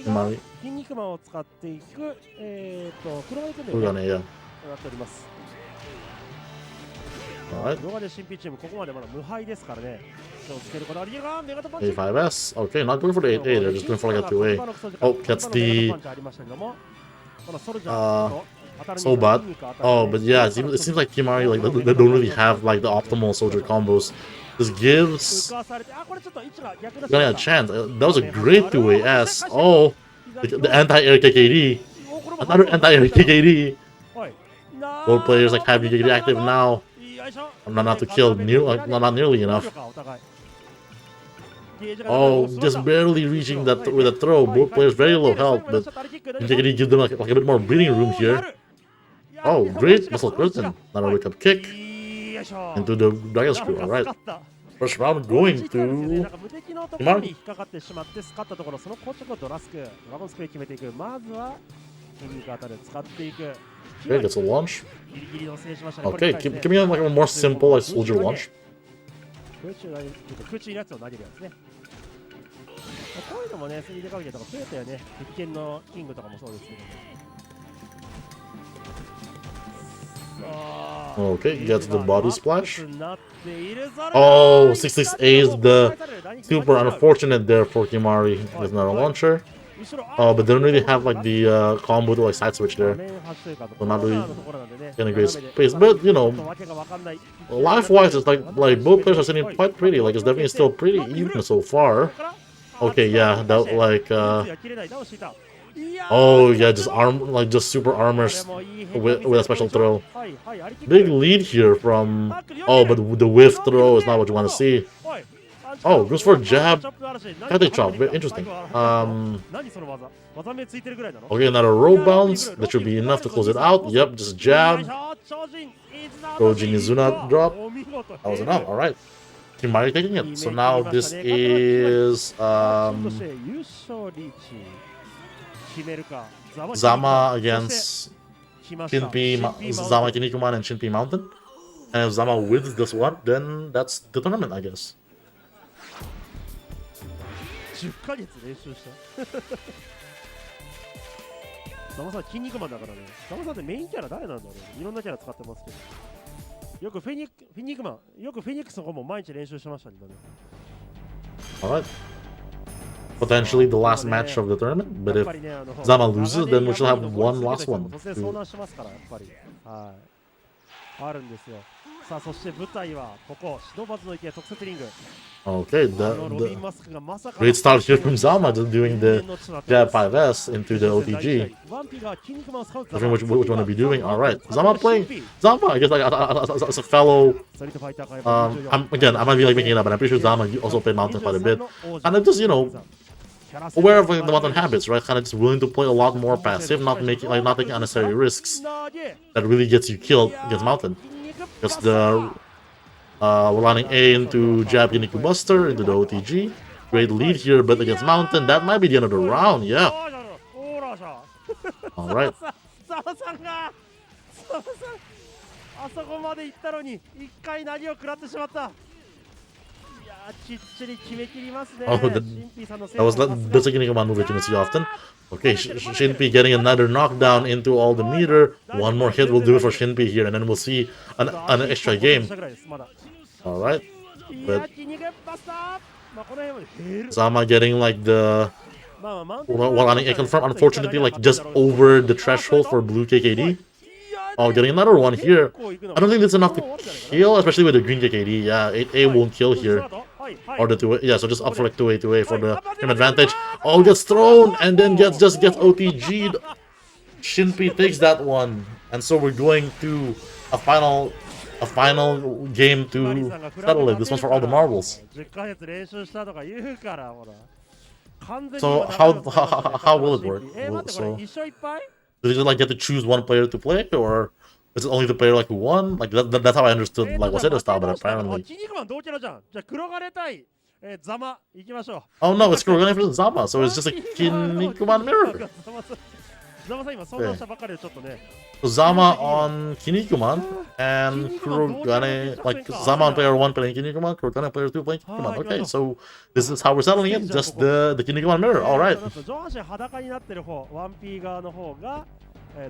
Kimari. 筋肉マンを使っていく、Kurogane, yeah. やっております。動画で新ピチームここまでまだ無敗ですからね。A5S. Okay, not going for the 8A, they're just going for like a 2A. Oh, gets the so bad. Oh, but yeah, it seems like Kimari, like they don't really have like the optimal soldier combos. This gives Kurogane a chance. That was a great 2AS. Oh, the anti-air KKD. Another anti-air KKD. Both players like have KKD active now. I'm not to kill, not nearly enough. Oh, just barely reaching that with a throw. Both players very low health, but KKD give them like a bit more breathing room here. Oh, great muscle curtain. Not a wake up kick into the Dragon Screw. Alright. First round going to Kimari. Okay, gets a launch. Okay, give me like a more simple like soldier launch. 空中にやつを投げるやつね。こういうのもね、3D かけとか増えたよね。鉄拳のキングとかもそうですけどね。Okay, gets the body splash. Oh, 66A is the super unfortunate there for Kimari. There's not a launcher. Oh, but they don't really have like the combo to like side switch there. So not really in a great space. But you know, life-wise, it's like both players are sitting quite pretty. Like it's definitely still pretty even so far. Okay, yeah, that like oh yeah, just just super armors with a special throw. Big lead here from but the whiff throw is not what you want to see. Oh, goes for a jab. Headache chop, very interesting. Okay, another rope bounce. That should be enough to close it out. Yep, just jab. Go Jinizuna drop. That was enough. Alright. Kimari taking it. So now this is Zama against Shinpi, Zama Kinnikuman and Shinpi Mountain. And if Zama wins this one, then that's the tournament, I guess. 10ヶ月練習したザマさん筋肉マンだからね。ザマさんってメインキャラ誰なんだろう。いろんなキャラ使ってますけど、よくフェニックスの方も毎日練習してましたね。 Alright. Potentially the last match of the tournament, but if Zama loses, then we shall have one last one. あるんですよ。さあそして舞台はここシドバズの池特設リング。 Okay, the great start here from Zama, just doing the jab 5S into the OTG. Which you want to be doing? Alright, Zama playing Zama, I guess like as a fellow. I might be like making it up, but I'm pretty sure Zama also played Mountain quite a bit. And I'm just, you know, aware of like, the Mountain habits, right? Kind of just willing to play a lot more passive, not taking unnecessary risks that really gets you killed against Mountain. Just the we're landing A into jab Kinniku Buster into the OTG. Great lead here, but against Mountain, that might be the end of the round, yeah. Alright. Oh, that was that's a Kinnikuman move that you don't see often. Okay, Shinpei getting another knockdown into all the meter. One more hit will do it for Shinpei here, and then we'll see an extra game. Alright. But Zama getting like the running a confirm, unfortunately, like just over the threshold for blue KKD. Oh, getting another one here. I don't think that's enough to kill, especially with the green KKD. Yeah, 8A won't kill here. Or the 2A. Yeah, so just up for like 2A, 2A for the him advantage. Oh, gets thrown and then gets OTG'd. Shinpei takes that one. And so we're going to a final game to settle it. This one's for all the marbles. So how will it work? So do you like get to choose one player to play, or is it only the player like who won? Like that's how I understood like Waseda style, but apparently. Oh no, it's Kurogane versus Zama, so it's just a Kinnikuman mirror. So Zama on Kinnikuman and Kurogane, like Zama on player 1 playing Kinnikuman, Kurogane player 2 playing Kinnikuman. Okay, so this is how we're settling it, just the Kinnikuman mirror, alright.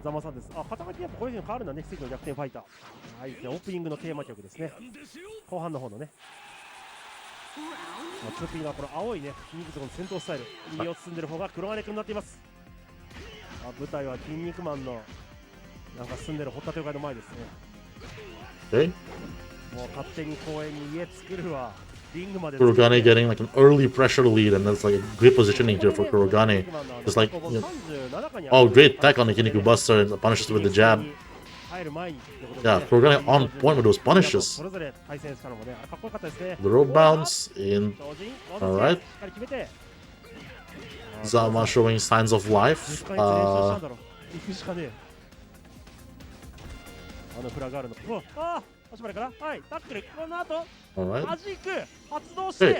ザマさんです。あ、肩書きやっぱこういう風に変わるんだね。奇跡の逆転ファイター。はいですね。オープニングのテーマ曲ですね。後半の方のね。2P がこの青いね、筋肉の戦闘スタイル、右を進んでる方が黒金君になっています。舞台は筋肉マンのなんか住んでるホタテ街の前ですね。もう勝手に公園に家作るわ。Kurogane getting like an early pressure lead, and that's like a great positioning here for Kurogane. Just like, you know, oh, great tech on the Kinniku Buster and punishes with the jab. Yeah, Kurogane on point with those punishes. The rope bounce in. Alright. Zama showing signs of life. Alright. Hey,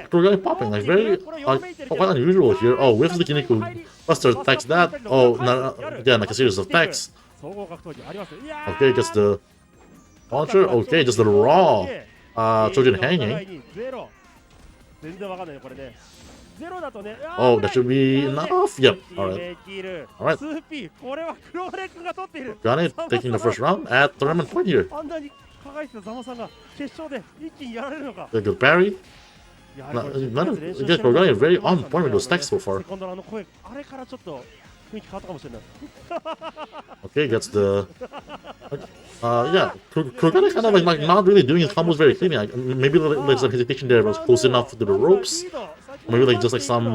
Kurogane popping, like very quite unusual here. Oh, whiffs the Kinniku Buster, attacks that. Oh, no, again, like a series of attacks. Okay, gets the launcher. Okay, just the raw Chojin hanging. Oh, that should be enough. Yep. Alright. Alright. Kurogane taking the first round at tournament point here. The good parry. Kurogane very on point with those stacks so far. Okay, gets the. Yeah, Kurogane kind of like not really doing his combos very cleanly. Like, maybe there's some hesitation there, was close enough to the ropes. Maybe like just like some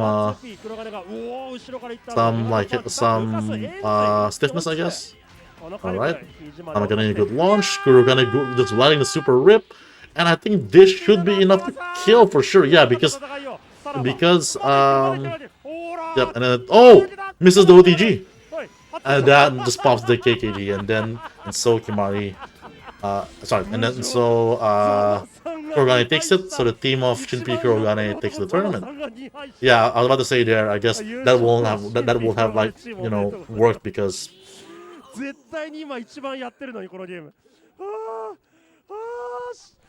stiffness, I guess. Alright, I'm getting a good launch. Kurogane just letting the super rip, and I think this should be enough to kill for sure. Yeah, because yep, and then misses the OTG, and that just pops the KKG, and then Kimari, Kurogane takes it. So the team of Shinpei Kurogane takes the tournament. Yeah, I was about to say there. I guess that won't have like worked because. 絶対に今一番やってるのにこのゲーム。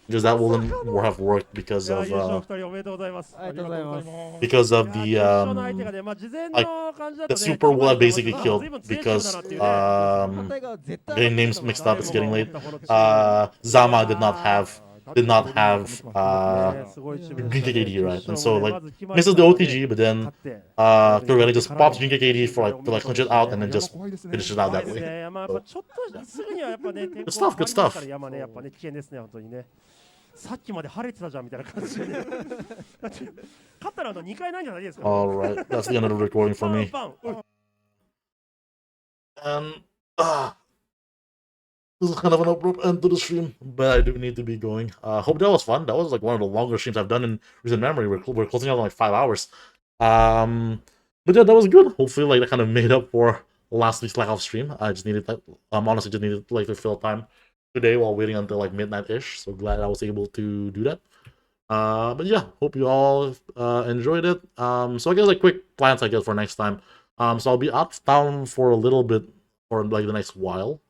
Because that wouldn't have worked because of the the super will have basically killed because getting names mixed up. It's getting late. Zama did not have green KKD, right? And so like misses the OTG, but then Kurogane just pops green KKD for like clinch it out and then just finishes it out that way. So, good stuff. さっきまで晴れてたじゃんみたいな感じで、ね、勝ったら2回ないんじゃないですか。Alright, that's the end of the recording for me. And this is kind of an abrupt end to the stream, but I do need to be going. Hope that was fun. That was like one of the longer streams I've done in recent memory. We're closing out in like 5 hours. But yeah, that was good. Hopefully, like that kind of made up for last week's lack of stream. I just needed honestly just needed like to fill time today while waiting until like midnight-ish. So glad I was able to do that. But yeah, hope you all enjoyed it. So I guess like quick plans I guess for next time. So I'll be out of town for a little bit for like the next while.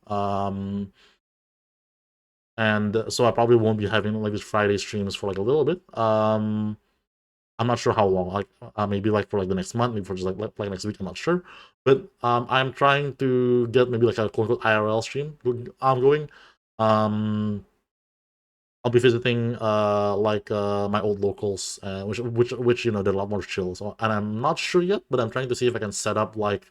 And so I probably won't be having like these Friday streams for like a little bit. I'm not sure how long. Like maybe like for like the next month, maybe for just like next week. I'm not sure. But I'm trying to get maybe like a quote unquote IRL stream. I'm going. Um, I'll be visiting like my old locals, which you know they're a lot more chill. So and I'm not sure yet, but I'm trying to see if I can set up like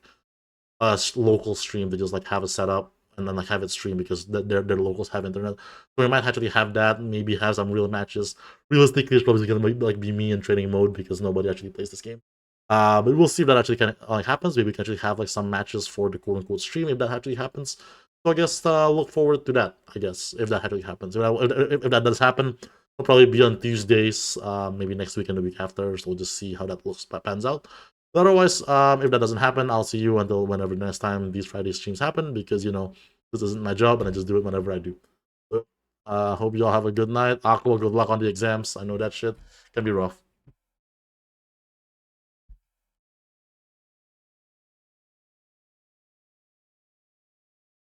a local stream to just like have a setup and then like have it stream because their locals have internet. So we might actually have that. Maybe have some real matches. Realistically, it's probably gonna be me in training mode because nobody actually plays this game. But we'll see if that actually kind of like happens. Maybe we can actually have like some matches for the quote unquote stream if that actually happens. So I guess look forward to that. I guess if that actually happens, if that does happen, it'll probably be on Tuesdays, maybe next week and the week after. So we'll just see how that looks pans out. But otherwise, if that doesn't happen, I'll see you until whenever next time these Friday streams happen because you know this isn't my job and I just do it whenever I do. But, hope you all have a good night. Aqua, good luck on the exams. I know that shit can be rough.